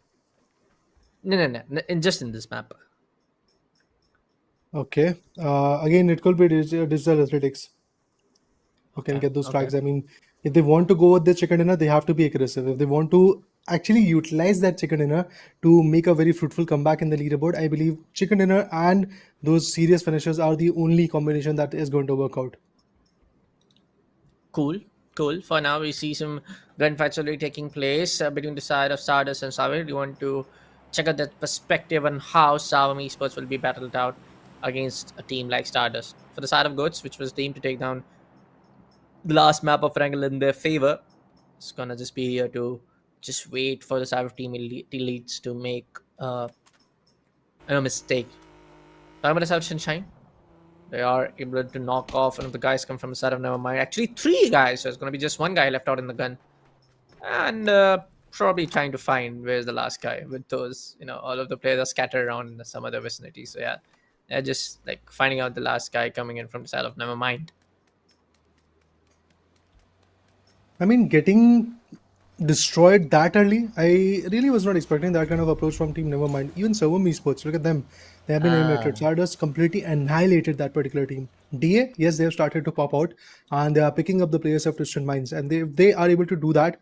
No, just in this map. Okay. Again, it could be Digital Athletics who can Okay, get those okay. frags. I mean, if they want to go with the chicken dinner, they have to be aggressive. If they want to actually utilize that chicken dinner to make a very fruitful comeback in the leaderboard, I believe chicken dinner and those serious finishers are the only combination that is going to work out. Cool. For now, we see some gunfights already taking place between the side of Stardust and Savir. You want to check out that perspective on how Savam Esports will be battled out against a team like Stardust. For the side of Goats, which was deemed to take down the last map of Wrangle in their favor, it's gonna just be here to just wait for the side of Team Elites to make a mistake. Talking about the side of Sunshine, they are able to knock off one of the guys come from the side of Nevermind. Actually, 3 guys, so it's going to be just 1 guy left out in the gun. And probably trying to find where's the last guy with those, all of the players are scattered around in some other vicinity. So yeah, they're just like finding out the last guy coming in from the side of Nevermind. I mean, getting destroyed that early, I really was not expecting that kind of approach from Team Nevermind. Even Servom Esports, look at them. They have been eliminated. Stardust completely annihilated that particular team. DA, yes, they have started to pop out and they are picking up the players of Twisted Minds. And they are able to do that.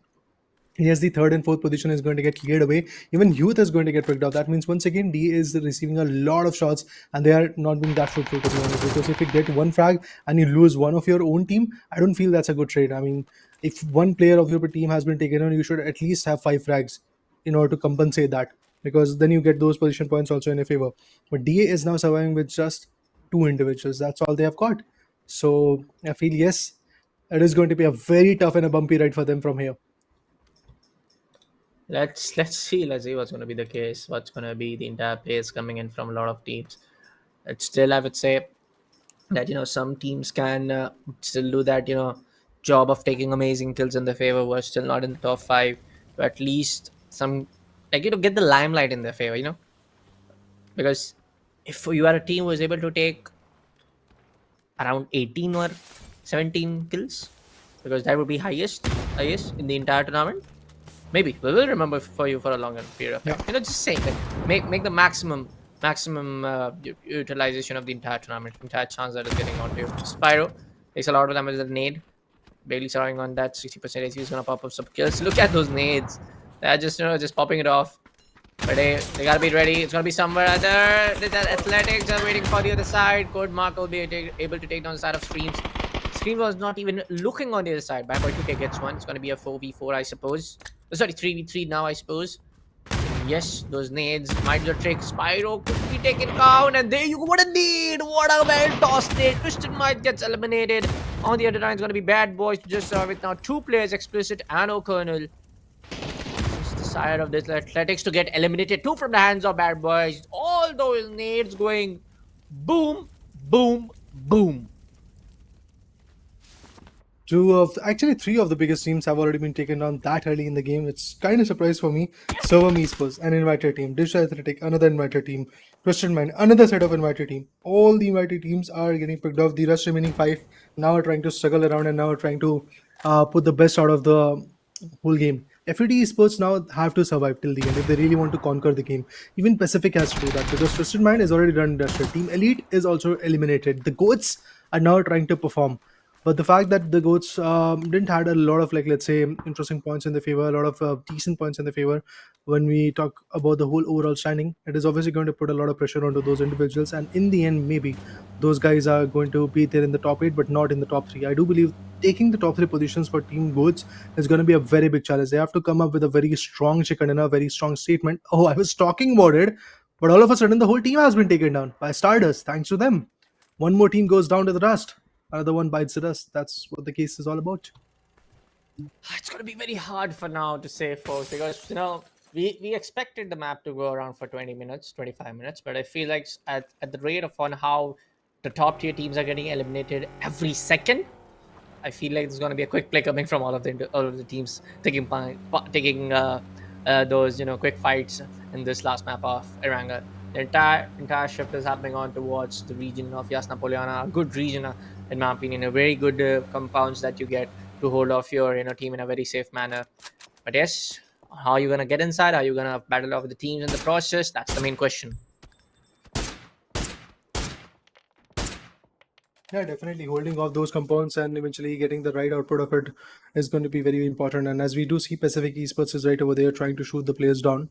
Yes, the 3rd and 4th position is going to get cleared away. Even Youth is going to get picked up. That means once again, DA is receiving a lot of shots and they are not being that fruitful, to be honest. Because if you get 1 frag and you lose one of your own team, I don't feel that's a good trade. I mean, if 1 player of your team has been taken on, you should at least have 5 frags in order to compensate that, because then you get those position points also in your favor. But DA is now surviving with just 2 individuals. That's all they have got. So I feel, yes, it is going to be a very tough and a bumpy ride for them from here. Let's see what's going to be the case. What's going to be the entire pace coming in from a lot of teams. It's still, I would say that some teams can still do that job of taking amazing kills in their favor. We're still not in the top 5, but at least some get the limelight in their favor. Because if you are a team who is able to take around 18 or 17 kills, because that would be highest in the entire tournament. Maybe we will remember for you for a longer period of time. Just saying, like, make the maximum utilization of the entire tournament, entire chance that is getting onto you. Spyro takes a lot of damage with a nade, barely surviving on that 60% AC. Is gonna pop up some kills. Look at those nades. They're just popping it off. But they gotta be ready. It's gonna be somewhere other. The Athletics are waiting for the other side. Code Mark will be able to take down the side of Screams. Scream was not even looking on the other side. Bad Boy 2K gets one. It's gonna be a 4v4, I suppose. Sorry, 3v3 now, I suppose. Yes, those nades might be a trick. Spyro could be taken down, and there you go. What a nade! What a well tossed nade. Twisted Might gets eliminated. On the other line, it's going to be Bad Boys to just serve it now. Two players, Explicit and O'Kernel. Just the side of this Athletics to get eliminated. Two from the hands of Bad Boys. All those nades going boom, boom, boom. Actually, three of the biggest teams have already been taken down that early in the game. It's kind of surprise for me. Server Esports, an invited team. Digital Athletic, another invited team. Twisted Mind, another set of invited team. All the invited teams are getting picked off. The rest remaining five now are trying to struggle around and now are trying to put the best out of the whole game. FET Esports now have to survive till the end if they really want to conquer the game. Even Pacific has to do that because Twisted Mind is already done dusted. Team Elite is also eliminated. The GOATs are now trying to perform. But the fact that the goats didn't had a lot of, like, let's say, interesting points in the favor, a lot of decent points in the favor when we talk about the whole overall standing, it is obviously going to put a lot of pressure onto those individuals. And in the end, maybe those guys are going to be there in the top 8, but not in the top 3. I do believe taking the top 3 positions for Team Goats is going to be a very big challenge. They have to come up with a very strong chicken and a very strong statement. Oh, I was talking about it, but all of a sudden the whole team has been taken down by Stardust. Thanks to them. One more team goes down to the dust. Another one bites the dust. That's what the case is all about. It's going to be very hard for now to say, folks, because, we expected the map to go around for 20 minutes, 25 minutes, but I feel like at the rate of on how the top tier teams are getting eliminated every second, I feel like there's going to be a quick play coming from all of the teams taking those quick fights in this last map of Eranga. The entire shift is happening on towards the region of Yasna Poliana, a good region, in my opinion, a very good compounds that you get to hold off your team in a very safe manner. But yes, how are you gonna get inside? Are you gonna battle off the teams in the process? That's the main question. Yeah, definitely holding off those compounds and eventually getting the right output of it is going to be very important. And as we do see, Pacific Esports is right over there trying to shoot the players down.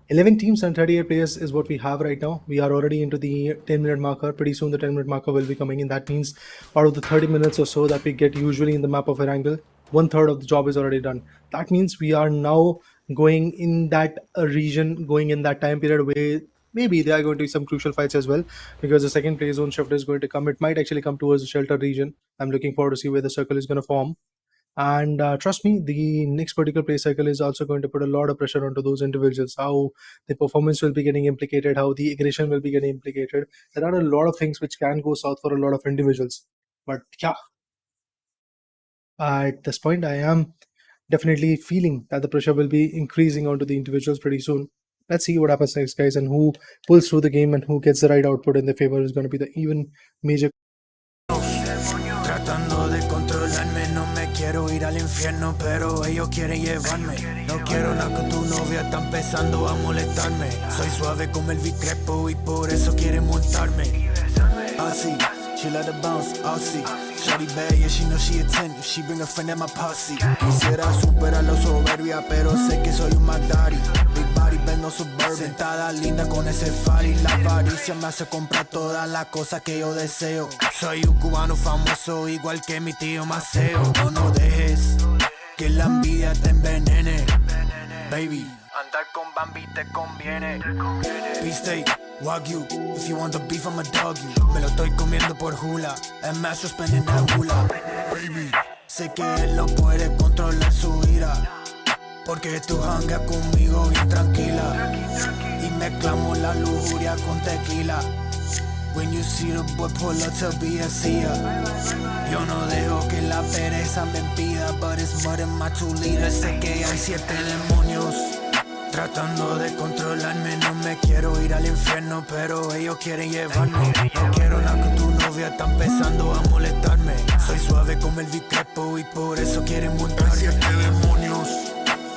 11 teams and 38 players is what we have right now. We are already into the 10-minute marker. Pretty soon the 10-minute marker will be coming in. That means out of the 30 minutes or so that we get usually in the map of Erangel, 1/3 of the job is already done. That means we are now going in that region, going in that time period where maybe there are going to be some crucial fights as well, because the second play zone shift is going to come. It might actually come towards the shelter region. I'm looking forward to see where the circle is going to form. And trust me, the next particular play cycle is also going to put a lot of pressure onto those individuals, how the performance will be getting implicated, how the aggression will be getting implicated. There are a lot of things which can go south for a lot of individuals. But yeah, at this point, I am definitely feeling that the pressure will be increasing onto the individuals pretty soon. Let's see what happens next, guys, and who pulls through the game and who gets the right output in their favor is going to be the even major. Tratando de controlarme, no me quiero ir al infierno, pero ellos quieren llevarme. No quiero nada con tu novia, está empezando a molestarme. Soy suave como el Vicrepo y por eso quieren montarme. Así, she let the bounce, Aussie. Shorty bad, yeah, she know she a 10. If she bring a friend at my posse. Quisiera superar la soberbia, pero sé que soy un Magdari. Big body, bell, no suburban. Sentada linda con ese fari. La avaricia me hace comprar todas las cosas que yo deseo. Soy un cubano famoso, igual que mi tío Maceo. No dejes que la envidia te envenene, baby. Andar con Bambi te conviene. Beefsteak, Wagyu. If you want the beef, I'ma dog you. Me lo estoy comiendo por hula. And master spending that hula. Baby. Sé que él no puede controlar su ira, porque tú hangas conmigo bien tranquila. Y mezclamos la lujuria con tequila. When you see the boy pull up to BSC, yo no dejo que la pereza me impida. But it's more than my 2 liters. Sé que hay 7 demonios tratando de controlarme. No me quiero ir al infierno, pero ellos quieren llevarme. No quiero nada con tu novia, está empezando a molestarme. Soy suave como el Vicrepo y por eso quieren montarme. 7 demonios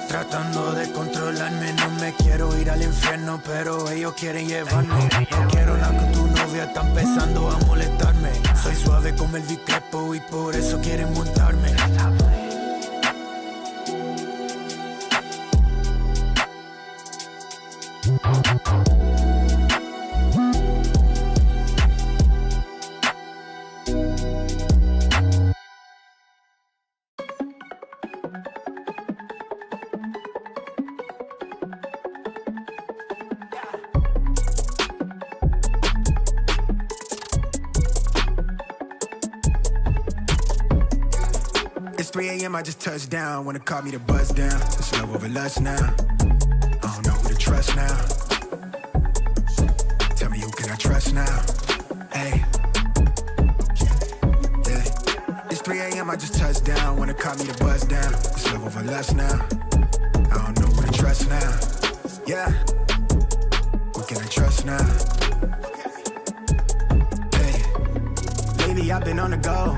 tratando de controlarme. No me quiero ir al infierno, pero ellos quieren llevarme. No quiero nada con tu novia, está empezando a molestarme. Soy suave como el Vicrepo y por eso quieren montarme. 3 a.m. I just touched down. Wanna call me to buzz down. It's love over lust now. I don't know who to trust now. Tell me who can I trust now? Hey. Yeah. It's 3 a.m. I just touched down. Wanna call me to buzz down. It's love over lust now. I don't know who to trust now. Yeah. Who can I trust now? Hey. Lately I've been on the go.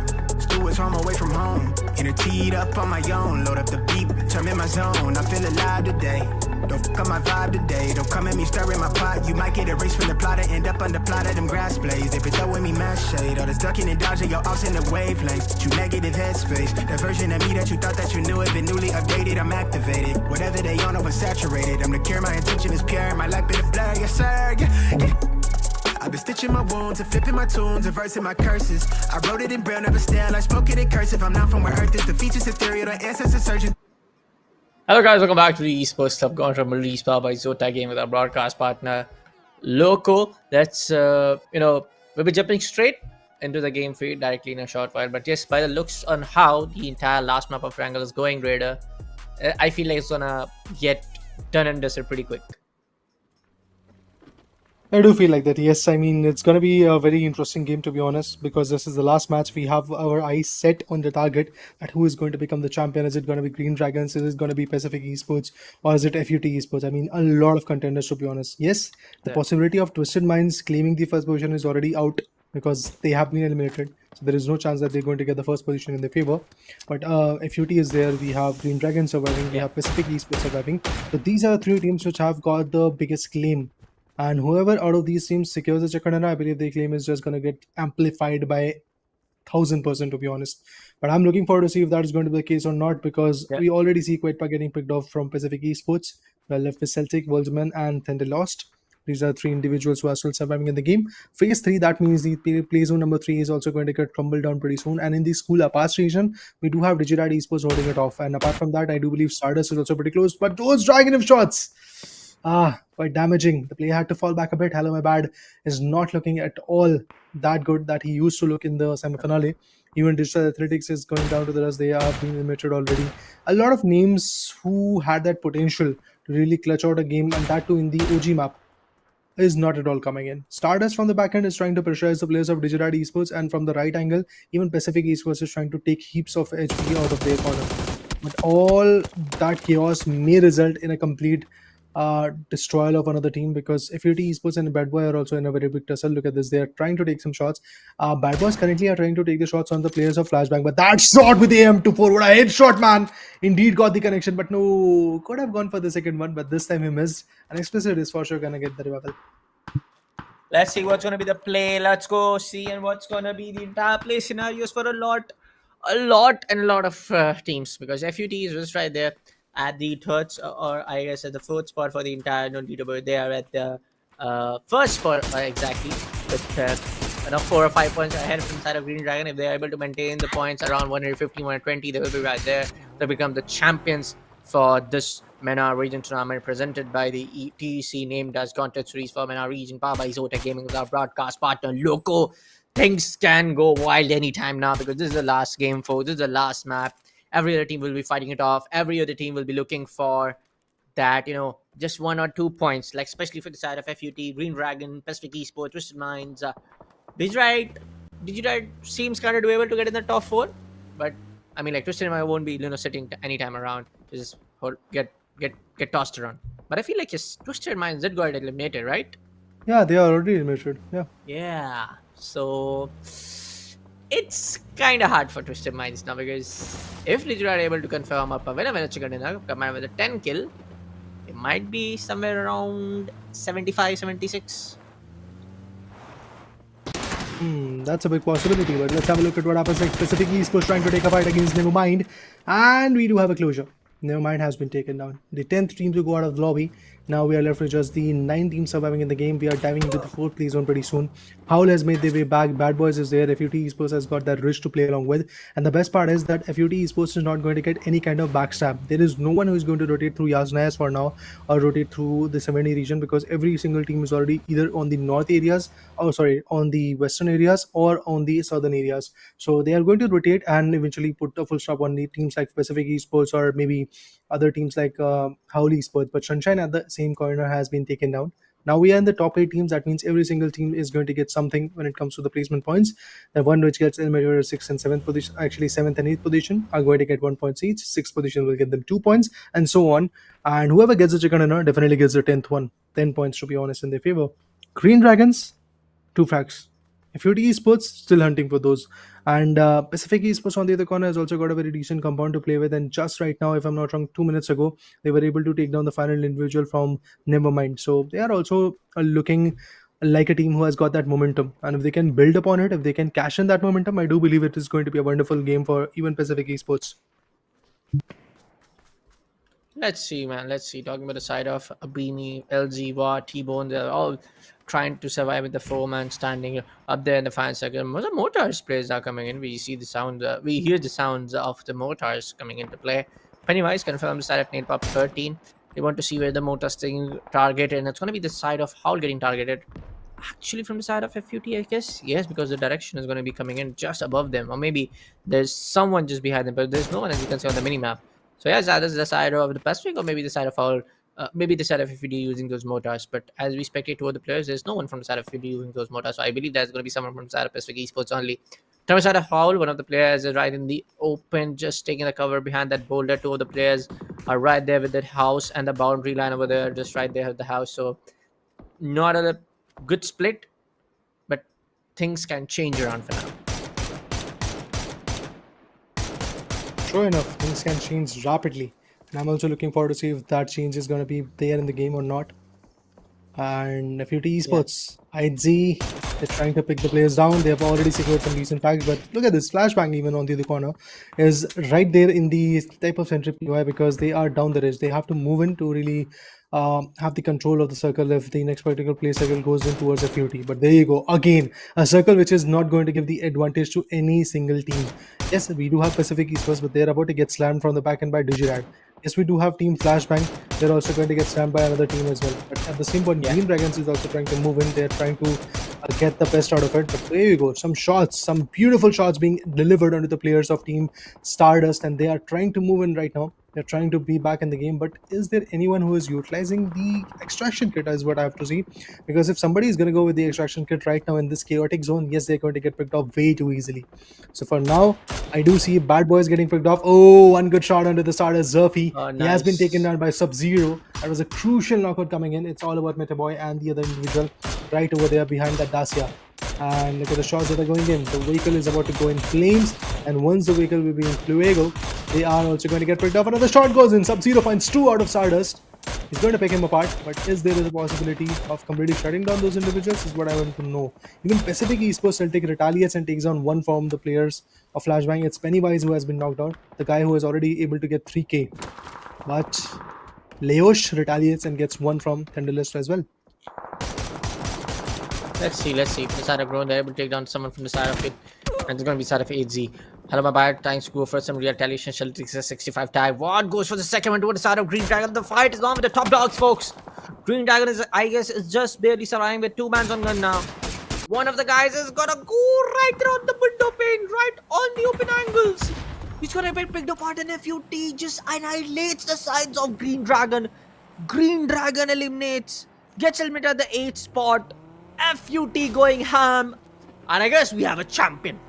It's home away from home. Inner teed up on my own. Load up the beat, turn in my zone. I feel alive today. Don't fuck up my vibe today. Don't come at me stirring my pot. You might get erased from the plot and end up under plot of them grass blades. They been throwing me mad shade. All this ducking and dodging, your offs in the wavelengths. You negative headspace. That version of me that you thought that you knew, it been newly updated. I'm activated. Whatever they on, oversaturated. I'm the cure, my intention is pure. My life been a blur, yes sir. Yeah. I've been stitching my wounds and flipping my tunes and versing my curses. I wrote it in braille, never stale. I spoke it in cursive. I'm not from where earth is. The features ethereal, the ancestors surgeon. Hello guys, welcome back to the Esports Club Gauntlet released by Zotac game with our broadcast partner Loco. Let's we'll be jumping straight into the game feed directly in a short while. But yes, by the looks on how the entire last map of Wrangle is going, Raider, I feel like it's gonna get done and dusted pretty quick. I do feel like that, yes. I mean, it's going to be a very interesting game, to be honest, because this is the last match. We have our eyes set on the target at who is going to become the champion. Is it going to be Green Dragons? Is it going to be Pacific Esports? Or is it FUT Esports? I mean, a lot of contenders, to be honest. Yes, the possibility of Twisted Minds claiming the first position is already out because they have been eliminated. So there is no chance that they're going to get the first position in their favor. But FUT is there. We have Green Dragons surviving. We have Pacific Esports surviving. So these are three teams which have got the biggest claim. And whoever out of these teams secures the Chakadana, I believe their claim is just going to get amplified by 1000%, to be honest. But I'm looking forward to see if that is going to be the case or not, because we already see Quaitpa getting picked off from Pacific Esports. We're left with Celtic, Wolfsman, and Thunder Lost. These are three individuals who are still surviving in the game. Phase 3, that means the play zone number 3 is also going to get crumbled down pretty soon. And in the school Apas region, we do have Digirad Esports holding it off. And apart from that, I do believe Stardust is also pretty close. But those Dragon shots! Quite damaging. The player had to fall back a bit. Hello, my bad is not looking at all that good that he used to look in the semi-finale. Even Digital Athletics is going down to the rest. They are being limited already. A lot of names who had that potential to really clutch out a game, and that too in the OG map, is not at all coming in. Stardust from the back end is trying to pressurize the players of Digirad Esports, and from the right angle, even Pacific Esports is trying to take heaps of HP out of their corner. But all that chaos may result in a complete destroyal of another team, because FUT Esports and Bad Boy are also in a very big tussle. Look at this, they are trying to take some shots. Bad Boys currently are trying to take the shots on the players of Flashbang, but that shot with the AM24, what a headshot, man! Indeed got the connection, but no, could have gone for the second one, but this time he missed. And Explicit is for sure gonna get the revival. Let's see what's gonna be the play. Let's go see and what's gonna be the entire play scenarios for a lot of teams, because FUT is just right there at the third, or I guess at the fourth spot for the entire leaderboard. They are at the first spot exactly, with 4 or 5 points ahead from side of Green Dragon. If they are able to maintain the points around 150, 120, they will be right there to become the champions for this MENA region tournament presented by the TEC, named as Gauntlet Series for MENA region, powered by Zotac Gaming with our broadcast partner Loco. Things can go wild anytime now, because this is the last game, folks. This is the last map. Every other team will be fighting it off. Every other team will be looking for that, just 1 or 2 points, like especially for the side of FUT, Green Dragon, Pacific Esports, Twisted Minds. Digirad seems kind of to be able to get in the top 4, but I mean, like, Twisted Minds won't be sitting anytime around. Just get tossed around. But I feel like his Twisted Minds did got eliminated, right? Yeah, they are already eliminated. Yeah. So it's kind of hard for Twisted Minds now, because if Digirad are able to confirm up a winner combined with a 10 kill, it might be somewhere around 75, 76. That's a big possibility, but let's have a look at what happens next. Pacific Esports trying to take a fight against Nevermind, and we do have a closure. Nevermind has been taken down. The 10th team to go out of the lobby Now we are left with just the 9 teams surviving in the game. We are diving into the 4th play zone pretty soon. Howl has made their way back. Bad Boys is there. FUT Esports has got that Rich to play along with. And the best part is that FUT Esports is not going to get any kind of backstab. There is no one who is going to rotate through Yasnayas for now or rotate through the 70 region, because every single team is already either on the north areas, on the western areas or on the southern areas. So they are going to rotate and eventually put a full stop on the teams like Pacific Esports or maybe other teams like Howl Esports. But Sunshine at the same corner has been taken down. Now we are in the top 8 teams. That means every single team is going to get something when it comes to the placement points. The one which gets eliminated at 6th and 7th position, actually 7th and 8th position, are going to get 1 point each. 6th position will get them 2 points, and so on. And whoever gets the chicken dinner definitely gets the 10th one. 10 points, to be honest, in their favor. Green Dragons, 2 facts. FUT Esports still hunting for those, and Pacific Esports on the other corner has also got a very decent compound to play with. And just right now, if I'm not wrong, 2 minutes ago they were able to take down the final individual from Nevermind. So they are also looking like a team who has got that momentum, and if they can build upon it, if they can cash in that momentum, I do believe it is going to be a wonderful game for even Pacific Esports. Let's see, man. Let's see. Talking about the side of Beanie, LG, Wa, T-Bone, they're all trying to survive with the 4-man standing up there in the fan second. Most of the mortars players are coming in. We see the sound. We hear the sounds of the mortars coming into play. Pennywise confirmed the side of Nate Pop 13. They want to see where the mortars taking target, and it's going to be the side of Howl getting targeted. Actually, from the side of FUT, I guess. Yes, because the direction is going to be coming in just above them, or maybe there's someone just behind them, but there's no one, as you can see on the mini map. So yes, that is the side of the Pacific, or maybe the side of our, maybe the side of FUD using those mortars. But as we spectate toward the players, there's no one from the side of FUD using those mortars. So I believe there's going to be someone from the side of Pacific Esports only. From the side of Howl, one of the players is right in the open, just taking the cover behind that boulder. 2 of the players are right there with that house and the boundary line over there, just right there with the house. So not a good split, but things can change around for now. Sure enough, things can change rapidly, and I'm also looking forward to see if that change is going to be there in the game or not. And FUT Esports, IZ, they're trying to pick the players down. They have already secured some decent packs, but look at this flashbang even on the other corner is right there in the type of centric POI, because they are down the ridge. They have to move in to really have the control of the circle if the next particular play circle goes in towards FUT. But there you go, again, a circle which is not going to give the advantage to any single team. Yes, we do have Pacific Esports, but they're about to get slammed from the back end by Digirad. Yes, we do have Team Flashbang. They're also going to get slammed by another team as well. But at the same point, Green Dragons is also trying to move in. They're trying to get the best out of it. But there you go. Some shots, some beautiful shots being delivered onto the players of Team Stardust. And they are trying to move in right now. They're trying to be back in the game. But is there anyone who is utilizing the extraction kit is what I have to see. Because if somebody is going to go with the extraction kit right now in this chaotic zone, yes, they're going to get picked off way too easily. So for now, I do see Bad Boys getting picked off. Oh, one good shot under the Stardust, Zerfi. Oh, nice. He has been taken down by Sub-Zero. That was a crucial knockout coming in. It's all about Metaboy and the other individual right over there behind that Dacia. And look at the shots that are going in. The vehicle is about to go in flames, and once the vehicle will be in Fluego, they are also going to get picked off. Another shot goes in. Sub-Zero finds 2 out of Stardust. He's going to pick him apart, but is there a possibility of completely shutting down those individuals is what I want to know. Even Pacific Esports Celtic retaliates and takes down 1 from the players of Flashbang. It's Pennywise who has been knocked out, the guy who is already able to get 3k. But Leosh retaliates and gets 1 from Thunderlist as well. Let's see. From the side of Grown, they're able to take down someone from the side of it. And it's going to be side of AZ. Hello, my bad. Thanks to go for some retaliation. Celtics 65 tag. What goes for the second one toward the side of Green Dragon? The fight is on with the top dogs, folks. Green Dragon is, I guess, is just barely surviving with 2 mans on gun now. One of the guys is going to go right there on the window pane, right on the open angles. He's going to get picked apart, and FUT just annihilates the sides of Green Dragon. Green Dragon eliminates, gets eliminated at the 8th spot. FUT going ham. And I guess we have a champion.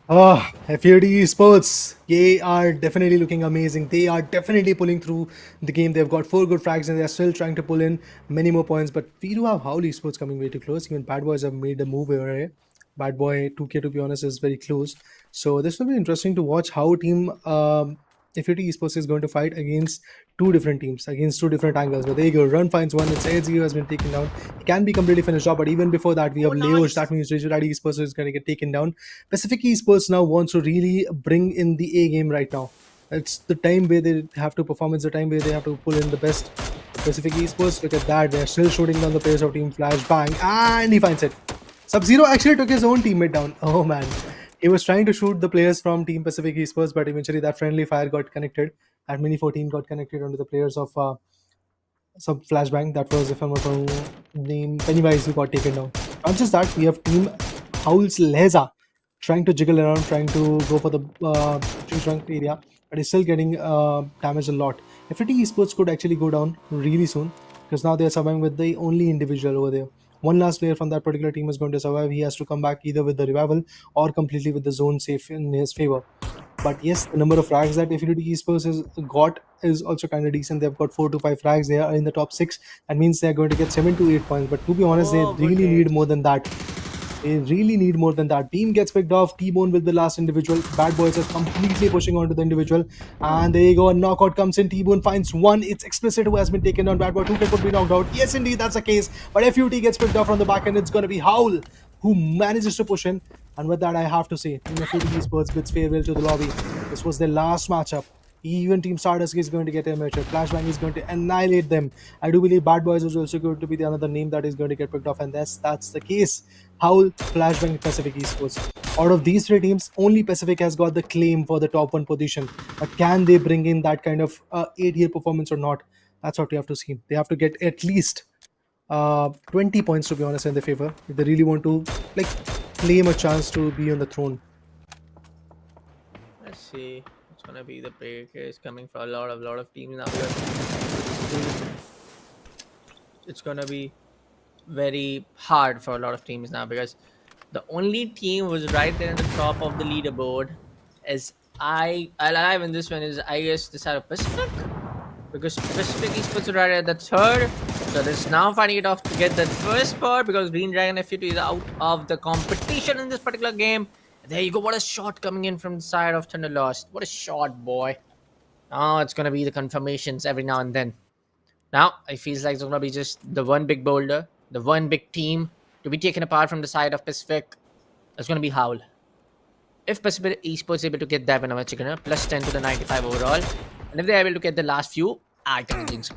Oh, FUT Esports, they are definitely looking amazing. They are definitely pulling through the game. They've got 4 good frags and they're still trying to pull in many more points. But we do have Howl Esports coming way too close. Even Bad Boys have made a move here. Bad Boy 2K, to be honest, is very close. So this will be interesting to watch how team FUT Esports is going to fight against 2 different teams, against 2 different angles. But there you go, Run finds 1. It's AZ has been taken down. He can be completely finished off, but even before that, we have Leosh. That means Digirad Esports is going to get taken down. Pacific Esports now wants to really bring in the A game right now. It's the time where they have to perform. It's the time where they have to pull in the best. Pacific Esports, look at that. They're still shooting down the players of Team Flashbang, and he finds it. Sub-Zero actually took his own teammate down. Oh man. He was trying to shoot the players from Team Pacific Esports, but eventually that friendly fire got connected. And Mini 14 got connected onto the players of some flashbang. That was, if I'm not wrong, name Pennywise, who got taken down. Not just that, we have Team Howl's Leza trying to jiggle around, trying to go for the tree trunk area, but he's still getting damaged a lot. FAT Esports could actually go down really soon because now they're surviving with the only individual over there. One last player from that particular team is going to survive. He has to come back either with the revival or completely with the zone safe in his favor. But yes, the number of frags that Infinity Esports has got is also kind of decent. They've got 4 to 5 frags. They are in the top 6. That means they're going to get 7 to 8 points. But to be honest, they really need more than that. They really need more than that. Beam gets picked off. T-Bone with the last individual. Bad Boys are completely pushing onto the individual. And there you go. A knockout comes in. T-Bone finds one. It's Explicit who has been taken down. Bad Boy 2K could be knocked out. Yes, indeed, that's the case. But FUT gets picked off from the back end. It's going to be Howl who manages to push in. And with that, I have to say, Team FUT Esports bids farewell to the lobby. This was their last matchup. Even Team Stardust is going to get amateur. Flashbang is going to annihilate them. I do believe Bad Boys is also going to be the another name that is going to get picked off, and that's the case. Howl, Flashbang, Pacific Esports. Out of these 3 teams, only Pacific has got the claim for the top 1 position. But can they bring in that kind of 8-year performance or not? That's what we have to see. They have to get at least 20 points, to be honest, in their favor if they really want to claim a chance to be on the throne. Let's see. It's gonna be the break is coming for a lot of teams now. It's gonna be very hard for a lot of teams now because the only team who's right there in the top of the leaderboard is alive in this one is I guess the side of Pacific, because Pacific Esports are right at the 3rd. So it's now fighting it off to get the 1st spot because Green Dragon FUT is out of the competition in this particular game. And there you go. What a shot coming in from the side of Thunder Lost. What a shot, boy. Now it's going to be the confirmations every now and then. Now it feels like it's going to be just the one big boulder, the one big team to be taken apart from the side of Pacific. It's going to be Howl. If Pacific Esports is able to get that win over Chicken, plus 10 to the 95 overall, and if they're able to get the last few, I think Jinx.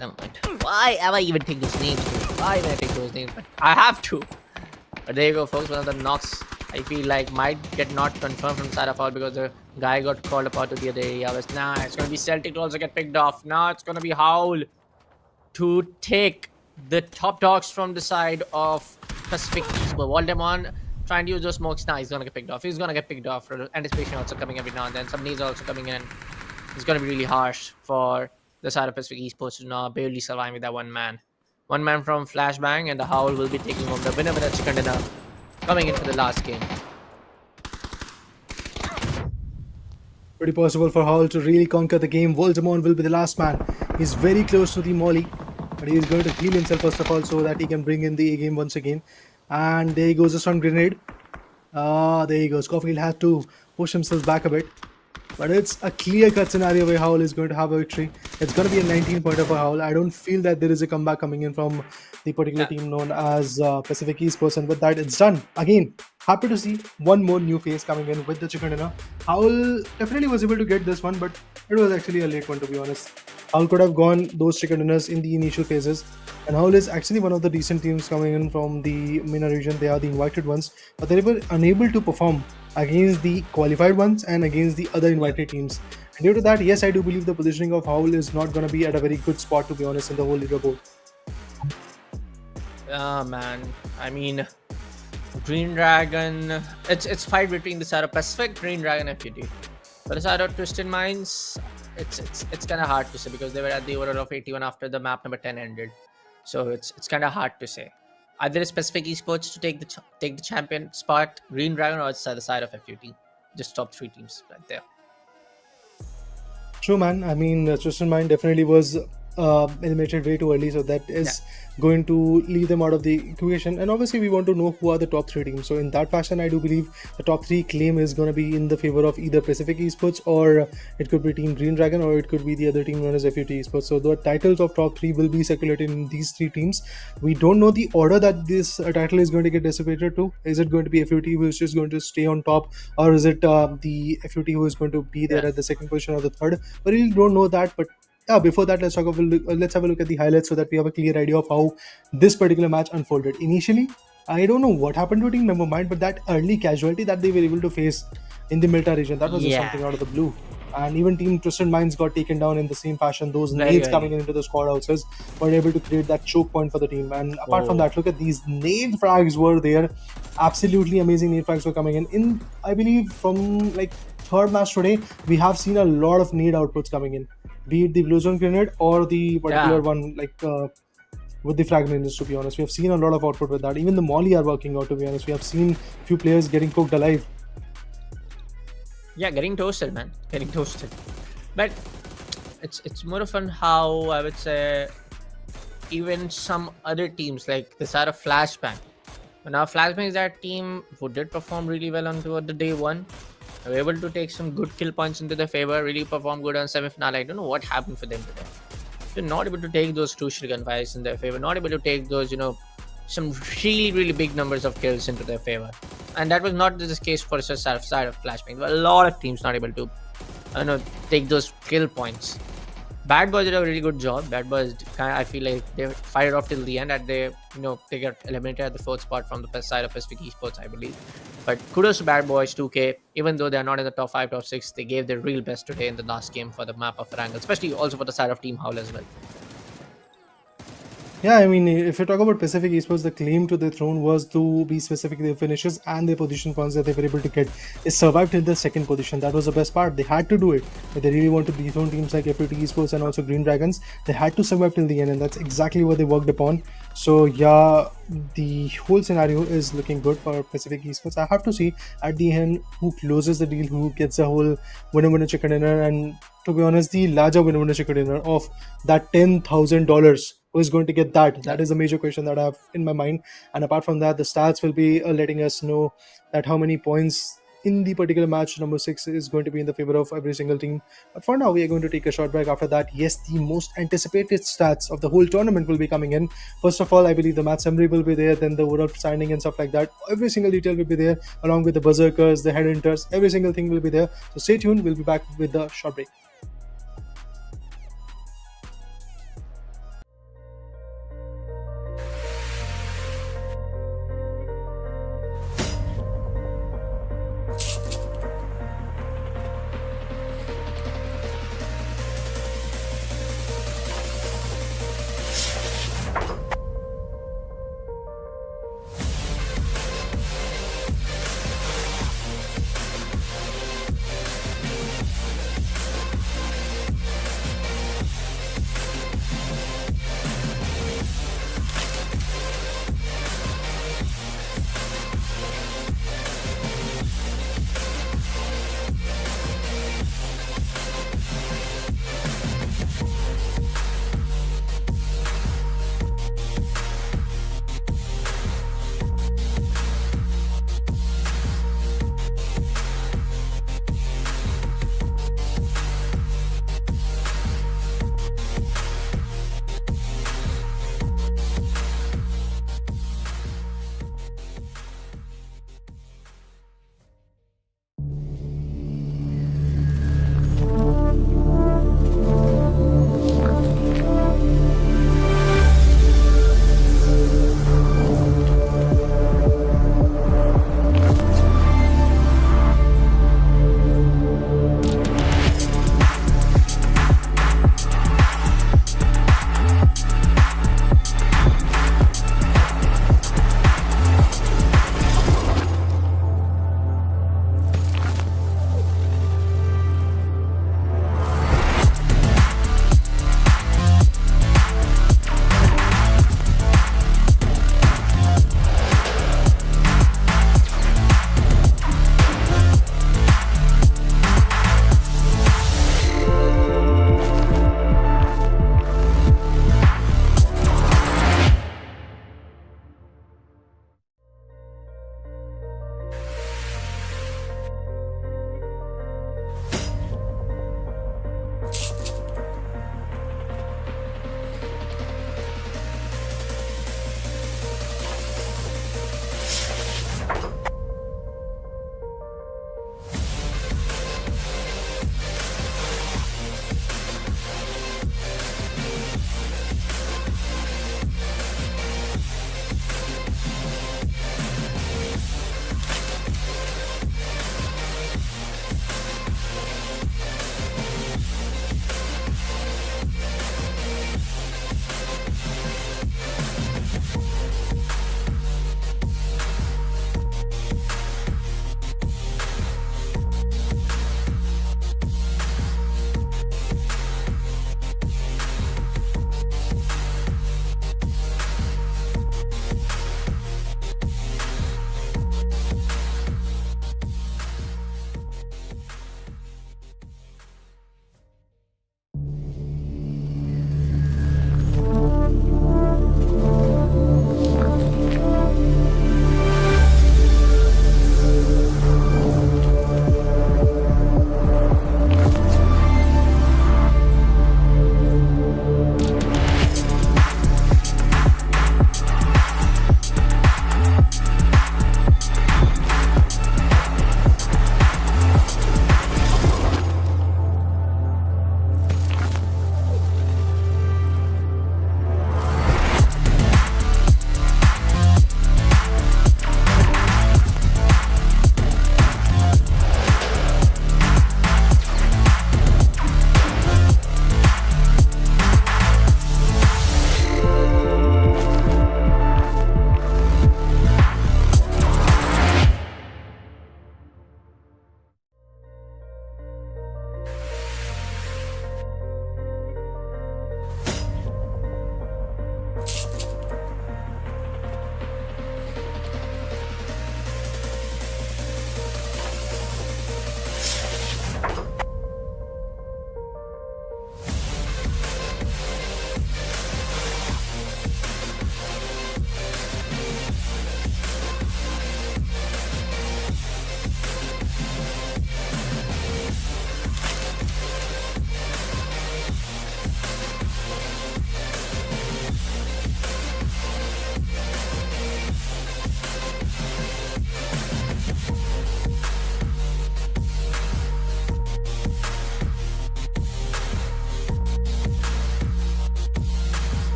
Why am I even taking those names? Why do I take those names? I have to. But there you go, folks. One of the knocks I feel like might get not confirmed from side of Howl because the guy got called apart to the other area. But nah, it's going to be Celtic to also get picked off. Now it's going to be Howl to take the top dogs from the side of Pacific Esports. Voldemort trying to use those smokes. Now he's going to get picked off. He's going to get picked off. Anticipation also coming every now and then. Some needs also coming in. It's going to be really harsh for the side of Pacific Esports to now barely survive with that one man. One man from Flashbang, and the Howl will be taking home the winner with a chicken dinner coming into the last game. Pretty possible for Howl to really conquer the game. Voldemort will be the last man. He's very close to the Molly, but he is going to heal himself first of all so that he can bring in the A game once again. And there he goes, a stun grenade. There he goes. Caulfield has to push himself back a bit. But it's a clear-cut scenario where Howl is going to have a victory. It's going to be a 19-pointer for Howl. I don't feel that there is a comeback coming in from the particular team known as Pacific Esports. And with that, it's done. Again, happy to see one more new face coming in with the chicken dinner. Howl definitely was able to get this one, but it was actually a late one, to be honest. Howl could have gone those chicken dinners in the initial phases. And Howl is actually one of the decent teams coming in from the MENA region. They are the invited ones, but they were unable to perform against the qualified ones and against the other invited teams. And due to that, yes, I do believe the positioning of Howl is not going to be at a very good spot, to be honest, in the whole leaderboard. Man. I mean, Green Dragon. It's fight between the side of Pacific, Green Dragon, and FUT. For the side of Twisted Minds, it's kind of hard to say because they were at the overall of 81 after the map number 10 ended. So it's kind of hard to say. Either it's Pacific Esports to take the champion spot, Green Dragon, or it's the side of FUT. Just top 3 teams right there. True, man. I mean, Twisted Mind definitely was eliminated way too early, so that is going to leave them out of the equation. And obviously we want to know who are the top 3 teams. So in that fashion, I do believe the top 3 claim is going to be in the favor of either Pacific Esports, or it could be Team Green Dragon, or it could be the other team known as FUT Esports. So the titles of top 3 will be circulated in these 3 teams. We don't know the order that this title is going to get dissipated to. Is it going to be FUT who is just going to stay on top, or is it the FUT who is going to be there at the second position or the third? We really don't know that. But before that, let's have a look at the highlights so that we have a clear idea of how this particular match unfolded. Initially, I don't know what happened to Team Nevermind, but that early casualty that they were able to face in the Milta region, that was just something out of the blue. And even Team Twisted Minds got taken down in the same fashion. Those nades coming into the squad houses were able to create that choke point for the team. And apart from that, look at these nade frags were there. Absolutely amazing nade frags were coming in. I believe from like third match today, we have seen a lot of nade outputs coming in. Be it the Blue Zone Grenade or the particular one like with the frag grenades, to be honest. We have seen a lot of output with that. Even the Molly are working out, to be honest. We have seen few players getting cooked alive. Yeah, getting toasted, man. Getting toasted. But it's more of on how I would say even some other teams like the side of Flashbang. Now Flashbang is that team who did perform really well on toward the day 1. They were able to take some good kill points into their favor, really perform good on semi-finale. I don't know what happened for them today. They're not able to take those 2 shotgun fires in their favor, not able to take those, some really big numbers of kills into their favor. And that was not the case for the side of Flashbang. There were a lot of teams not able to take those kill points. Bad Boys did a really good job. Bad Boys, I feel like they fired off till the end, and they got eliminated at the 4th spot from the side of Pacific Esports, I believe. But kudos to Bad Boys 2K. Even though they're not in the top 5, top 6, they gave their real best today in the last game for the map of Wrangle, especially also for the side of Team Howl as well. Yeah, I mean, if you talk about Pacific Esports, the claim to the throne was to be specific their finishes and their position points that they were able to get. They survived till the 2nd position. That was the best part. They had to do it. If they really want to dethrone teams like FUT Esports and also Green Dragons, they had to survive till the end, and that's exactly what they worked upon. So yeah, the whole scenario is looking good for Pacific Esports. I have to see at the end who closes the deal, who gets the whole winner chicken dinner, and to be honest, the larger winner chicken dinner of that $10,000. Who is going to get that? That is a major question that I have in my mind. And apart from that, the stats will be letting us know that how many points in the particular match number 6 is going to be in the favor of every single team. But for now, we are going to take a short break. After that, yes, the most anticipated stats of the whole tournament will be coming in. First of all, I believe the match summary will be there, then the overall signing and stuff like that. Every single detail will be there, along with the berserkers, the headhunters, every single thing will be there. So stay tuned. We'll be back with the short break.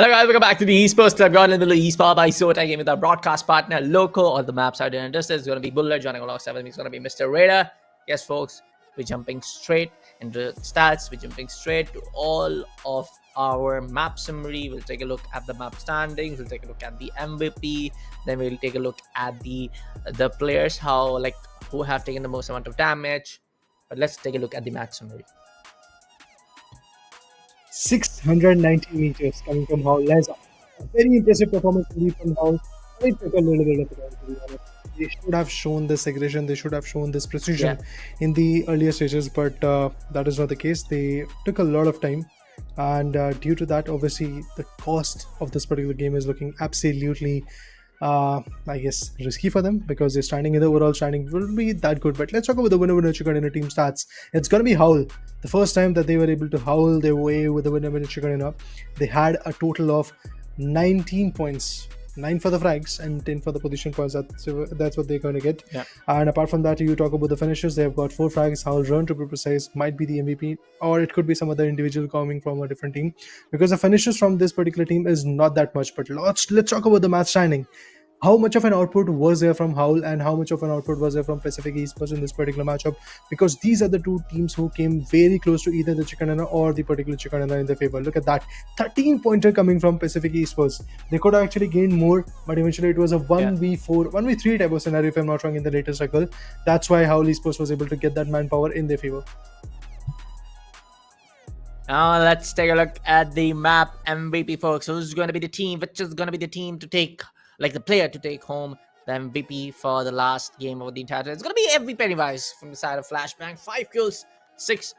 Hello guys, welcome back to the Esports Club. We're in the middle of Esports by Zotac game with our broadcast partner, Loco, or the maps out there. And just is going to be Buller joining alongside with me. It's going to be Mr. Raider. Yes, folks, we're jumping straight into stats. We're jumping straight to all of our map summary. We'll take a look at the map standings. We'll take a look at the MVP. Then we'll take a look at the players, who have taken the most amount of damage. But let's take a look at the match summary. 690 meters coming from Howl. That's a very impressive performance from Howl. It took a little bit of time, to be honest. They should have shown this aggression, they should have shown this precision in the earlier stages, but that is not the case. They took a lot of time, and due to that, obviously, the cost of this particular game is looking absolutely I guess risky for them, because their standing in the overall standing will be that good. But let's talk about the winner chicken in a team stats. It's gonna be Howl. The first time that they were able to howl their way with the winner chicken up, they had a total of 19 points. 9 for the frags and 10 for the position points. That's what they're going to get. Yeah. And apart from that, you talk about the finishes. They've got 4 frags. Howl Run, to be precise, might be the MVP, or it could be some other individual coming from a different team, because the finishes from this particular team is not that much. But let's talk about the match standing. How much of an output was there from Howl, and how much of an output was there from Pacific Esports in this particular matchup? Because these are the two teams who came very close to either the Chikanana or the particular Chikanana in their favor. Look at that, 13 pointer coming from Pacific Esports. They could have actually gained more, but eventually it was a 1v4, 1v3 type of scenario, if I'm not wrong, in the latest cycle. That's why Howl Esports was able to get that manpower in their favor. Now let's take a look at the map MVP, folks. Who's going to be the team? Which is going to be the team to take, like the player to take home the MVP for the last game of the entire time? It's going to be every Pennywise from the side of Flashbang. 5 kills, 6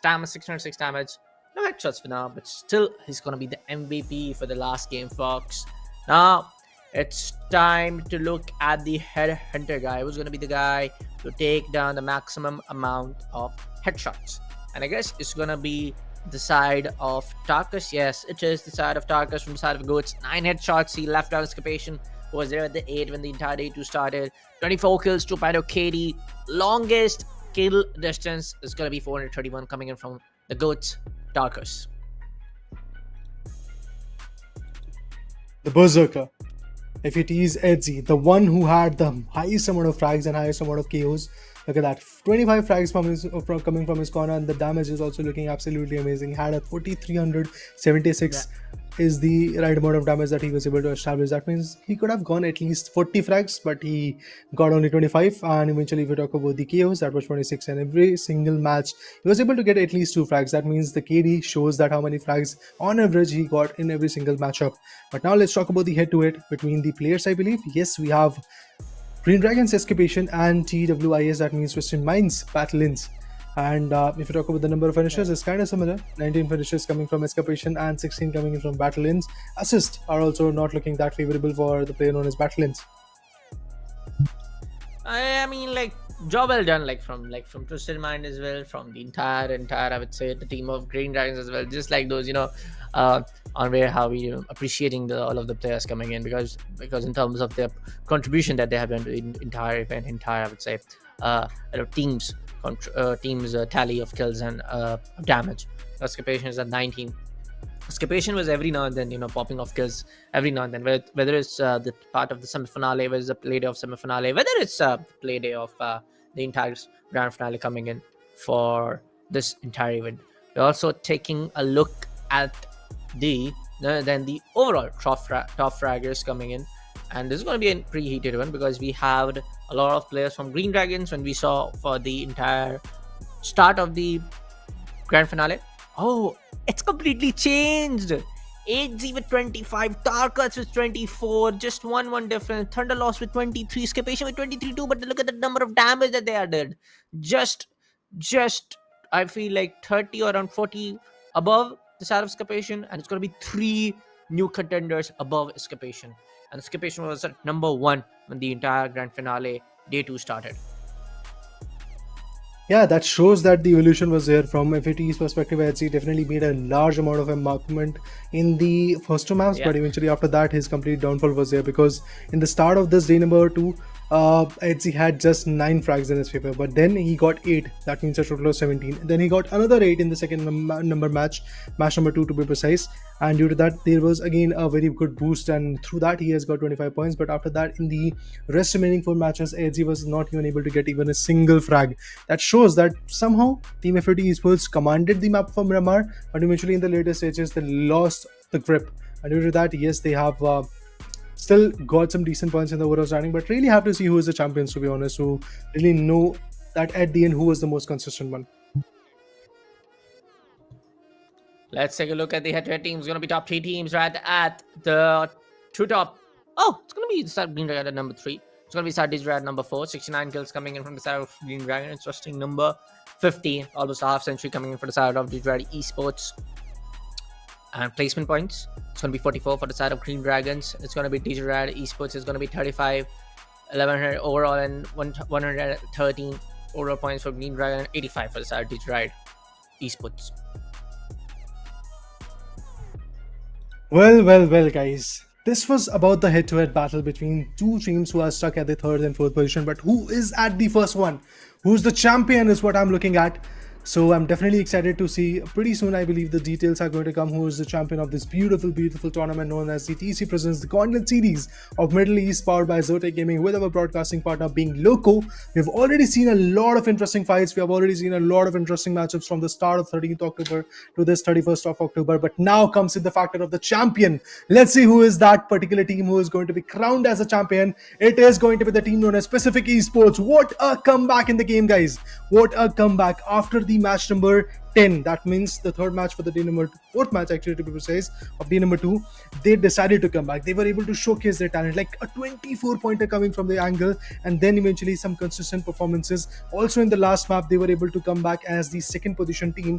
damage, 606 damage. No headshots for now, but still he's going to be the MVP for the last game, folks. Now it's time to look at the headhunter guy. Who's going to be the guy to take down the maximum amount of headshots? And I guess it's going to be the side of Tarkus. Yes, it is the side of Tarkus from the side of Goats. 9 headshots. He left out escapation. Was there at the 8 when the entire day 2 started. 24 kills, 2.0 KD. Longest kill distance is going to be 431 coming in from the Goats, Tarkus. The Berserker. If it is Edzy, the one who had the highest amount of frags and highest amount of KOs. Look at that, 25 frags coming from his corner, and the damage is also looking absolutely amazing. Had a 4,376 is the right amount of damage that he was able to establish. That means he could have gone at least 40 frags, but he got only 25. And eventually, if we talk about the KOs, that was 26. And every single match, he was able to get at least 2 frags. That means the KD shows that how many frags on average he got in every single matchup. But now let's talk about the head-to-head between the players, I believe. Yes, we have Green Dragons, Escapation, and TWIS, that means Western Mines, Battle Ins. And if you talk about the number of finishes, it's kind of similar. 19 finishes coming from Escapation and 16 coming in from Battle Ins. Assists are also not looking that favorable for the player known as Battle Ins. I mean, like, job well done, from Twisted Mind as well, from the entire I would say the team of Green Dragons as well. Just like those, on where how we appreciating all of the players coming in, because in terms of their contribution that they have done to the entire event, I would say teams tally of kills and damage. Escapation is at 19. Escapation was every now and then, popping off kills every now and then, whether it's the part of the semi-finale, whether it's the play day of semi-finale, whether it's the play day of the entire grand finale coming in for this entire event. We're also taking a look at the overall top fraggers coming in, and this is going to be a preheated one, because we have a lot of players from Green Dragons when we saw for the entire start of the grand finale. Oh, it's completely changed. AZ with 25, Tarkus with 24, just 1 difference. Thunderloss with 23, Escapation with 23 too, but look at the number of damage that they added. Just I feel like 30 or around 40 above the side of Escapation, and it's going to be 3 new contenders above Escapation. And Escapation was at number 1 when the entire grand finale day 2 started. Yeah, that shows that the evolution was there. From FAT's perspective, Edzy definitely made a large amount of improvement in the first 2 maps, but eventually after that, his complete downfall was there, because in the start of this day number 2, Etsy had just 9 frags in his favor, but then he got 8. That means a total of 17. Then he got another 8 in the second number match number 2 to be precise. And due to that, there was again a very good boost, and through that, he has got 25 points. But after that, in the rest remaining 4 matches, Etsy was not even able to get even a single frag. That shows that somehow Team FUT Esports commanded the map for Miramar, but eventually in the later stages, they lost the grip. And due to that, yes, they have. Still got some decent points in the overall standing, but really have to see who is the champions, to be honest, who really know that at the end who was the most consistent one. Let's take a look at the head-to-head teams. It's going to be top 3 teams right at the 2 top. Oh, it's going to be the side of Green Dragon at number 3. It's going to be side Digital at number 4. 69 kills coming in from the side of Green Dragon. Interesting number. 50, almost a half century coming in for the side of Digital Esports. And placement points, it's going to be 44 for the side of Green Dragons. It's going to be Digital Esports is going to be 35, 1100 overall, and 113 overall points for Green Dragon, and 85 for the side of Digital Esports. Well, guys. This was about the head-to-head battle between two teams who are stuck at the 3rd and 4th position. But who is at the first one? Who's the champion is what I'm looking at. So I'm definitely excited to see. Pretty soon, I believe the details are going to come. Who is the champion of this beautiful tournament known as the TEC Presents the Gauntlet series of Middle East, powered by Zotac Gaming, with our broadcasting partner being Loco. We've already seen a lot of interesting fights. We have already seen a lot of interesting matchups from the start of 13th October to this 31st of October. But now comes in the factor of the champion. Let's see who is that particular team who is going to be crowned as a champion. It is going to be the team known as Pacific Esports. What a comeback in the game, guys. What a comeback after the match number 10. That means the 3rd match for the day number 4th match, actually, to be precise, of day number 2. They decided to come back. They were able to showcase their talent, like a 24-pointer coming from the angle, and then eventually some consistent performances. Also in the last map, they were able to come back as the 2nd position team.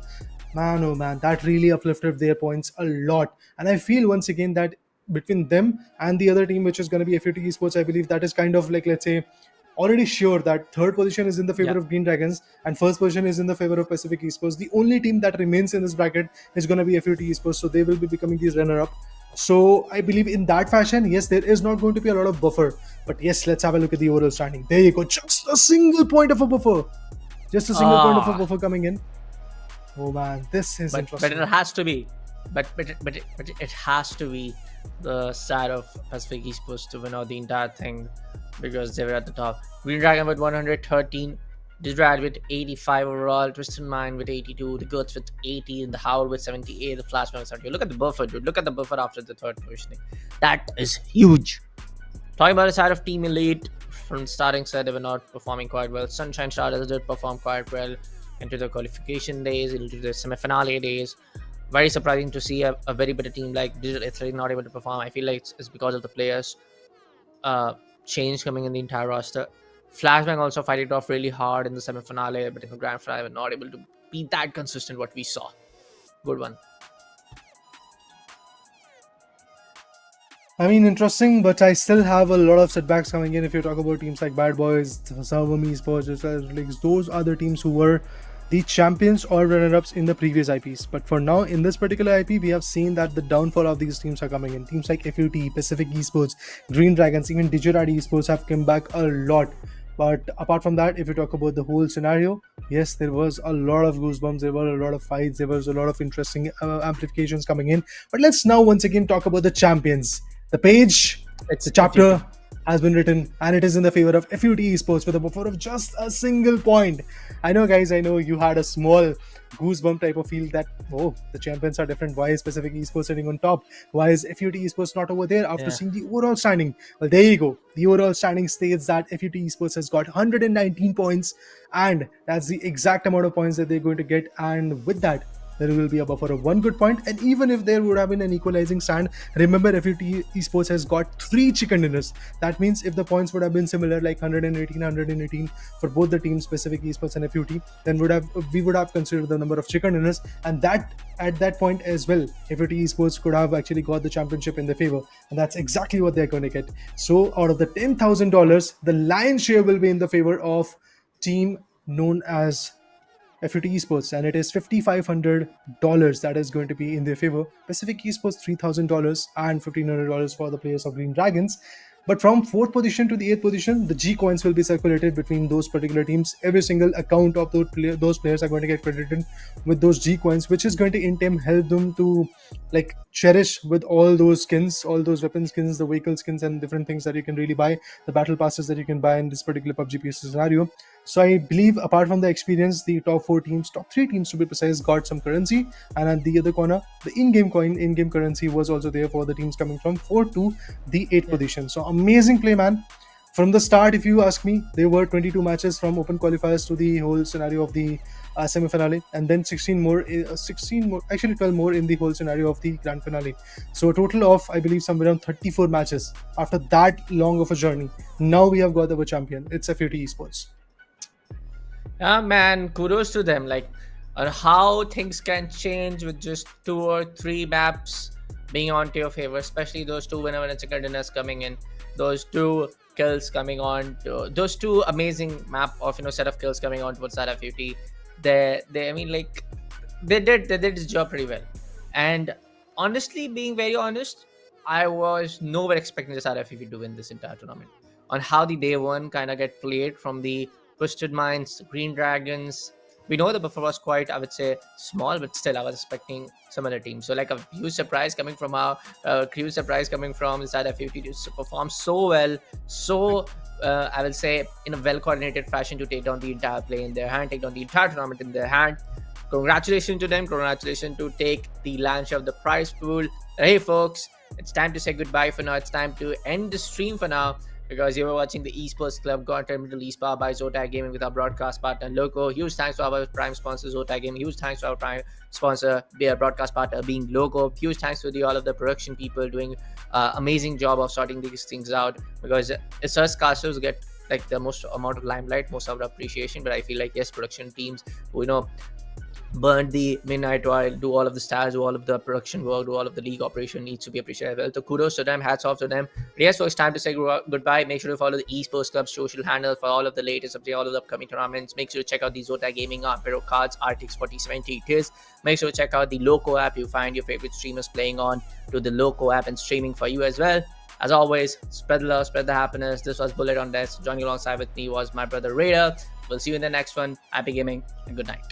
Man, oh man, that really uplifted their points a lot. And I feel once again that between them and the other team, which is going to be FUT Esports, I believe that is kind of like, let's say, already sure that 3rd position is in the favor of Green Dragons and 1st position is in the favor of Pacific Esports. The only team that remains in this bracket is going to be FUT Esports, so they will be becoming the runner-up. So I believe in that fashion, yes, there is not going to be a lot of buffer, but yes, let's have a look at the overall standing. There you go, just a single point of a buffer. Just a single point of a buffer coming in. Oh man, this is interesting. But it has to be. But it has to be the side of Pacific Esports to win out the entire thing, because they were at the top. Green Dragon with 113, Digital with 85 overall, Twisted Mind with 82, the Guts with 80, the Howl with 78, the Flashman with 70. Look at the buffer, dude. Look at the buffer after the 3rd positioning. That is huge. Talking about the side of Team Elite, from the starting set, they were not performing quite well. Sunshine Stars did perform quite well into the qualification days, into the semi-finale days. Very surprising to see a very better team like Digital Athletic not able to perform. I feel like it's because of the players change coming in the entire roster. Flashbang also fight it off really hard in the semi-finale, but in the grand finale, we're not able to be that consistent what we saw. Good one. I mean, interesting, but I still have a lot of setbacks coming in. If you talk about teams like Bad Boys, Server Esports, those are the teams who were the champions or runner-ups in the previous IPs. But for now, in this particular IP, we have seen that the downfall of these teams are coming in. Teams like FUT, Pacific Esports, Green Dragons, even Digital Esports have come back a lot. But apart from that, if you talk about the whole scenario, yes, there was a lot of goosebumps, there were a lot of fights, there was a lot of interesting amplifications coming in. But let's now once again talk about the champions. The page, the chapter has been written, and it is in the favor of FUT Esports with a buffer of just a single point. I know, guys, I know you had a small goosebump type of feel that, oh, the champions are different. Why is Pacific Esports sitting on top? Why is FUT Esports not over there after seeing the overall standing? Well, there you go. The overall standing states that FUT Esports has got 119 points, and that's the exact amount of points that they're going to get. And with that, there will be a buffer of 1 good point. And even if there would have been an equalizing stand, remember FUT Esports has got 3 chicken dinners. That means if the points would have been similar, like 118 for both the teams, Pacific Esports and FUT, then we would have considered the number of chicken dinners, and that at that point as well, FUT Esports could have actually got the championship in their favor, and that's exactly what they're going to get. So out of the $10,000, the lion's share will be in the favor of team known as FUT Esports, and it is $5,500 that is going to be in their favor. Pacific Esports $3,000 and $1,500 for the players of Green Dragons. But from 4th position to the 8th position, the G coins will be circulated between those particular teams. Every single account of those players are going to get credited with those G coins, which is going to in time help them to like cherish with all those skins, all those weapon skins, the vehicle skins, and different things that you can really buy, the battle passes that you can buy in this particular PUBG PS scenario. So I believe apart from the experience, the top 4 teams, top 3 teams to be precise, got some currency, and at the other corner, the in-game coin, in-game currency was also there for the teams coming from 4 to the 8th position. So amazing play, man. From the start, if you ask me, there were 22 matches from open qualifiers to the whole scenario of the semi-finale, and then 16 more, actually 12 more in the whole scenario of the grand finale. So a total of, I believe, somewhere around 34 matches after that long of a journey. Now we have got our champion. It's FUT Esports. Yeah, man, kudos to them. Like, on how things can change with just 2 or 3 maps being on to your favor, especially those 2 whenever it's a dinners coming in, those 2 kills coming on, those 2 amazing map of set of kills coming on towards that FUT. They I mean, like, they did this job pretty well. And honestly, being very honest, I was nowhere expecting this RFUV to win this entire tournament. On how the day one kind of get played from the Twisted Minds, Green Dragons. We know the buffer was quite, I would say, small, but still I was expecting some other teams. So like a huge surprise coming from our huge surprise coming from this RFUV to perform so well, so I will say in a well-coordinated fashion to take down the entire play in their hand, take down the entire tournament in their hand. Congratulations to them. Congratulations to take the launch of the prize pool. Hey folks, it's time to say goodbye for now. It's time to end the stream for now, because you were watching the Esports Club Gauntlet Middle East powered by Zotac Gaming with our broadcast partner Loco. Huge thanks to our prime sponsor Zotac Gaming. Huge thanks to our prime sponsor, their broadcast partner being Loco. Huge thanks to all of the production people doing amazing job of sorting these things out, because it's us casters get like the most amount of limelight, most of the appreciation. But I feel like yes, production teams who burn the midnight oil, do all of the stars, do all of the production work, do all of the league operation needs to be appreciated. Well, so kudos to them, hats off to them. But yes, so it's time to say goodbye. Make sure to follow the Esports Club social handle for all of the latest updates, all of the upcoming tournaments. Make sure to check out the Zotac Gaming Ampero cards, RTX 4070 tiers. Make sure to check out the Loco app. You find your favorite streamers playing on to the Loco app and streaming for you as well. As always, spread the love, spread the happiness. This was Bullet on Desk. Joining alongside with me was my brother Raider. We'll see you in the next one. Happy gaming and good night.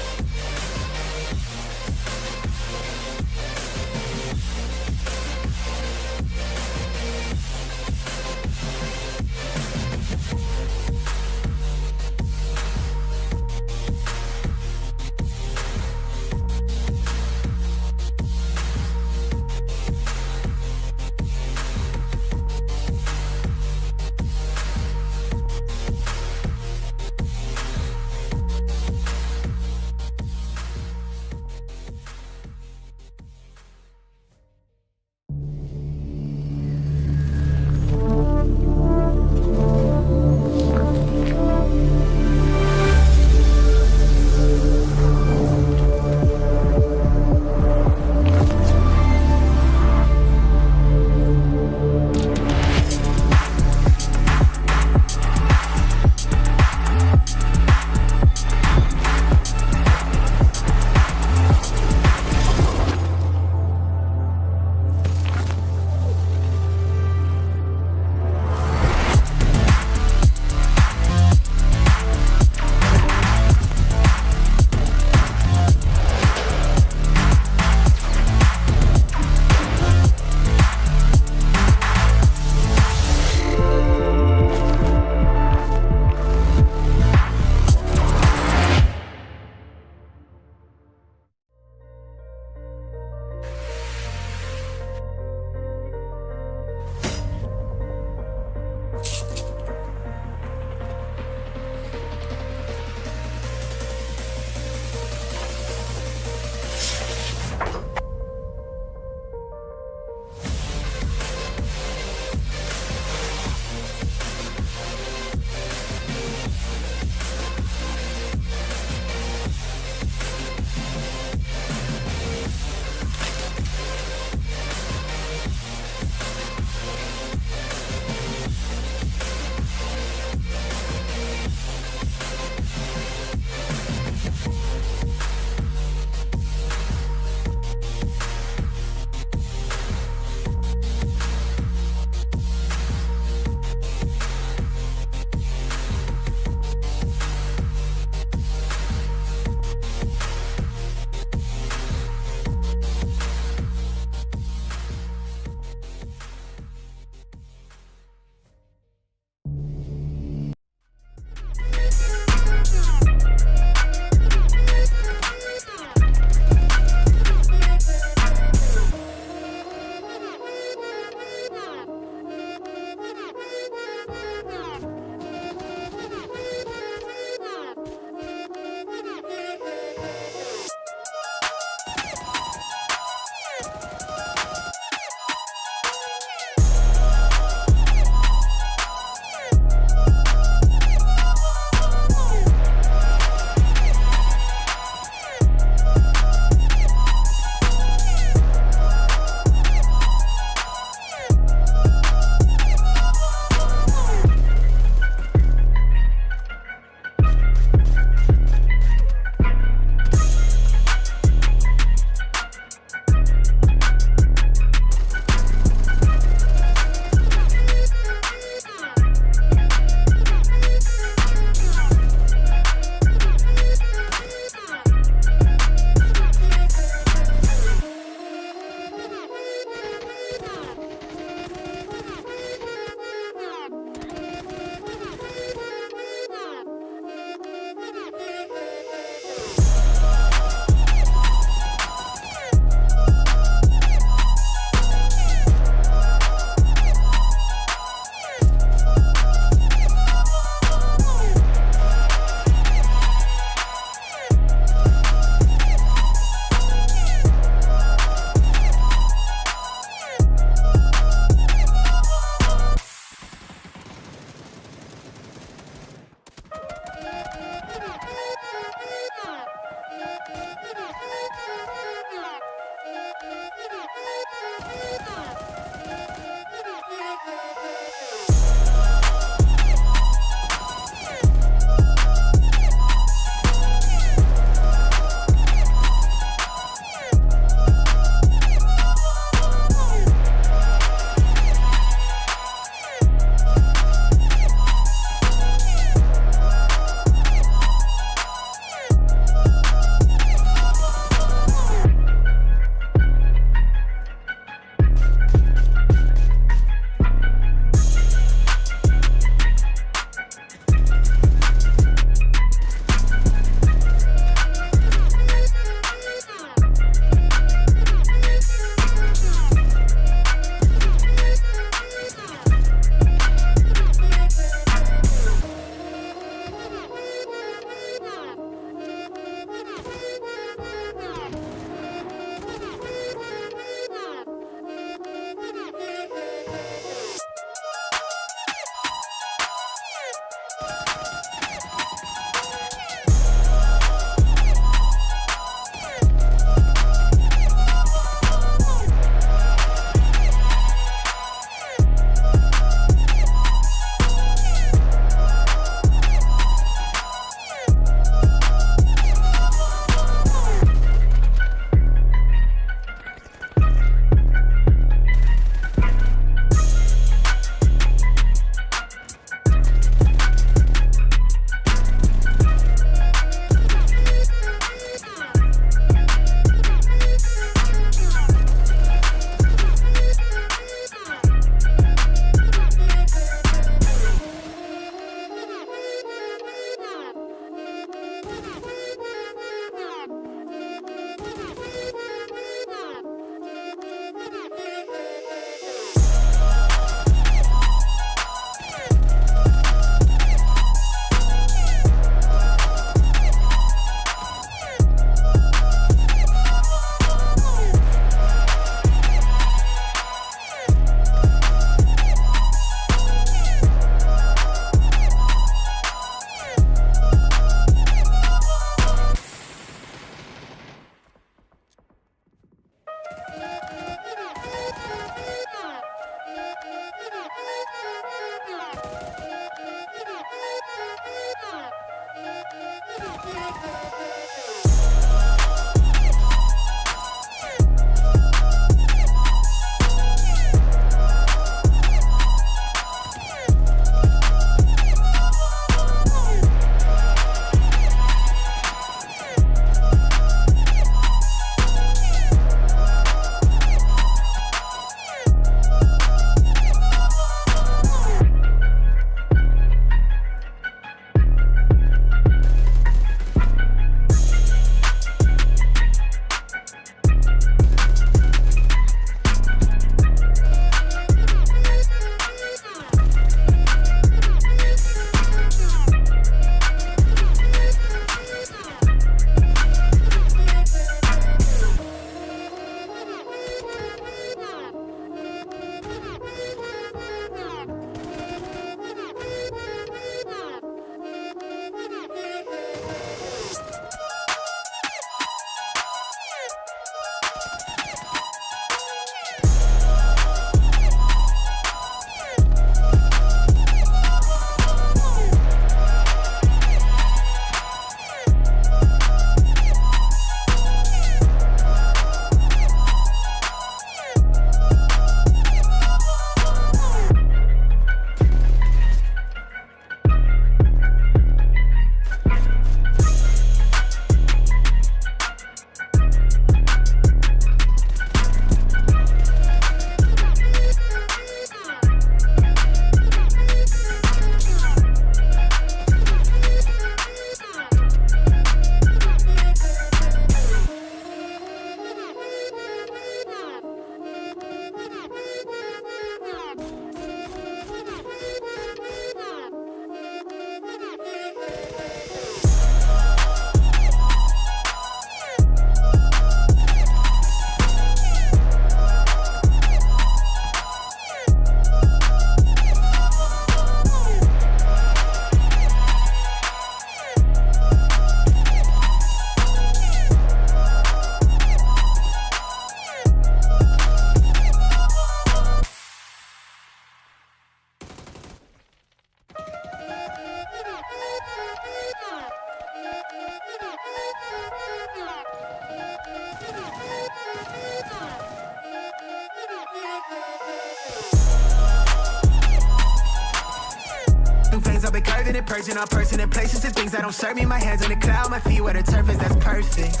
through veins, I've been curving and purging all person and places and things that don't serve me. My hands on the cloud, my feet where the turf is, that's perfect.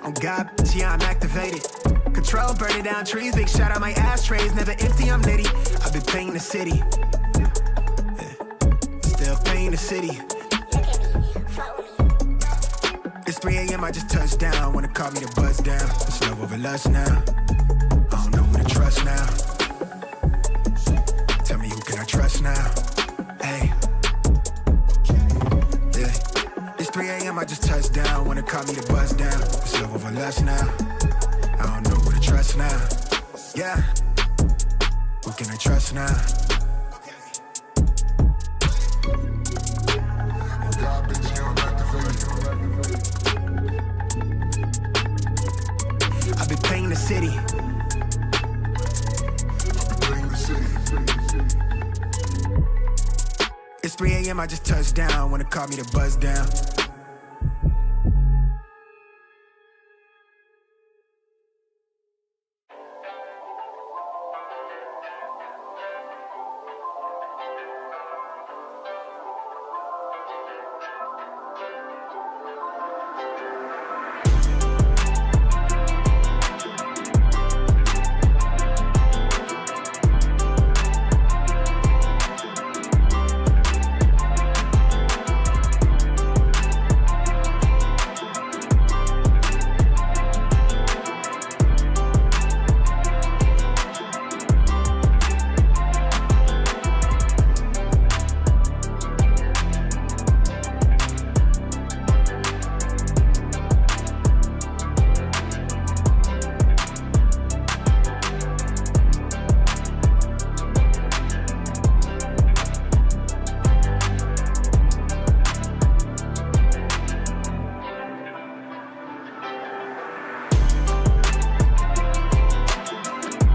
On God, yeah, I'm activated. Control, burning down trees, big shot on my ashtrays, never empty, I'm litty. I've been painting the city. Still painting the city. It's 3 a.m. I just touched down. Wanna call me to buzz down. It's love over lust now. I don't know who to trust now. Tell me who can I trust now? Hey. Yeah. It's 3 a.m. I just touched down. Wanna call me to buzz down. It's love over lust now. I don't know who to trust now. Yeah. Who can I trust now? I've been painting the city. It's 3 a.m. I just touched down. Wanna call me to buzz down.